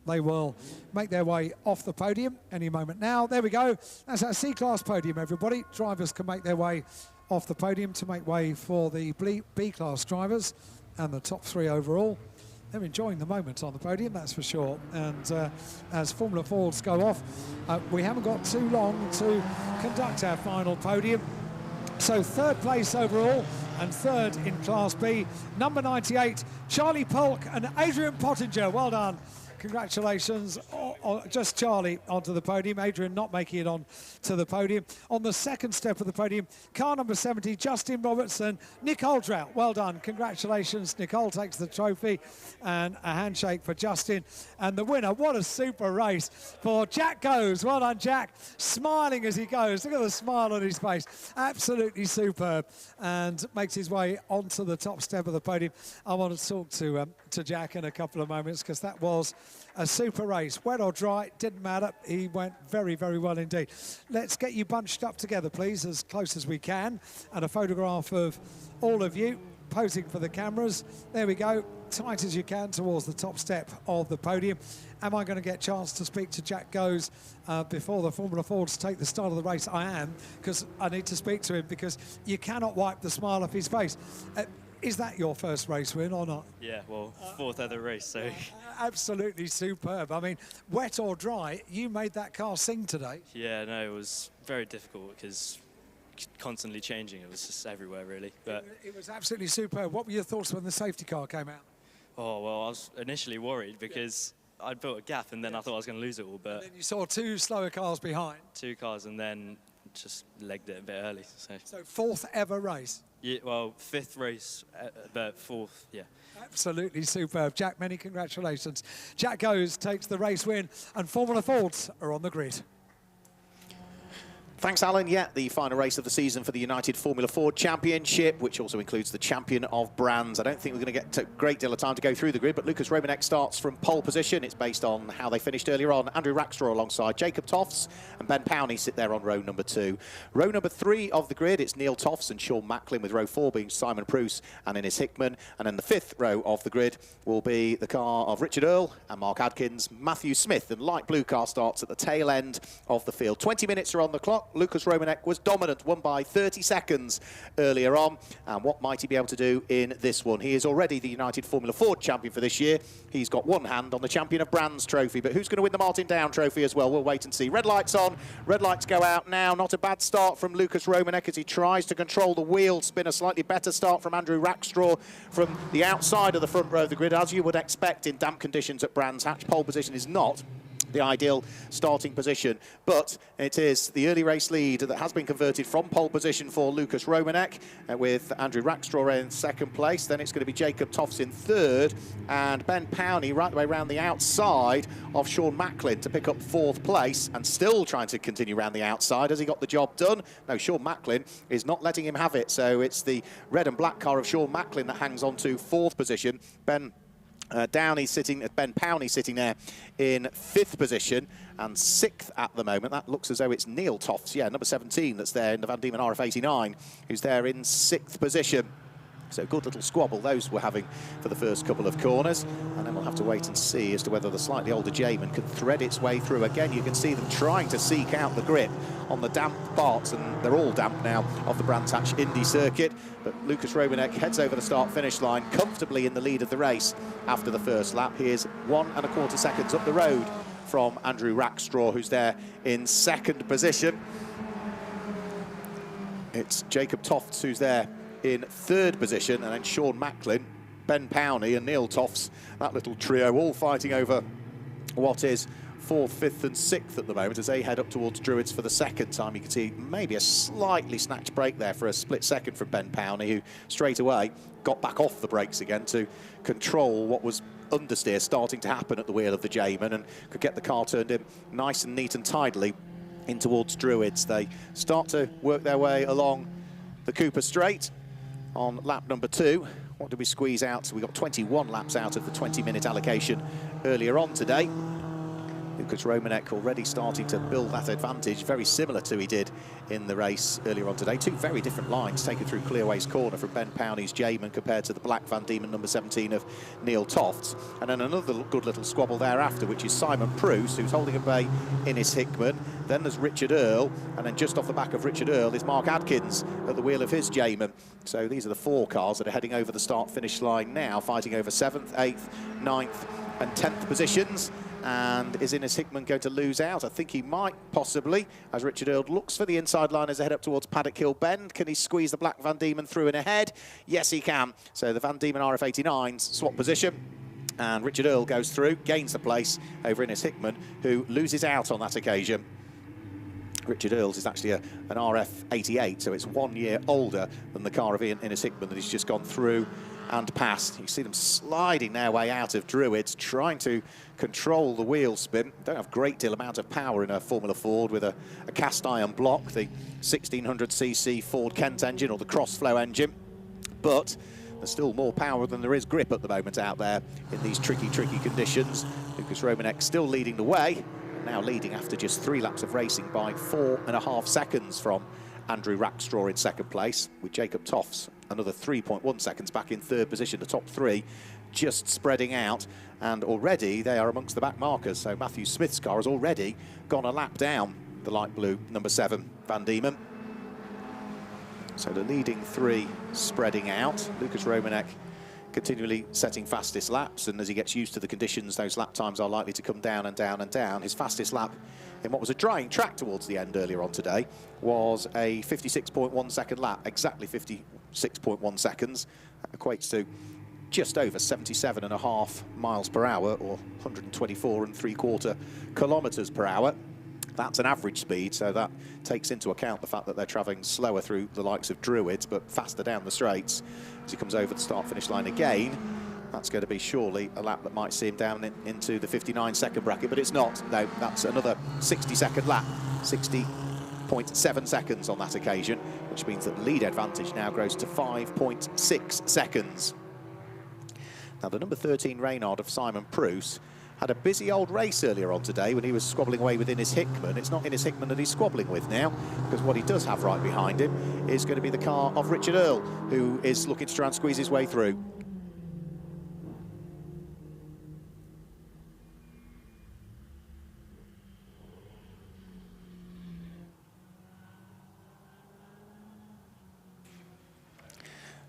they will make their way off the podium any moment now. There we go. That's our C-Class podium, everybody. Drivers can make their way off the podium to make way for the B-Class drivers and the top 3 overall. They're enjoying the moment on the podium, that's for sure. And as Formula Fords go off, we haven't got too long to conduct our final podium. So third place overall and third in Class B, number 98, Charlie Polk and Adrian Pottinger. Well done. Congratulations, just Charlie onto the podium, Adrian not making it on to the podium. On the second step of the podium, car number 70, Justin Robertson, Nicole Trout. Well done, congratulations. Nicole takes the trophy and a handshake for Justin. And the winner, what a super race for Jack Goes. Well done, Jack, smiling as he goes. Look at the smile on his face, absolutely superb. And makes his way onto the top step of the podium. I want to talk to Jack in a couple of moments because that was a super race. Wet or dry, didn't matter. He went very, very well indeed. Let's get you bunched up together, please, as close as we can. And a photograph of all of you posing for the cameras. There we go, tight as you can towards the top step of the podium. Am I going to get a chance to speak to Jack Goes before the Formula Fords take the start of the race? I am, because I need to speak to him, because you cannot wipe the smile off his face. Is that your first race win or not? Yeah, well, fourth other race, so... Absolutely superb. I mean, wet or dry, you made that car sing today. Yeah, no, it was very difficult because constantly changing. It was just everywhere, really. But it was absolutely superb. What were your thoughts when the safety car came out? Oh, well, I was initially worried because I'd built a gap and then I thought I was going to lose it all, but... And then you saw 2 slower cars behind. 2 cars and then just legged it a bit early, So 4th ever race? Yeah, well, 5th race, but 4th, yeah. Absolutely superb. Jack, many congratulations. Jack Goes takes the race win, and Formula Fords are on the grid. Thanks, Alan. Yeah, the final race of the season for the United Formula Ford Championship, which also includes the champion of Brands. I don't think we're going to get a great deal of time to go through the grid, but Lucas Romanek starts from pole position. It's based on how they finished earlier on. Andrew Rackstraw alongside Jacob Toffs and Ben Powney sit there on row number 2. Row number 3 of the grid, it's Neil Toffs and Sean Macklin, with row 4 being Simon Pruce and Innes Hickman. And then the 5th row of the grid will be the car of Richard Earle and Mark Adkins, Matthew Smith. And light blue car starts at the tail end of the field. 20 minutes are on the clock. Lucas Romanek was dominant, won by 30 seconds earlier on. And what might he be able to do in this one? He is already the United Formula Ford champion for this year. He's got one hand on the champion of Brands Trophy, but who's going to win the Martin Down Trophy as well? We'll wait and see. Red lights on, red lights go out now. Not a bad start from Lucas Romanek as he tries to control the wheel spin. A slightly better start from Andrew Rackstraw from the outside of the front row of the grid, as you would expect in damp conditions at Brands Hatch. Pole position is not the ideal starting position, but it is the early race lead that has been converted from pole position for Lucas Romanek, with Andrew Rackstraw in second place. Then it's going to be Jacob Toffs in third and Ben Powney right the way around the outside of Sean Macklin to pick up 4th place, and still trying to continue around the outside. Has he got the job done? No, Sean Macklin is not letting him have it, so it's the red and black car of Sean Macklin that hangs on to 4th position. Ben Powney sitting there in 5th position, and 6th at the moment. That looks as though it's Neil Toffs, yeah, number 17, that's there in the Van Diemen RF89, who's there in 6th position. So good little squabble those we're having for the first couple of corners, and then we'll have to wait and see as to whether the slightly older Jayman can thread its way through. Again, you can see them trying to seek out the grip on the damp parts, and they're all damp now, of the Brands Hatch Indy circuit. But Lucas Romanek heads over the start-finish line comfortably in the lead of the race after the first lap. He is 1 1/4 seconds up the road from Andrew Rackstraw, who's there in second position. It's Jacob Tofts who's there in third position, and then Sean Macklin, Ben Powney and Neil Tofts, that little trio, all fighting over what is 4th, 5th and 6th at the moment as they head up towards Druids for the second time. You can see maybe a slightly snatched break there for a split second from Ben Powney, who straight away got back off the brakes again to control what was understeer starting to happen at the wheel of the Jayman, and could get the car turned in nice and neat and tidily in towards Druids. They start to work their way along the Cooper Straight on lap number 2. What did we squeeze out? So we got 21 laps out of the 20-minute allocation earlier on today. Lucas Romanek already starting to build that advantage, very similar to he did in the race earlier on today. Two very different lines taken through Clearway's corner from Ben Powney's Jayman compared to the black Van Diemen number 17 of Neil Tofts. And then another good little squabble thereafter, which is Simon Pruce, who's holding at bay Innes Hickman. Then there's Richard Earle, and then just off the back of Richard Earle is Mark Adkins at the wheel of his Jayman. So these are the 4 cars that are heading over the start-finish line now, fighting over 7th, 8th, 9th and 10th positions. And is Innes Hickman going to lose out? I think he might, possibly, as Richard Earle looks for the inside line as they head up towards Paddock Hill Bend. Can he squeeze the black Van Diemen through and ahead? Yes, he can. So the Van Diemen RF89s swap position, and Richard Earle goes through, gains the place over Innes Hickman, who loses out on that occasion. Richard Earle's is actually an RF88, so it's 1 year older than the car of Innes Hickman that he's just gone through and past. You see them sliding their way out of Druids, trying to control the wheel spin. Don't have a great deal amount of power in a Formula Ford with a cast iron block, the 1600cc Ford Kent engine or the Crossflow engine, but there's still more power than there is grip at the moment out there in these tricky conditions. Lucas Romanek still leading the way, now leading after just 3 laps of racing by 4.5 seconds from Andrew Rackstraw in second place, with Jacob Tofts another 3.1 seconds back in third position. The top 3 just spreading out, and already they are amongst the back markers. So Matthew Smith's car has already gone a lap down the light blue number 7 Van Diemen. So the leading 3 spreading out. Lucas Romanek continually setting fastest laps, and as he gets used to the conditions, those lap times are likely to come down and down and down. His fastest lap in what was a drying track towards the end earlier on today was a 56.1 second lap, exactly 56.1 seconds. That equates to just over 77.5 miles per hour, or 124.75 kilometres per hour. That's an average speed, so that takes into account the fact that they're travelling slower through the likes of Druids, but faster down the straights. As he comes over the start-finish line again, that's going to be surely a lap that might see him down into the 59-second bracket, but it's not. No, that's another 60-second lap, 60.7 seconds on that occasion, which means that the lead advantage now grows to 5.6 seconds. Now, the number 13 Reynard of Simon Pruce had a busy old race earlier on today when he was squabbling away with Innes Hickman. It's not Innes Hickman that he's squabbling with now, because what he does have right behind him is going to be the car of Richard Earle, who is looking to try and squeeze his way through.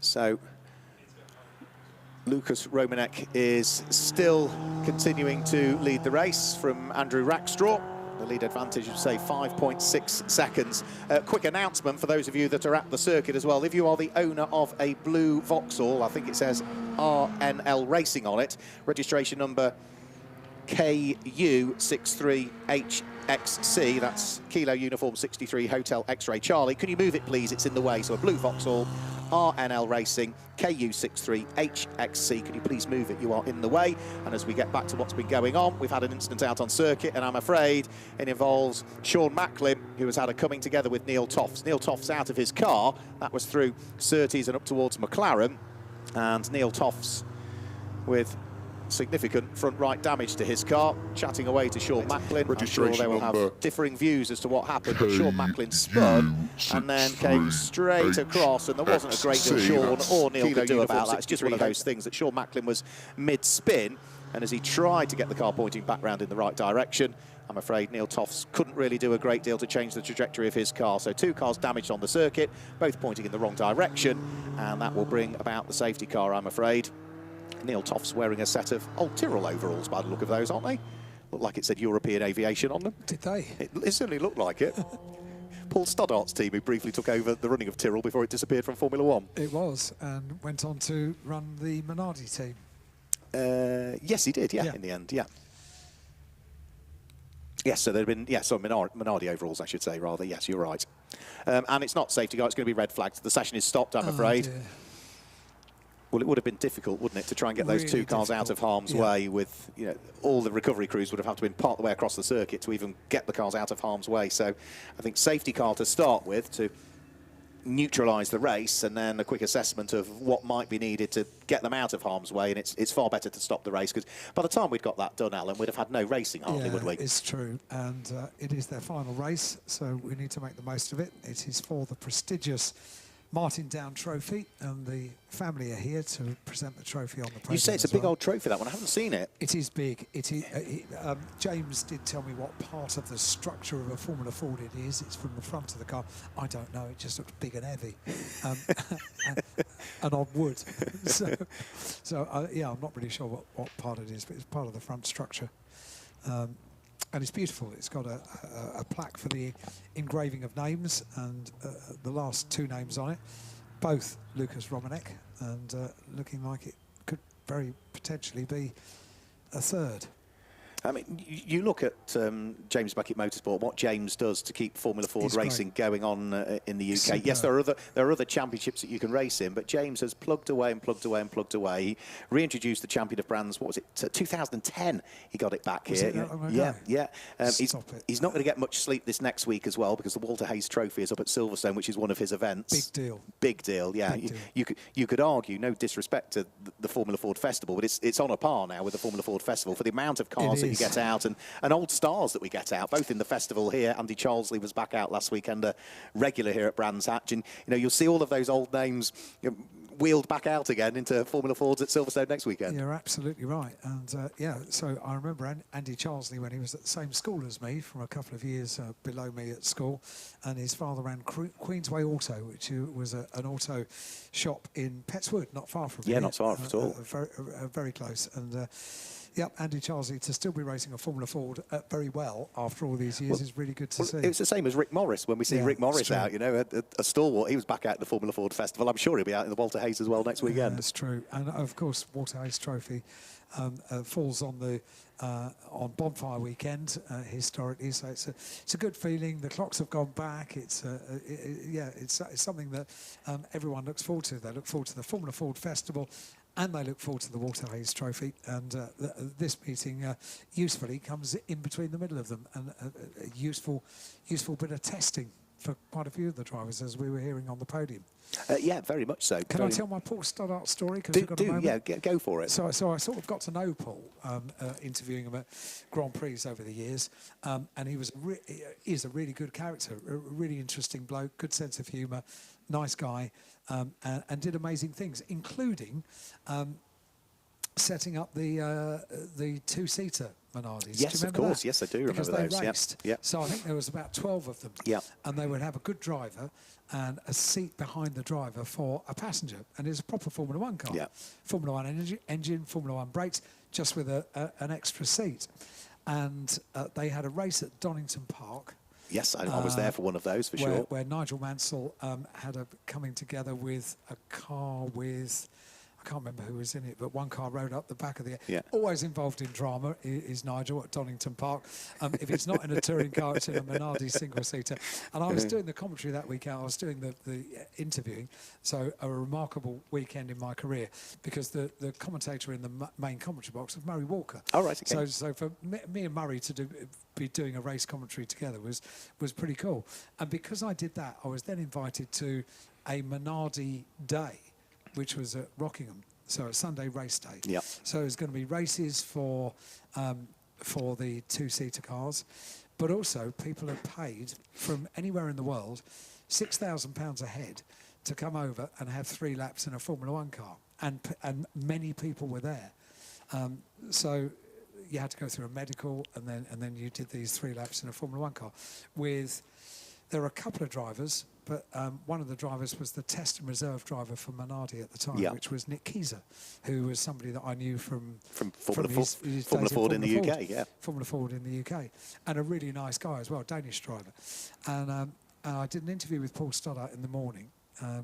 So Lucas Romanek is still continuing to lead the race from Andrew Rackstraw. The lead advantage of, say, 5.6 seconds. Quick announcement for those of you that are at the circuit as well. If you are the owner of a blue Vauxhall, I think it says RNL Racing on it, registration number KU63HXC, that's Kilo Uniform 63 Hotel X-Ray Charlie. Can you move it, please? It's in the way. So a blue Vauxhall, RNL Racing, KU63HXC. Can you please move it? You are in the way. And as we get back to what's been going on, we've had an incident out on circuit, and I'm afraid it involves Sean Macklin, who has had a coming together with Neil Tofts. Neil Tofts out of his car. That was through Surtees and up towards McLaren. And Neil Tofts with significant front right damage to his car, chatting away to Sean Macklin. I'm sure they will have differing views as to what happened, but Sean Macklin spun and then came straight across, and there wasn't a great deal Sean or Neil could do about that. It's just one of those things that Sean Macklin was mid-spin, and as he tried to get the car pointing back round in the right direction, I'm afraid Neil Tofts couldn't really do a great deal to change the trajectory of his car. So 2 cars damaged on the circuit, both pointing in the wrong direction, and that will bring about the safety car, I'm afraid. Neil Tofts wearing a set of old Tyrrell overalls by the look of those, aren't they? Looked like it said European Aviation on them. Did they? It certainly looked like it. Paul Stoddart's team, who briefly took over the running of Tyrrell before it disappeared from Formula One. It was, and went on to run the Minardi team. Yes, he did, yeah, in the end, yeah. Yes, so there'd been, Minardi overalls, I should say, rather. Yes, you're right. And it's not safety car, it's going to be red flagged. The session is stopped, I'm afraid. Dear. Well, it would have been difficult, wouldn't it, to try and get those two cars out of harm's way with, all the recovery crews would have had to been part of the way across the circuit to even get the cars out of harm's way. So I think safety car to start with to neutralise the race, and then a quick assessment of what might be needed to get them out of harm's way, and it's far better to stop the race, because by the time we'd got that done, Alan, we'd have had no racing hardly, would we? It's true, and it is their final race, so we need to make the most of it. It is for the prestigious Martin Down Trophy, and the family are here to present the trophy on the podium. You say it's a big old trophy, that one. I haven't seen it. It is big. It is, James did tell me what part of the structure of a Formula Ford it is. It's from the front of the car. I don't know. It just looks big and heavy, and on wood. So yeah, I'm not really sure what part it is, but it's part of the front structure. And it's beautiful. It's got a plaque for the engraving of names, and the last two names on it, both Lucas Romanek, and looking like it could very potentially be a third. I mean, you look at James Beckett Motorsport, what James does to keep Formula Ford racing going on in the UK. Super. Yes, there are other championships that you can race in, but James has plugged away and plugged away and plugged away. He reintroduced the champion of brands, what was it, 2010 he got it back here. Yeah. He's not going to get much sleep this next week as well, because the Walter Hayes Trophy is up at Silverstone, which is one of his events. Big deal, yeah. You could argue, no disrespect to the Formula Ford Festival, but it's on a par now with the Formula Ford Festival for the amount of cars that you get out, and old stars that we get out, both in the festival here. Andy Charlesley was back out last weekend, a regular here at Brands Hatch, and you'll see all of those old names wheeled back out again into Formula Fords at Silverstone next weekend. You're absolutely right, and so I remember Andy Charlesley when he was at the same school as me, from a couple of years below me at school, and his father ran Queensway Auto, which was an auto shop in Pettswood, not far from here. Yeah, not far at all. Very close, and yep, Andy Charlesley to still be racing a Formula Ford very well after all these years is really good to see. It's the same as Rick Morris. When we see Rick Morris out, a stalwart, he was back out at the Formula Ford Festival. I'm sure he'll be out in the Walter Hayes as well next weekend. That's true. And of course, Walter Hayes Trophy falls on the on Bonfire Weekend historically, so it's a good feeling. The clocks have gone back. It's something that everyone looks forward to. They look forward to the Formula Ford Festival, and they look forward to the Walter Hayes Trophy, and this meeting usefully comes in between the middle of them, and a useful bit of testing for quite a few of the drivers, as we were hearing on the podium. Yeah, very much so. Can I tell my Paul Stoddart story? Go for it. So I sort of got to know Paul, interviewing him at Grand Prix over the years, and he is a really good character, a really interesting bloke, good sense of humour, nice guy, and did amazing things, including setting up the two-seater Minardis. Yes, of course. That? Yes, I do remember those. Because they raced. Yep. So I think there was about 12 of them. Yep. And they would have a good driver and a seat behind the driver for a passenger. And it's a proper Formula One car. Yep. Formula One engine, Formula One brakes, just with an extra seat. And they had a race at Donington Park. Yes, I was there for one of those, for sure. Where Nigel Mansell had a coming together with a car with... I can't remember who was in it, but one car rode up the back of the... Yeah. Always involved in drama is Nigel at Donington Park. If it's not in a touring car, it's in a Minardi single-seater. And I was doing the commentary that weekend. I was doing the interviewing. So a remarkable weekend in my career, because the commentator in the main commentary box was Murray Walker. Oh, right, okay. So for me and Murray to be doing a race commentary together was pretty cool. And because I did that, I was then invited to a Minardi day, which was at Rockingham, so a Sunday race day. Yep. So there's going to be races for the two-seater cars, but also people have paid from anywhere in the world £6,000 a head to come over and have 3 laps in a Formula One car, and many people were there. So you had to go through a medical, and then you did these 3 laps in a Formula One car. There are a couple of drivers, but one of the drivers was the test and reserve driver for Minardi at the time, Yeah. which was Nick Kieser, who was somebody that I knew from Formula his Formula days Ford in the UK, yeah. Formula Ford in the UK, and a really nice guy as well, Danish driver. And I did an interview with Paul Stoddart in the morning.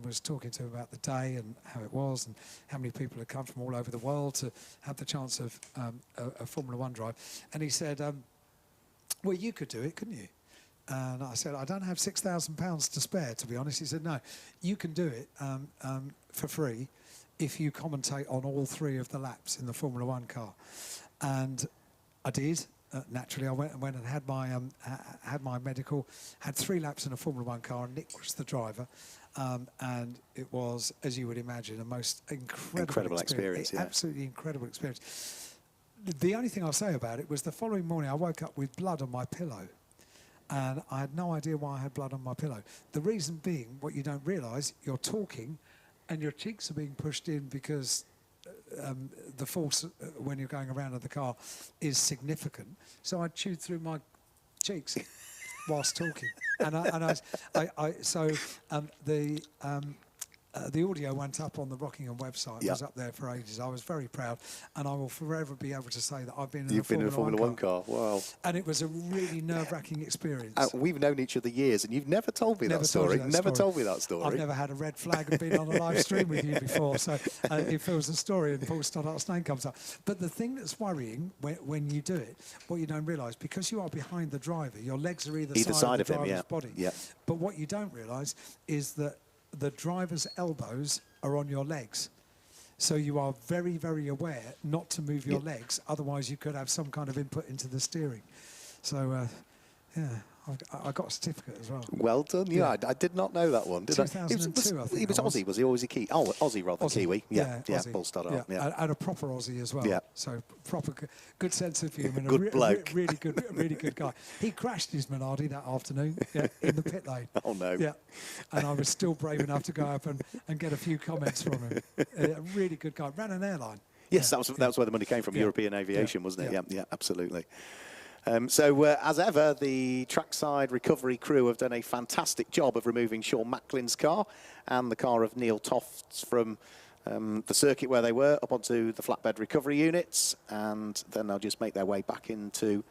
Was talking to him about the day and how it was and how many people had come from all over the world to have the chance of a Formula One drive. And he said, well, you could do it, couldn't you? And I said, I don't have £6,000 to spare, to be honest. He said, no, you can do it for free if you commentate on all 3 of the laps in the Formula One car. And I did. Naturally, I went and had my medical, had 3 laps in a Formula One car, and Nick was the driver. And it was, as you would imagine, a most incredible experience. Yeah. Absolutely incredible experience. The only thing I'll say about it was the following morning I woke up with blood on my pillow. And I had no idea why I had blood on my pillow. The reason being, what you don't realise, you're talking and your cheeks are being pushed in because the force when you're going around in the car is significant. So I chewed through my cheeks whilst talking. The audio went up on the Rockingham website. It was up there for ages. I was very proud, and I will forever be able to say that I've been in a Formula One car. Wow. And it was a really nerve-wracking experience. We've known each other years, and you've never told me that story. Never told me that story. I've never had a red flag and been on a live stream with you before, so it feels a story and Paul Stoddart's name comes up. But the thing that's worrying when you do it, what you don't realise, because you are behind the driver, your legs are either side of the driver's body. Yeah. But what you don't realise is that the driver's elbows are on your legs. So you are very, very aware not to move your legs, otherwise you could have some kind of input into the steering. So, I got a certificate as well. Well done. Yeah, I did not know that one. Did 2002, I think. He was Aussie, was he? Or was he Kiwi? Oh, Aussie rather than Kiwi. Yeah, Aussie. Paul Stoddart. Yeah. And a proper Aussie as well. Yeah. So proper, good sense of humour. And Good bloke. Really good guy. He crashed his Minardi that afternoon in the pit lane. Oh, no. Yeah. And I was still brave enough to go up and get a few comments from him. A really good guy. Ran an airline. Yes, that was where the money came from, European Aviation, wasn't it? Yeah, absolutely. So, as ever, the trackside recovery crew have done a fantastic job of removing Sean Macklin's car and the car of Neil Toft's from the circuit where they were up onto the flatbed recovery units, and then they'll just make their way back into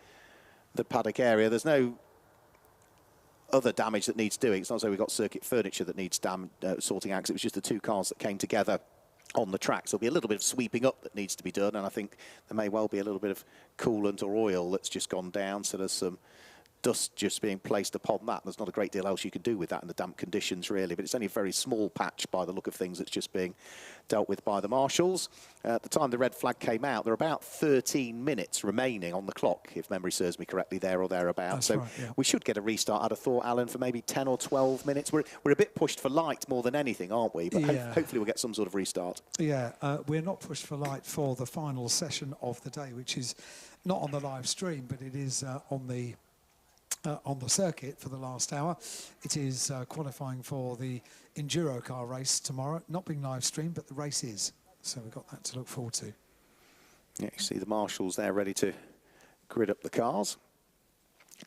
the paddock area. There's no other damage that needs doing. It's not as though we've got circuit furniture that needs sorting out, 'cause it was just the 2 cars that came together on the track. So there'll be a little bit of sweeping up that needs to be done, and I think there may well be a little bit of coolant or oil that's just gone down, so there's some dust just being placed upon that. There's not a great deal else you can do with that in the damp conditions, really, but it's only a very small patch by the look of things that's just being dealt with by the marshals. At the time the red flag came out, there are about 13 minutes remaining on the clock, if memory serves me correctly, there or thereabouts. So we should get a restart, I'd have thought, Alan, for maybe 10 or 12 minutes. We're a bit pushed for light more than anything, aren't we? But hopefully we'll get some sort of restart. Yeah, we're not pushed for light for the final session of the day, which is not on the live stream, but it is on the circuit for the last hour. It is qualifying for the EnduroKA race tomorrow, not being live streamed, but the race is. So we've got that to look forward to. Yeah, you see the marshals there ready to grid up the cars.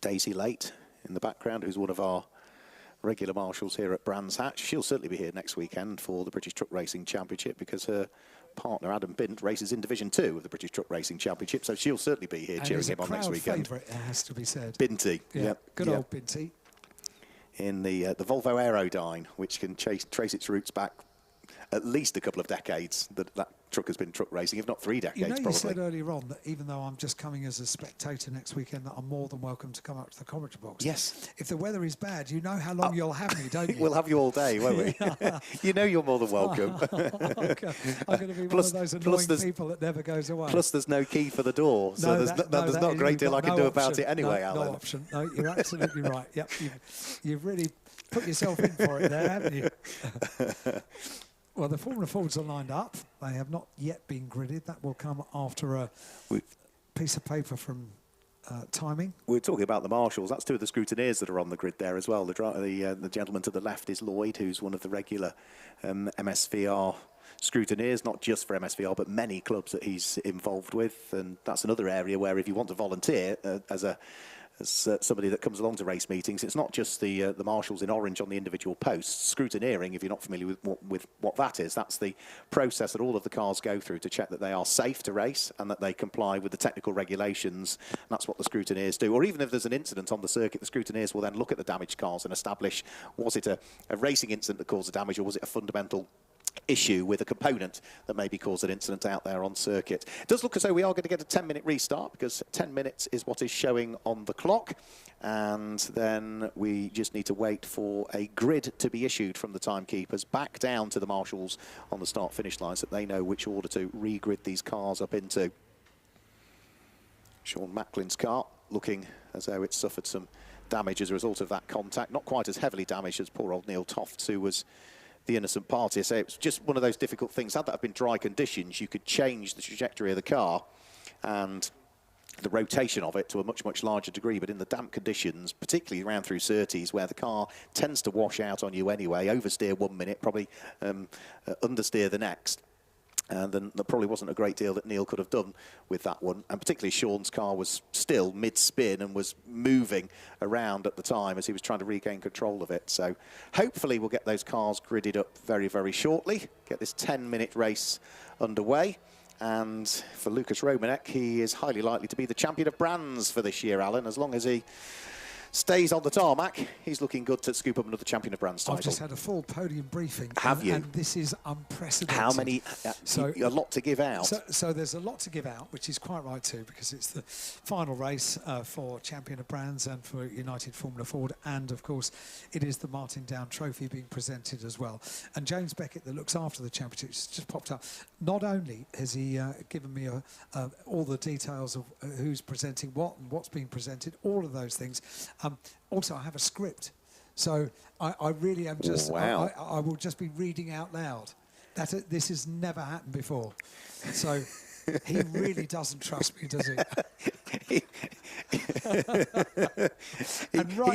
Daisy Late in the background, who's one of our regular marshals here at Brands Hatch. She'll certainly be here next weekend for the British Truck Racing Championship, because her partner Adam Bint races in Division 2 of the British Truck Racing Championship, so she'll certainly be here cheering him on next weekend. Favourite, it has to be said. Binty, good old Binty. In the Volvo Aerodyne, which can trace its roots back at least a couple of decades. That truck has been truck racing, if not 3 decades, you know, probably. You said earlier on that even though I'm just coming as a spectator next weekend, that I'm more than welcome to come up to the commentary box. Yes. If the weather is bad, you know how long you'll have me, don't you? We'll have you all day, won't we? You know you're more than welcome. I'm going to be one of those annoying people that never goes away. Plus, there's no key for the door, so there's not a great deal I can do about it anyway, Alan. No option. No, you're absolutely right. Yep, you've really put yourself in for it there, haven't you? Well, the Formula Fords are lined up. They have not yet been gridded. That will come after a piece of paper from timing. We're talking about the marshals. That's 2 of the scrutineers that are on the grid there as well. The gentleman to the left is Lloyd, who's one of the regular MSVR scrutineers, not just for MSVR, but many clubs that he's involved with. And that's another area where if you want to volunteer as a as somebody that comes along to race meetings, it's not just the marshals in orange on the individual posts. Scrutineering, if you're not familiar with what that is, that's the process that all of the cars go through to check that they are safe to race and that they comply with the technical regulations. And that's what the scrutineers do. Or even if there's an incident on the circuit, the scrutineers will then look at the damaged cars and establish, was it a racing incident that caused the damage, or was it a fundamental issue with a component that maybe caused an incident out there on circuit. It does look as though we are going to get a 10-minute restart, because 10 minutes is what is showing on the clock, and then we just need to wait for a grid to be issued from the timekeepers back down to the marshals on the start-finish line, so that they know which order to re-grid these cars up into. Sean Macklin's car looking as though it's suffered some damage as a result of that contact, not quite as heavily damaged as poor old Neil Tofts, who was the innocent party. So it's just one of those difficult things. Had that have been dry conditions, you could change the trajectory of the car and the rotation of it to a much, much larger degree. But in the damp conditions, particularly around through Surtees, where the car tends to wash out on you anyway, oversteer 1 minute, probably understeer the next. And then there probably wasn't a great deal that Neil could have done with that one. And particularly Sean's car was still mid-spin and was moving around at the time as he was trying to regain control of it. So hopefully we'll get those cars gridded up very, very shortly, get this 10-minute race underway. And for Lucas Romanek, he is highly likely to be the champion of Brands for this year, Alan, as long as he stays on the tarmac. He's looking good to scoop up another champion of Brands title. I've just had a full podium briefing. Have you? And this is unprecedented. How many? A lot to give out. So there's a lot to give out, which is quite right too, because it's the final race for champion of Brands and for United Formula Ford, and of course it is the Martin Down Trophy being presented as well. And James Beckett, that looks after the championship, just popped up. Not only has he given me all the details of who's presenting what and what's being presented, all of those things. Also, I have a script, so I really am just. Wow. I will just be reading out loud. This has never happened before, so he really doesn't trust me, does he? He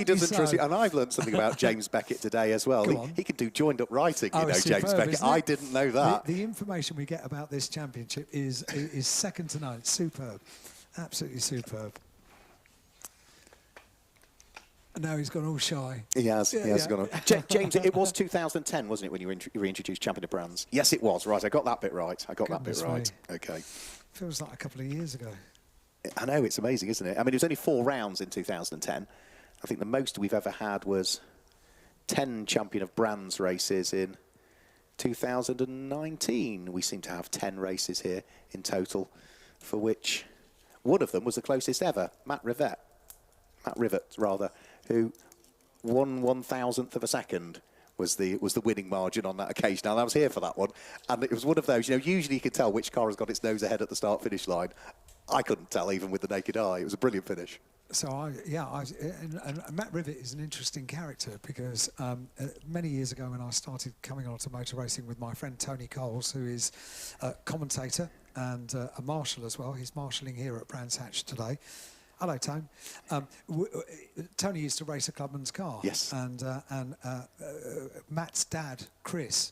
doesn't trust you. And I've learned something about James Beckett today as well. He can do joined-up writing, you know, James Beckett. I didn't know that. The information we get about this championship is second to none. It's superb, absolutely superb. Now he's gone all shy. He has gone on. James, it was 2010, wasn't it, when you reintroduced Champion of Brands? Yes, it was. Right, I got that bit right. Okay. Feels like a couple of years ago. I know, it's amazing, isn't it? I mean, it was only 4 rounds in 2010. I think the most we've ever had was 10 Champion of Brands races in 2019. We seem to have 10 races here in total, for which one of them was the closest ever, Matt Rivett, who won 1,000th of a second was the winning margin on that occasion. And I was here for that one, and it was one of those, you know, usually you can tell which car has got its nose ahead at the start-finish line. I couldn't tell even with the naked eye. It was a brilliant finish. So and Matt Rivett is an interesting character, because many years ago when I started coming on to motor racing with my friend Tony Coles, who is a commentator and a marshal as well. He's marshalling here at Brands Hatch today. Hello, Tone. Tony used to race a clubman's car. Yes. And Matt's dad, Chris,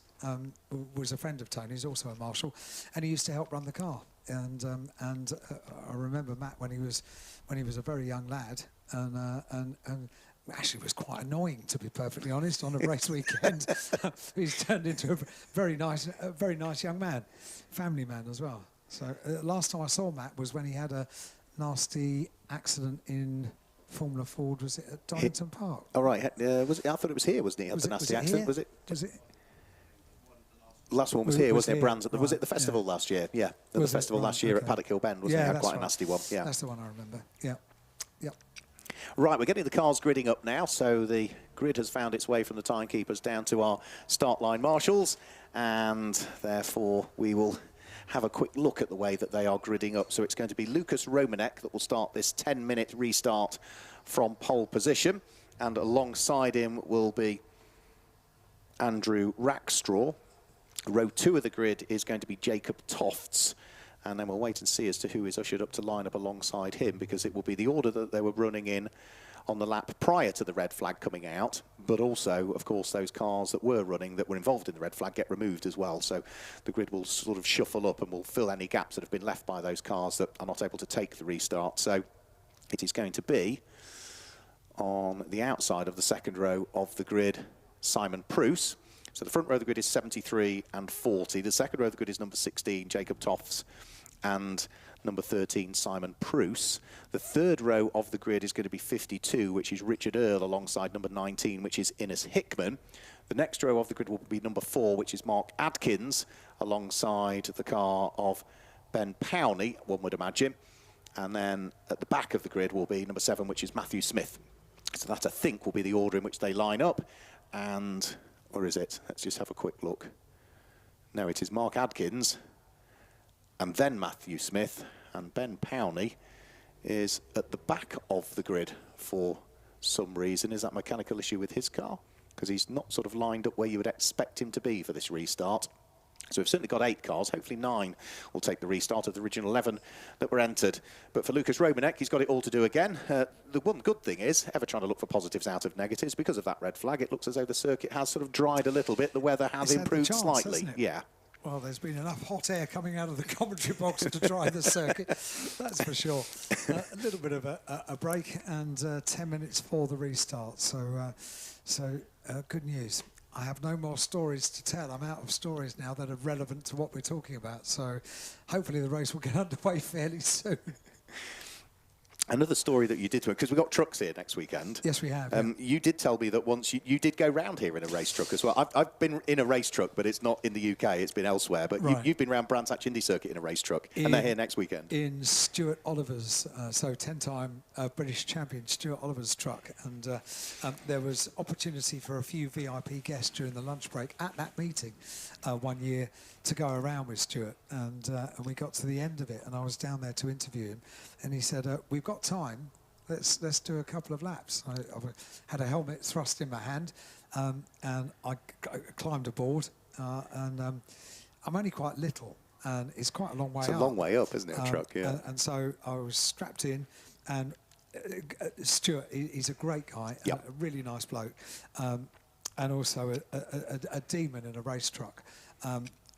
was a friend of Tony's, also a marshal, and he used to help run the car. And I remember Matt when he was a very young lad, and actually was quite annoying, to be perfectly honest, on a race weekend. He's turned into a very nice young man, family man as well. So last time I saw Matt was when he had a nasty accident in Formula Ford. Was it at Donington Park? All right. Was it? I thought it was here, wasn't it? The nasty accident, was it? Was it? Last one was here, wasn't it? Brands. Was it the festival last year? Yeah, the festival last year at Paddock Hill Bend, wasn't it? Had quite a nasty one. Yeah, that's the one I remember. Yeah. Yep. Right, we're getting the cars gridding up now, so the grid has found its way from the timekeepers down to our start line marshals, and therefore we will have a quick look at the way that they are gridding up. So it's going to be Lucas Romanek that will start this 10-minute restart from pole position, and alongside him will be Andrew Rackstraw. Row 2 of the grid is going to be Jacob Tofts, and then we'll wait and see as to who is ushered up to line up alongside him, because it will be the order that they were running in on the lap prior to the red flag coming out, but also, of course, those cars that were running that were involved in the red flag get removed as well. So the grid will sort of shuffle up and will fill any gaps that have been left by those cars that are not able to take the restart. So it is going to be on the outside of the second row of the grid, Simon Pruce. So the front row of the grid is 73 and 40. The second row of the grid is number 16, Jacob Toffs, and number 13, Simon Pruce. The third row of the grid is going to be 52, which is Richard Earle, alongside number 19, which is Innes Hickman. The next row of the grid will be number 4, which is Mark Adkins, alongside the car of Ben Powney, one would imagine. And then at the back of the grid will be number 7, which is Matthew Smith. So that, I think, will be the order in which they line up. And, or is it? Let's just have a quick look. No, it is Mark Adkins, and then Matthew Smith, and Ben Powney is at the back of the grid for some reason. Is that a mechanical issue with his car? Because he's not sort of lined up where you would expect him to be for this restart. So we've certainly got 8 cars. Hopefully 9 will take the restart of the original 11 that were entered. But for Lucas Romanek, he's got it all to do again. The one good thing is, ever trying to look for positives out of negatives, because of that red flag, it looks as though the circuit has sort of dried a little bit. The weather has improved slightly. Yeah. Well, there's been enough hot air coming out of the commentary box to dry the circuit, that's for sure. A little bit of a break and 10 minutes for the restart. So good news. I have no more stories to tell. I'm out of stories now that are relevant to what we're talking about. So hopefully the race will get underway fairly soon. Another story that you did, because we've got trucks here next weekend. Yes, we have. You did tell me that once you did go round here in a race truck as well. I've been in a race truck, but it's not in the UK, it's been elsewhere. But right. you've been round Brands Hatch Indy Circuit in a race truck, and they're here next weekend. In Stuart Oliver's, so 10-time British champion Stuart Oliver's truck. And there was opportunity for a few VIP guests during the lunch break at that meeting one year to go around with Stuart. And we got to the end of it, and I was down there to interview him. And he said, we've got time, let's do a couple of laps. I had a helmet thrust in my hand, and I climbed aboard, and I'm only quite little, and it's quite a long way up. It's a long way up, isn't it, a truck, yeah. And so I was strapped in, and Stuart, he's a great guy, yep. A really nice bloke, and also a demon in a race truck.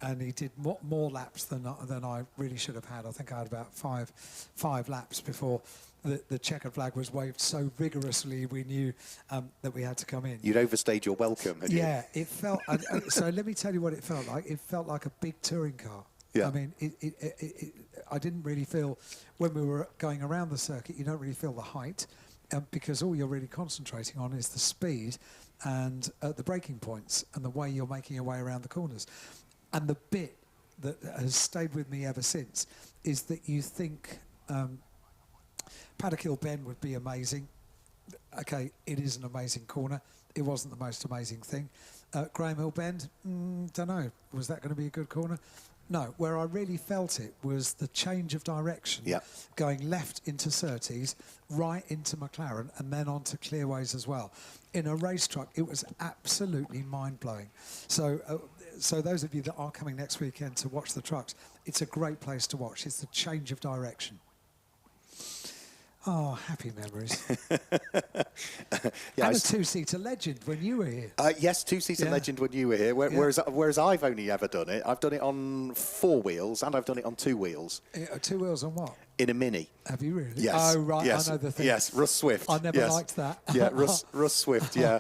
And he did more laps than I really should have had. I think I had about five laps before the checkered flag was waved so vigorously we knew that we had to come in. You'd overstayed your welcome, had you? Yeah, it felt... so let me tell you what it felt like. It felt like a big touring car. Yeah. I mean, I didn't really feel... When we were going around the circuit, you don't really feel the height, because all you're really concentrating on is the speed and the braking points and the way you're making your way around the corners. And the bit that has stayed with me ever since is that you think Paddock Hill Bend would be amazing. Okay, it is an amazing corner. It wasn't the most amazing thing. Graham Hill Bend, don't know. Was that going to be a good corner? No. Where I really felt it was the change of direction, yep. Going left into Surtees, right into McLaren, and then onto Clearways as well. In a race truck, it was absolutely mind-blowing. So those of you that are coming next weekend to watch the trucks, it's a great place to watch. It's the change of direction. Oh, happy memories. Yeah, and a two-seater legend when you were here. Yes, two-seater legend when you were here. Whereas I've only ever done it. I've done it on 4 wheels and I've done it on 2 wheels. 2 wheels on what? In a Mini. Have you really? Yes. Oh, right, yes. I know the thing. Yes, Russ Swift. I never liked that. Yeah, Russ Swift, yeah.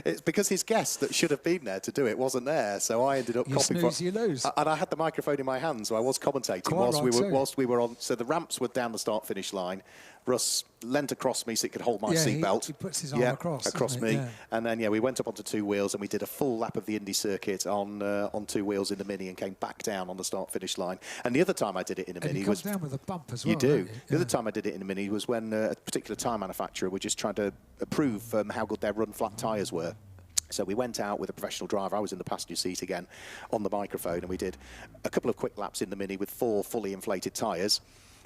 It's because his guest that should have been there to do it wasn't there, so I ended up copying. You snooze, you lose. And I had the microphone in my hand, so I was commentating whilst we were on. So the ramps were down the start-finish line. Russ leant across me so he could hold my seatbelt. He puts his arm across me. Yeah. And then, we went up onto 2 wheels and we did a full lap of the Indy circuit on 2 wheels in the Mini and came back down on the start-finish line. And the other time I did it in a Mini was... down with a bump as well. You do. Yeah. The other time I did it in a Mini was when a particular tyre manufacturer were just trying to prove how good their run-flat tyres were. So we went out with a professional driver. I was in the passenger seat again on the microphone, and we did a couple of quick laps in the Mini with 4 fully inflated tyres.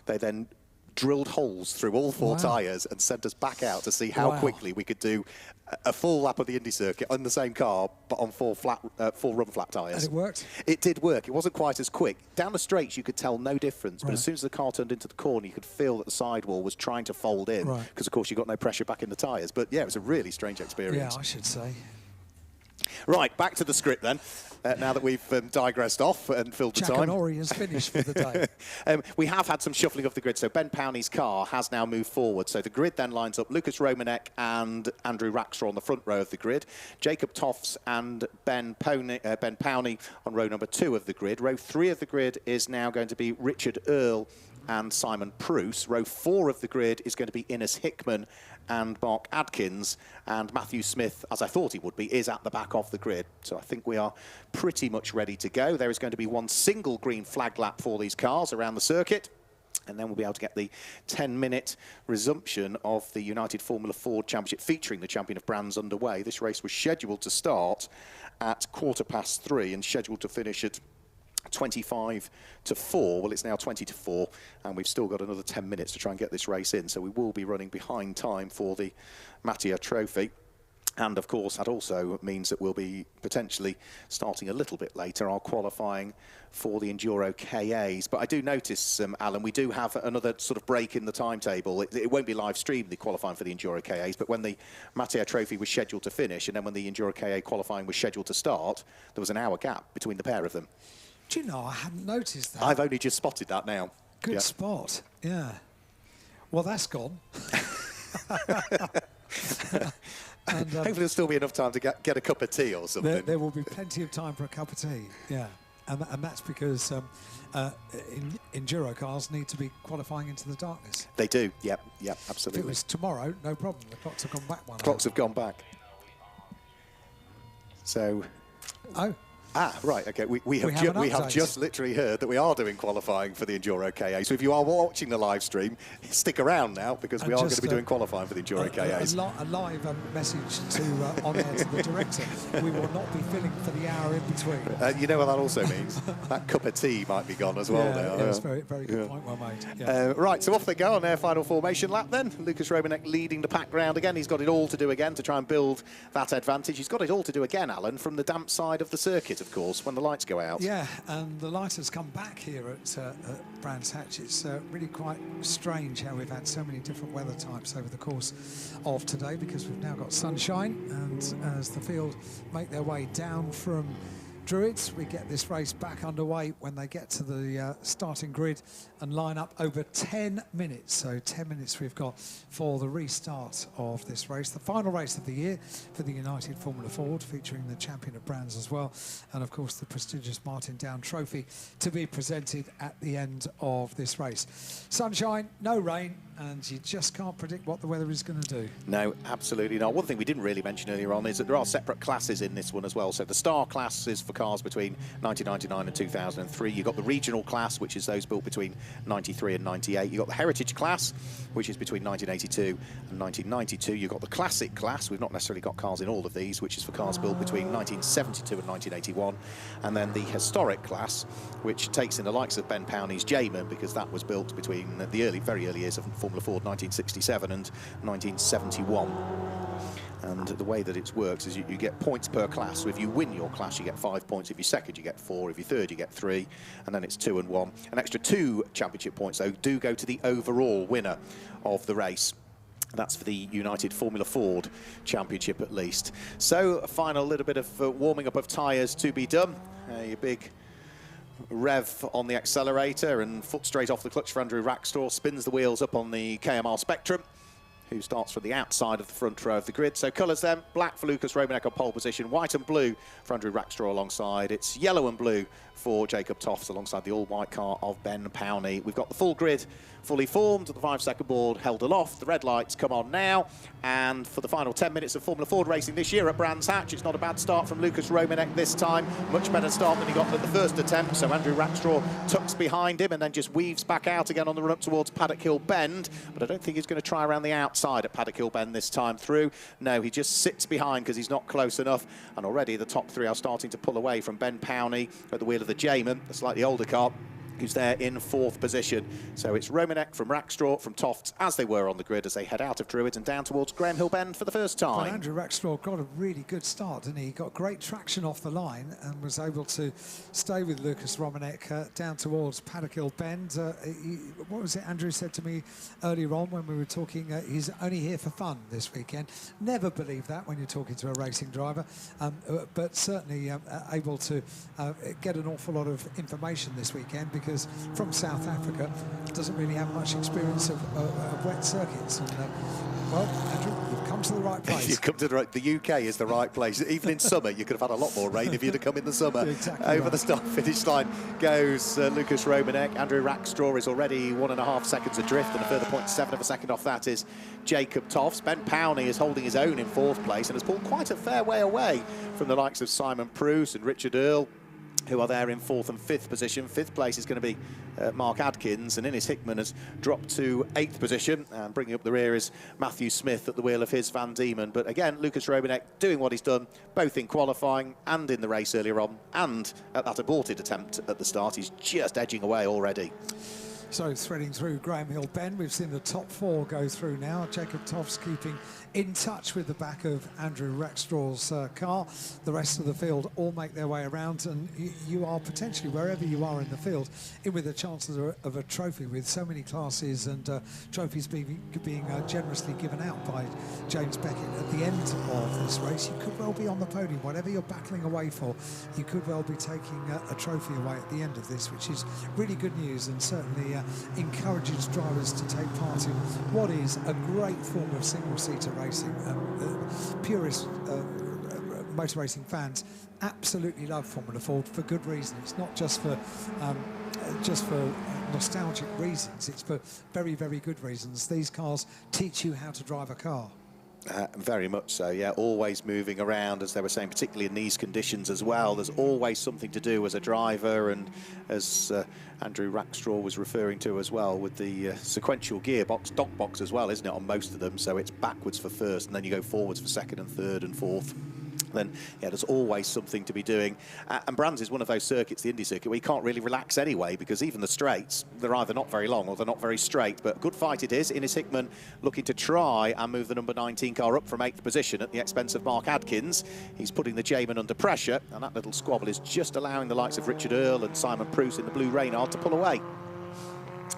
They then drilled holes through all 4 tyres and sent us back out to see how quickly we could do a full lap of the Indy circuit on the same car, but on 4 run-flat tyres. And it worked? It did work. It wasn't quite as quick. Down the straights, you could tell no difference, but as soon as the car turned into the corner, you could feel that the sidewall was trying to fold in, because, of course, you got no pressure back in the tyres. But, yeah, it was a really strange experience. Yeah, I should say. Right, back to the script then. Now that we've digressed off and filled the time. Jack has finished for the day. We have had some shuffling of the grid, so Ben Powney's car has now moved forward. So the grid then lines up Lucas Romanek and Andrew Rackstraw on the front row of the grid, Jacob Toffs and Ben Powney on row number 2 of the grid. Row 3 of the grid is now going to be Richard Earle and Simon Pruce. Row 4 of the grid is going to be Innes Hickman and Mark Adkins, and Matthew Smith, as I thought he would be, is at the back of the grid. So I think we are pretty much ready to go. There is going to be one single green flag lap for these cars around the circuit, and then we'll be able to get the 10-minute resumption of the United Formula Ford Championship featuring the champion of brands underway. This race was scheduled to start at 3:15 and scheduled to finish at 25 to 4. Well, it's now 20 to 4, and we've still got another 10 minutes to try and get this race in, so we will be running behind time for the Miata Trophy. And of course, that also means that we'll be potentially starting a little bit later our qualifying for the Enduro KAs. But I do notice, Alan, we do have another sort of break in the timetable. It won't be live streamed, the qualifying for the Enduro KAs, but when the Miata Trophy was scheduled to finish and then when the Enduro KA qualifying was scheduled to start, there was an hour gap between the pair of them. Do you know, I hadn't noticed that. I've only just spotted that now. Good spot, yeah. Well, that's gone. And, hopefully there'll still be enough time to get a cup of tea or something. There will be plenty of time for a cup of tea, yeah. And that's because Enduro cars need to be qualifying into the darkness. They do, yep, absolutely. If it was tomorrow, no problem. The clocks have gone back one. Clocks have gone back. So... Oh. Ah, right, okay. We have just literally heard that we are doing qualifying for the Enduro KA. So if you are watching the live stream, stick around now because we are going to be doing qualifying for the Enduro KAs. A live message to on air to the director. We will not be filling for the hour in between. You know what that also means? That cup of tea might be gone as well now. Yeah, that's very, very good point, well made. Yeah. Right, so off they go on their final formation lap then. Lucas Romanek leading the pack round again. He's got it all to do again to try and build that advantage. He's got it all to do again, Alan, from the damp side of the circuit, of course, when the lights go out. Yeah, and the light has come back here at Brands Hatch. It's really quite strange how we've had so many different weather types over the course of today because we've now got sunshine, and as the field make their way down from Druids, we get this race back underway when they get to the starting grid and line up over 10 minutes. So 10 minutes we've got for the restart of this race, the final race of the year for the United Formula Ford, featuring the champion of brands as well, and of course the prestigious Martin Down Trophy to be presented at the end of this race. Sunshine, no rain, and you just can't predict what the weather is going to do. No, absolutely not. One thing we didn't really mention earlier on is that there are separate classes in this one as well. So the star class is for cars between 1999 and 2003. You've got the regional class, which is those built between 93 and 98. You've got the heritage class, which is between 1982 and 1992. You've got the classic class. We've not necessarily got cars in all of these, which is for cars built between 1972 and 1981. And then the historic class, which takes in the likes of Ben Powney's Jamin, because that was built between the very early years of Formula Ford, 1967 and 1971. And the way that it works is you get points per class. So if you win your class, you get 5 points. If you're second, you get 4. If you're third, you get 3. And then it's 2 and 1. An extra 2 championship points, though, do go to the overall winner of the race. That's for the United Formula Ford Championship, at least. So a final little bit of warming up of tyres to be done. A big rev on the accelerator and foot straight off the clutch for Andrew Rackstraw. Spins the wheels up on the KMR Spectrum, who starts from the outside of the front row of the grid. So colours then, black for Lucas Romanek on pole position, white and blue for Andrew Rackstraw alongside. It's yellow and blue for Jacob Toffs alongside the all-white car of Ben Powney. We've got the full grid fully formed, the 5-second board held aloft, the red lights come on now, and for the final 10 minutes of Formula Ford racing this year at Brands Hatch, it's not a bad start from Lucas Romanek this time, much better start than he got at the first attempt. So Andrew Rackstraw tucks behind him and then just weaves back out again on the run up towards Paddock Hill Bend, but I don't think he's going to try around the outside at Paddock Hill Bend this time through. No, he just sits behind because he's not close enough, and already the top 3 are starting to pull away from Ben Powney at the wheel of the Jamin, the slightly older car, who's there in 4th position. So it's Romanek from Rackstraw, from Tofts, as they were on the grid as they head out of Druids and down towards Graham Hill Bend for the first But time. Andrew Rackstraw got a really good start, didn't he? He got great traction off the line and was able to stay with Lucas Romanek down towards Paddock Hill Bend. What was it Andrew said to me earlier on when we were talking? He's only here for fun this weekend. Never believe that when you're talking to a racing driver, but certainly able to get an awful lot of information this weekend, because from South Africa doesn't really have much experience of wet circuits. And, well, Andrew, you've come to the right place. You've come to the UK is the right place. Even in summer, you could have had a lot more rain if you'd have come in the summer. Exactly Over right. the start-finish line goes Lucas Romanek. Andrew Rackstraw is already 1.5 seconds adrift, and a further 0.7 of a second off that is Jacob Tofts. Ben Powney is holding his own in 4th place and has pulled quite a fair way away from the likes of Simon Pruce and Richard Earle, who are there in 4th and 5th position. 5th place is going to be Mark Adkins, and Innes Hickman has dropped to 8th position, and bringing up the rear is Matthew Smith at the wheel of his Van Diemen. But again, Lucas Romanek doing what he's done, both in qualifying and in the race earlier on, and at that aborted attempt at the start. He's just edging away already. So threading through Graham Hill Bend, we've seen the top 4 go through now. Jacob Tofts keeping in touch with the back of Andrew Rackstraw's car. The rest of the field all make their way around, and you are potentially, wherever you are in the field, in with the chances of a trophy, with so many classes and trophies being generously given out by James Beckett. At the end of this race, you could well be on the podium. Whatever you're battling away for, you could well be taking a trophy away at the end of this, which is really good news, and certainly encourages drivers to take part in what is a great form of single-seater racing. Purist motor racing fans absolutely love Formula Ford for good reason. It's not just for nostalgic reasons. It's for very, very good reasons. These cars teach you how to drive a car. Very much so, yeah. Always moving around, as they were saying, particularly in these conditions as well. There's always something to do as a driver, and as Andrew Rackstraw was referring to as well, with the sequential gearbox, dog box as well, isn't it, on most of them? So it's backwards for first, and then you go forwards for second and third and fourth. Then, yeah, there's always something to be doing. And Brands is one of those circuits, the Indy circuit, where you can't really relax anyway, because even the straights, they're either not very long or they're not very straight. But a good fight it is. Innes Hickman looking to try and move the number 19 car up from 8th position at the expense of Mark Adkins. He's putting the J-man under pressure, and that little squabble is just allowing the likes of Richard Earle and Simon Pruce in the blue Reynard to pull away.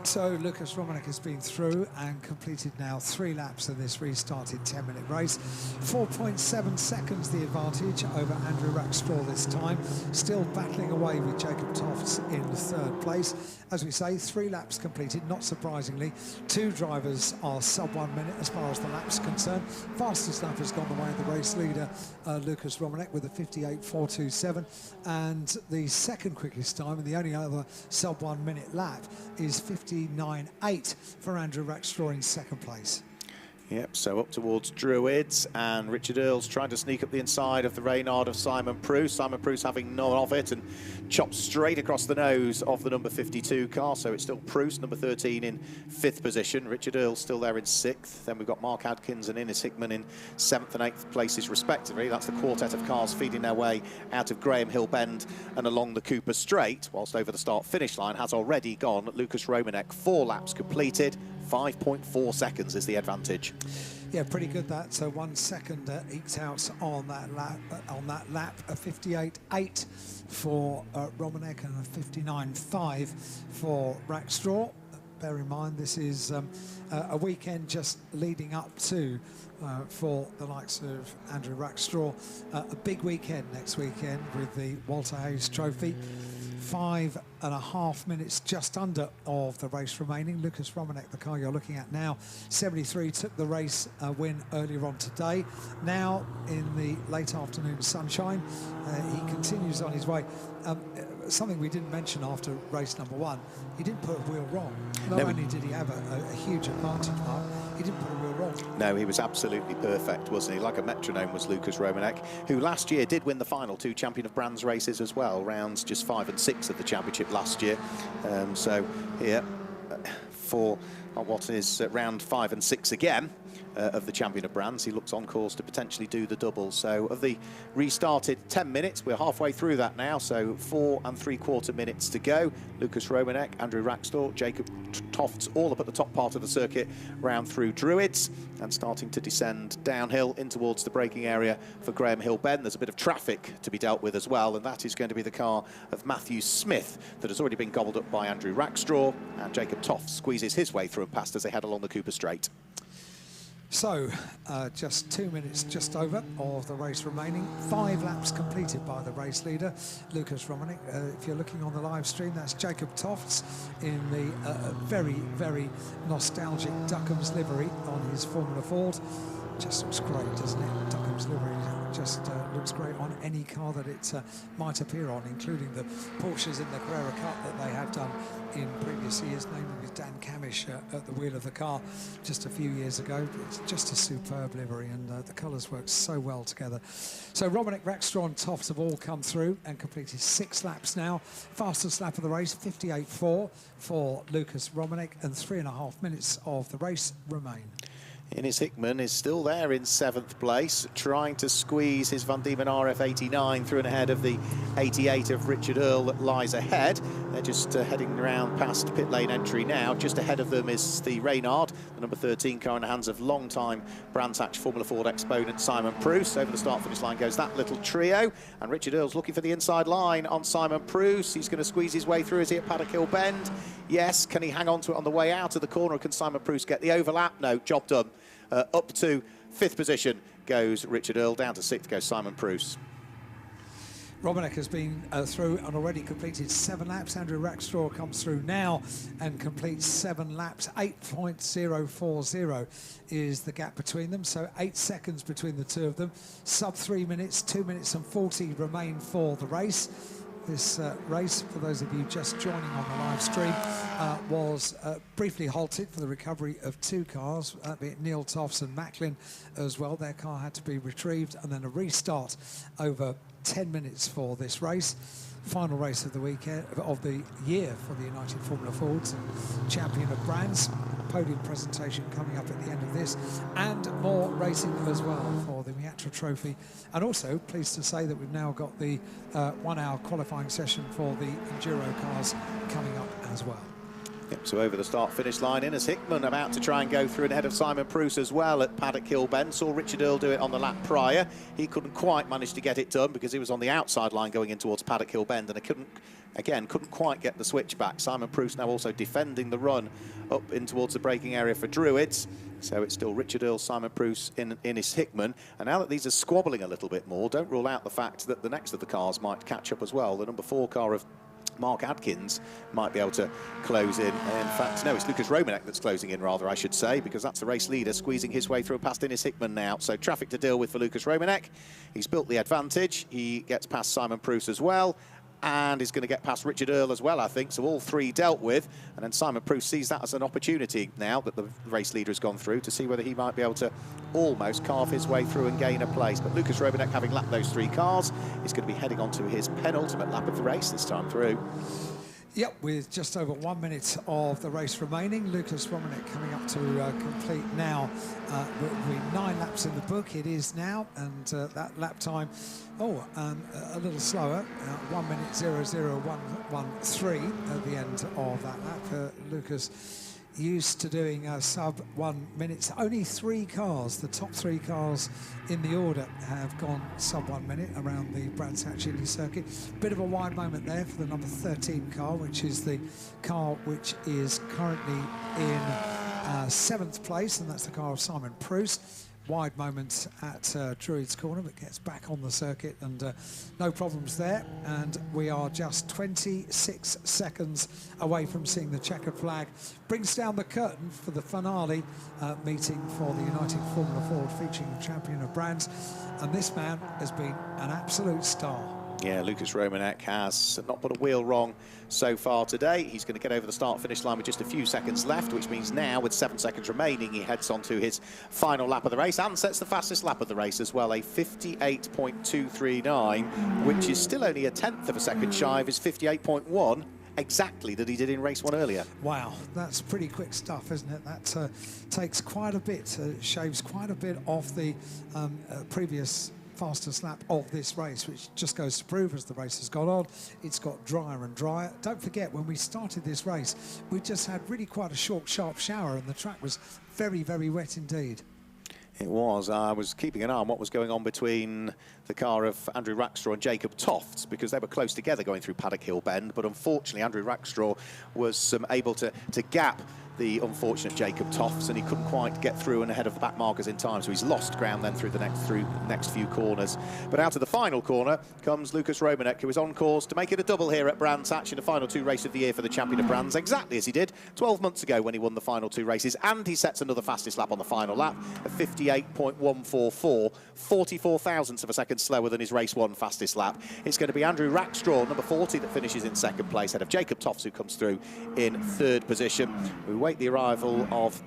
So Lucas Romanek has been through and completed now 3 laps of this restarted 10-minute race. 4.7 seconds the advantage over Andrew Rackstraw this time. Still battling away with Jacob Tofts in 3rd place. As we say, 3 laps completed, not surprisingly. 2 drivers are sub 1 minute as far as the lap's concerned. Fastest lap has gone the way of the race leader, Lucas Romanek, with a 58.427. And the second quickest time, and the only other sub 1 minute lap, is 59.8 for Andrew Rackstraw in 2nd place. Yep, so up towards Druids, and Richard Earle's trying to sneak up the inside of the Reynard of Simon Pruce. Simon Pruce having none of it and chopped straight across the nose of the number 52 car. So it's still Pruce, number 13, in 5th position. Richard Earle still there in 6th. Then we've got Mark Adkins and Innes Hickman in 7th and 8th places respectively. That's the quartet of cars feeding their way out of Graham Hill Bend and along the Cooper Straight, whilst over the start-finish line has already gone Lucas Romanek. 4 laps completed. 5.4 seconds is the advantage. Yeah, pretty good that. So 1 second eked out on that lap. A 58.8 for Romanek and a 59.5 for Rackstraw. Bear in mind, this is a weekend just leading up to for the likes of Andrew Rackstraw. A big weekend next weekend with the Walter Hayes Trophy. 5.5 minutes just under of the race remaining. Lucas Romanek, the car you're looking at now, 73, took the race win earlier on today. Now in the late afternoon sunshine, he continues on his way. Something we didn't mention after race number 1, he didn't put a wheel wrong. Not only did he have a huge advantage, Mark, he didn't put a wheel wrong. No, he was absolutely perfect, wasn't he? Like a metronome was Lucas Romanek, who last year did win the final 2 Champion of Brands races as well, rounds just 5 and 6 of the championship last year. So here, for on what is round 5 and 6 again of the Champion of Brands. He looks on course to potentially do the double. So of the restarted 10 minutes, we're halfway through that now, so 4 3/4 minutes to go. Lucas Romanek, Andrew Rackstraw, Jacob Tofts all up at the top part of the circuit, round through Druids, and starting to descend downhill in towards the braking area for Graham Hill Bend. There's a bit of traffic to be dealt with as well, and that is going to be the car of Matthew Smith that has already been gobbled up by Andrew Rackstraw, and Jacob Tofts squeezes his way through and past as they head along the Cooper Straight. So, just 2 minutes just over of the race remaining. 5 laps completed by the race leader, Lucas Romanek. If you're looking on the live stream, that's Jacob Tofts in the very, very nostalgic Duckham's livery on his Formula Ford. Just looks great, doesn't it? Duckham's livery just looks great on any car that it might appear on, including the Porsches in the Carrera Cup that they have done in previous years, namely with Dan Camish at the wheel of the car just a few years ago. It's just a superb livery, and the colours work so well together. So Romanek, Rackstraw and Tofts have all come through and completed 6 laps now. Fastest lap of the race, 58.4 for Lucas Romanek, and 3.5 minutes of the race remain. Ines Hickman is still there in 7th place, trying to squeeze his Van Diemen RF89 through and ahead of the 88 of Richard Earl that lies ahead. They're just heading around past pit lane entry now. Just ahead of them is the Reynard, the number 13 car in the hands of long-time Brands Hatch Formula Ford exponent Simon Pruce. Over the start-finish line goes that little trio, and Richard Earl's looking for the inside line on Simon Pruce. He's going to squeeze his way through. Is he at Paddock Hill Bend? Yes. Can he hang on to it on the way out of the corner, or can Simon Pruce get the overlap? No, job done. Up to 5th position goes Richard Earl, down to 6th goes Simon Pruce. Romanek has been through and already completed 7 laps. Andrew Rackstraw comes through now and completes 7 laps. 8.040 is the gap between them, so 8 seconds between the two of them. Sub 3 minutes, 2 minutes and 40 remain for the race. This race, for those of you just joining on the live stream, was briefly halted for the recovery of 2 cars, be it Neil Tofts and Macklin as well. Their car had to be retrieved, and then a restart over 10 minutes for this race. Final race of the weekend, of the year for the United Formula Fords and Champion of Brands. Podium presentation coming up at the end of this, and more racing as well for the Miata Trophy. And also pleased to say that we've now got the 1-hour qualifying session for the Enduro cars coming up as well. Yep, so over the start-finish line, Ines Hickman about to try and go through and ahead of Simon Pruce as well at Paddock Hill Bend. Saw Richard Earl do it on the lap prior. He couldn't quite manage to get it done because he was on the outside line going in towards Paddock Hill Bend, and it couldn't quite get the switch back. Simon Pruce now also defending the run up in towards the braking area for Druids. So it's still Richard Earl, Simon Pruce, Ines Hickman. And now that these are squabbling a little bit more, don't rule out the fact that the next of the cars might catch up as well. The number 4 car of Mark Adkins might be able to close in. In fact, no, it's Lucas Romanek that's closing in, rather, I should say, because that's the race leader squeezing his way through past Ines Hickman now. So traffic to deal with for Lucas Romanek. He's built the advantage. He gets past Simon Pruce as well, and is going to get past Richard Earl as well, I think. So all 3 dealt with, and then Simon Pruce sees that as an opportunity now that the race leader has gone through to see whether he might be able to almost carve his way through and gain a place. But Lucas Romanek, having lapped those 3 cars, is going to be heading on to his penultimate lap of the race this time through. Yep, with just over 1 minute of the race remaining. Lucas Romanek coming up to complete now. With 9 laps in the book, it is now, and that lap time, a little slower. 1 minute 0.013 at the end of that lap. Lucas used to doing sub 1 minute. Only 3 cars, the top 3 cars in the order, have gone sub 1 minute around the Brands Hatch Indy circuit. Bit of a wide moment there for the number 13 car, which is the car which is currently in 7th place, and that's the car of Simon Pruce. Wide moment at Druids Corner, but gets back on the circuit, and no problems there. And we are just 26 seconds away from seeing the checkered flag. Brings down the curtain for the finale meeting for the United Formula Ford, featuring the Champion of Brands. And this man has been an absolute star. Yeah, Lucas Romanek has not put a wheel wrong so far today. He's going to get over the start-finish line with just a few seconds left, which means now, with 7 seconds remaining, he heads on to his final lap of the race and sets the fastest lap of the race as well, a 58.239, which is still only a 1/10 of a second shy of his 58.1 exactly that he did in race 1 earlier. Wow, that's pretty quick stuff, isn't it? That takes quite a bit, shaves quite a bit off the previous fastest lap of this race, which just goes to prove as the race has gone on, it's got drier and drier. Don't forget, when we started this race, we just had really quite a short, sharp shower, and the track was very, very wet indeed. It was. I was keeping an eye on what was going on between the car of Andrew Rackstraw and Jacob Tofts, because they were close together going through Paddock Hill Bend, but unfortunately Andrew Rackstraw was able to gap the unfortunate Jacob Tofts, and he couldn't quite get through and ahead of the back markers in time, so he's lost ground then through the next few corners. But out of the final corner comes Lucas Romanek, who is on course to make it a double here at Brands Hatch in the final 2 race of the year for the champion of Brands, exactly as he did 12 months ago when he won the final 2 races, and he sets another fastest lap on the final lap of 58.144, 44 thousandths of a second slower than his race 1 fastest lap. It's going to be Andrew Rackstraw, number 40, that finishes in 2nd place, ahead of Jacob Tofts, who comes through in 3rd position. We wait the arrival of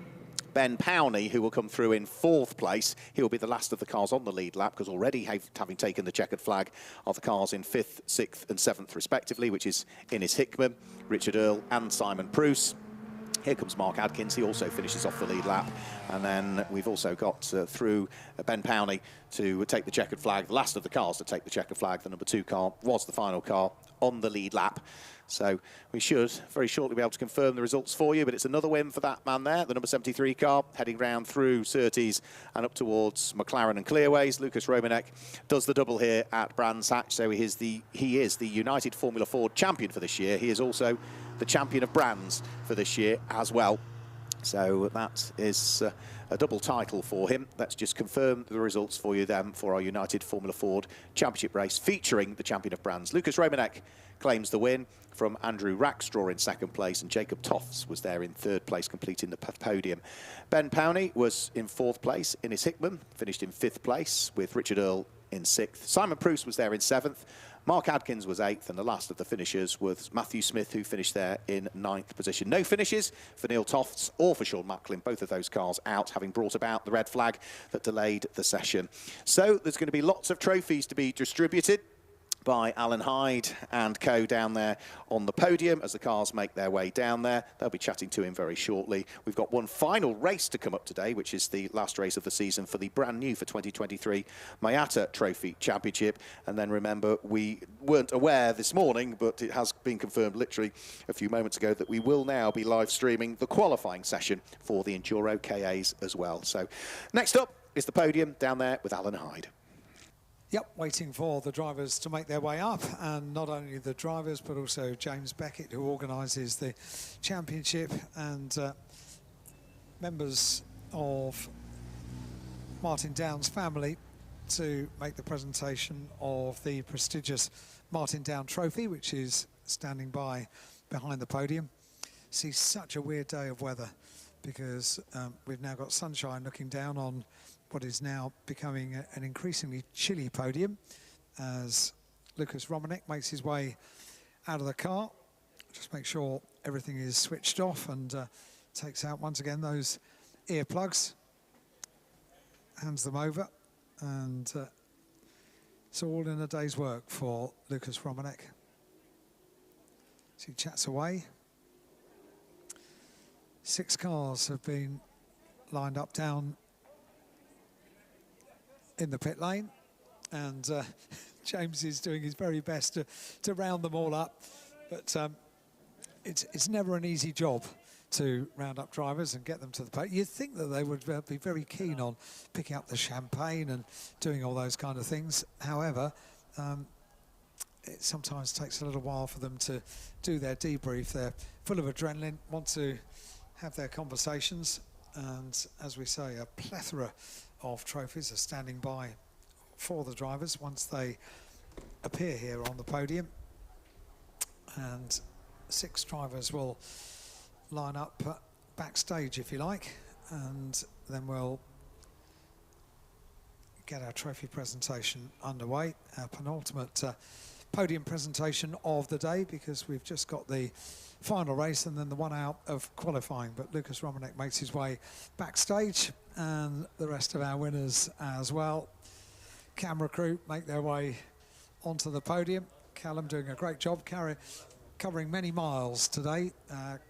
Ben Powney, who will come through in 4th place. He will be the last of the cars on the lead lap, because already having taken the checkered flag of the cars in 5th, 6th and 7th respectively, which is Innes Hickman, Richard Earle and Simon Pruce. Here comes Mark Adkins, he also finishes off the lead lap. And then we've also got through Ben Powney to take the checkered flag, the last of the cars to take the checkered flag. The number 2 car was the final car on the lead lap. So we should very shortly be able to confirm the results for you, but it's another win for that man there, the number 73 car, heading round through Surtees and up towards McLaren and Clearways. Lucas Romanek does the double here at Brands Hatch, so he is the United Formula Ford champion for this year. He is also the champion of Brands for this year as well. So that is a double title for him. Let's just confirm the results for you then for our United Formula Ford Championship race featuring the champion of Brands. Lucas Romanek claims the win from Andrew Rackstraw in 2nd place, and Jacob Tofts was there in 3rd place, completing the podium. Ben Powney was in 4th place. Innes Hickman finished in 5th place, with Richard Earle in 6th. Simon Pruce was there in 7th. Mark Adkins was 8th, and the last of the finishers was Matthew Smith, who finished there in 9th position. No finishes for Neil Tofts or for Sean Macklin, both of those cars out, having brought about the red flag that delayed the session. So there's going to be lots of trophies to be distributed by Alan Hyde and co down there on the podium as the cars make their way down there. They'll be chatting to him very shortly. We've got one final race to come up today, which is the last race of the season for the brand new for 2023 Miata Trophy Championship. And then remember, we weren't aware this morning, but it has been confirmed literally a few moments ago that we will now be live streaming the qualifying session for the EnduroKAs as well. So next up is the podium down there with Alan Hyde. Yep, waiting for the drivers to make their way up, and not only the drivers but also James Beckett, who organises the championship, and members of Martin Down's family to make the presentation of the prestigious Martin Down Trophy, which is standing behind the podium. See, such a weird day of weather, because we've now got sunshine looking down on what is now becoming an increasingly chilly podium as Lucas Romanek makes his way out of the car. Just make sure everything is switched off, and takes out once again those earplugs, hands them over, and it's all in a day's work for Lucas Romanek. So he chats away. 6 cars have been lined up down in the pit lane, and James is doing his very best to round them all up, but it's never an easy job to round up drivers and get them to the podium. You'd think that they would be very keen on picking up the champagne and doing all those kind of things. However, it sometimes takes a little while for them to do their debrief. They're full of adrenaline, want to have their conversations, and as we say, a plethora of trophies are standing by for the drivers once they appear here on the podium, and 6 drivers will line up backstage, if you like, and then we'll get our trophy presentation underway, our penultimate podium presentation of the day, because we've just got the final race and then the one out of qualifying. But Lucas Romanek makes his way backstage, and the rest of our winners as well. Camera crew make their way onto the podium. Callum doing a great job covering many miles today.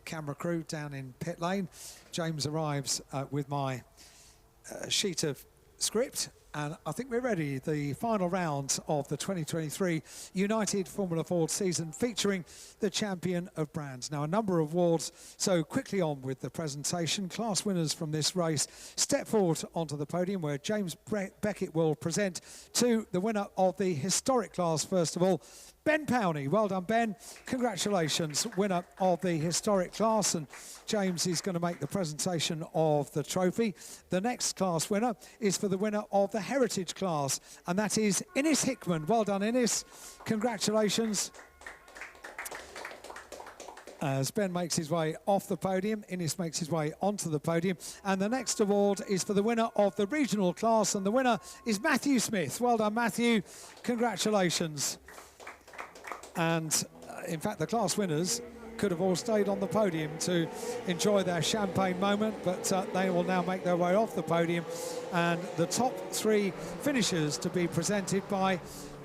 Camera crew down in pit lane. James arrives with my sheet of script, and I think we're ready. The final round of the 2023 United Formula Ford season, featuring the champion of brands. Now, a number of awards, so quickly on with the presentation. Class winners from this race step forward onto the podium, where James Beckett will present to the winner of the historic class, first of all, Ben Powney. Well done, Ben. Congratulations, winner of the historic class. And James is going to make the presentation of the trophy. The next class winner is for the winner of the heritage class, and that is Innes Hickman. Well done, Innes. Congratulations. As Ben makes his way off the podium, Innes makes his way onto the podium. And the next award is for the winner of the regional class, and the winner is Matthew Smith. Well done, Matthew. Congratulations. And in fact, the class winners could have all stayed on the podium to enjoy their champagne moment, but they will now make their way off the podium. And the top three finishers to be presented by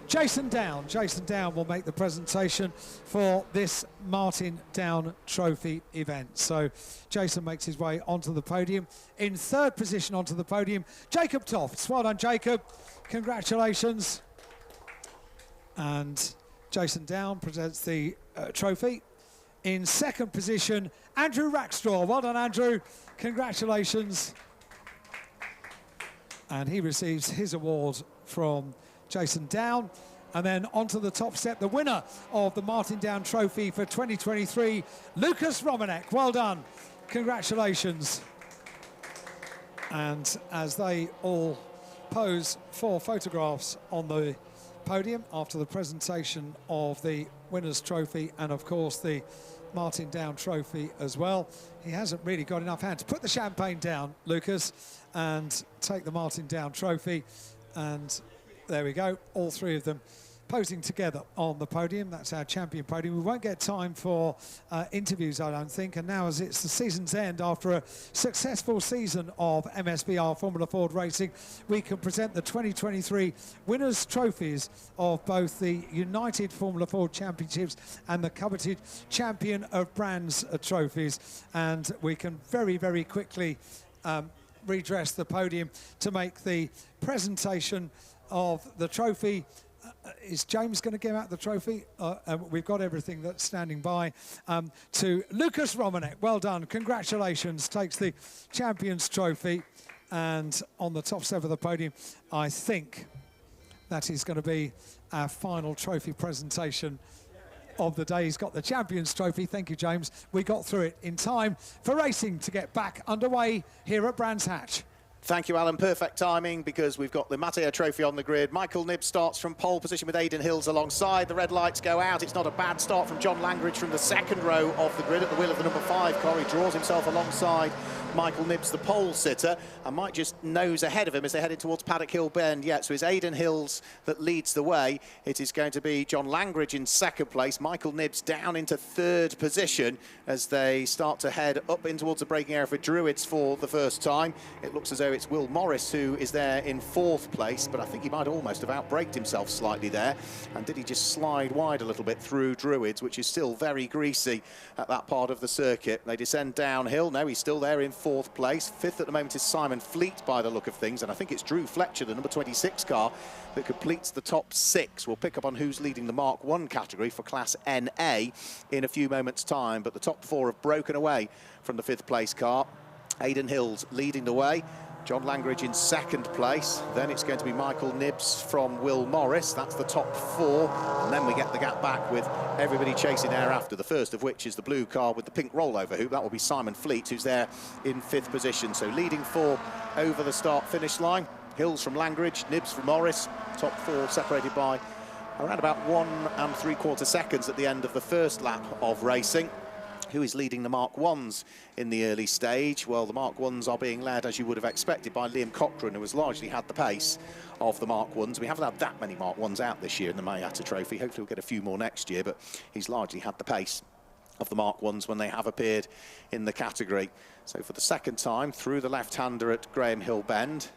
Jason Down. Jason Down will make the presentation for this Martin Down Trophy event. So Jason makes his way onto the podium. In third position onto the podium, Jacob Tofts. Well done, Jacob. Congratulations. And Jason Down presents the trophy. In second position, Andrew Rackstraw. Well done, Andrew. Congratulations. And he receives his award from Jason Down. And then onto the top step, the winner of the Martin Down Trophy for 2023, Lucas Romanek. Well done. Congratulations. And as they all pose for photographs on the podium after the presentation of the winner's trophy and of course the Martin Down Trophy as well. He hasn't really got enough hand to put the champagne down, Lucas, and take the Martin Down Trophy. And there we go, all three of them posing together on the podium. That's our champion podium. We won't get time for interviews, I don't think. And now, as it's the season's end, after a successful season of MSVR Formula Ford racing, we can present the 2023 winners' trophies of both the United Formula Ford Championships and the coveted Champion of Brands trophies. And we can very, very quickly redress the podium to make the presentation of the trophy. Is James going to give out the trophy? We've got everything that's standing by. To Lucas Romanek. Well done. Congratulations. Takes the Champions Trophy. And on the top step of the podium, I think that is going to be our final trophy presentation of the day. He's got the Champions Trophy. Thank you, James. We got through it in time for racing to get back underway here at Brands Hatch. Thank you, Alan. Perfect timing, because we've got the Miata Trophy on the grid. Michael Knibb starts from pole position with Aidan Hills alongside. The red lights go out. It's not a bad start from John Langridge from the second row of the grid at the wheel of the number 5 car. He draws himself alongside Michael Knibb's the pole sitter and might just nose ahead of him as they headed towards Paddock Hill Bend. Yeah, so it's Aidan Hills that leads the way. It is going to be John Langridge in second place. Michael Knibb's down into third position as they start to head up in towards the braking area for Druids for the first time. It looks as though it's Will Morris who is there in fourth place, but I think he might almost have outbraked himself slightly there. And did he just slide wide a little bit through Druids, which is still very greasy at that part of the circuit. They descend downhill. No, he's still there in fourth place. Fifth at the moment is Simon Fleet by the look of things, and I think it's Drew Fletcher, the number 26 car, that completes the top 6. We'll pick up on who's leading the Mark 1 category for Class NA in a few moments' time, but the top 4 have broken away from the 5th place car. Aidan Hills leading the way. John Langridge in second place. Then it's going to be Michael Knibbs from Will Morris. That's the top 4. And then we get the gap back with everybody chasing thereafter. The first of which is the blue car with the pink rollover hoop. That will be Simon Fleet, who's there in 5th position. So leading 4 over the start-finish line. Hills from Langridge, Knibbs from Morris. Top 4 separated by around about 1 3/4 seconds at the end of the first lap of racing. Who is leading the Mark 1s in the early stage? Well, the Mark 1s are being led, as you would have expected, by Liam Cochrane, who has largely had the pace of the Mark 1s. We haven't had that many Mark 1s out this year in the Miata Trophy. Hopefully we'll get a few more next year, but he's largely had the pace of the Mark 1s when they have appeared in the category. So for the second time, through the left-hander at Graham Hill Bend,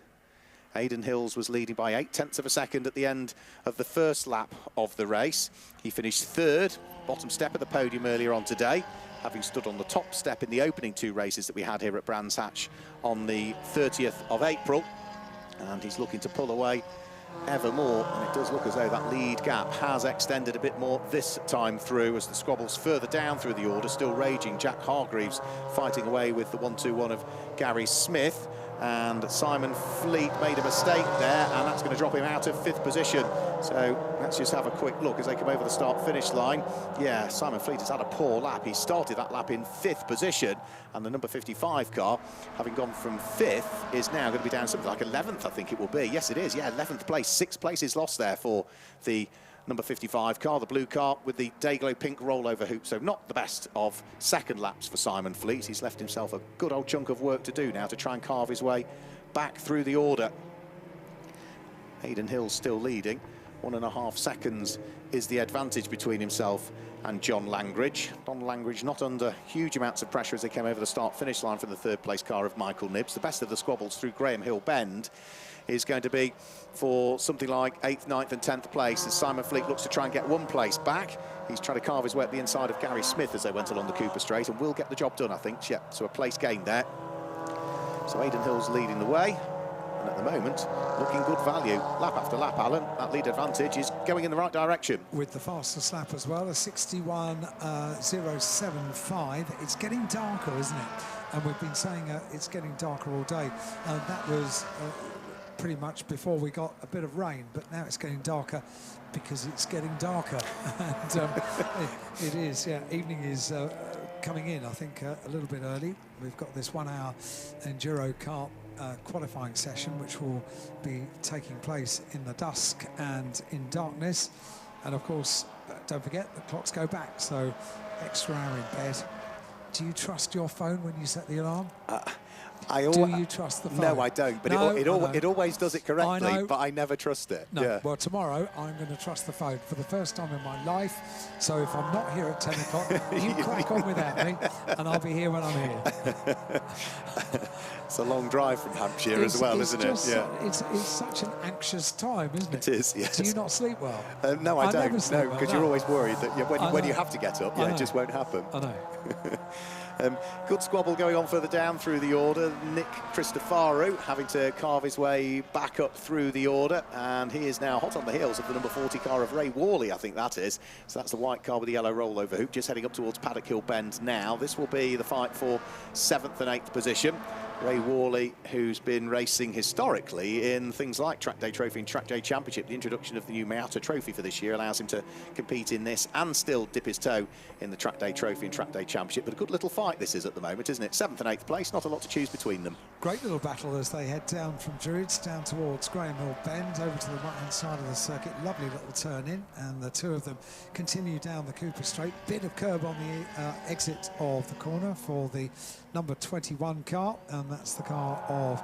Aidan Hills was leading by 0.8 of a second at the end of the first lap of the race. He finished third, bottom step of the podium earlier on today, having stood on the top step in the opening 2 races that we had here at Brands Hatch on the 30th of April. And he's looking to pull away ever more, and it does look as though that lead gap has extended a bit more this time through as the squabbles further down through the order still raging. Jack Hargreaves fighting away with the 1-2-1 of Gary Smith, and Simon Fleet made a mistake there, and that's going to drop him out of 5th position. So let's just have a quick look as they come over the start-finish line. Yeah, Simon Fleet has had a poor lap. He started that lap in 5th position, and the number 55 car, having gone from 5th, is now going to be down something like 11th, I think it will be. Yes, it is. Yeah, 11th place. 6 places lost there for the number 55 car, the blue car with the Dayglow pink rollover hoop. So not the best of second laps for Simon Fleet. He's left himself a good old chunk of work to do now to try and carve his way back through the order. Aidan Hills still leading. 1.5 seconds is the advantage between himself and John Langridge. Don Langridge not under huge amounts of pressure as they came over the start-finish line from the 3rd place car of Michael Nibbs. The best of the squabbles through Graham Hill Bend is going to be for something like 8th, 9th and 10th place as Simon Fleet looks to try and get 1 place back. He's trying to carve his way at the inside of Gary Smith as they went along the Cooper Straight, and will get the job done, I think. Yeah, so a place gained there. So Aidan Hill's leading the way, and at the moment looking good value. Lap after lap, Alan, that lead advantage is going in the right direction. With the fastest lap as well, a 61.075. It's getting darker, isn't it? And we've been saying it's getting darker all day. That was pretty much before we got a bit of rain, but now it's getting darker because it's getting darker. And it is, yeah, evening is coming in, I think, a little bit early. We've got this 1-hour EnduroKA qualifying session, which will be taking place in the dusk and in darkness. And of course, don't forget, the clocks go back, so extra hour in bed. Do you trust your phone when you set the alarm? Do you trust the phone? No, I don't, but no, it always does it correctly, but I never trust it. No, yeah. Well, tomorrow I'm going to trust the phone for the first time in my life. So if I'm not here at 10 o'clock, you crack on without me, and I'll be here when I'm here. It's a long drive from Hampshire as well, isn't it? Yeah. It's such an anxious time, isn't it? It is, yes. Do you not sleep well? No, I don't. No, because you're always worried that when you have to get up, it just won't happen. I know. Good squabble going on further down through the order. Nick Cristofaro having to carve his way back up through the order, and he is now hot on the heels of the number 40 car of Ray Worley, I think that is. So that's the white car with the yellow rollover hoop, just heading up towards Paddock Hill Bend now. This will be the fight for 7th and 8th position. Ray Worley, who's been racing historically in things like Trackday Trophy and Trackday Championship. The introduction of the new Miata Trophy for this year allows him to compete in this and still dip his toe in the Trackday Trophy and Trackday Championship. But a good little fight this is at the moment, isn't it? 7th and 8th place, not a lot to choose between them. Great little battle as they head down from Druids down towards Graham Hill Bend over to the right-hand side of the circuit. Lovely little turn in, and the two of them continue down the Cooper Straight. Bit of curb on the exit of the corner for the number 21 car, and that's the car of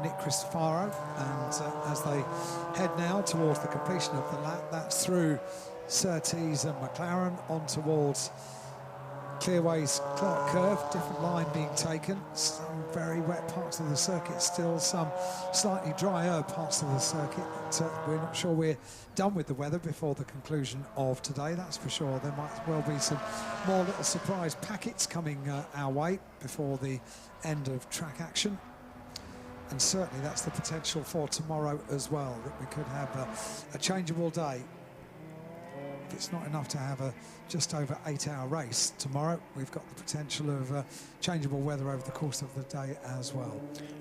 Nick Cristofaro. And as they head now towards the completion of the lap, that's through Surtees and McLaren on towards Clearway's Clark Curve. Different line being taken. Some very wet parts of the circuit still, some slightly drier parts of the circuit. We're not sure we're done with the weather before the conclusion of today, that's for sure. There might well be some more little surprise packets coming our way before the end of track action. And certainly that's the potential for tomorrow as well, that we could have a changeable day. If it's not enough to have a just over 8-hour race tomorrow, we've got the potential of changeable weather over the course of the day as well.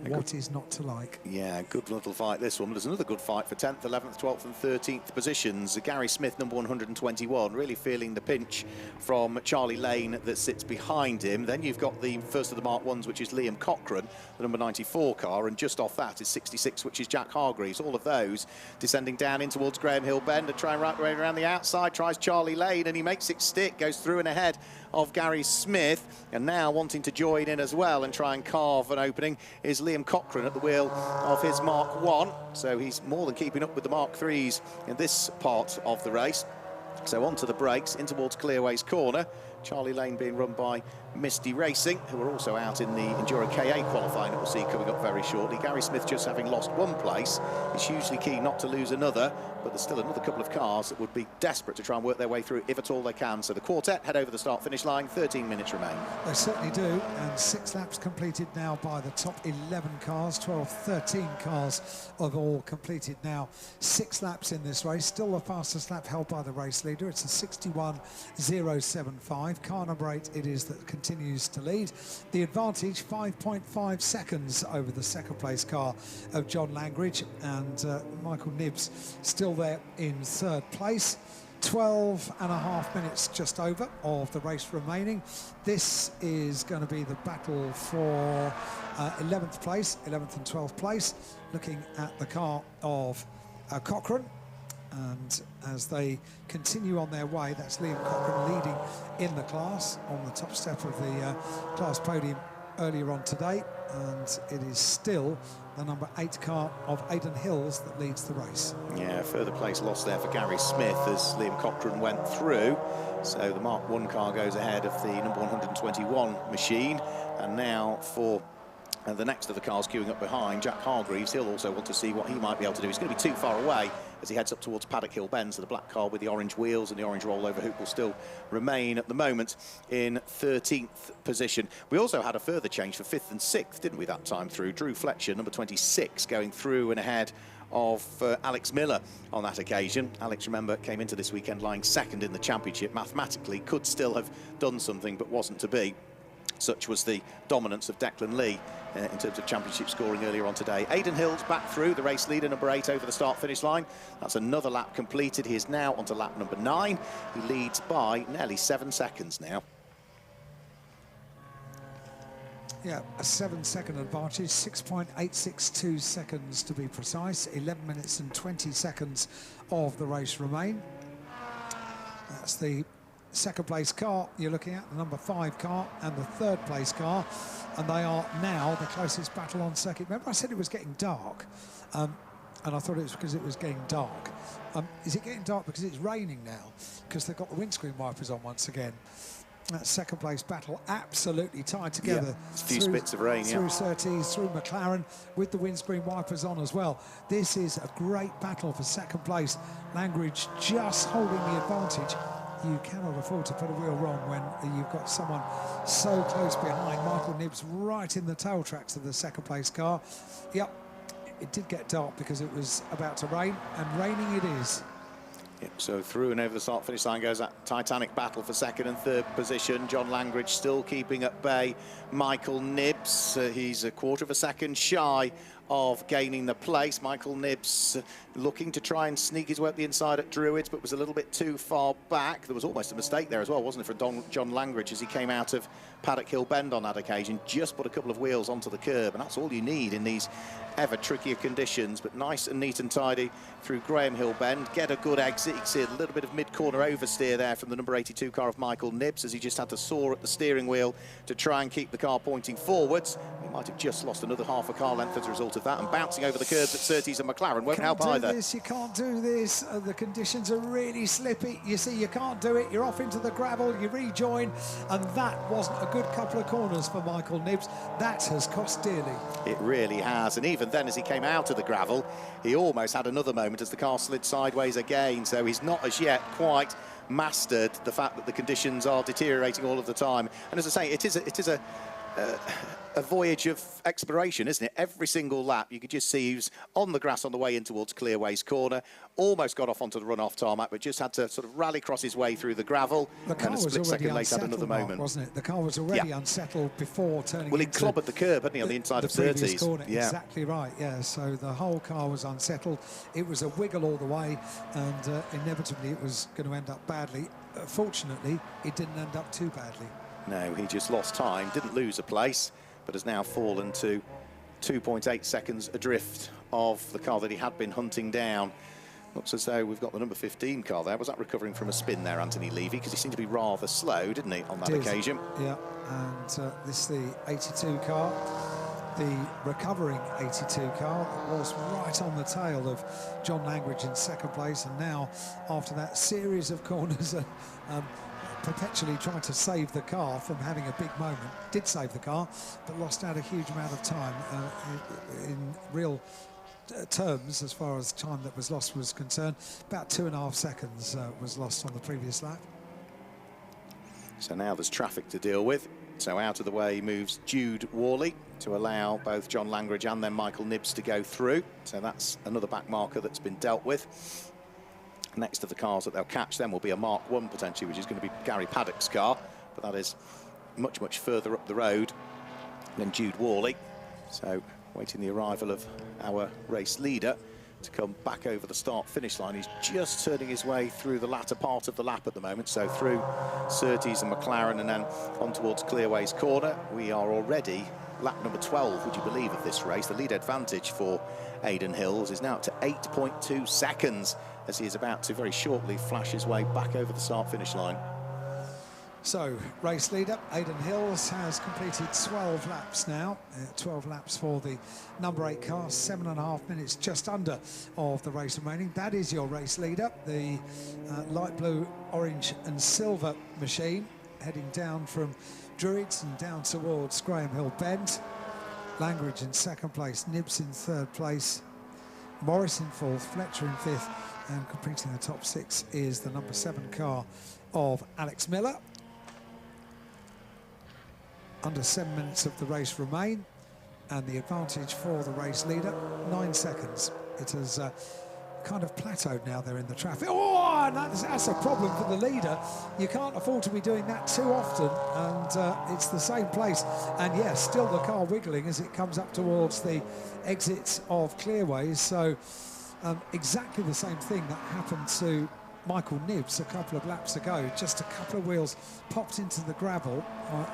What is not to like? Yeah, good little fight this one. There's another good fight for 10th, 11th, 12th and 13th positions. Gary Smith, number 121, really feeling the pinch from Charlie Lane that sits behind him. Then you've got the first of the Mark 1s, which is Liam Cochrane, the number 94 car, and just off that is 66, which is Jack Hargreaves. All of those descending down in towards Graham Hill Bend and trying right around the outside, tries Charlie Lane, and he makes it stick, goes through and ahead of Gary Smith, and now wanting to join in as well and try and carve an opening is Liam Cochrane at the wheel of his Mark 1, so he's more than keeping up with the Mark 3s in this part of the race. So onto the brakes, in towards Clearway's corner, Charlie Lane being run by Misty Racing, who are also out in the Enduro KA qualifying that we'll see coming up very shortly. Gary Smith, just having lost one place, is hugely keen not to lose another, but there's still another couple of cars that would be desperate to try and work their way through, if at all they can. So the quartet head over the start-finish line, 13 minutes remain. They certainly do, and 6 laps completed now by the top 11 cars, 13 cars of all completed now. 6 laps in this race, still the fastest lap held by the race leader. It's a 61.075. Car number 8 it is that continues to lead. The advantage, 5.5 seconds over the second place car of John Langridge, and Michael Nibbs still there in 3rd place. 12.5 minutes just over of the race remaining. This is going to be the battle for 11th place, 11th and 12th place, looking at the car of Cochrane. And as they continue on their way, that's Liam Cochrane leading in the class on the top step of the class podium earlier on today, and it is still the number 8 car of Aidan Hills that leads the race. Yeah, further place lost there for Gary Smith as Liam Cochrane went through. So the Mark 1 car goes ahead of the number 121 machine, and now for the next of the cars queuing up behind, Jack Hargreaves, he'll also want to see what he might be able to do. He's going to be too far away as he heads up towards Paddock Hill Bend, so the black car with the orange wheels and the orange rollover hoop will still remain at the moment in 13th position. We also had a further change for 5th and 6th, didn't we, that time through? Drew Fletcher, number 26, going through and ahead of Alex Miller on that occasion. Alex, remember, came into this weekend lying 2nd in the championship. Mathematically could still have done something, but wasn't to be. Such was the dominance of Declan Lee in terms of championship scoring earlier on today. Aidan Hills back through, the race leader, number 8, over the start-finish line. That's another lap completed. He is now onto lap number 9. He leads by nearly 7 seconds now. Yeah, a 7-second advantage, 6.862 seconds to be precise. 11 minutes and 20 seconds of the race remain. That's the second place car you're looking at, the number 5 car and the 3rd place car, and they are now the closest battle on circuit. Remember I said it was getting dark, and I thought it was because it was getting dark. Is it getting dark because it's raining now? Because they've got the windscreen wipers on once again. That second place battle absolutely tied together. Yeah, a few spits of rain, through Surtees, through McLaren, with the windscreen wipers on as well. This is a great battle for second place. Langridge just holding the advantage. You cannot afford to put a wheel wrong when you've got someone so close behind. Michael Nibbs right in the tail tracks of the second place car. Yep, it did get dark because it was about to rain, and raining it is. Yep, so through and over the start-finish line goes that titanic battle for 2nd and 3rd position. John Langridge still keeping at bay Michael Nibbs. He's a quarter of a second shy of gaining the place. Michael Nibbs looking to try and sneak his way up the inside at Druids, but was a little bit too far back. There was almost a mistake there as well, wasn't it, for John Langridge as he came out of Paddock Hill Bend on that occasion. Just put a couple of wheels onto the curb, and that's all you need in these ever trickier conditions. But nice and neat and tidy through Graham Hill Bend. Get a good exit. You can see a little bit of mid-corner oversteer there from the number 82 car of Michael Nibbs as he just had to soar at the steering wheel to try and keep the car pointing forwards. He might have just lost another half a car length as a result of that, and bouncing over the curbs at Surtees and McLaren won't help either. You can't do this. The conditions are really slippy. You see, you can't do it. You're off into the gravel, you rejoin, and that wasn't a good couple of corners for Michael Nibbs. That has cost dearly. It really has, and even then as he came out of the gravel, he almost had another moment as the car slid sideways again, so he's not as yet quite mastered the fact that the conditions are deteriorating all of the time. And as I say, it is a voyage of exploration, isn't it? Every single lap you could just see he was on the grass on the way in towards Clearways Corner, almost got off onto the runoff tarmac, but just had to sort of rally across his way through the gravel. The car and a was split second already later had another unsettled, moment, wasn't it? The car was already unsettled before turning. Well, he clobbered the curb, hadn't he, on the inside of Surtees? Yeah, exactly right. Yeah, so the whole car was unsettled. It was a wiggle all the way, and inevitably it was going to end up badly. Fortunately, it didn't end up too badly. No, he just lost time, didn't lose a place, but has now fallen to 2.8 seconds adrift of the car that he had been hunting down. Looks as though we've got the number 15 car there. Was that recovering from a spin there, Anthony Levy? Because he seemed to be rather slow, didn't he, on that occasion? Yeah, and this is the 82 car, the recovering 82 car that was right on the tail of John Langridge in second place, and now after that series of corners, perpetually trying to save the car from having a big moment. Did save the car, but lost out a huge amount of time in real terms as far as time that was lost was concerned. About 2.5 seconds was lost on the previous lap. So now there's traffic to deal with. So out of the way moves Jude Worley to allow both John Langridge and then Michael Nibbs to go through. So that's another back marker that's been dealt with. Next to the cars that they'll catch then will be a Mark 1 potentially, which is going to be Gary Paddock's car, but that is much, much further up the road than Jude Worley. So waiting the arrival of our race leader to come back over the start-finish line. He's just turning his way through the latter part of the lap at the moment, so through Surtees and McLaren and then on towards Clearways Corner. We are already lap number 12, would you believe, of this race. The lead advantage for Aidan Hills is now up to 8.2 seconds as he is about to very shortly flash his way back over the start-finish line. So, race leader, Aidan Hills, has completed 12 laps now. 12 laps for the number 8 car, 7.5 minutes just under of the race remaining. That is your race leader, the light blue, orange and silver machine, heading down from Druids and down towards Graham Hill Bend. Langridge in second place, Nibbs in third place, Morris in fourth, Fletcher in fifth, and completing the top 6 is the number 7 car of Alex Miller. Under 7 minutes of the race remain, and the advantage for the race leader, 9 seconds. It has kind of plateaued now. They're in the traffic. Oh, and that's a problem for the leader. You can't afford to be doing that too often, and it's the same place. And yes, still the car wiggling as it comes up towards the exits of Clearways. So exactly the same thing that happened to Michael Nibbs a couple of laps ago. Just a couple of wheels popped into the gravel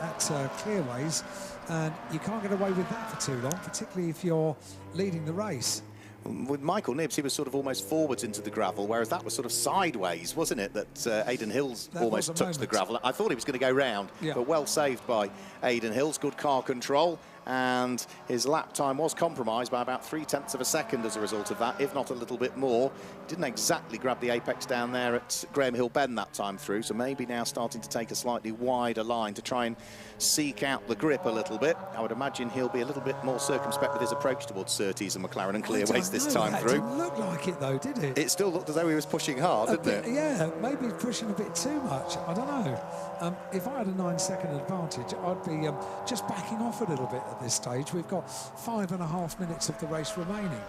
at Clearways, and you can't get away with that for too long, particularly if you're leading the race. With Michael Nibbs, he was sort of almost forwards into the gravel, whereas that was sort of sideways, wasn't it, that Aidan Hills almost touched the gravel. I thought he was going to go round, but well saved by Aidan Hills. Good car control, and his lap time was compromised by about 0.3 of a second as a result of that, if not a little bit more. Didn't exactly grab the apex down there at Graham Hill Bend that time through, so maybe now starting to take a slightly wider line to try and seek out the grip a little bit. I would imagine he'll be a little bit more circumspect with his approach towards Surtees and McLaren and Clearways this time through. It didn't look like it though, did it? It still looked as though he was pushing hard, didn't it? Yeah, maybe pushing a bit too much. I don't know. If I had a 9-second advantage, I'd be just backing off a little bit at this stage. We've got 5.5 minutes of the race remaining.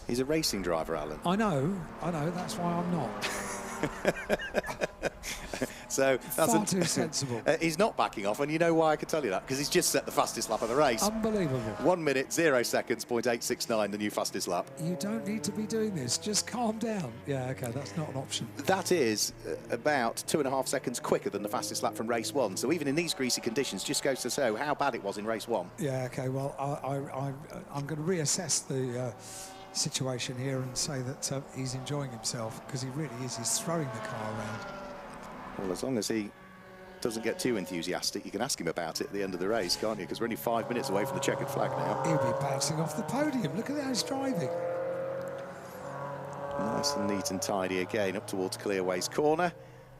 He's a racing driver, Alan. I know, that's why I'm not. So that's far too sensible. He's not backing off, and you know why I can tell you that? Because he's just set the fastest lap of the race. Unbelievable. 1 minute, 0 seconds, 0.869, the new fastest lap. You don't need to be doing this. Just calm down. Yeah, okay, that's not an option. That is about 2.5 seconds quicker than the fastest lap from race 1. So even in these greasy conditions, just goes to show how bad it was in race 1. Yeah, okay, well, I'm going to reassess the situation here and say that he's enjoying himself, because he really is. He's throwing the car around. Well, as long as he doesn't get too enthusiastic, you can ask him about it at the end of the race, can't you? Because we're only 5 minutes away from the checkered flag now. He'll be bouncing off the podium. Look at how he's driving. Nice and neat and tidy again up towards Clearways Corner.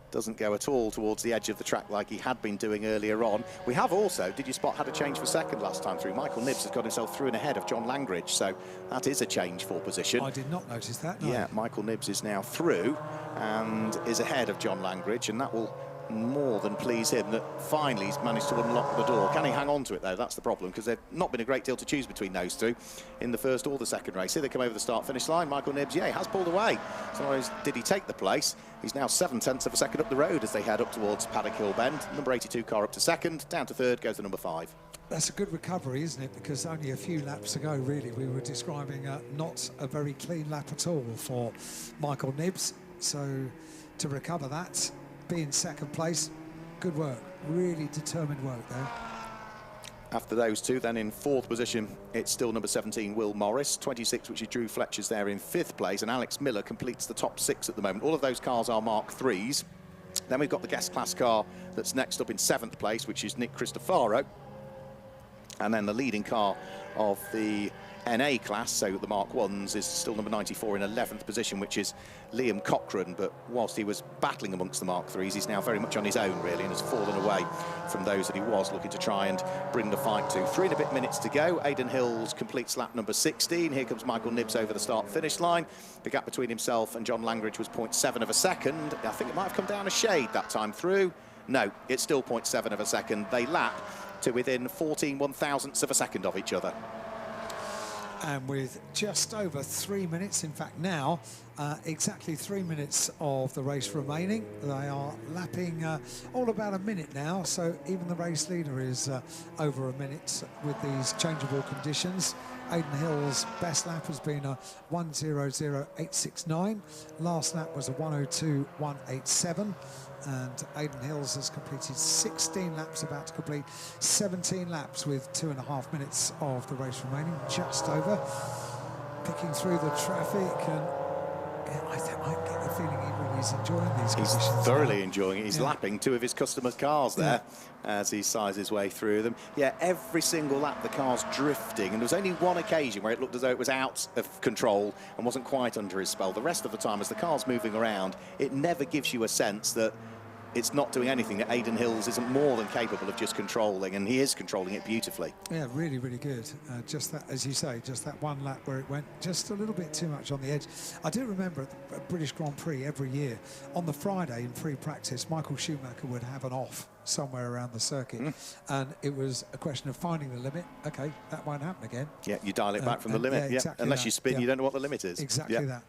Doesn't go at all towards the edge of the track like he had been doing earlier on. We have also, did you spot, had a change for second last time through. Michael Nibbs has got himself through and ahead of John Langridge, so that is a change for position. I did not notice that, no. Yeah, Michael Nibbs is now through and is ahead of John Langridge, and that will more than please him that finally he's managed to unlock the door. Can he hang on to it though? That's the problem, because there's not been a great deal to choose between those two in the first or the second race. Here they come over the start finish line. Michael Nibbs, yeah, he has pulled away. So not only did he take the place, he's now 0.7 of a second up the road as they head up towards Paddock Hill Bend. Number 82 car up to second, down to third goes the number 5. That's a good recovery, isn't it? Because only a few laps ago, really, we were describing not a very clean lap at all for Michael Nibbs. So to recover that, be in second place, good work, really determined work there. After those two, then in fourth position, it's still number 17, Will Morris. 26, which is Drew Fletcher's there in fifth place, and Alex Miller completes the top 6 at the moment. All of those cars are Mark 3s. Then we've got the guest class car that's next up in 7th place, which is Nick Cristofaro. And then the leading car of the NA class, so the Mark 1s, is still number 94 in 11th position, which is Liam Cochrane. But whilst he was battling amongst the Mark 3s, he's now very much on his own, really, and has fallen away from those that he was looking to try and bring the fight to. 3 and a bit minutes to go. Aidan Hills completes lap number 16. Here comes Michael Nibbs over the start-finish line. The gap between himself and John Langridge was 0.7 of a second. I think it might have come down a shade that time through. No, it's still 0.7 of a second. They lap to within 14 one-thousandths of a second of each other. And with just over 3 minutes, in fact now, exactly 3 minutes of the race remaining. They are lapping all about a minute now, so even the race leader is over a minute with these changeable conditions. Aidan Hill's best lap has been a 1:00.869. Last lap was a 1:02.187. And Aidan Hills has completed 16 laps, about to complete 17 laps with 2.5 minutes of the race remaining, just over. Picking through the traffic, and I get the feeling he really is enjoying these conditions. He's thoroughly enjoying it. He's lapping 2 of his customers' cars there as he sighs his way through them. Yeah, every single lap the car's drifting, and there was only one occasion where it looked as though it was out of control and wasn't quite under his spell. The rest of the time, as the car's moving around, it never gives you a sense that it's not doing anything, that Aidan Hills isn't more than capable of just controlling, and he is controlling it beautifully. Yeah, really, really good. Just that, as you say, just that one lap where it went just a little bit too much on the edge. I do remember at the British Grand Prix every year, on the Friday in free practice, Michael Schumacher would have an off somewhere around the circuit, and it was a question of finding the limit. Okay, that won't happen again. Yeah, you dial it back from the limit. Yeah, exactly Unless that. you spin, you don't know what the limit is. Exactly that.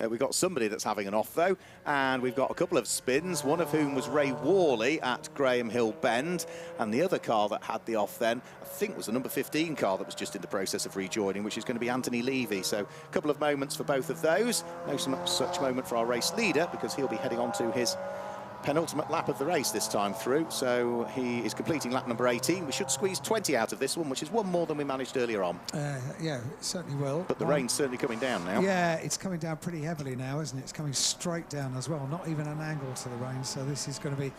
We've got somebody that's having an off, though, and we've got a couple of spins, one of whom was Ray Worley at Graham Hill Bend, and the other car that had the off then, I think, was the number 15 car that was just in the process of rejoining, which is going to be Anthony Levy. So a couple of moments for both of those. No such moment for our race leader, because he'll be heading on to his penultimate lap of the race this time through, so he is completing lap number 18. We should squeeze 20 out of this one, which is one more than we managed earlier on. Yeah, it certainly will. But the rain's certainly coming down now. Yeah, it's coming down pretty heavily now, isn't it? It's coming straight down as well, not even an angle to the rain, so this is going to be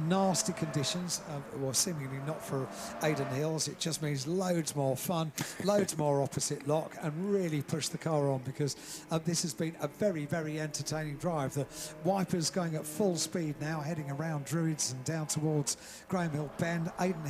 nasty conditions, well, seemingly not for Aidan Hills. It just means loads more fun, loads more opposite lock, and really push the car on, because this has been a very, very entertaining drive. The wipers going at full speed now, heading around Druids and down towards Graham Hill Bend. Aidan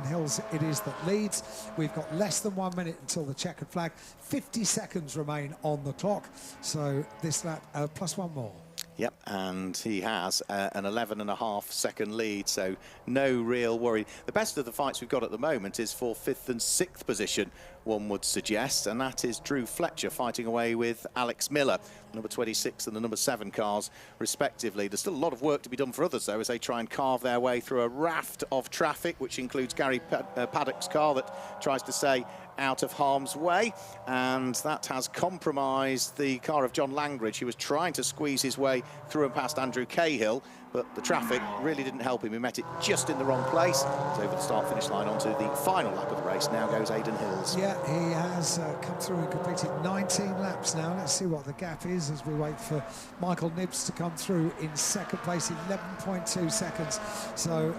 Hills it is that leads. We've got less than 1 minute until the checkered flag. 50 seconds remain on the clock, so this lap plus one more. Yep, and he has an 11.5 second lead, so no real worry. The best of the fights we've got at the moment is for 5th and 6th position, one would suggest, and that is Drew Fletcher fighting away with Alex Miller, number 26 and the number 7 cars, respectively. There's still a lot of work to be done for others, though, as they try and carve their way through a raft of traffic, which includes Gary Paddock's car that tries to stay out of harm's way, and that has compromised the car of John Langridge, who was trying to squeeze his way through and past Andrew Cahill, but the traffic really didn't help him. He met it just in the wrong place. It's over the start-finish line onto the final lap of the race. Now goes Aidan Hills. Yeah, he has come through and completed 19 laps now. Let's see what the gap is as we wait for Michael Nibbs to come through in second place, 11.2 seconds. So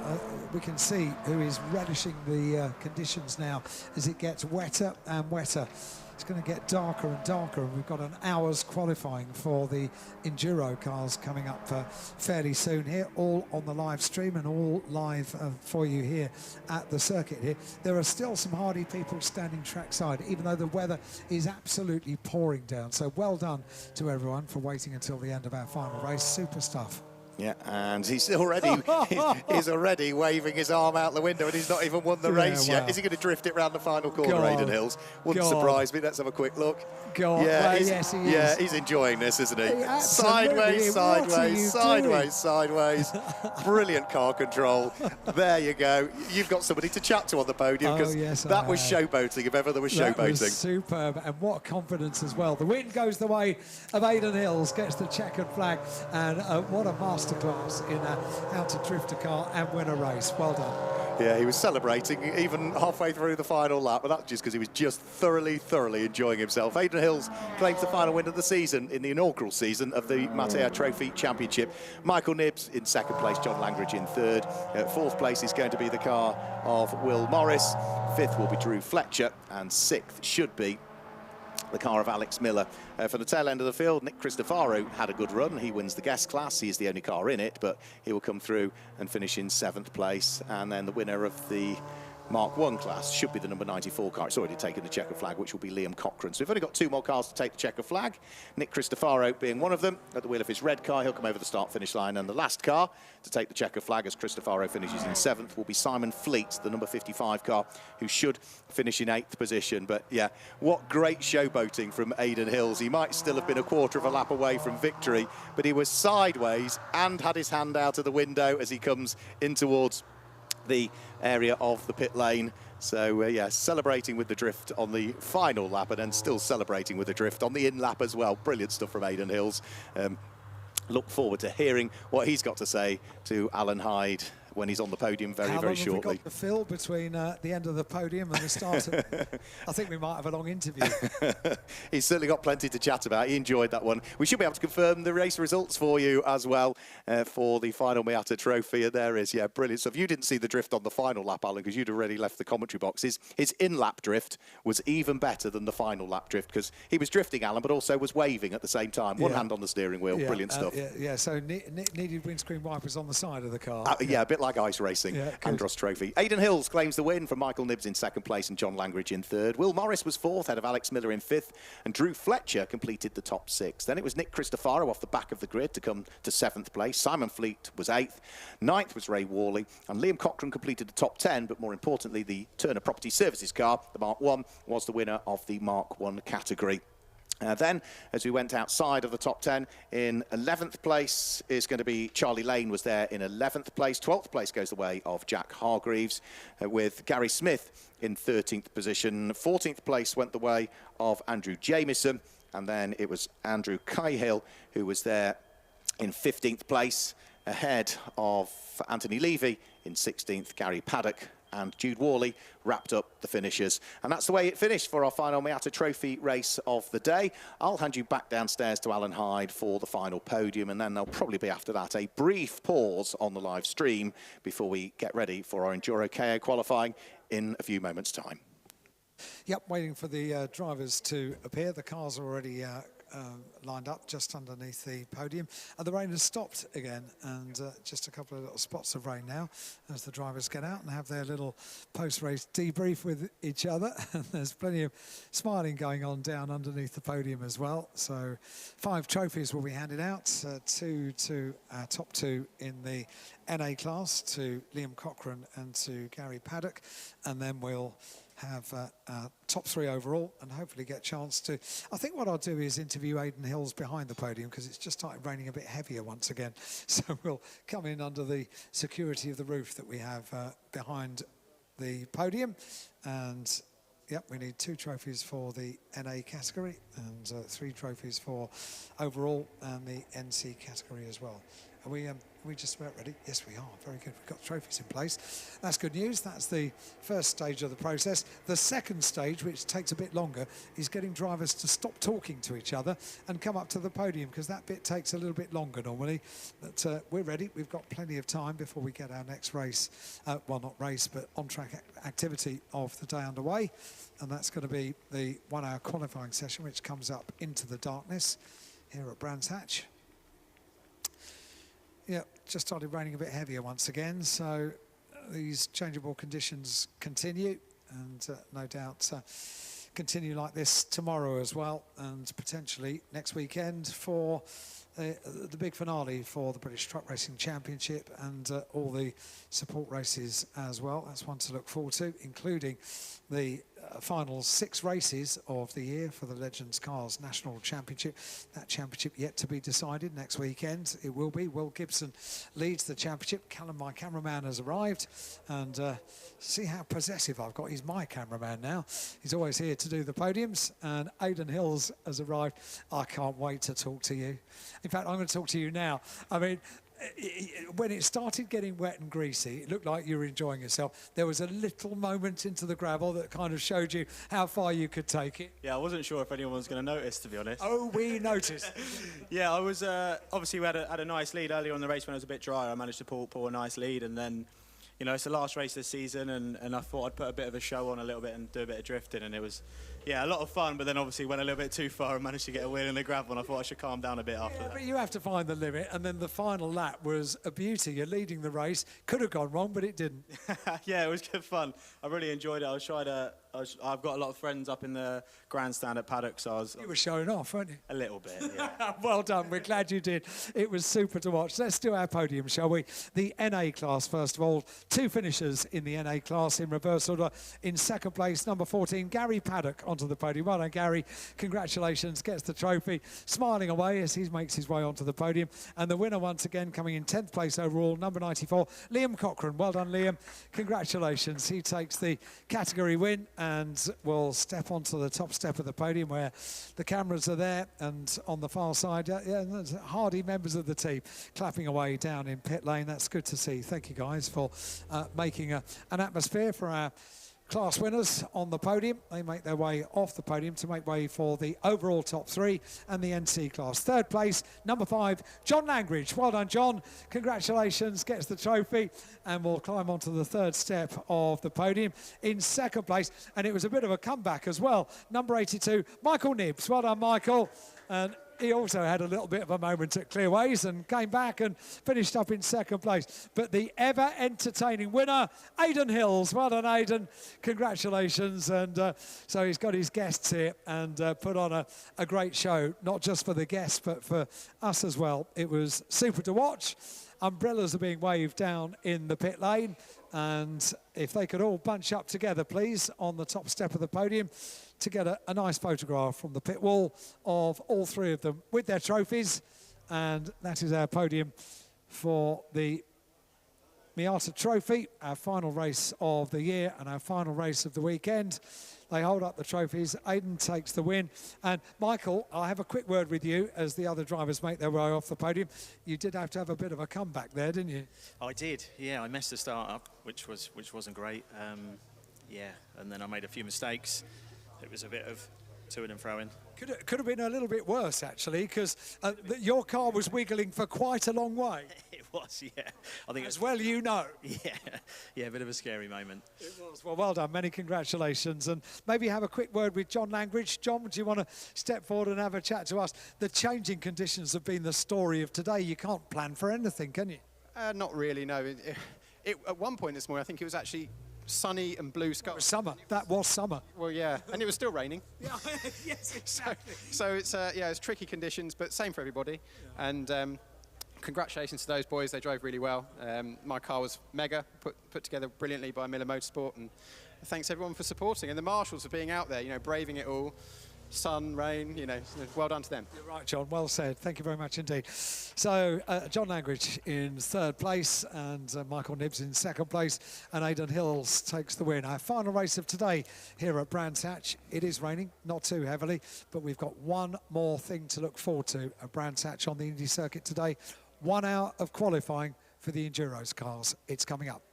we can see who is relishing the conditions now as it gets wetter and wetter. It's going to get darker and darker, and we've got an hour's qualifying for the Enduro cars coming up fairly soon here, all on the live stream and all live for you here at the circuit here. There are still some hardy people standing trackside, even though the weather is absolutely pouring down. So well done to everyone for waiting until the end of our final race. Super stuff. Yeah, and he's already waving his arm out the window, and he's not even won the race yet. Is he going to drift it round the final corner, Aidan Hills? Wouldn't surprise me. Let's have a quick look. Go on. Yeah, well, yes, he is. Yeah, he's enjoying this, isn't he? Sideways, sideways. Brilliant car control. There you go. You've got somebody to chat to on the podium, because that was showboating, if ever there was showboating. That was superb, and what confidence as well. The win goes the way of Aidan Hills, gets the checkered flag, and what a masterclass in how to drift a car and win a race. Well done. Yeah, he was celebrating even halfway through the final lap, but that's just because he was just thoroughly enjoying himself. Aidan Hills claims the final win of the season in the inaugural season of the Miata Trophy Championship. Michael Nibbs in second place, John Langridge in third. Fourth place is going to be the car of Will Morris. Fifth will be Drew Fletcher, and sixth should be the car of Alex Miller. For the tail end of the field, Nick Cristofaro had a good run. He wins the guest class. He is the only car in it, but he will come through and finish in 7th place. And then the winner of the Mark 1 class should be the number 94 car. It's already taken the checker flag, which will be Liam Cochrane. So we've only got 2 more cars to take the checker flag. Nick Cristofaro being one of them. At the wheel of his red car, he'll come over the start-finish line. And the last car to take the checker flag as Cristofaro finishes in 7th will be Simon Fleet, the number 55 car, who should finish in 8th position. But yeah, what great showboating from Aidan Hills. He might still have been a quarter of a lap away from victory, but he was sideways and had his hand out of the window as he comes in towards the area of the pit lane. So yeah, celebrating with the drift on the final lap, and then still celebrating with the drift on the in lap as well. Brilliant stuff from Aidan Hills. Look forward to hearing what he's got to say to Alan Hyde when he's on the podium very shortly. How long have we got to fill between the end of the podium and the start? I think we might have a long interview. He's certainly got plenty to chat about. He enjoyed that one. We should be able to confirm the race results for you as well for the final Miata Trophy. And there is, yeah, brilliant. So if you didn't see the drift on the final lap, Alan, because you'd already left the commentary boxes, his in-lap drift was even better than the final lap drift, because he was drifting, Alan, but also was waving at the same time. One hand on the steering wheel. Yeah, brilliant stuff. Yeah, so needed windscreen wipers on the side of the car. Yeah, a bit like ice racing. Yeah, Andros Trophy. Aidan Hills claims the win from Michael Nibbs in 2nd place and John Langridge in 3rd. Will Morris was 4th, ahead of Alex Miller in 5th, and Drew Fletcher completed the top 6. Then it was Nick Cristofaro off the back of the grid to come to 7th place. Simon Fleet was 8th. 9th was Ray Worley, and Liam Cochrane completed the top 10, but more importantly, the Turner Property Services car, the Mark 1, was the winner of the Mark 1 category. Then, as we went outside of the top 10, in 11th place is going to be Charlie Lane, was there in 11th place. 12th place goes the way of Jack Hargreaves, with Gary Smith in 13th position. 14th place went the way of Andrew Jamieson, and then it was Andrew Cahill who was there in 15th place, ahead of Anthony Levy in 16th, Gary Paddock, and Jude Worley wrapped up the finishers. And that's the way it finished for our final Miata Trophy race of the day. I'll hand you back downstairs to Alan Hyde for the final podium, and then there'll probably be after that a brief pause on the live stream before we get ready for our EnduroKA qualifying in a few moments' time. Yep, waiting for the drivers to appear. The cars are already lined up just underneath the podium, and the rain has stopped again, and just a couple of little spots of rain now as the drivers get out and have their little post-race debrief with each other. And there's plenty of smiling going on down underneath the podium as well. So 5 trophies will be handed out, 2 to our top 2 in the NA class, to Liam Cochrane and to Gary Paddock, and then we'll have top 3 overall and hopefully get a chance to... I think what I'll do is interview Aidan Hills behind the podium, because it's just started raining a bit heavier once again. So we'll come in under the security of the roof that we have behind the podium. And yep, we need 2 trophies for the NA category and 3 trophies for overall and the NC category as well. Are we just about ready? Yes, we are. Very good. We've got trophies in place. That's good news. That's the first stage of the process. The second stage, which takes a bit longer, is getting drivers to stop talking to each other and come up to the podium, because that bit takes a little bit longer normally. But we're ready. We've got plenty of time before we get our next race. Well, not race, but on-track activity of the day underway. And that's going to be the 1-hour qualifying session, which comes up into the darkness here at Brands Hatch. Yeah, just started raining a bit heavier once again, so these changeable conditions continue, and no doubt continue like this tomorrow as well, and potentially next weekend for the big finale for the British Truck Racing Championship and all the support races as well. That's one to look forward to, including the final 6 races of the year for the Legends Cars National Championship. That championship yet to be decided next weekend. It will be. Will Gibson leads the championship. Callum, my cameraman, has arrived, and see how possessive I've got. He's my cameraman now. He's always here to do the podiums, and Aidan Hills has arrived. I can't wait to talk to you. In fact, I'm going to talk to you now. I mean, when it started getting wet and greasy, it looked like you were enjoying yourself. There was a little moment into the gravel that kind of showed you how far you could take it. Yeah, I wasn't sure if anyone was going to notice, to be honest. Oh, we noticed. Yeah, I was, obviously we had a nice lead earlier on the race when it was a bit drier. I managed to pull a nice lead, and then, you know, it's the last race this season, and I thought I'd put a bit of a show on a little bit and do a bit of drifting, and it was, yeah, a lot of fun, but then obviously went a little bit too far and managed to get a wheel in the gravel, and I thought I should calm down a bit after that. But you have to find the limit, and then the final lap was a beauty. You're leading the race. Could have gone wrong, but it didn't. Yeah, it was good fun. I really enjoyed it. I've got a lot of friends up in the grandstand at Paddock, so I was... You were showing off, weren't you? A little bit, yeah. Well done. We're glad you did. It was super to watch. Let's do our podium, shall we? The NA class, first of all. 2 finishers in the NA class in reverse order. In second place, number 14, Gary Paddock onto the podium. Well done, Gary. Congratulations. Gets the trophy. Smiling away as he makes his way onto the podium. And the winner once again coming in 10th place overall, number 94, Liam Cochrane. Well done, Liam. Congratulations. He takes the category win and will step onto the top step of the podium where the cameras are there, and on the far side, there's hardy members of the team clapping away down in pit lane. That's good to see. Thank you guys for making an atmosphere for our class winners on the podium. They make their way off the podium to make way for the overall top 3 and the NC class. Third place, number 5, John Langridge. Well done, John. Congratulations, gets the trophy and will climb onto the third step of the podium. In second place, and it was a bit of a comeback as well, number 82, Michael Nibbs. Well done, Michael. And he also had a little bit of a moment at Clearways and came back and finished up in second place. But the ever-entertaining winner, Aidan Hills. Well done, Aidan. Congratulations. And so he's got his guests here and put on a great show, not just for the guests, but for us as well. It was super to watch. Umbrellas are being waved down in the pit lane. And if they could all bunch up together, please, on the top step of the podium to get a nice photograph from the pit wall of all 3 of them with their trophies. And that is our podium for the Miata Trophy, our final race of the year and our final race of the weekend. They hold up the trophies. Aidan takes the win. And Michael, I'll have a quick word with you as the other drivers make their way off the podium. You did have to have a bit of a comeback there, didn't you? I did, yeah. I messed the start up, which wasn't great. Yeah, and then I made a few mistakes. It was a bit of to and fro in. Could have been a little bit worse, actually, because your car was wiggling for quite a long way. It was, yeah. I think as well, you know. Yeah, a bit of a scary moment. It was. Well done. Many congratulations. And maybe have a quick word with John Langridge. John, do you want to step forward and have a chat to us? The changing conditions have been the story of today. You can't plan for anything, can you? Not really, no. At one point this morning, I think it was actually sunny and blue sky. It was summer. That was summer. Well, yeah, and it was still raining. Yeah, yes, exactly. So it's it's tricky conditions, but same for everybody. Yeah. And congratulations to those boys. They drove really well. My car was mega, put together brilliantly by Miller Motorsport, and thanks everyone for supporting. And the marshals for being out there, you know, braving it all. Sun, rain, you know, well done to them. You're right, John, well said. Thank you very much indeed. So, John Langridge in third place and Michael Nibbs in second place, and Aidan Hills takes the win. Our final race of today here at Brands Hatch. It is raining, not too heavily, but we've got one more thing to look forward to at Brands Hatch on the Indy circuit today. 1 hour of qualifying for the Enduros cars. It's coming up.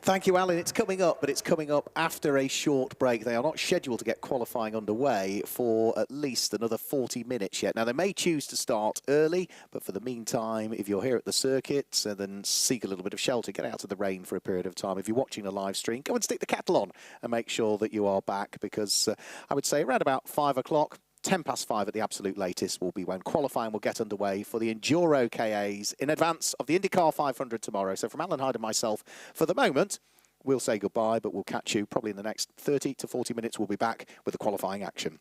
Thank you, Alan. It's coming up, but it's coming up after a short break. They are not scheduled to get qualifying underway for at least another 40 minutes yet. Now, they may choose to start early, but for the meantime, if you're here at the circuit, then seek a little bit of shelter, get out of the rain for a period of time. If you're watching a live stream, go and stick the kettle on and make sure that you are back, because I would say around about 5 o'clock, 10 past 5 at the absolute latest will be when qualifying will get underway for the Enduro KAs in advance of the IndyCar 500 tomorrow. So from Alan Hyde and myself, for the moment, we'll say goodbye, but we'll catch you probably in the next 30 to 40 minutes. We'll be back with the qualifying action.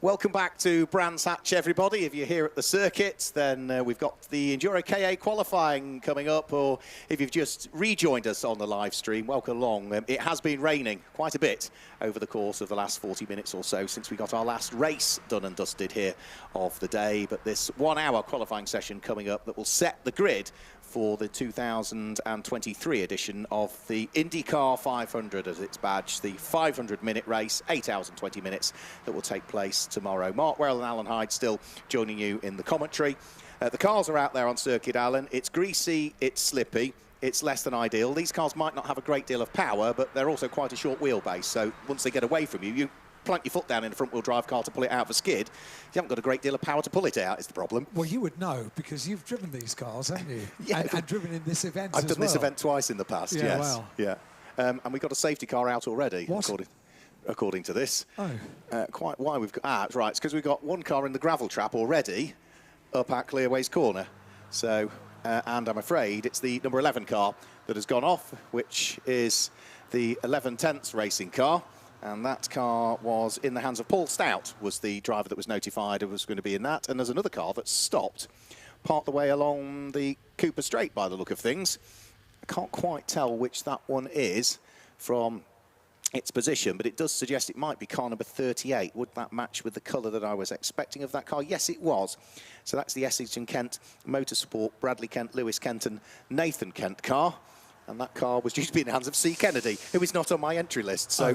Welcome back to Brands Hatch, everybody. If you're here at the circuit, then we've got the Enduro KA qualifying coming up, or if you've just rejoined us on the live stream, welcome along. It has been raining quite a bit over the course of the last 40 minutes or so since we got our last race done and dusted here of the day, but this 1 hour qualifying session coming up that will set the grid for the 2023 edition of the IndyCar 500 as its badge, the 500-minute race, 8 hours and 20 minutes, that will take place tomorrow. Mark Werrell and Alan Hyde still joining you in the commentary. The cars are out there on circuit, Alan. It's greasy, it's slippy, it's less than ideal. These cars might not have a great deal of power, but they're also quite a short wheelbase, so once they get away from you, you plant your foot down in a front-wheel drive car to pull it out of a skid. You haven't got a great deal of power to pull it out, is the problem. Well, you would know, because you've driven these cars, haven't you? Yeah. And driven in this event I've done this event twice in the past, yeah, yes. Well. Yeah. And we've got a safety car out already, what? according to this. Oh. Quite why we've got... right, it's because we've got one car in the gravel trap already up at Clearways Corner. So, and I'm afraid it's the number 11 car that has gone off, which is the 11/10 racing car. And that car was in the hands of Paul Stout, was the driver that was notified it was going to be in that. And there's another car that stopped part the way along the Cooper Straight by the look of things. I can't quite tell which that one is from its position, but it does suggest it might be car number 38. Would that match with the colour that I was expecting of that car? Yes, it was. So that's the Essex and Kent Motorsport, Bradley Kent, Lewis Kent and Nathan Kent car. And that car was due to be in the hands of C. Kennedy, who is not on my entry list. So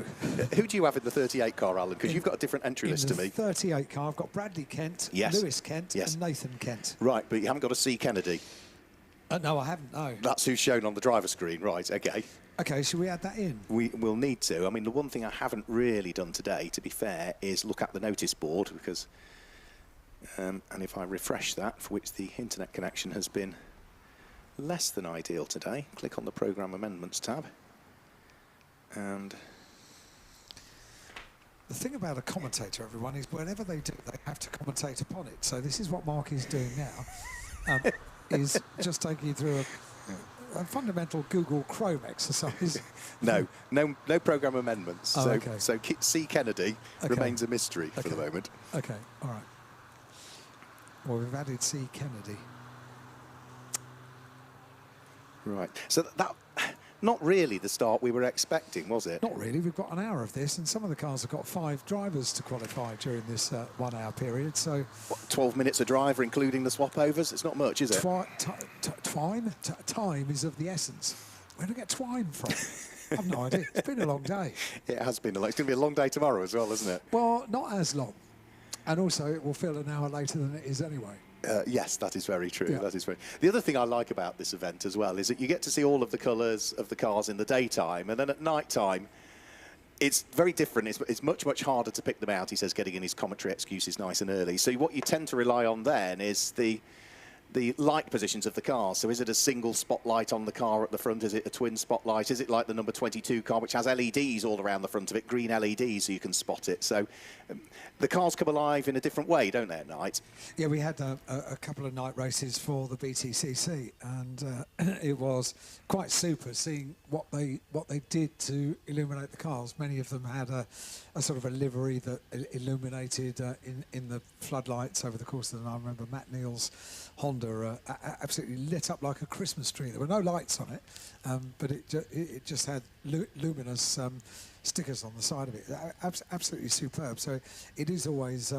who do you have in the 38 car, Alan? Because you've got a different entry list to me. In the 38 car, I've got Bradley Kent, yes. Lewis Kent and Nathan Kent. Right, but you haven't got a C. Kennedy. No, I haven't, no. That's who's shown on the driver screen, right, OK. OK, should we add that in? We will need to. I mean, the one thing I haven't really done today, to be fair, is look at the notice board, because... and if I refresh that, for which the internet connection has been less than ideal today, click on the Programme Amendments tab. And the thing about a commentator, everyone, is whenever they do, they have to commentate upon it. So this is what Mark is doing now, is just taking you through a fundamental Google Chrome exercise. No Programme Amendments. Oh, so, okay. so C. Kennedy remains a mystery for the moment. OK, all right. Well, we've added C. Kennedy. Right. So that not really the start we were expecting, was it? Not really. We've got an hour of this, and some of the cars have got 5 drivers to qualify during this 1 hour period. So, what, 12 minutes a driver, including the swap overs? It's not much, is it? Time is of the essence. Where do I get twine from? I have no idea. It's been a long day. It has been. It's going to be a long day tomorrow as well, isn't it? Well, not as long. And also, it will feel an hour later than it is anyway. Yes, that is very true. Yeah. That is very. The other thing I like about this event as well is that you get to see all of the colours of the cars in the daytime, and then at night time, it's very different. It's much, much harder to pick them out, he says, getting in his commentary excuses nice and early. So what you tend to rely on then is the light positions of the car. So is it a single spotlight on the car at the front? Is it a twin spotlight? Is it like the number 22 car, which has LEDs all around the front of it, green LEDs, so you can spot it? So the cars come alive in a different way, don't they, at night? Yeah, we had a couple of night races for the BTCC, and it was quite super seeing what they did to illuminate the cars. Many of them had a sort of a livery that illuminated in the floodlights over the course of the night. I remember Matt Neal's Honda absolutely lit up like a Christmas tree. There were no lights on it, but it just had luminous stickers on the side of it. Absolutely superb. So it is always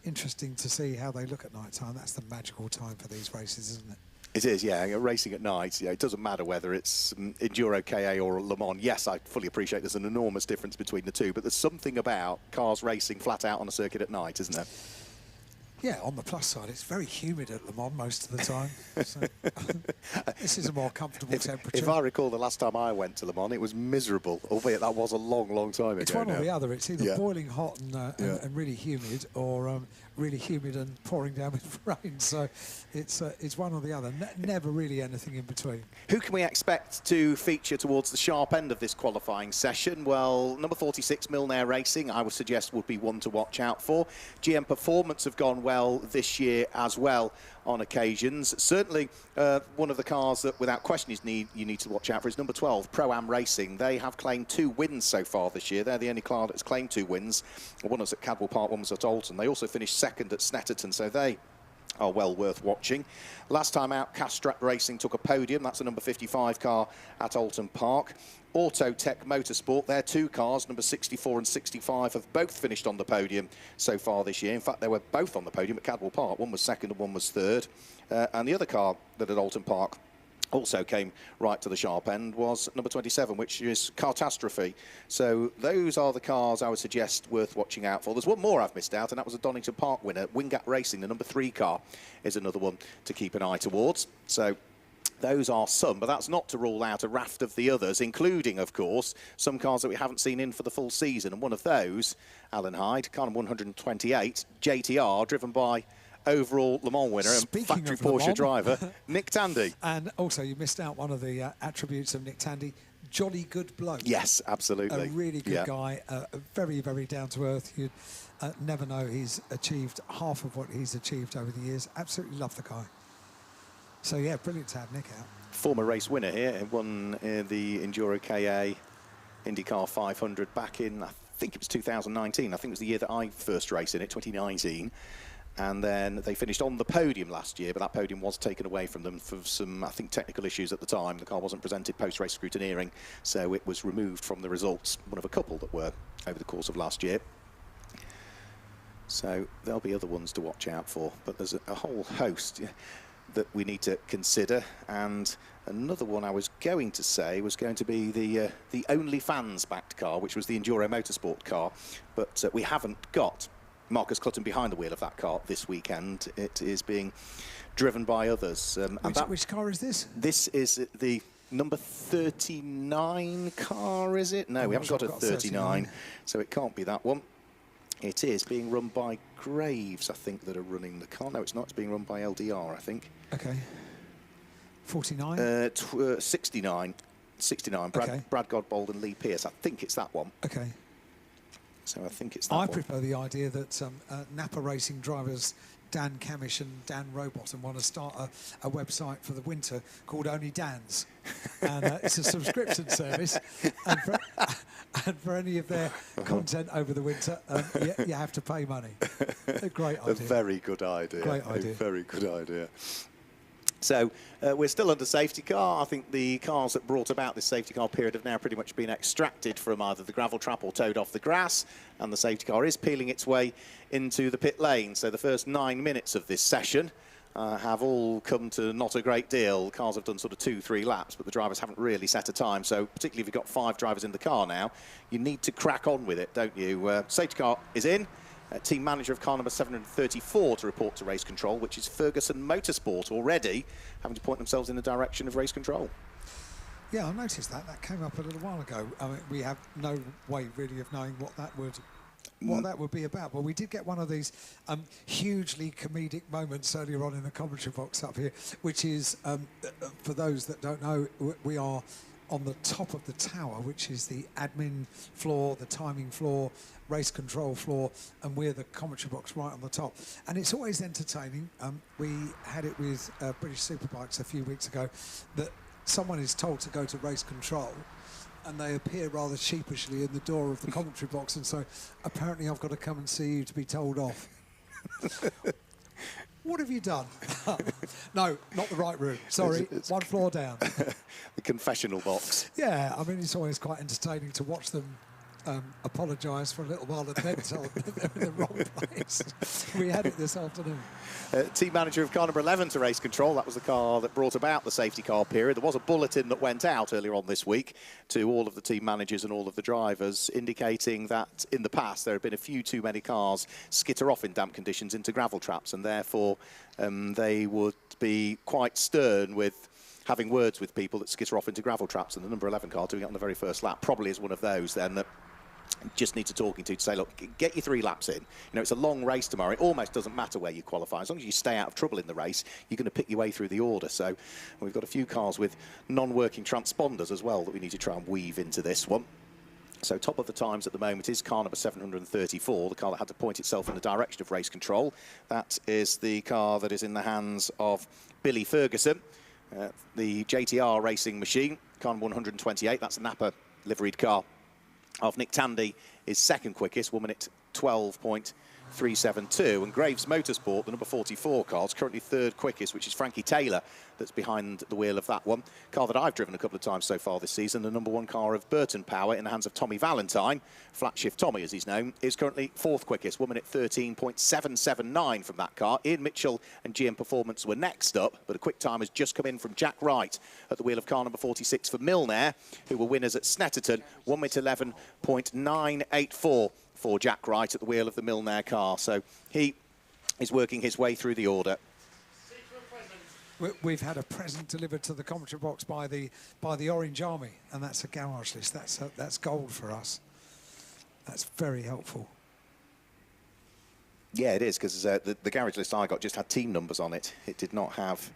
interesting to see how they look at night time. That's the magical time for these races, isn't it? It is, yeah. Racing at night, yeah, it doesn't matter whether it's Enduro KA or Le Mans. Yes, I fully appreciate there's an enormous difference between the two, but there's something about cars racing flat out on a circuit at night, isn't there? Yeah, on the plus side, it's very humid at Le Mans most of the time. So this is a more comfortable temperature. If I recall, the last time I went to Le Mans, it was miserable, albeit that was a long, long time ago. It's one now. or the other. It's either boiling hot and really humid, or really humid and pouring down with rain. So it's one or the other. Never really anything in between. Who can we expect to feature towards the sharp end of this qualifying session? Well, number 46, Milnair Racing, I would suggest would be one to watch out for. GM Performance have gone well this year as well on occasions. Certainly one of the cars that without question you need to watch out for is number 12, Pro-Am Racing. They have claimed 2 wins so far this year. They're the only car that's claimed 2 wins. One was at Cadwell Park, one was at Alton. They also finished second at Snetterton, so they are well worth watching. Last time out, Castrap Racing took a podium. That's a number 55 car at Alton Park. Autotech Motorsport, their 2 cars, number 64 and 65, have both finished on the podium so far this year. In fact, they were both on the podium at Cadwell Park. One was second and one was third. And the other car that at Alton Park also came right to the sharp end was number 27, which is Catastrophe. So those are the cars I would suggest worth watching out for. There's one more I've missed out, and that was a Donington Park winner. Wingat Racing, the number 3 car, is another one to keep an eye towards. So those are some, but that's not to rule out a raft of the others, including, of course, some cars that we haven't seen in for the full season. And one of those, Alan Hyde, car number 128, JTR, driven by overall Le Mans winner and factory Porsche driver, Nick Tandy. And also, you missed out one of the attributes of Nick Tandy, jolly good bloke. Yes, absolutely. A really good guy, very, very down-to-earth. You'd never know he's achieved half of what he's achieved over the years. Absolutely love the guy. So, yeah, brilliant to have Nick out. Former race winner here, won the Enduro KA IndyCar 500 back in, I think it was 2019. I think it was the year that I first raced in it, 2019. And then they finished on the podium last year, but that podium was taken away from them for some, I think, technical issues at the time. The car wasn't presented post-race scrutineering, so it was removed from the results, one of a couple that were over the course of last year. So there'll be other ones to watch out for, but there's a whole host that we need to consider. And another one I was going to say was going to be the only fans-backed car, which was the Enduro Motorsport car, but we haven't got Marcus Clutton behind the wheel of that car this weekend. It is being driven by others. Which car is this? This is the number 39 car, is it? No, we haven't got a 39, so it can't be that one. It is being run by Graves, I think, that are running the car. No, it's not. It's being run by LDR, I think. Okay. 49? 69. 69. Brad Godbold and Lee Pearce. I think it's that one. Okay. So I think it's that I one. prefer the idea that Napa racing drivers Dan Camish and Dan Rowbottom want to start a website for the winter called Only Dan's. And it's a subscription service. And for any of their content over the winter, you have to pay money. A great idea. A very good idea. Great idea. A very good idea. So we're still under safety car. I think the cars that brought about this safety car period have now pretty much been extracted from either the gravel trap or towed off the grass, and the safety car is peeling its way into the pit lane. So the first 9 minutes of this session have all come to not a great deal. Cars have done sort of 2-3 laps, but the drivers haven't really set a time. So particularly if you've got 5 drivers in the car now, you need to crack on with it, don't you? Safety car is in. Team manager of car number 734 to report to race control, which is Ferguson Motorsport, already having to point themselves in the direction of race control. Yeah, I noticed that. That came up a little while ago. I mean, we have no way really of knowing what that would be about. Well, we did get one of these hugely comedic moments earlier on in the commentary box up here, which is, for those that don't know, we are on the top of the tower, which is the admin floor, the timing floor, race control floor, and we're the commentary box right on the top. And it's always entertaining. We had it with British Superbikes a few weeks ago, that someone is told to go to race control, and they appear rather sheepishly in the door of the commentary box and say, apparently I've got to come and see you to be told off. What have you done? No, not the right room. Sorry, it's one floor down. The confessional box. Yeah, I mean, it's always quite entertaining to watch them apologise for a little while and then tell them they're in the wrong place. We had it this afternoon. Team manager of car number 11 to race control. That was the car that brought about the safety car period. There was a bulletin that went out earlier on this week to all of the team managers and all of the drivers, indicating that in the past there have been a few too many cars skitter off in damp conditions into gravel traps, and therefore they would be quite stern with having words with people that skitter off into gravel traps. And the number 11 car doing it on the very first lap probably is one of those then that just need to talking to say, look, get your 3 laps in. You know, it's a long race tomorrow. It almost doesn't matter where you qualify. As long as you stay out of trouble in the race, you're going to pick your way through the order. So we've got a few cars with non-working transponders as well that we need to try and weave into this one. So top of the times at the moment is car number 734, the car that had to point itself in the direction of race control. That is the car that is in the hands of Billy Ferguson, the JTR racing machine, car number 128. That's a Napa liveried car of Nick Tandy, is second quickest, 1 minute 12.372. And Graves Motorsport, the number 44 car, is currently third quickest, which is Frankie Taylor, that's behind the wheel of that one. Car that I've driven a couple of times so far this season, the number 1 car of Burton Power in the hands of Tommy Valentine, Flat Shift Tommy as he's known, is currently fourth quickest, 1 minute 13.779 from that car. Ian Mitchell and GM Performance were next up, but a quick time has just come in from Jack Wright at the wheel of car number 46 for Milnair, who were winners at Snetterton, 1 minute 11.984 for Jack Wright at the wheel of the Milnair car. So he is working his way through the order. We've had a present delivered to the commentary box by the Orange Army, and that's a garage list. That's gold for us. That's very helpful. Yeah, it is, because the garage list I got just had team numbers on it. It did not have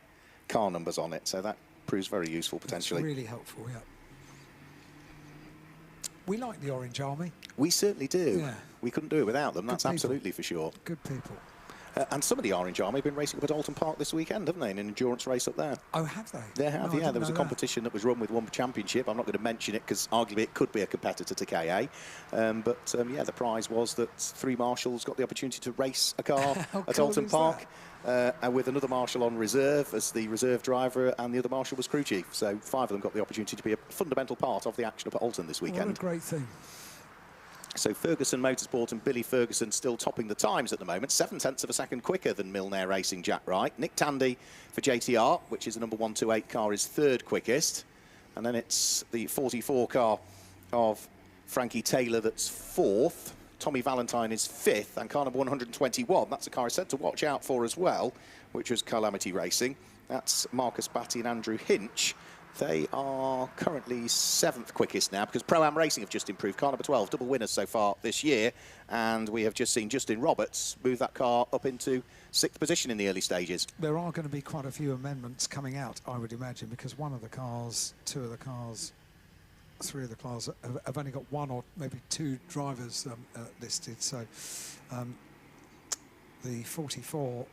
car numbers on it, so that proves very useful potentially. That's really helpful, yeah. We like the Orange Army. We certainly do. Yeah. We couldn't do it without them, that's people. absolutely for sure. Good people. And some of the Orange Army have been racing up at Alton Park this weekend, haven't they, in an endurance race up there? Oh, have they? They have, No, yeah. There was a that. competition that was run with one championship. I'm not going to mention it because arguably it could be a competitor to KA. Yeah, the prize was that 3 marshals got the opportunity to race a car at cool Alton is Park. And with another marshal on reserve as the reserve driver, and the other marshal was crew chief. So 5 of them got the opportunity to be a fundamental part of the action up at Alton this weekend. What a great thing. So Ferguson Motorsport and Billy Ferguson still topping the times at the moment, 0.7 of a second quicker than Milnair Racing Jack Wright. Nick Tandy for JTR, which is the number 128 car, is third quickest. And then it's the 44 car of Frankie Taylor that's fourth. Tommy Valentine is fifth, and car number 121, that's a car I said to watch out for as well, which was Calamity Racing. That's Marcus Batty and Andrew Hinch. They are currently 7th quickest now, because Pro-Am Racing have just improved. Car number 12, double winners so far this year. And we have just seen Justin Roberts move that car up into 6th position in the early stages. There are going to be quite a few amendments coming out, I would imagine, because one of the cars, 2 of the cars, 3 of the cars have only got 1 or maybe 2 drivers listed. So the 44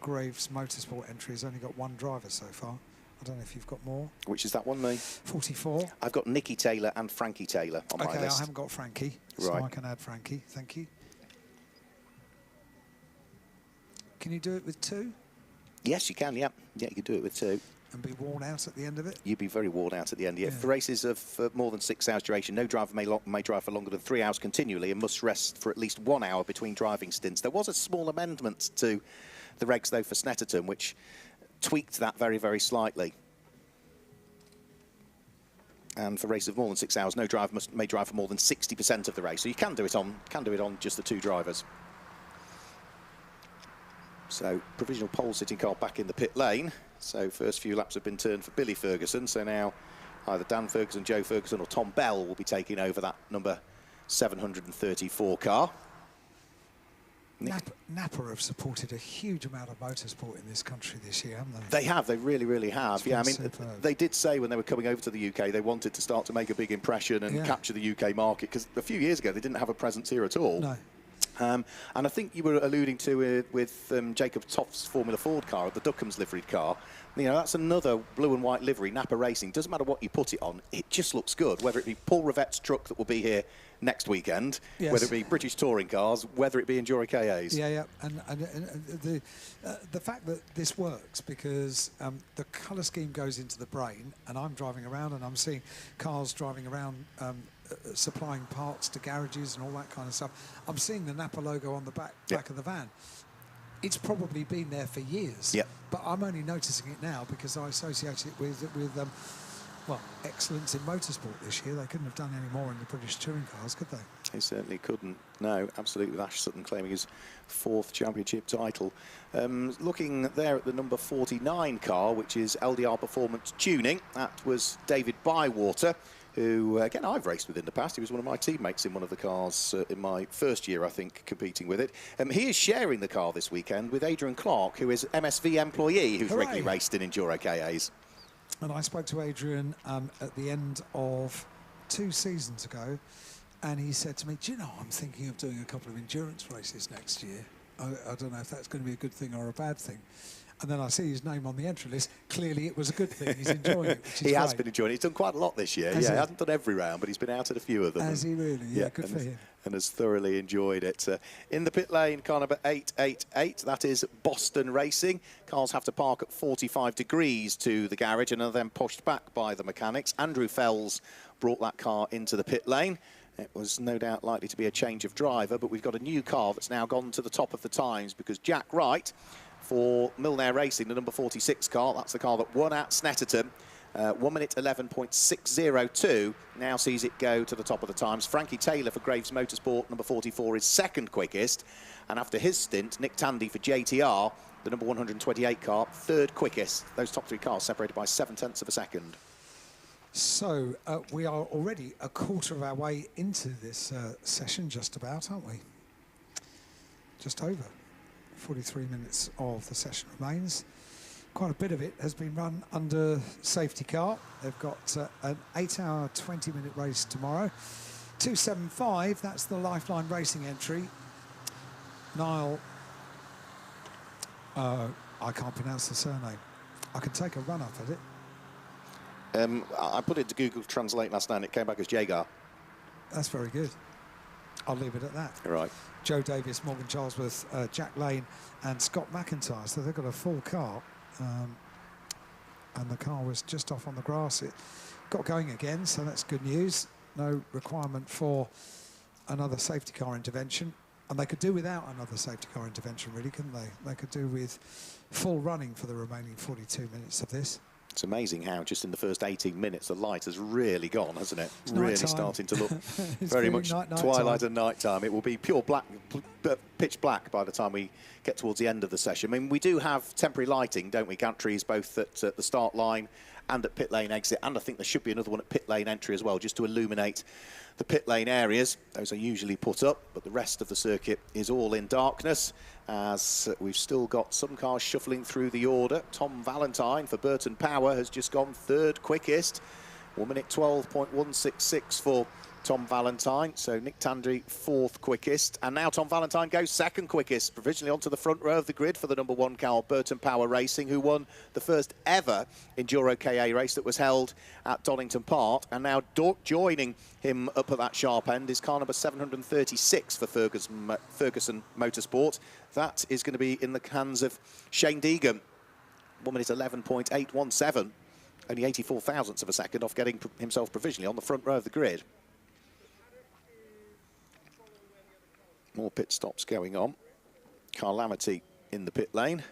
Graves Motorsport entry has only got 1 driver so far. I don't know if you've got more. Which is that one, me? 44. I've got Nicky Taylor and Frankie Taylor on my list. Okay, I haven't got Frankie, so right. I can add Frankie. Thank you. Can you do it with 2? Yes, you can, yeah. Yeah, you can do it with 2. And be worn out at the end of it? You'd be very worn out at the end. Yeah. Yeah. For races of more than 6 hours duration, no driver may drive for longer than 3 hours continually and must rest for at least 1 hour between driving stints. There was a small amendment to the regs, though, for Snetterton, which tweaked that very, very slightly. And for races of more than 6 hours, no driver may drive for more than 60% of the race. So you can do it on just the 2 drivers. So provisional pole sitting car back in the pit lane. So first few laps have been turned for Billy Ferguson. So now either Dan Ferguson, Joe Ferguson or Tom Bell will be taking over that number 734 car. Napa have supported a huge amount of motorsport in this country this year, haven't they? They have, they really, really have. Yeah, I mean, superb. they did say when they were coming over to the UK they wanted to start to make a big impression and capture the UK market, because a few years ago they didn't have a presence here at all. No. And I think you were alluding to it with Jacob Toft's Formula Ford car, the Duckham's liveried car. You know, that's another blue and white livery, Napa Racing. Doesn't matter what you put it on, it just looks good. Whether it be Paul Rivette's truck that will be here next weekend, whether it be British touring cars, whether it be EnduroKAs. Yeah. And the fact that this works, because the colour scheme goes into the brain, and I'm driving around and I'm seeing cars driving around supplying parts to garages and all that kind of stuff. I'm seeing the Napa logo on the back of the van. It's probably been there for years, but I'm only noticing it now because I associate it with well, excellence in motorsport this year. They couldn't have done any more in the British touring cars, could they? They certainly couldn't. No, absolutely, with Ash Sutton claiming his 4th championship title. Looking there at the number 49 car, which is LDR Performance Tuning, that was David Bywater, who, again, I've raced with in the past. He was one of my teammates in one of the cars in my first year, I think, competing with it. He is sharing the car this weekend with Adrian Clark, who is MSV employee, who's regularly raced in EnduroKAs. And I spoke to Adrian at the end of 2 seasons ago, And he said to me, do you know, I'm thinking of doing a couple of endurance races next year. I don't know if that's going to be a good thing or a bad thing. And then I see his name on the entry list. Clearly it was a good thing. He's enjoying it, which is He has great. been enjoying it. He's done quite a lot this year. He hasn't done every round, but he's been out at a few of them. Has he really? Yeah, good for him. And has thoroughly enjoyed it. In the pit lane, car number 888, that is Boston Racing. Cars have to park at 45 degrees to the garage and are then pushed back by the mechanics. Andrew Fells brought that car into the pit lane. It was no doubt likely to be a change of driver, but we've got a new car that's now gone to the top of the times because Jack Wright for Milnair Racing, the number 46 car, that's the car that won at Snetterton, 1 minute 11.602, now sees it go to the top of the times. Frankie Taylor for Graves Motorsport, number 44, is second quickest, and after his stint, Nick Tandy for JTR, the number 128 car, third quickest. Those top three cars separated by 7/10 of a second. So we are already a quarter of our way into this session, just about, aren't we? Just over. 43 minutes of the session remains. Quite a bit of it has been run under safety car. They've got an 8-hour, 20-minute race tomorrow. 275, that's the Lifeline Racing entry. Niall, I can't pronounce the surname. I can take a run up at it. I put it to Google Translate last night and it came back as Jagar. That's very good. I'll leave it at that. You're right. Joe Davis, Morgan Charlesworth, Jack Lane and Scott McIntyre. So they've got a full car. And the car was just off on the grass. It got going again, so that's good news. No requirement for another safety car intervention. And they could do without another safety car intervention, really, couldn't they? They could do with full running for the remaining 42 minutes of this. It's amazing how just in the first 18 minutes the light has really gone, hasn't it? It's really nighttime. Starting to look very much twilight and night time. It will be pure black, pitch black by the time we get towards the end of the session. I mean, we do have temporary lighting, don't we? Gantries both at the start line and at pit lane exit, and I think there should be another one at pit lane entry as well, just to illuminate the pit lane areas. Those are usually put up, but the rest of the circuit is all in darkness, as we've still got some cars shuffling through the order. Tom Valentine for Burton Power has just gone third quickest, 1 minute 12.166 for Tom Valentine. So Nick Tandy fourth quickest, and now Tom Valentine goes second quickest, provisionally onto the front row of the grid for the number 1 car, Burton Power Racing, who won the first ever EnduroKA race that was held at Donington Park. And now joining him up at that sharp end is car number 736 for Ferguson Motorsport. That is going to be in the hands of Shane Deegan. 1 minute 11.817, only 84 thousandths of a second off getting himself provisionally on the front row of the grid. More pit stops going on. Carl Lamity in the pit lane.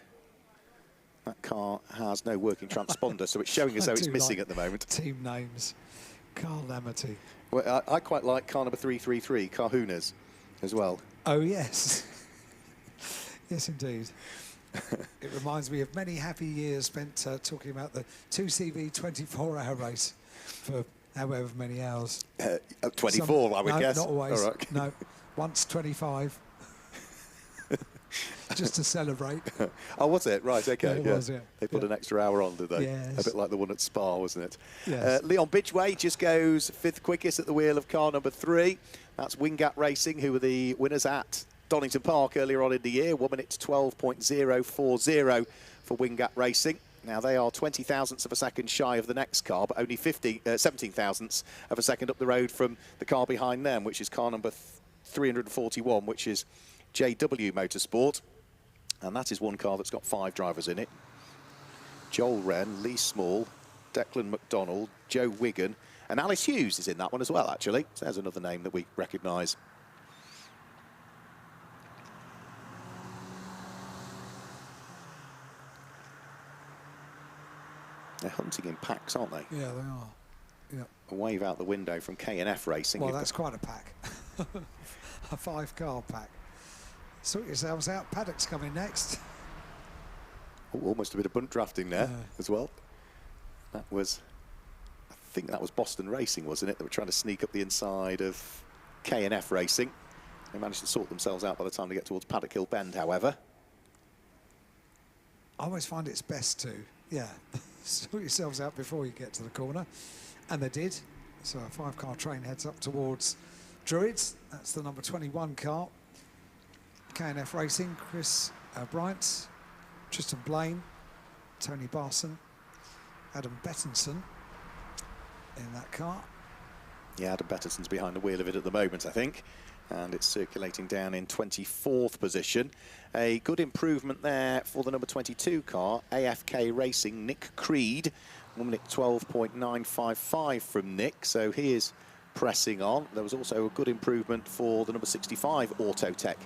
That car has no working transponder, so it's showing as though it's missing at the moment. Team names. Carl Lamity. Well, I quite like car number 333, Carhunas, as well. Oh, yes. Yes, indeed. It reminds me of many happy years spent talking about the 2CV 24-hour race for however many hours. 24, I would guess. Not always. All right. No, once 25. Just to celebrate. Oh, was it? Right, okay. Yeah, it was, yeah. They put an extra hour on, did they? Yes. A bit like the one at Spa, wasn't it? Yes. Leon Bidgeway just goes fifth quickest at the wheel of car number 3. That's Wingat Racing, who were the winners at Donington Park earlier on in the year. 1 minute 12.040 for Wingat Racing. Now, they are 20 thousandths of a second shy of the next car, but only 17 thousandths of a second up the road from the car behind them, which is car number 341, which is JW Motorsport. And that is one car that's got 5 drivers in it. Joel Wren, Lee Small, Declan McDonald, Joe Wigan, and Alice Hughes is in that one as well, actually. So there's another name that we recognise. They're hunting in packs, aren't they? Yeah, they are. Yeah. A wave out the window from K&F Racing. Well, that's quite a pack. A 5-car pack. Sort yourselves out. Paddock's coming next. Oh, almost a bit of bunt drafting there as well. That was, I think that was Boston Racing, wasn't it? They were trying to sneak up the inside of K&F Racing. They managed to sort themselves out by the time they get towards Paddock Hill Bend, however. I always find it's best to, sort yourselves out before you get to the corner. And they did. So a 5-car train heads up towards Druids, that's the number 21 car. K&F Racing, Chris Bryant, Tristan Blaine, Tony Barson, Adam Bettinson in that car. Yeah, Adam Bettinson's behind the wheel of it at the moment, I think. And it's circulating down in 24th position. A good improvement there for the number 22 car, AFK Racing, Nick Creed. 1 minute 12.955 from Nick, so he is pressing on. There was also a good improvement for the number 65 Autotech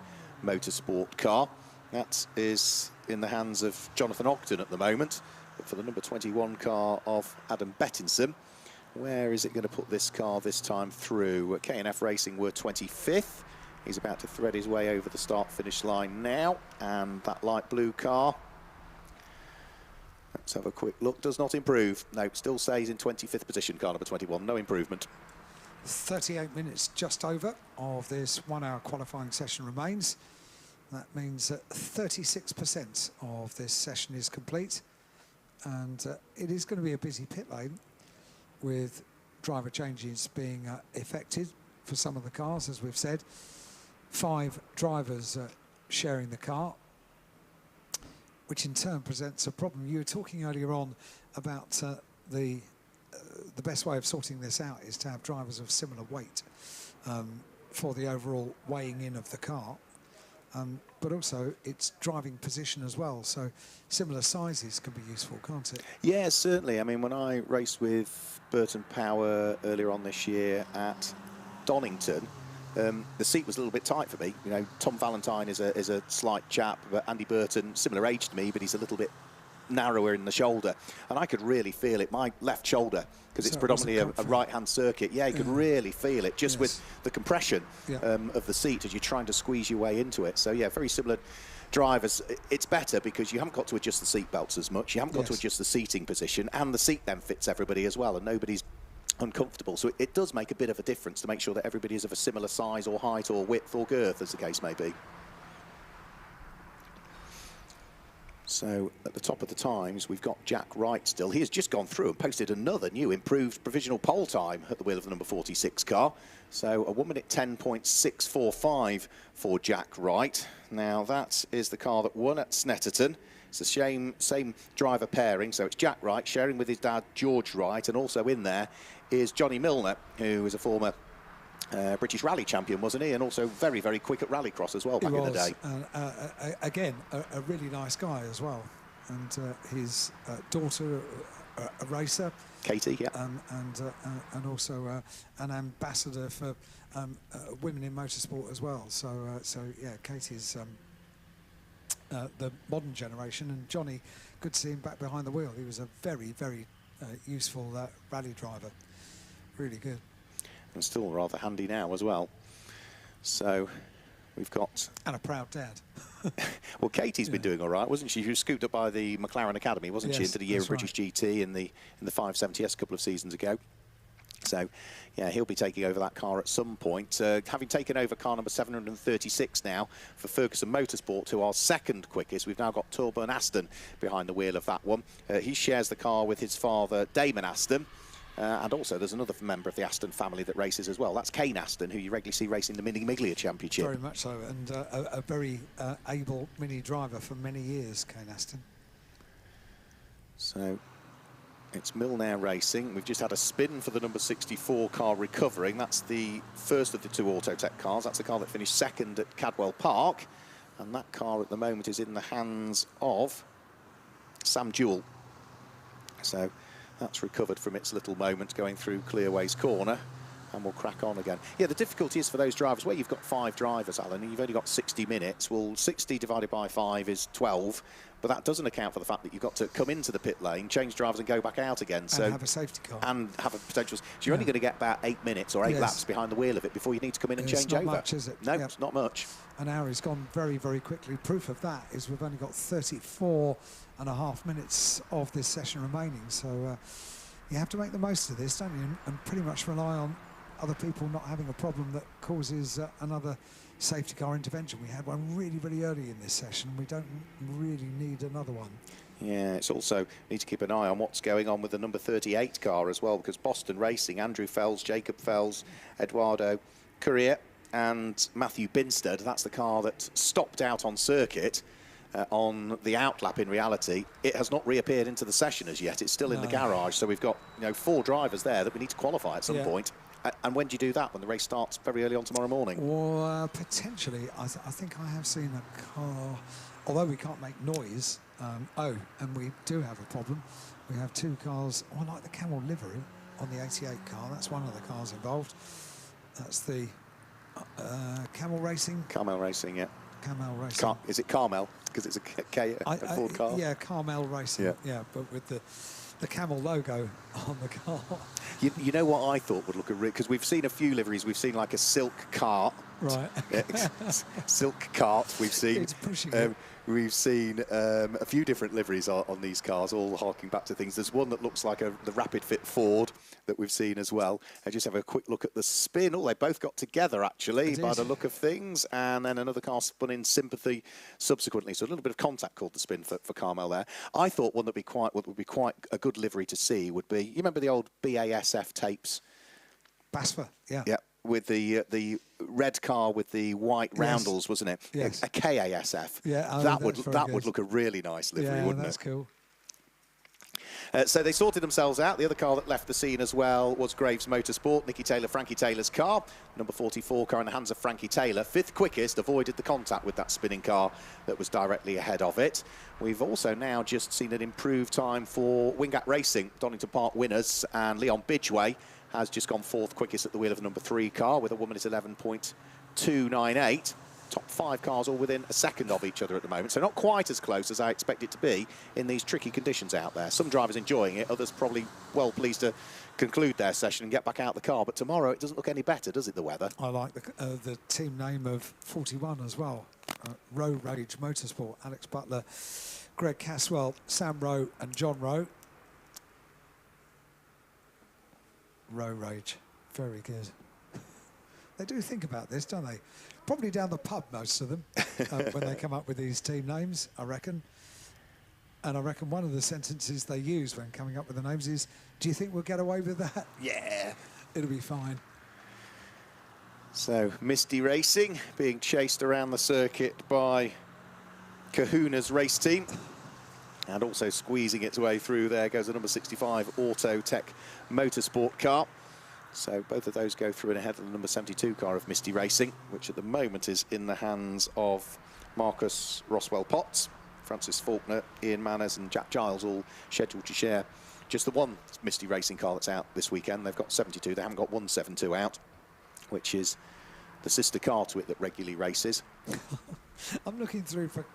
Motorsport car. That is in the hands of Jonathan Ogden at the moment. But for the number 21 car of Adam Bettinson, where is it going to put this car this time through? K&F Racing were 25th. He's about to thread his way over the start-finish line now. And that light blue car, let's have a quick look, does not improve. No, still stays in 25th position, car number 21, no improvement. 38 minutes just over of this 1 hour qualifying session remains. That means that 36% of this session is complete. And it is going to be a busy pit lane, with driver changes being effected for some of the cars, as we've said. 5 drivers sharing the car, which in turn presents a problem. You were talking earlier on about the best way of sorting this out is to have drivers of similar weight for the overall weighing in of the car. But also it's driving position as well, so similar sizes can be useful, can't it? Yeah, certainly. I mean, when I raced with Burton Power earlier on this year at Donington, the seat was a little bit tight for me. You know, Tom Valentine is a slight chap, but Andy Burton, similar age to me, but he's a little bit narrower in the shoulder, and I could really feel it. My left shoulder, because it's predominantly a right-hand circuit. Yeah, you could really feel it just with the compression of the seat as you're trying to squeeze your way into it. So yeah, very similar drivers. It's better because you haven't got to adjust the seat belts as much. You haven't got to adjust the seating position, and the seat then fits everybody as well, and nobody's uncomfortable. So it does make a bit of a difference to make sure that everybody is of a similar size or height or width or girth, as the case may be. So at the top of the times, we've got Jack Wright still. He has just gone through and posted another new improved provisional pole time at the wheel of the number 46 car. So a 1 minute 10.645 for Jack Wright. Now that is the car that won at Snetterton. It's the same driver pairing, so it's Jack Wright sharing with his dad George Wright, and also in there is Johnny Milner, who is a former British rally champion, wasn't he? And also very, very quick at rallycross as well back in the day. Again, a really nice guy as well. And his daughter, a racer. Katie, yeah. And also an ambassador for women in motorsport as well. So yeah, Katie's the modern generation. And Johnny, good to see him back behind the wheel. He was a very, very useful rally driver. Really good. And still rather handy now as well. So we've got... And a proud dad. Well, Katie's been doing all right, wasn't she? She was scooped up by the McLaren Academy, wasn't she, into the year of British GT in the 570S a couple of seasons ago. So, yeah, he'll be taking over that car at some point. Having taken over car number 736 now for Ferguson Motorsport, who are second quickest. We've now got Torburn Aston behind the wheel of that one. He shares the car with his father, Damon Aston. And also there's another member of the Aston family that races as well. That's Kane Aston, who you regularly see racing the Mini Miglia Championship. Very much so, and a very able Mini driver for many years, Kane Aston. So it's Milner Racing. We've just had a spin for the number 64 car recovering. That's the first of the 2 Autotech cars. That's the car that finished second at Cadwell Park. And that car at the moment is in the hands of Sam Jewell. So that's recovered from its little moment going through Clearways Corner, and we'll crack on again. Yeah, the difficulty is for those drivers, where you've got 5 drivers, Alan, and you've only got 60 minutes. Well, 60 divided by 5 is 12, but that doesn't account for the fact that you've got to come into the pit lane, change drivers and go back out again. And have a safety car. And have a potential... So you're only going to get about 8 minutes or 8 laps behind the wheel of it before you need to come in and change over. It's not much, is it? No, it's not much. An hour has gone very, very quickly. Proof of that is we've only got 34.5 minutes of this session remaining, so... you have to make the most of this, don't you? And pretty much rely on other people not having a problem that causes another safety car intervention. We had one really, really early in this session. We don't really need another one. Yeah, it's also need to keep an eye on what's going on with the number 38 car as well, because Boston Racing, Andrew Fells, Jacob Fells, Eduardo Courier and Matthew Binstead. That's the car that stopped out on circuit on the outlap. In reality, it has not reappeared into the session as yet. It's still in the garage. So we've got 4 drivers there that we need to qualify at some point. And when do you do that? When the race starts very early on tomorrow morning? Or potentially, I think I have seen a car, although we can't make noise. And we do have a problem. We have 2 cars, like the Camel livery on the 88 car. That's one of the cars involved. That's the Camel Racing. Carmel Racing, yeah. Camel Racing. Is it Carmel? Because it's a Ford car. Yeah, Carmel Racing. Yeah, but with the Camel logo on the car. You know what I thought would look because we've seen a few liveries. We've seen like a silk cart. Right. Silk cart. We've seen. It's pushing it. We've seen a few different liveries on these cars, all harking back to things. There's one that looks like the Rapid Fit Ford that we've seen as well. I just have a quick look at the spin. They both got together, actually, by the look of things. And then another car spun in sympathy subsequently. So a little bit of contact called the spin for Carmel there. I thought one that would be quite a good livery to see would be, you remember the old BASF tapes? BASF, yeah. Yeah. With the red car with the white roundels, wasn't it? Yes. A KASF. Yeah, that would look a really nice livery, wouldn't it? That's cool. So they sorted themselves out. The other car that left the scene as well was Graves Motorsport, Nicky Taylor, Frankie Taylor's car. Number 44 car in the hands of Frankie Taylor. 5th quickest, avoided the contact with that spinning car that was directly ahead of it. We've also now just seen an improved time for Wingat Racing, Donington Park winners, and Leon Bidgeway has just gone 4th quickest at the wheel of the number 3 car with a 1 minute 11.298. Top 5 cars all within a second of each other at the moment, so not quite as close as I expect it to be in these tricky conditions out there. Some drivers enjoying it, others probably well pleased to conclude their session and get back out of the car. But tomorrow it doesn't look any better, does it, the weather? I like the team name of 41 as well. Row Rage Motorsport, Alex Butler, Greg Caswell, Sam Rowe and John Rowe. Row Rage, very good. They do think about this, don't they? Probably down the pub, most of them, when they come up with these team names, I reckon. And I reckon one of the sentences they use when coming up with the names is, do you think we'll get away with that? Yeah. It'll be fine. So, Misty Racing being chased around the circuit by Kahuna's race team. And also squeezing its way through, there goes the number 65 Auto Tech Motorsport car. So both of those go through and ahead of the number 72 car of Misty Racing, which at the moment is in the hands of Marcus Roswell-Potts, Francis Faulkner, Ian Manners and Jack Giles, all scheduled to share just the one Misty Racing car that's out this weekend. They've got 72, they haven't got 172 out, which is the sister car to it that regularly races. I'm looking through for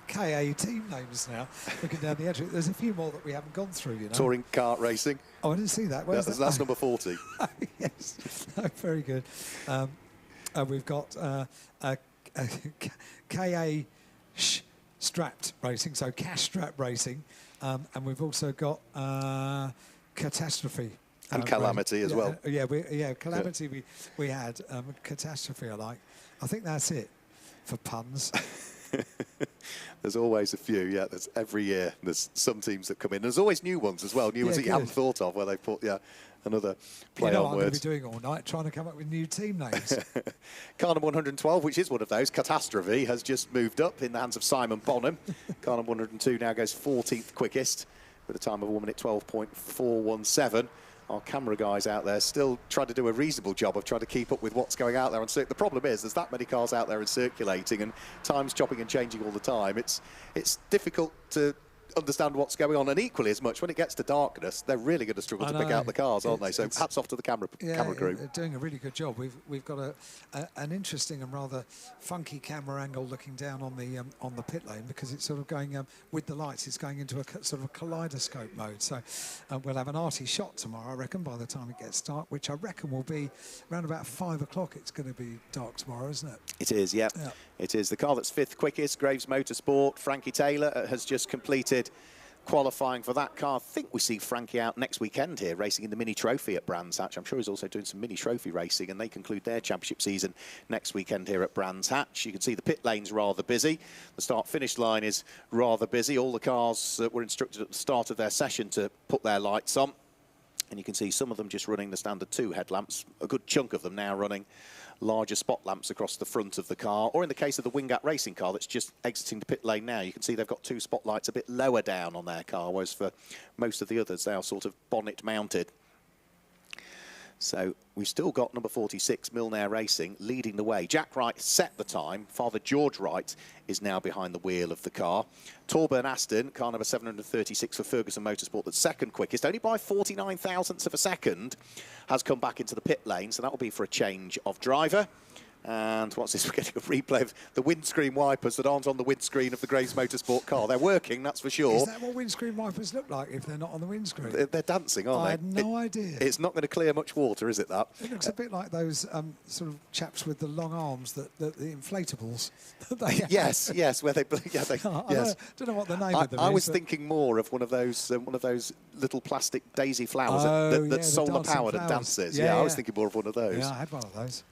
KA team names now, looking down the edge. There's a few more that we haven't gone through, you know. Touring Kart Racing. Oh, I didn't see that. Where's that? That's number 40. Yes, very good. We've got KA Strapped Racing, so Cash Strap Racing, and we've also got Catastrophe. And Calamity as well. Calamity we had. Catastrophe I think that's it for puns. There's always a few, yeah. There's every year. There's some teams that come in. There's always new ones as well, new ones that you haven't thought of, where they put another play on words. I'm going to be doing all night trying to come up with new team names. Car number 112, which is one of those, Catastrophe, has just moved up in the hands of Simon Bonham. Car number 102 now goes 14th quickest with a time of 1 minute 12.417. Our camera guys out there still trying to do a reasonable job of trying to keep up with what's going out there. And the problem is there's that many cars out there and circulating and time's chopping and changing all the time. It's difficult to understand what's going on, and equally as much when it gets to darkness, they're really going to struggle to pick out the cars, aren't they? So hats off to the camera crew. They're doing a really good job. We've got an interesting and rather funky camera angle looking down on the pit lane, because it's sort of going with the lights. It's going into a sort of a kaleidoscope mode. So we'll have an arty shot tomorrow, I reckon, by the time it gets dark, which I reckon will be around about 5 o'clock. It's going to be dark tomorrow, isn't it? It is, yeah. It is. The car that's 5th quickest, Graves Motorsport, Frankie Taylor, has just completed qualifying for that car. I think we see Frankie out next weekend here, racing in the Mini Trophy at Brands Hatch. I'm sure he's also doing some Mini Trophy racing, and they conclude their championship season next weekend here at Brands Hatch. You can see the pit lane's rather busy. The start-finish line is rather busy. All the cars were instructed at the start of their session to put their lights on. And you can see some of them just running the standard 2 headlamps, a good chunk of them now running larger spot lamps across the front of the car, or in the case of the Wingat racing car that's just exiting the pit lane now, you can see they've got 2 spotlights a bit lower down on their car, whereas for most of the others they are sort of bonnet mounted. So we've still got number 46, Milner Racing, leading the way. Jack Wright set the time. Father George Wright is now behind the wheel of the car. Torburn Aston, car number 736 for Ferguson Motorsport, that's second quickest, only by 49 thousandths of a second, has come back into the pit lane, so that will be for a change of driver. And what's this? We're getting a replay of the windscreen wipers that aren't on the windscreen of the Graves Motorsport car. They're working, that's for sure. Is that what windscreen wipers look like if they're not on the windscreen? They're dancing, aren't they? I had no idea. It's not going to clear much water, is it, that? It looks a bit like those sort of chaps with the long arms, the inflatables. Yes, where they... Yeah, I don't know what the name of them is. I was thinking more of one of those little plastic daisy flowers that solar powered and dances. Yeah, I was thinking more of one of those. Yeah, I had one of those.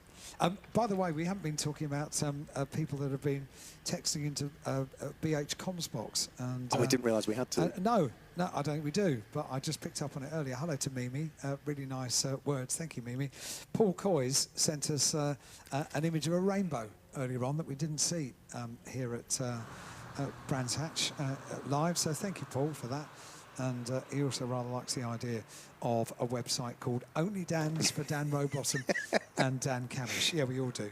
By the way, we haven't been talking about people that have been texting into BH Comms box. And, we didn't realise we had to. No, I don't think we do, but I just picked up on it earlier. Hello to Mimi, really nice words. Thank you, Mimi. Paul Coys sent us an image of a rainbow earlier on that we didn't see here at Brands Hatch live, so thank you, Paul, for that. And he also rather likes the idea of a website called Only Dan's for Dan Rowbottom and Dan Camish. Yeah, we all do.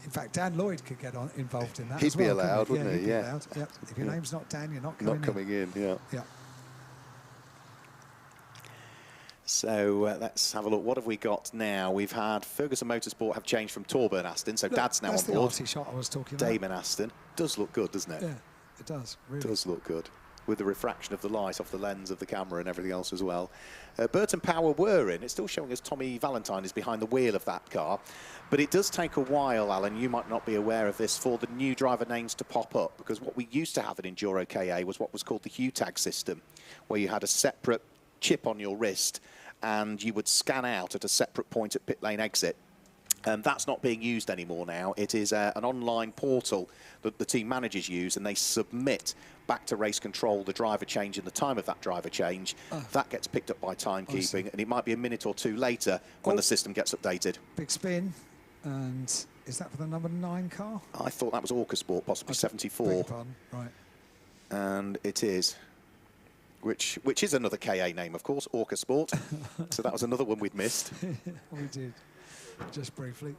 In fact, Dan Lloyd could get involved in that. He'd as well, be allowed, couldn't wouldn't he? Yeah, allowed. Yep. If your name's not Dan, you're not coming in. Yeah. So let's have a look. What have we got now? We've had Ferguson Motorsport have changed from Torburn Aston, so Dad's now on board. That's the arty shot I was talking about. Damon Aston. Does look good, doesn't it? Yeah, it does. Really. Does look good, with the refraction of the light off the lens of the camera and everything else as well. Burton Power were in. It's still showing us Tommy Valentine is behind the wheel of that car. But it does take a while, Alan, you might not be aware of this, for the new driver names to pop up, because what we used to have at Enduro KA was what was called the Hue tag system, where you had a separate chip on your wrist and you would scan out at a separate point at pit lane exit. That's not being used anymore now. It is an online portal that the team managers use, and they submit back to race control the driver change and the time of that driver change. That gets picked up by timekeeping, and it might be a minute or two later when the system gets updated. Big spin, and is that for the number 9 car? I thought that was Orca Sport, possibly 74. Beg your pardon, right. And it is, which is another KA name, of course, Orca Sport. So that was another one we'd missed. We did. Just briefly.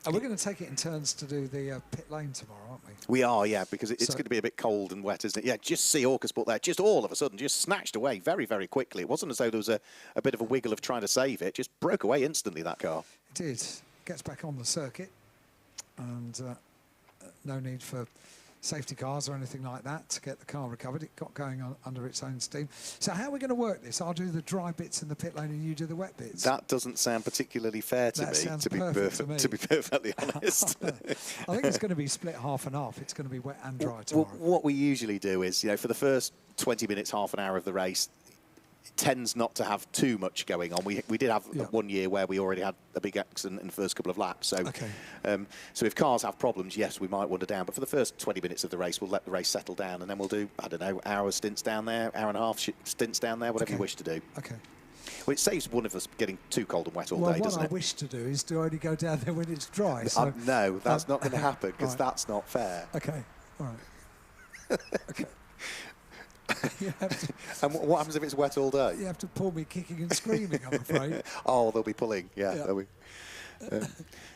And we're going to take it in turns to do the pit lane tomorrow, aren't we? We are, yeah, because it's going to be a bit cold and wet, isn't it? Yeah, just see Orca Sport there, just all of a sudden, just snatched away very, very quickly. It wasn't as though there was a bit of a wiggle of trying to save it. Just broke away instantly, that car. It did. Gets back on the circuit, and no need for safety cars or anything like that to get the car recovered. It got going on under its own steam. So how are we going to work this? I'll do the dry bits in the pit lane and you do the wet bits. That doesn't sound particularly fair to me, to be perfectly honest. I think it's going to be split half and half. It's going to be wet and dry tomorrow. Well, what we usually do is, for the first 20 minutes, half an hour of the race, tends not to have too much going on. We did have 1 year where we already had a big accident in the first couple of laps. So, so if cars have problems, yes, we might wander down. But for the first 20 minutes of the race, we'll let the race settle down, and then we'll do, I don't know, hour stints down there, hour and a half stints down there, whatever you wish to do. Okay. Well, it saves one of us getting too cold and wet all day, doesn't it? What I wish to do is to only go down there when it's dry. So no, that's not going to happen, because that's not fair. Okay, all right. Okay. And what happens if it's wet all day? You have to pull me kicking and screaming, I'm afraid. Oh, they'll be pulling, they'll be.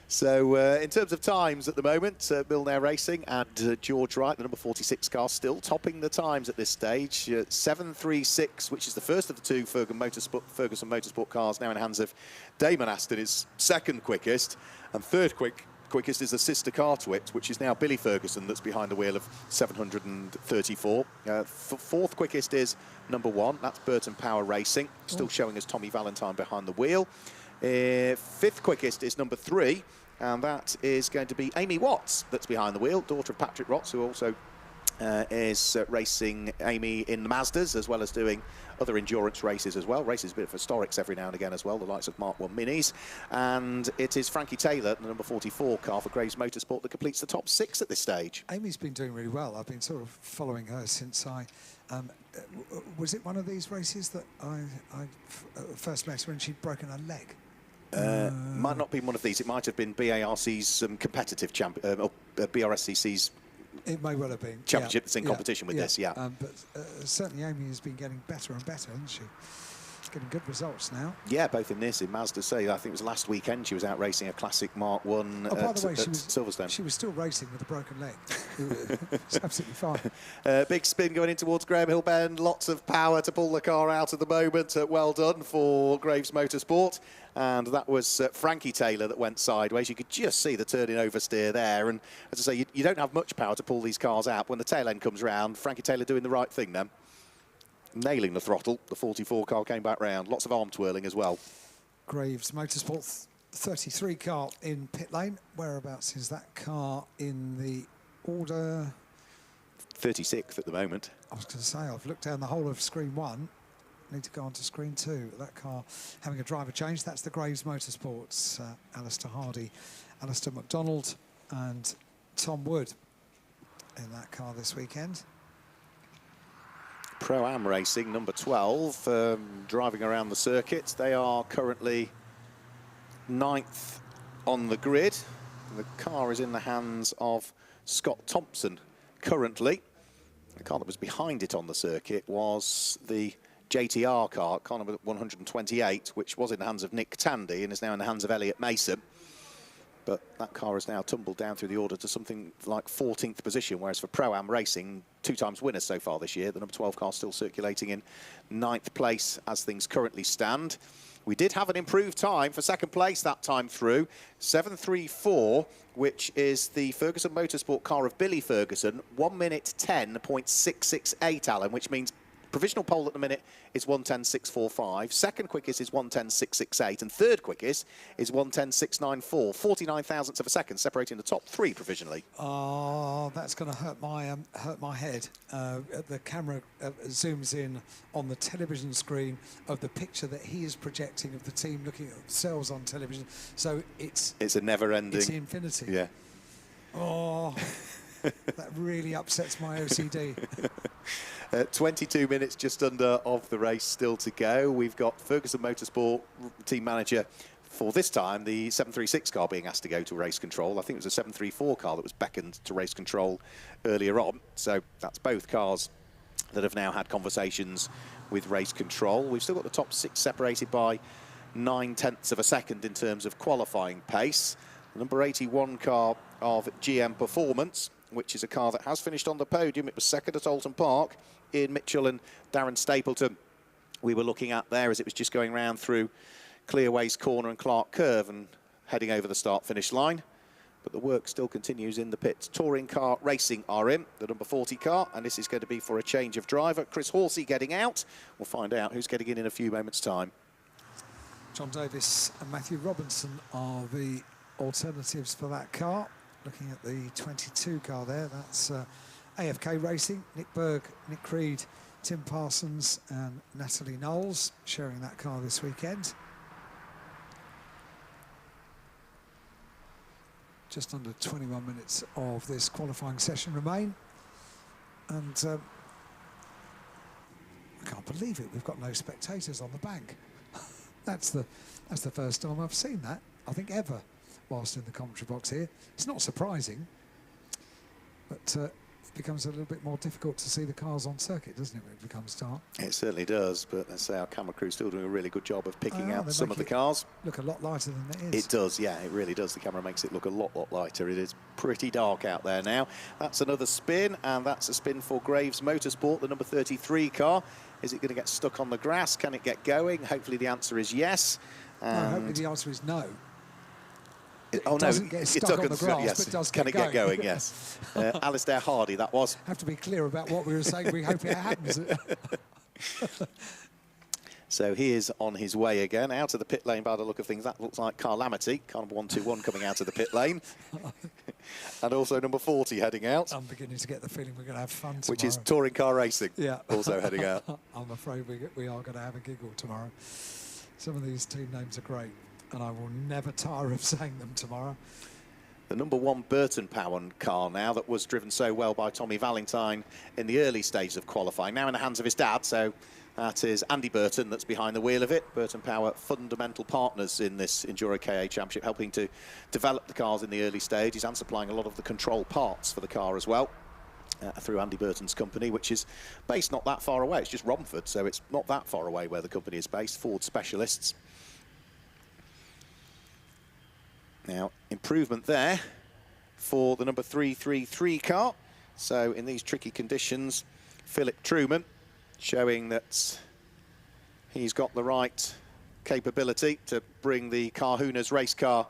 So in terms of times at the moment, Milner Racing and George Wright, the number 46 car, still topping the times at this stage. 7:36, which is the first of the two Ferguson Motorsport cars, now in the hands of Damon Aston, is second quickest, and third quickest is the sister car to it, which is now Billy Ferguson, that's behind the wheel of 734. Fourth quickest is number 1, that's Burton Power Racing, still showing us Tommy Valentine behind the wheel. Fifth quickest is number 3, and that is going to be Amy Watts, that's behind the wheel, daughter of Patrick Watts, who also is racing Amy in the Mazdas, as well as doing other endurance races as well. Races a bit of historics every now and again as well, the likes of Mark 1 Minis. And it is Frankie Taylor, the number 44 car for Graves Motorsport, that completes the top 6 at this stage. Amy's been doing really well. I've been sort of following her since I... was it one of these races that I first met her and she'd broken her leg? Might not be one of these. It might have been BARC's competitive champion, or BRSCC's it may well have been championship that's in competition with this, but certainly Amy has been getting better and better, hasn't she? Getting good results now. Yeah, both in this, in Mazda say. I think it was last weekend she was out racing a classic Mark 1 by the way, at Silverstone. She was still racing with a broken leg. It's absolutely fine. Big spin going in towards Graham Hill Bend. Lots of power to pull the car out at the moment. Well done for Graves Motorsport. And that was Frankie Taylor that went sideways. You could just see the turning oversteer there. And as I say, you don't have much power to pull these cars out. When the tail end comes round, Frankie Taylor doing the right thing then. Nailing the throttle. The 44 car came back round. Lots of arm twirling as well. Graves Motorsport 33 car in pit lane. Whereabouts is that car in the order? 36th at the moment. I was going to say, I've looked down the whole of screen 1. Need to go on to screen 2. That car having a driver change. That's the Graves Motorsports. Alistair Hardy, Alistair McDonald and Tom Wood in that car this weekend. Pro-Am Racing, number 12, driving around the circuit. They are currently 9th on the grid. The car is in the hands of Scott Thompson currently. The car that was behind it on the circuit was the JTR car number 128, which was in the hands of Nick Tandy and is now in the hands of Elliot Mason. But that car has now tumbled down through the order to something like 14th position, whereas for Pro-Am Racing, 2 times winners so far this year, the number 12 car still circulating in 9th place as things currently stand. We did have an improved time for second place that time through, 7:34, which is the Ferguson Motorsport car of Billy Ferguson, 1 minute 10.668, Alan, which means provisional pole at the minute is 1:10.645. Second quickest is 1:10.668. And third quickest is 1:10.694. 49 thousandths of a second separating the top 3 provisionally. Oh, that's going to hurt my head. The camera zooms in on the television screen of the picture that he is projecting of the team looking at themselves on television. So it's a never-ending. It's infinity. Yeah. Oh, that really upsets my OCD. 22 minutes just under of the race still to go. We've got Ferguson Motorsport team manager for this time, the 736 car being asked to go to race control. I think it was a 734 car that was beckoned to race control earlier on. So that's both cars that have now had conversations with race control. We've still got the top 6 separated by 9/10 of a second in terms of qualifying pace. The number 81 car of GM Performance, which is a car that has finished on the podium. It was second at Alton Park. Ian Mitchell and Darren Stapleton we were looking at there as it was just going round through Clearways Corner and Clark Curve and heading over the start-finish line. But the work still continues in the pits. Touring Car Racing are in, the number 40 car, and this is going to be for a change of driver. Chris Horsey getting out. We'll find out who's getting in a few moments' time. John Davis and Matthew Robinson are the alternatives for that car. Looking at the 22 car there, that's AFK Racing, Nick Berg, Nick Creed, Tim Parsons and Natalie Knowles sharing that car this weekend. Just under 21 minutes of this qualifying session remain. And I can't believe it, we've got no spectators on the bank. That's the first time I've seen that, I think ever, whilst in the commentary box here. It's not surprising, but it becomes a little bit more difficult to see the cars on circuit, doesn't it, when it becomes dark? It certainly does, but let's say our camera crew's still doing a really good job of picking out some of the cars. Look a lot lighter than it is. It does, yeah, it really does. The camera makes it look a lot lighter. It is pretty dark out there now. That's another spin, and that's a spin for Graves Motorsport, the number 33 car. Is it going to get stuck on the grass? Can it get going? Hopefully the answer is yes. No, hopefully the answer is no. Oh, doesn't get stuck on the grass, yes. but does Can get it get going? going? Yes. Alistair Hardy, that was. Have to be clear about what we were saying. We hope it happens. So he is on his way again, out of the pit lane by the look of things. That looks like Carl Amity, car number 121 coming out of the pit lane. And also number 40 heading out. I'm beginning to get the feeling we're going to have fun tomorrow. Which is Touring Car Racing, yeah. also heading out. I'm afraid we are going to have a giggle tomorrow. Some of these team names are great, and I will never tire of saying them tomorrow. The number 1 Burton Power car now that was driven so well by Tommy Valentine in the early stages of qualifying, now in the hands of his dad, so that is Andy Burton that's behind the wheel of it. Burton Power, fundamental partners in this EnduroKA Championship, helping to develop the cars in the early stages and supplying a lot of the control parts for the car as well. Through Andy Burton's company, which is based not that far away. It's just Romford, so it's not that far away where the company is based. Ford specialists. Now, improvement there for the number 333 car. So in these tricky conditions, Philip Truman showing that he's got the right capability to bring the Carhunas race car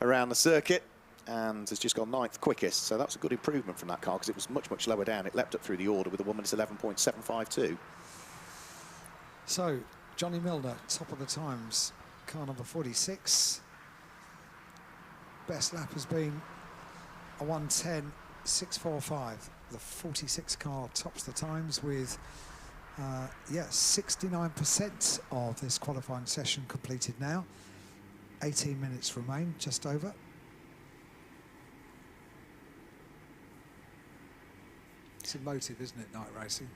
around the circuit, and has just gone 9th quickest. So that's a good improvement from that car, because it was much, much lower down. It leapt up through the order with a 1:11.752. So, Johnny Milner, top of the times, car number 46. Best lap has been a 1:10.645. The 46 car tops the times with, 69% of this qualifying session completed now. 18 minutes remain, just over. It's emotive, isn't it, night racing?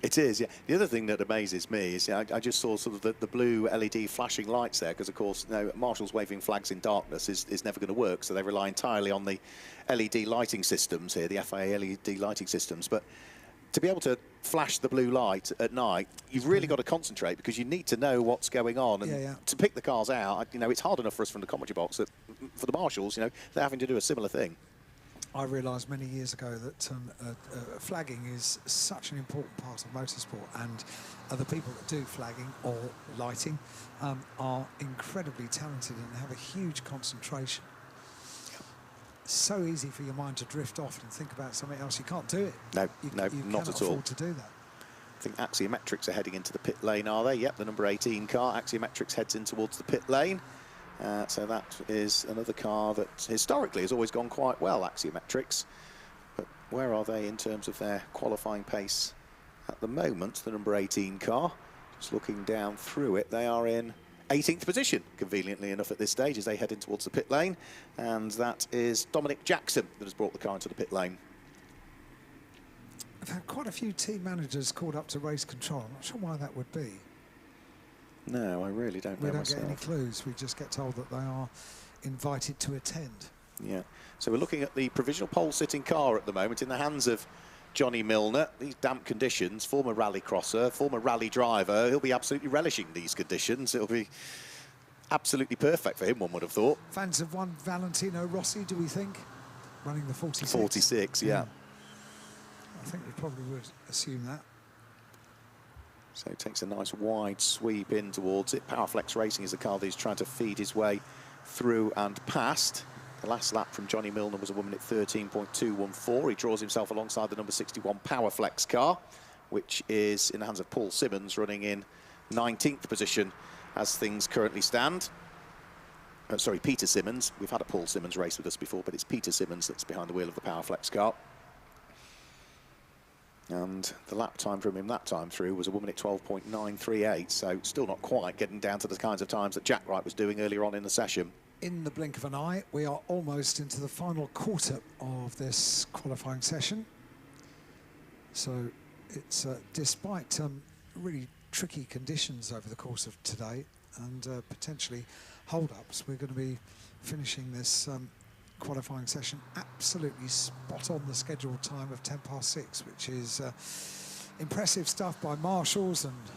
It is, yeah. The other thing that amazes me is I just saw sort of the blue LED flashing lights there, because, of course, marshals waving flags in darkness is never going to work, so they rely entirely on the LED lighting systems here, the FIA LED lighting systems. But to be able to flash the blue light at night, you've really got to concentrate, because you need to know what's going on. And to pick the cars out, it's hard enough for us from the commentary box. That for the marshals, they're having to do a similar thing. I realised many years ago that flagging is such an important part of motorsport, and the people that do flagging or lighting are incredibly talented and have a huge concentration. It's so easy for your mind to drift off and think about something else. You can't do it. No, you not at all. Afford to do that. I think Axiometrics are heading into the pit lane, are they? Yep, the number 18 car. Axiometrics heads in towards the pit lane. So that is another car that historically has always gone quite well, Axiometrics. But where are they in terms of their qualifying pace at the moment? The number 18 car, just looking down through it, they are in 18th position, conveniently enough at this stage, as they head in towards the pit lane. And that is Dominic Jackson that has brought the car into the pit lane. I've had quite a few team managers called up to race control. I'm not sure why that would be. No, I really don't know myself. We don't get any clues. We just get told that they are invited to attend. Yeah. So we're looking at the provisional pole-sitting car at the moment in the hands of Johnny Milner. These damp conditions, former rally crosser, former rally driver, he'll be absolutely relishing these conditions. It'll be absolutely perfect for him, one would have thought. Fans of one Valentino Rossi, do we think? Running the 46? 46, yeah. I think we probably would assume that. So he takes a nice wide sweep in towards it. Powerflex Racing is the car that he's trying to feed his way through and past. The last lap from Johnny Milner was a 1:13.214. He draws himself alongside the number 61 Powerflex car, which is in the hands of Paul Simmons, running in 19th position as things currently stand. Sorry, Peter Simmons. We've had a Paul Simmons race with us before, but it's Peter Simmons that's behind the wheel of the Powerflex car. And the lap time from him that time through was a 1:12.938, so still not quite getting down to the kinds of times that Jack Wright was doing earlier on in the session. In the blink of an eye, we are almost into the final quarter of this qualifying session. So it's despite really tricky conditions over the course of today and potentially hold-ups, we're going to be finishing this qualifying session absolutely spot on the scheduled time of 6:10, which is impressive stuff by marshals and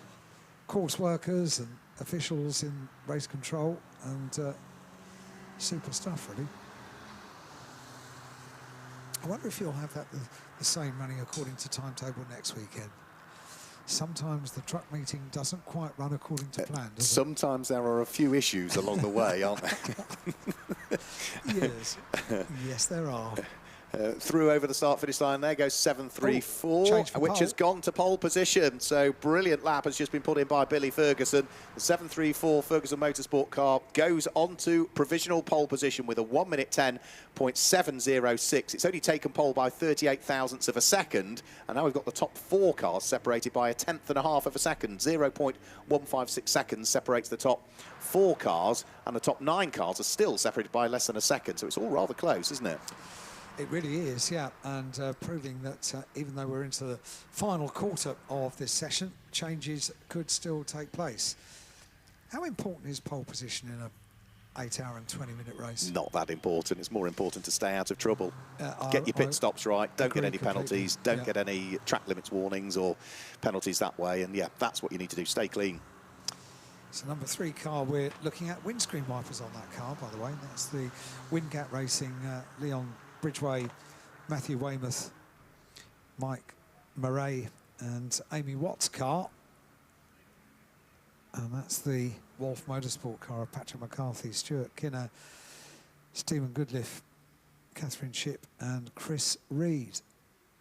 course workers and officials in race control, and super stuff, really. I wonder if you'll have that the same running according to timetable next weekend. Sometimes the truck meeting doesn't quite run according to plan, does it? Sometimes there are a few issues along the way, aren't there? Yes, yes, there are. Through over the start-finish line. There goes 7.34, which has gone to pole position. So brilliant lap has just been put in by Billy Ferguson. The 7.34 Ferguson Motorsport car goes on to provisional pole position with a 1 minute 10.706. It's only taken pole by 38 thousandths of a second, and now we've got the top 4 cars separated by a 1/10.5 of a second. 0.156 seconds separates the top 4 cars, and the top 9 cars are still separated by less than a second. So it's all rather close, isn't it? It really is, yeah, and proving that even though we're into the final quarter of this session, changes could still take place. How important is pole position in a 8-hour and 20-minute race? Not that important. It's more important to stay out of trouble. Get your pit stops right. Don't get any penalties. Don't get any track limits warnings or penalties that way. And yeah, that's what you need to do. Stay clean. So number 3 car, we're looking at windscreen wipers on that car, by the way. That's the Windgat Racing Leon Bridgeway, Matthew Weymouth, Mike Murray and Amy Watts car. And that's the Wolf Motorsport car of Patrick McCarthy, Stuart Kinner, Stephen Goodliff, Catherine Shipp and Chris Reed.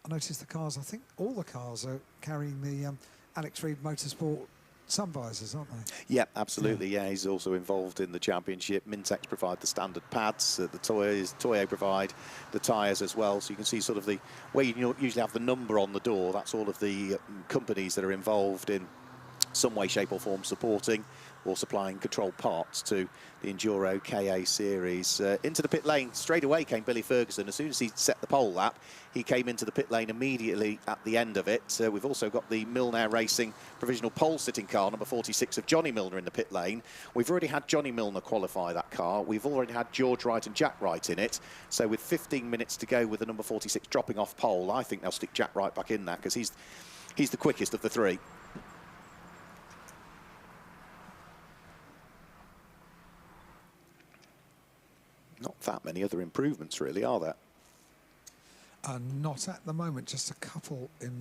I noticed the cars, I think all the cars are carrying the Alex Reed Motorsport sun visors, aren't they? Yeah, absolutely. Yeah, he's also involved in the championship. Mintex provide the standard pads. The Toyo provide the tyres as well. So you can see sort of the where you usually have the number on the door. That's all of the companies that are involved in some way, shape or form supporting or supplying controlled parts to the Enduro KA series. Into the pit lane straight away came Billy Ferguson. As soon as he set the pole lap, he came into the pit lane immediately at the end of it. We've also got the Milner Racing provisional pole sitting car, number 46 of Johnny Milner in the pit lane. We've already had Johnny Milner qualify that car. We've already had George Wright and Jack Wright in it. So with 15 minutes to go with the number 46 dropping off pole, I think they'll stick Jack Wright back in that because he's the quickest of the 3. Not that many other improvements, really, are there? Not at the moment. Just a couple in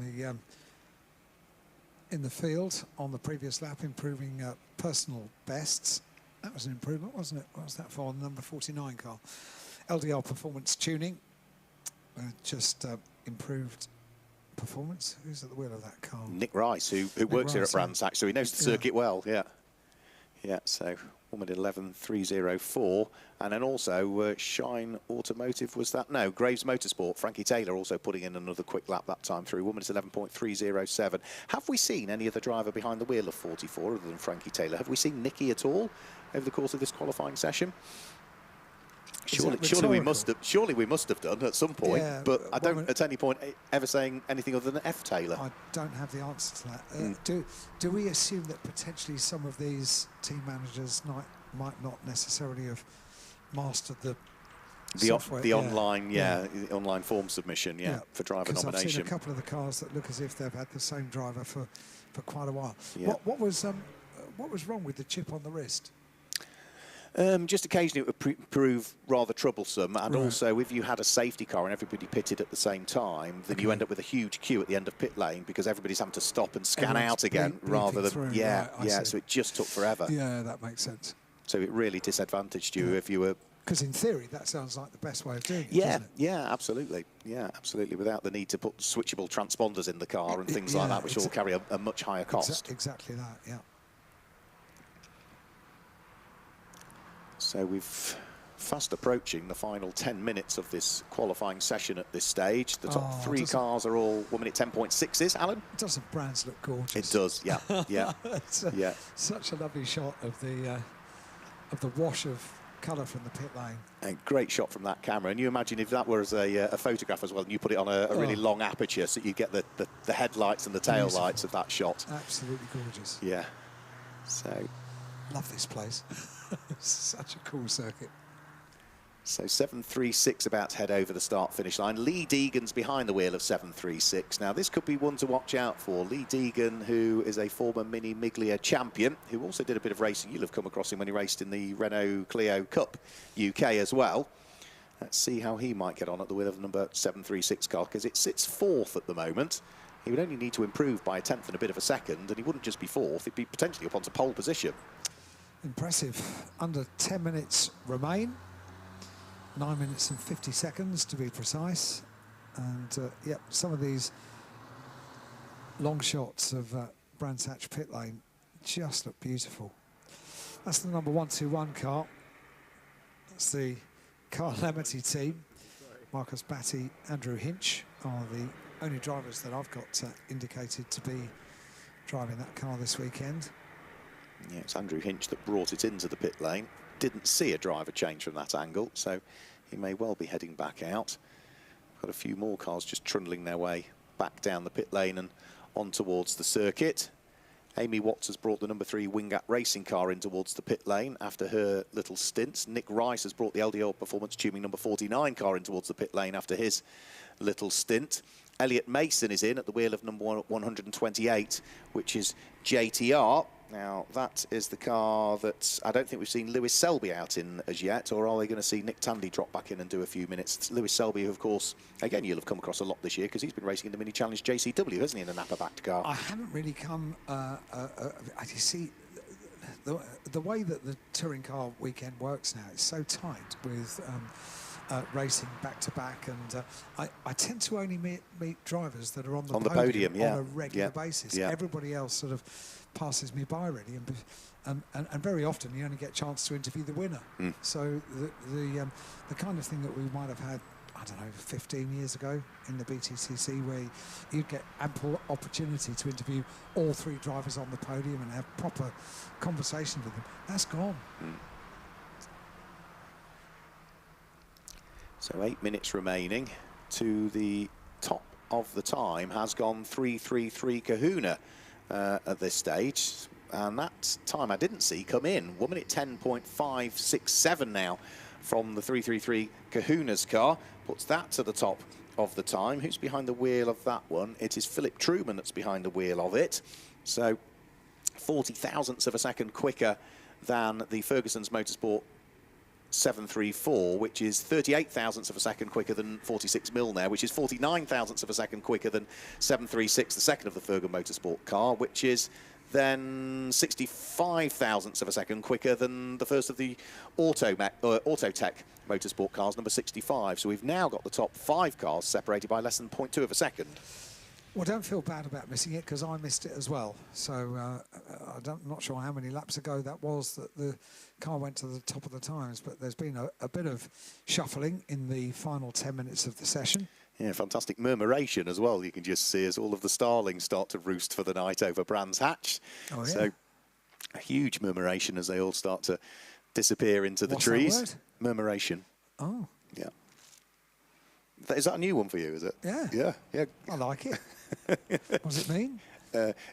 the field on the previous lap, improving personal bests. That was an improvement, wasn't it? What was that for? Number 49 car. LDL performance tuning. Just improved performance. Who's at the wheel of that car? Nick Rice, who works here at Brands Hatch, so he knows the circuit well. Yeah. Yeah, so 1 minute 11.304, and then also Shine Automotive was that? No, Graves Motorsport, Frankie Taylor also putting in another quick lap that time through, 1 minute 11.307. Have we seen any other driver behind the wheel of 44 other than Frankie Taylor? Have we seen Nicky at all over the course of this qualifying session? Surely we must have done at some point, yeah, but I don't at any point ever saying anything other than F. Taylor. I don't have the answer to that. Do we assume that potentially some of these team managers might not necessarily have mastered the software? The online, the online form submission, for driver nomination. I've seen a couple of the cars that look as if they've had the same driver for quite a while. Yeah. What was wrong with the chip on the wrist? Just occasionally it would prove rather troublesome, and also if you had a safety car and everybody pitted at the same time, then you end up with a huge queue at the end of pit lane because everybody's having to stop and scan out again rather than so it just took forever. Yeah, that makes sense. So it really disadvantaged you if you were. Because in theory that sounds like the best way of doing it. Yeah, absolutely. Yeah, absolutely. Without the need to put switchable transponders in the car and things like that, which all carry a much higher cost. Exactly that. Yeah. So we've fast approaching the final 10 minutes of this qualifying session at this stage. The top 3 cars are all 1 minute 10.6s, Alan? Doesn't Brands look gorgeous? It does, yeah, yeah. Such a lovely shot of the wash of colour from the pit lane. A great shot from that camera. And you imagine if that was a photograph as well, and you put it on a really long aperture, so you get the headlights and the tail lights of that shot. Absolutely gorgeous. Yeah. So. Love this place. Such a cool circuit. So 7.36 about to head over the start-finish line. Lee Deegan's behind the wheel of 7.36. Now, this could be one to watch out for. Lee Deegan, who is a former Mini Miglia champion, who also did a bit of racing. You'll have come across him when he raced in the Renault Clio Cup UK as well. Let's see how he might get on at the wheel of the number 736 car, because it sits 4th at the moment. He would only need to improve by a 10th and a bit of a second, and he wouldn't just be 4th, he'd be potentially up onto pole position. Impressive. Under 10 minutes remain. 9 minutes and 50 seconds to be precise. And yep, some of these long shots of Brands Hatch pit lane just look beautiful. That's the number 121 car. That's the Carl Lemity team. Marcus Batty, Andrew Hinch are the only drivers that I've got indicated to be driving that car this weekend. Yeah, it's Andrew Hinch that brought it into the pit lane. Didn't see a driver change from that angle, so he may well be heading back out. Got a few more cars just trundling their way back down the pit lane and on towards the circuit. Amy Watts has brought the number 3 Wingate racing car in towards the pit lane after her little stints. Nick Rice has brought the LDO Performance Tuning number 49 car in towards the pit lane after his little stint. Elliot Mason is in at the wheel of number 128, which is JTR. Now, that is the car that I don't think we've seen Lewis Selby out in as yet, or are they going to see Nick Tandy drop back in and do a few minutes? It's Lewis Selby, who, of course, again, you'll have come across a lot this year because he's been racing in the Mini Challenge JCW, hasn't he, in a Napa-backed car? I haven't really come... you see, the way that the touring car weekend works now is so tight with racing back-to-back, and I tend to only meet drivers that are on the podium yeah. on a regular basis. Yeah. Everybody else sort of passes me by, really, and very often you only get a chance to interview the winner. So the kind of thing that we might have had, I don't know, 15 years ago in the BTCC, where you'd get ample opportunity to interview all 3 drivers on the podium and have proper conversations with them, that's gone. So 8 minutes remaining. To the top of the time has gone 3:33 Kahuna at this stage, and that time I didn't see come in. 1 minute 10.567 now from the 3:33 Kahuna's car, puts that to the top of the time. Who's behind the wheel of that one? It is Philip Truman that's behind the wheel of it. So 40 thousandths of a second quicker than the Ferguson's Motorsport 734, which is 38 thousandths of a second quicker than 46 Milner, which is 49 thousandths of a second quicker than 736, the second of the Ferguson Motorsport car, which is then 65 thousandths of a second quicker than the first of the Autotech Motorsport cars, number 65. So we've now got the top 5 cars separated by less than 0.2 of a second. Well, don't feel bad about missing it, because I missed it as well. So I'm not sure how many laps ago that was that the car went to the top of the times, but there's been a bit of shuffling in the final 10 minutes of the session. Yeah, fantastic murmuration as well. You can just see as all of the starlings start to roost for the night over Brands Hatch. Oh, yeah. So a huge murmuration as they all start to disappear into the trees. That word? Murmuration. Oh. Yeah. Is that a new one for you, is it? Yeah. Yeah, yeah. I like it. What does it mean?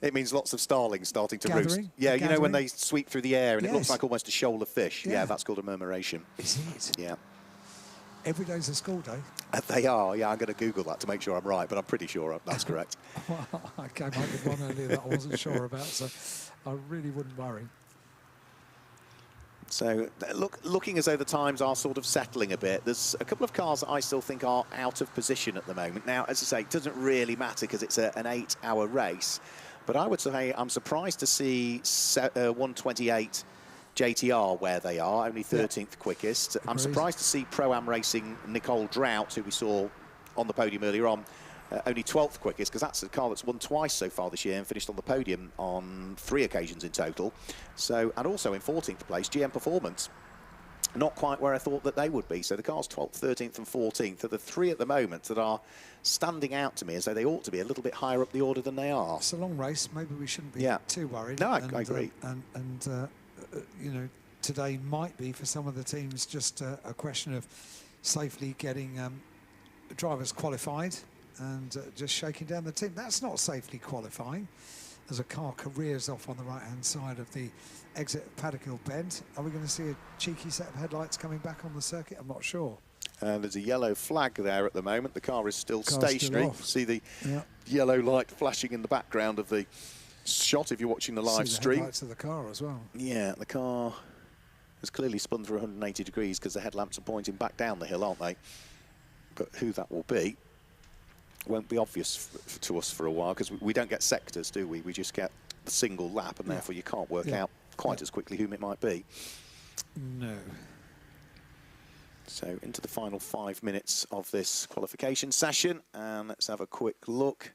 It means lots of starlings starting to Gathering? roost. Yeah, you know when Gathering? they sweep through the air and it looks Yes. like almost a shoal of fish. Yeah. Yeah, that's called a murmuration. Is it? Yeah. Every day's a school day. They are, yeah, I'm going to Google that to make sure I'm right, but I'm pretty sure that's correct. Well, I came up with one earlier that I wasn't sure about, so I really wouldn't worry. So looking as though the times are sort of settling a bit. There's a couple of cars that I still think are out of position at the moment. Now, as I say, it doesn't really matter because it's an 8-hour race. But I would say I'm surprised to see 128 JTR where they are, only 13th quickest. I'm surprised to see Pro-Am Racing Nicole Drought, who we saw on the podium earlier on, only 12th quickest, because that's a car that's won twice so far this year and finished on the podium on 3 occasions in total. So, and also in 14th place, GM Performance, not quite where I thought that they would be. So the cars 12th, 13th and 14th are the 3 at the moment that are standing out to me as though they ought to be a little bit higher up the order than they are. It's a long race. Maybe we shouldn't be too worried. No, I agree. You know, today might be for some of the teams just a question of safely getting drivers qualified and just shaking down the team. That's not safely qualifying as a car careers off on the right-hand side of the exit of Paddock Hill Bend. Are we going to see a cheeky set of headlights coming back on the circuit? I'm not sure. And there's a yellow flag there at the moment. The car is still stationary. See the yellow light flashing in the background of the shot if you're watching the live stream. Headlights of the car as well. Yeah, the car has clearly spun through 180 degrees because the headlamps are pointing back down the hill, aren't they? But who that will be won't be obvious to us for a while, because we don't get sectors, do we? We just get the single lap, and therefore you can't work out quite as quickly whom it might be. No. So into the final 5 minutes of this qualification session, and let's have a quick look.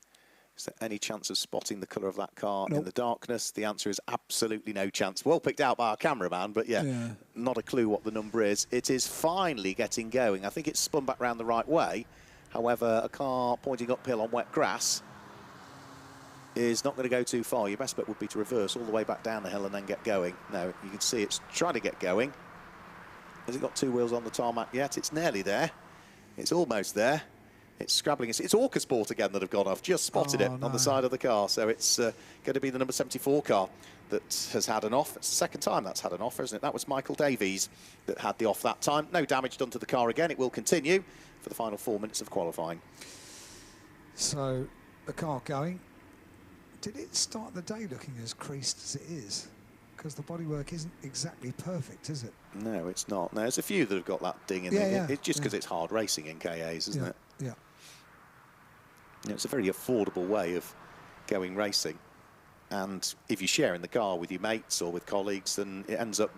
Is there any chance of spotting the colour of that car in the darkness? The answer is absolutely no chance. Well picked out by our cameraman, but yeah, not a clue what the number is. It is finally getting going. I think it's spun back round the right way. However, a car pointing uphill on wet grass is not going to go too far. Your best bet would be to reverse all the way back down the hill and then get going. No, you can see it's trying to get going. Has it got two wheels on the tarmac yet? It's nearly there. It's almost there. It's scrabbling. It's Orcasport again that have gone off. Just spotted it on the side of the car. So it's going to be the number 74 car that has had an off. It's the second time that's had an off, isn't it? That was Michael Davies that had the off that time. No damage done to the car again. It will continue for the final 4 minutes of qualifying. So the car going. Did it start the day looking as creased as it is? Because the bodywork isn't exactly perfect, is it? No, it's not. No, there's a few that have got that ding in there. It's just because it's hard racing in KAs, isn't it? Yeah. You know, it's a very affordable way of going racing. And if you're sharing the car with your mates or with colleagues, then it ends up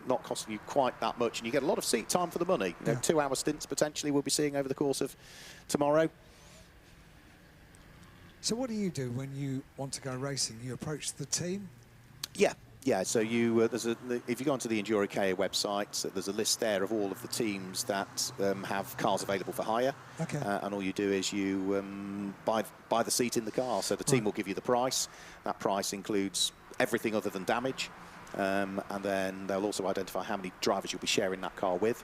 not costing you quite that much. And you get a lot of seat time for the money. 2-hour stints potentially we'll be seeing over the course of tomorrow. So what do you do when you want to go racing? You approach the team? Yeah, so you if you go onto the EnduroKA website, there's a list there of all of the teams that have cars available for hire. Okay. And all you do is you buy the seat in the car. So the team will give you the price. That price includes everything other than damage. And then they'll also identify how many drivers you'll be sharing that car with.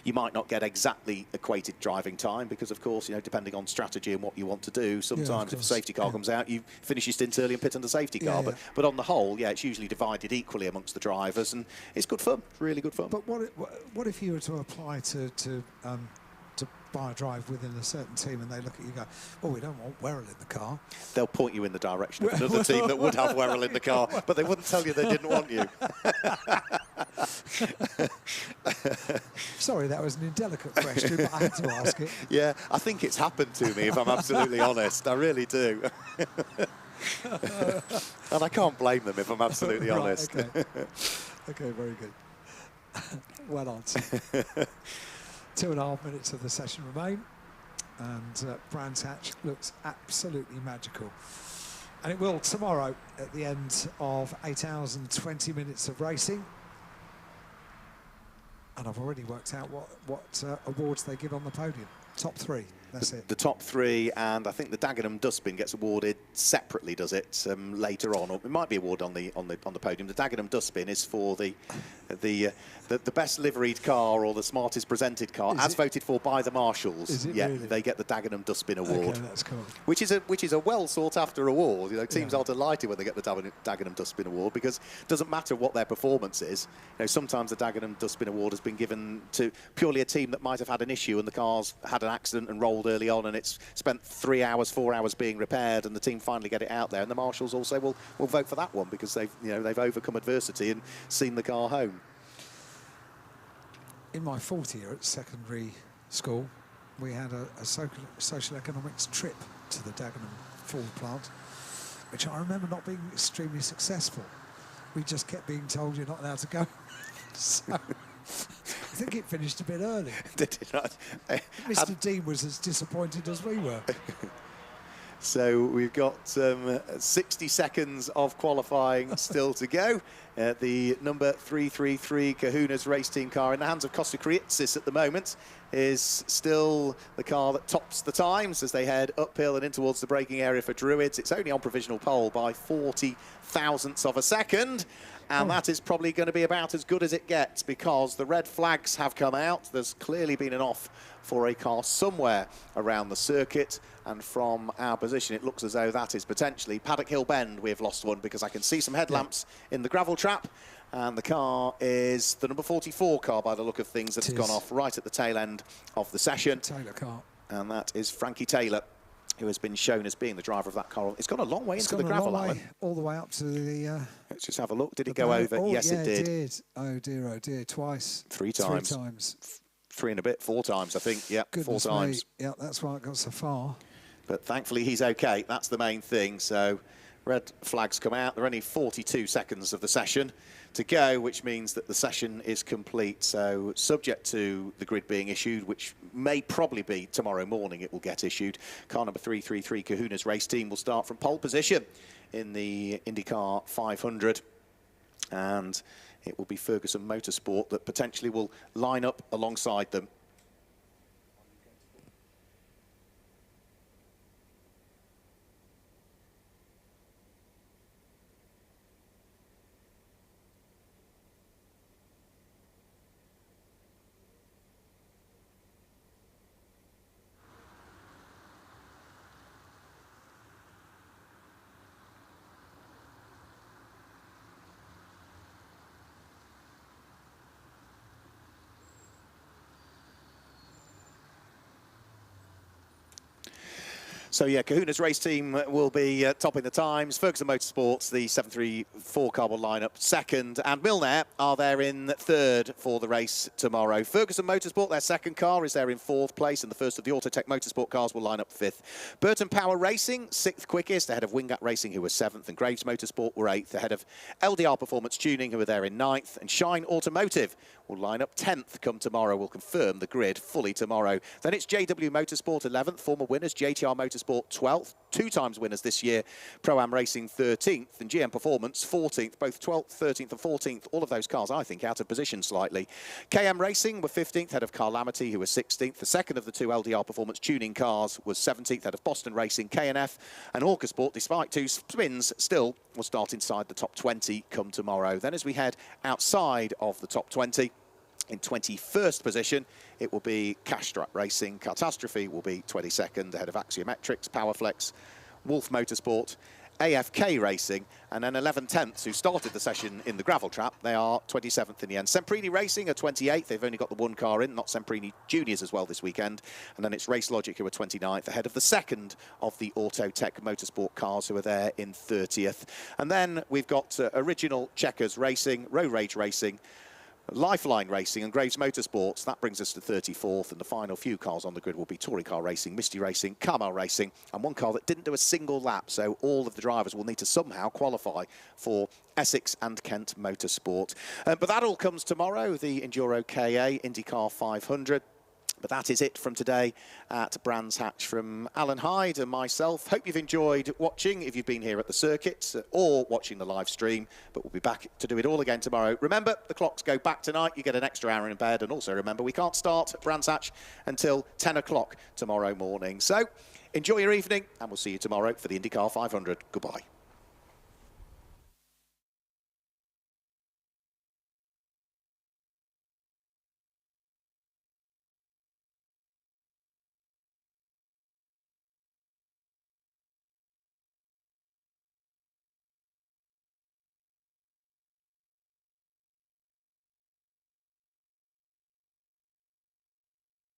You might not get exactly equated driving time because, of course, depending on strategy and what you want to do, sometimes if a safety car comes out, you finish your stint early and pit on the safety car. But on the whole, it's usually divided equally amongst the drivers, and it's good fun, really good fun. But what if you were to apply to buy a drive within a certain team and they look at you and go, well, we don't want Werrell in the car? They'll point you in the direction of another team that would have Werrell in the car, but they wouldn't tell you they didn't want you. Sorry, that was an indelicate question, but I had to ask it. Yeah, I think it's happened to me, if I'm absolutely honest. I really do. And I can't blame them, if I'm absolutely honest. Okay, very good. Well answered. 2.5 minutes of the session remain, and Brands Hatch looks absolutely magical. And it will tomorrow at the end of 8 hours and 20 minutes of racing. And I've already worked out what awards they give on the podium. Top 3, that's it. The top 3, and I think the Dagenham Dustbin gets awarded separately, does it, later on, or it might be awarded on the podium. The Dagenham Dustbin is for the best liveried car or the smartest presented car, as voted for by the marshals. Is it really? They get the Dagenham Dustbin award. Okay, that's cool. Which is a well sought after award. Teams are delighted when they get the Dagenham Dustbin award, because it doesn't matter what their performance is. Sometimes the Dagenham Dustbin award has been given to purely a team that might have had an issue and the car's had an accident and rolled early on, and it's spent 3 hours, 4 hours being repaired, and the team finally get it out there. And the marshals all say, well, we'll vote for that one because they've overcome adversity and seen the car home. In my 4th year at secondary school, we had a social economics trip to the Dagenham Ford plant, which I remember not being extremely successful. We just kept being told you're not allowed to go. So I think it finished a bit early. Did it not? Mr. Dean was as disappointed as we were. So we've got 60 seconds of qualifying still to go. The number 333 Kahuna's race team car in the hands of Costa Kriitsis at the moment is still the car that tops the times as they head uphill and in towards the braking area for Druids. It's only on provisional pole by 40 thousandths of a second. And that is probably going to be about as good as it gets, because the red flags have come out. There's clearly been an off for a car somewhere around the circuit. And from our position, it looks as though that is potentially Paddock Hill Bend. We've lost one because I can see some headlamps in the gravel trap. And the car is the number 44 car by the look of things that's gone off right at the tail end of the session. Taylor car. And that is Frankie Taylor, who has been shown as being the driver of that car. It's gone a long way into the gravel, Alan. All the way up to the... Let's just have a look. Did it go over? Yes, it did. It did. Oh, dear, twice. 3 times. 3 times. 3 and a bit, 4 times, I think. Yeah, Goodness 4 times. Me. Yeah, that's why it got so far. But thankfully, he's okay. That's the main thing. So Red flags come out. There are only 42 seconds of the session to go, which means that the session is complete. So subject to the grid being issued, which may probably be tomorrow morning, it will get issued. Car number 333, Kahuna's race team, will start from pole position in the IndyCar 500. And it will be Ferguson Motorsport that potentially will line up alongside them. So yeah, Kahuna's race team will be topping the times. Ferguson Motorsports, the 734 car will line up second, and Milner are there in third for the race tomorrow. Ferguson Motorsport, their second car, is there in fourth place, and the first of the Autotech Motorsport cars will line up fifth. Burton Power Racing, sixth quickest, ahead of Wingat Racing, who were seventh, and Graves Motorsport were eighth, ahead of LDR Performance Tuning, who are there in ninth, and Shine Automotive will line up 10th come tomorrow. We'll confirm the grid fully tomorrow. Then it's JW Motorsport 11th, former winners, JTR Motorsport 12th, two times winners this year, Pro-Am Racing 13th, and GM Performance 14th, both 12th, 13th and 14th, all of those cars, I think, out of position slightly. KM Racing were 15th, head of Carlamity, who were 16th. The second of the two LDR Performance tuning cars was 17th, head of Boston Racing, K&F, and Orcasport, despite two spins, still will start inside the top 20 come tomorrow. Then as we head outside of the top 20, in 21st position, it will be Castrap Racing. Catastrophe will be 22nd, ahead of Axiometrics, Powerflex, Wolf Motorsport, AFK Racing, and then 11/10ths, who started the session in the gravel trap. They are 27th in the end. Semprini Racing are 28th. They've only got the one car in, not Semprini Juniors as well this weekend. And then it's Race Logic, who are 29th, ahead of the second of the Autotech Motorsport cars, who are there in 30th. And then we've got Original Checkers Racing, Road Rage Racing, Lifeline Racing and Graves Motorsports. That brings us to 34th, and the final few cars on the grid will be Touring Car Racing, Misty Racing, Carmel Racing, and one car that didn't do a single lap, so all of the drivers will need to somehow qualify for Essex and Kent Motorsport. But that all comes tomorrow, the Enduro KA IndyCar 500. But that is it from today at Brands Hatch. From Alan Hyde and myself, hope you've enjoyed watching if you've been here at the circuit or watching the live stream. But we'll be back to do it all again tomorrow. Remember, the clocks go back tonight. You get an extra hour in bed. And also remember, we can't start Brands Hatch until 10 o'clock tomorrow morning. So enjoy your evening, and we'll see you tomorrow for the IndyCar 500. Goodbye.